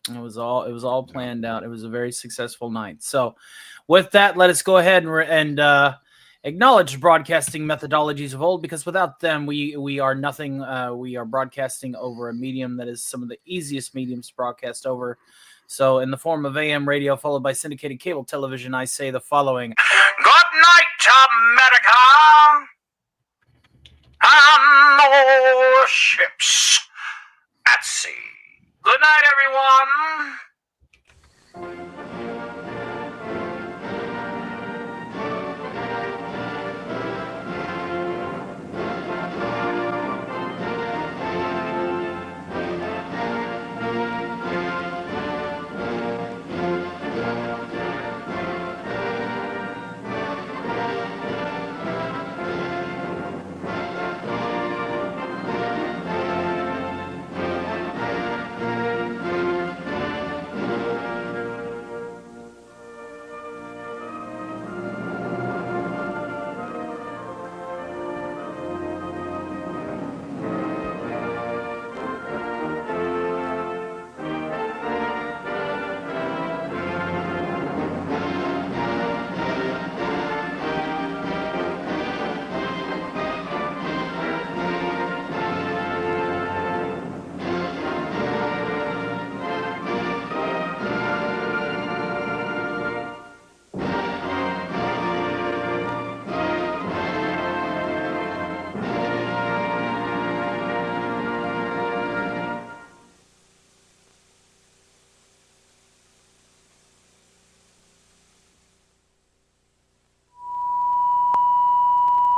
It was all planned out. It was a very successful night. So, with that, let us go ahead and acknowledge broadcasting methodologies of old, because without them, we are nothing. We are broadcasting over a medium that is some of the easiest mediums to broadcast over. So, in the form of AM radio followed by syndicated cable television, I say the following: Good night, America, and all ships at sea. Good night, everyone.